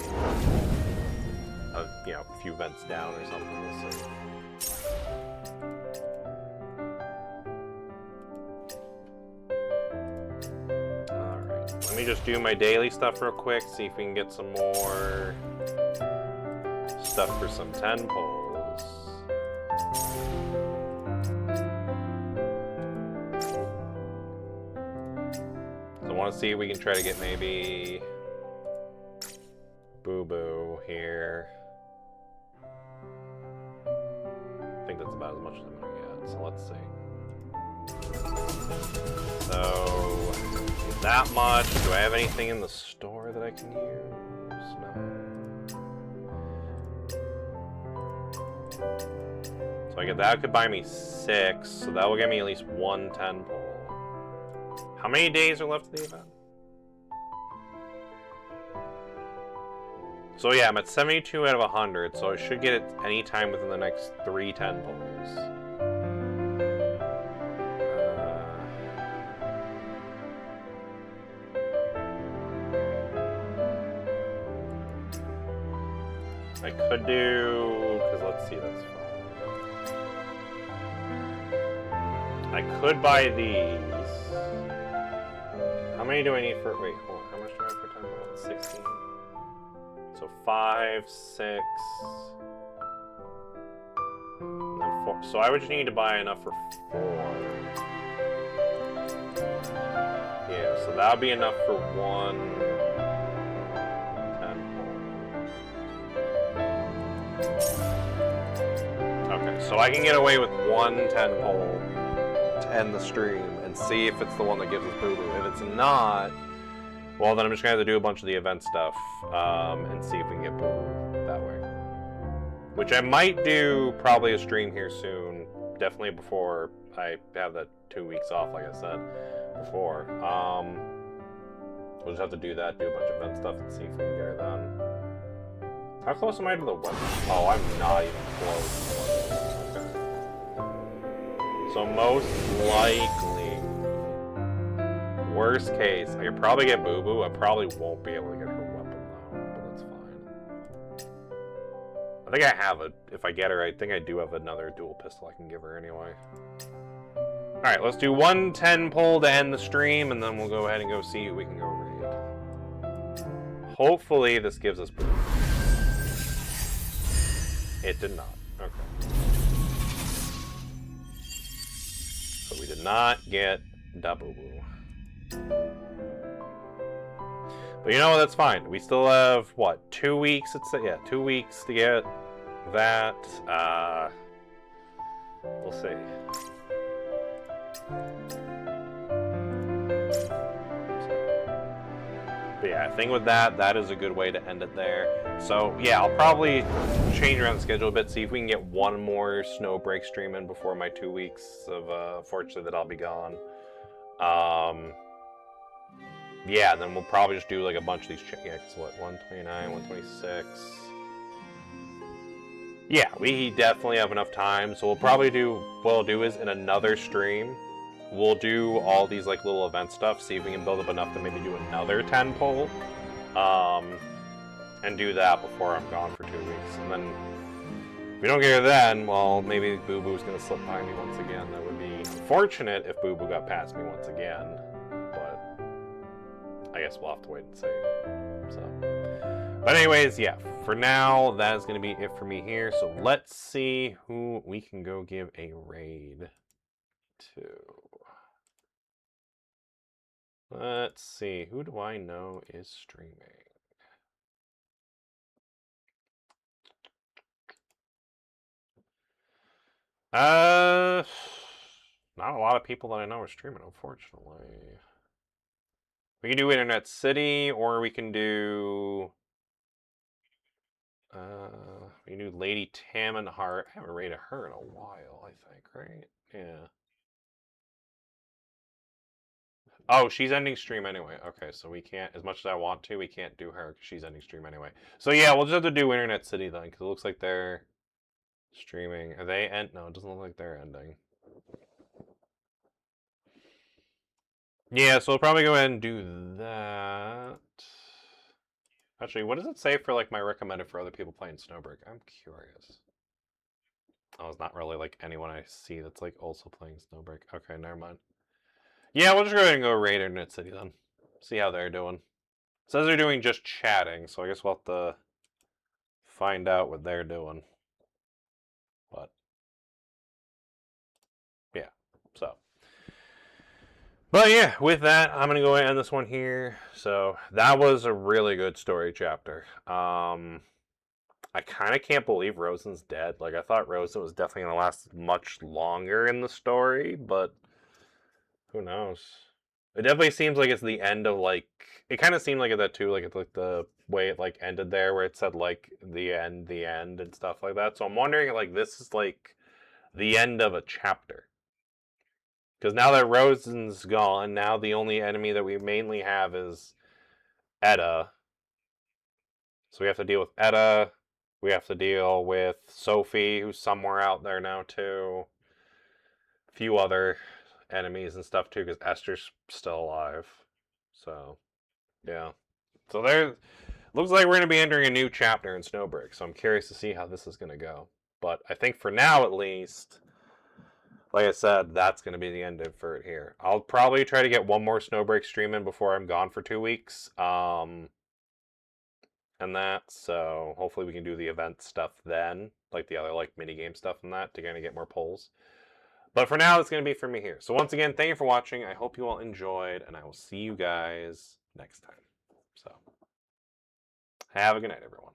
a few events down or something. We'll see. Let me just do my daily stuff real quick, see if we can get some more stuff for some 10 polls. So I want to see if we can try to get maybe Boo Boo here. I think that's about as much as I'm going to get, so let's see. So that much. Do I have anything in the store that I can use? No. So I get that could buy me 6, so that will get me at least 1 10 pull. How many days are left of the event? So yeah, I'm at 72 out of 100, so I should get it any time within the next 3 10 pulls. I could do, because let's see, that's fine. I could buy these. How many do I need for, wait, hold on, how much do I have for 10 bullets? 16. So 5, 6, and 4. So I would just need to buy enough for 4. Yeah, so that would be enough for 1. Okay, so I can get away with 1 10 pole to end the stream and see if it's the one that gives us Boo Boo. If it's not, well then I'm just gonna have to do a bunch of the event stuff and see if we can get Boo Boo that way. Which I might do probably a stream here soon, definitely before I have that 2 weeks off, like I said before. We'll just have to do that, do a bunch of event stuff, and see if we can get her done. How close am I to the weapon? Oh, I'm not even close. Okay. So most likely, worst case, I could probably get Boo Boo. I probably won't be able to get her weapon though, but that's fine. I think I have it. If I get her, I think I do have another dual pistol I can give her anyway. Alright, let's do 1 10 pull to end the stream, and then we'll go ahead and go see who we can go raid. Hopefully this gives us Boo Boo. It did not. Okay. So we did not get da Boo Boo. But you know what? That's fine. We still have, what, 2 weeks? Yeah, 2 weeks to get that. We'll see. But yeah, I think with that, that is a good way to end it there. So yeah, I'll probably change around the schedule a bit, see if we can get 1 more snow break stream in before my 2 weeks of, fortunately, that I'll be gone. Yeah, then we'll probably just do like a bunch of these checks. What, 129, 126. Yeah, we definitely have enough time, so we'll probably do, what we'll do is in another stream, we'll do all these like little event stuff, see if we can build up enough to maybe do another 10 poll, and do that before I'm gone for 2 weeks. And then if we don't get her then, well, maybe Boo Boo's gonna slip by me once again. That would be unfortunate if Boo Boo got past me once again, but I guess we'll have to wait and see. So, but anyways, yeah, for now, that is gonna be it for me here. So let's see who we can go give a raid to. Let's see, who do I know is streaming? Not a lot of people that I know are streaming, unfortunately. We can do Internet City, or we can do Lady Tammin Hart. I haven't rated her in a while, I think, right? Yeah. Oh, she's ending stream anyway. Okay, so we can't, as much as I want to, we can't do her because she's ending stream anyway. So yeah, we'll just have to do Internet City then, because it looks like they're streaming. Are they end? No, it doesn't look like they're ending. Yeah, so we'll probably go ahead and do that. Actually, what does it say for like my recommended for other people playing Snowbreak? I'm curious. Oh, it's not really like anyone I see that's like also playing Snowbreak. Okay, never mind. Yeah, we'll just go ahead and go raid Internet City then. See how they're doing. It says they're doing just chatting, so I guess we'll have to find out what they're doing. But yeah, so. But yeah, with that, I'm gonna go ahead and end this one here. So that was a really good story chapter. I kind of can't believe Rosen's dead. Like, I thought Rosen was definitely gonna last much longer in the story, but who knows? It definitely seems like it's the end of like. It kind of seemed like that too. Like it's like the way it like ended there, where it said like the end, and stuff like that. So I'm wondering like this is like the end of a chapter. Because now that Rosen's gone, now the only enemy that we mainly have is Etta. So we have to deal with Etta. We have to deal with Sophie, who's somewhere out there now too. A few other enemies and stuff too, because Esther's still alive. So, yeah. So there, looks like we're going to be entering a new chapter in Snowbreak. So I'm curious to see how this is going to go. But I think for now, at least, like I said, that's going to be the end of for it here. I'll probably try to get one more Snowbreak stream in before I'm gone for 2 weeks. And that, so hopefully we can do the event stuff then, like the other like minigame stuff and that, to kind of get more polls. But for now, it's going to be for me here. So once again, thank you for watching. I hope you all enjoyed, and I will see you guys next time. So, have a good night, everyone.